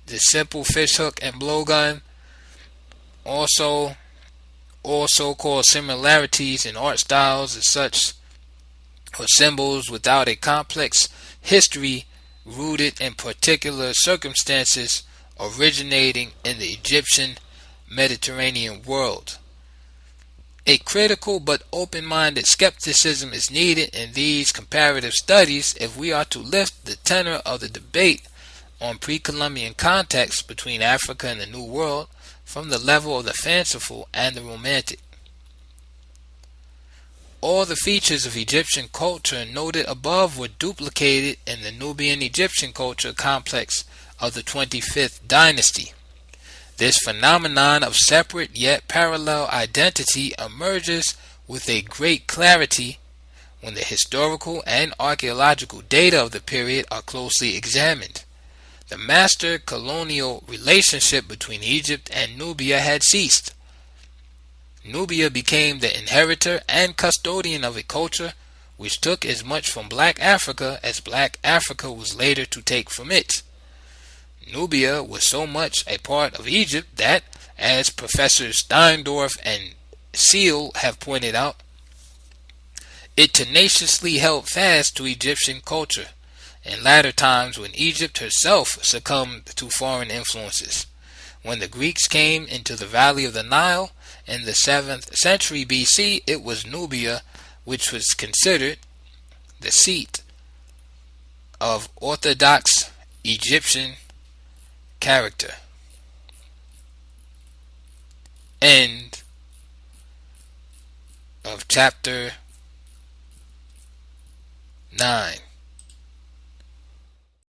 S1: the simple fishhook and blowgun. Also, all so-called similarities in art styles and such, or symbols without a complex history rooted in particular circumstances originating in the Egyptian Mediterranean world. A critical but open-minded skepticism is needed in these comparative studies if we are to lift the tenor of the debate on pre-Columbian context between Africa and the New World from the level of the fanciful and the romantic. All the features of Egyptian culture noted above were duplicated in the Nubian Egyptian culture complex of the 25th dynasty. This phenomenon of separate yet parallel identity emerges with a great clarity when the historical and archaeological data of the period are closely examined. The master colonial relationship between Egypt and Nubia had ceased. Nubia became the inheritor and custodian of a culture which took as much from Black Africa as Black Africa was later to take from it. Nubia was so much a part of Egypt that, as Professors Steindorf and Seal have pointed out, it tenaciously held fast to Egyptian culture in latter times when Egypt herself succumbed to foreign influences. When the Greeks came into the valley of the Nile in the 7th century BC, it was Nubia which was considered the seat of Orthodox Egyptian character. End of chapter 9.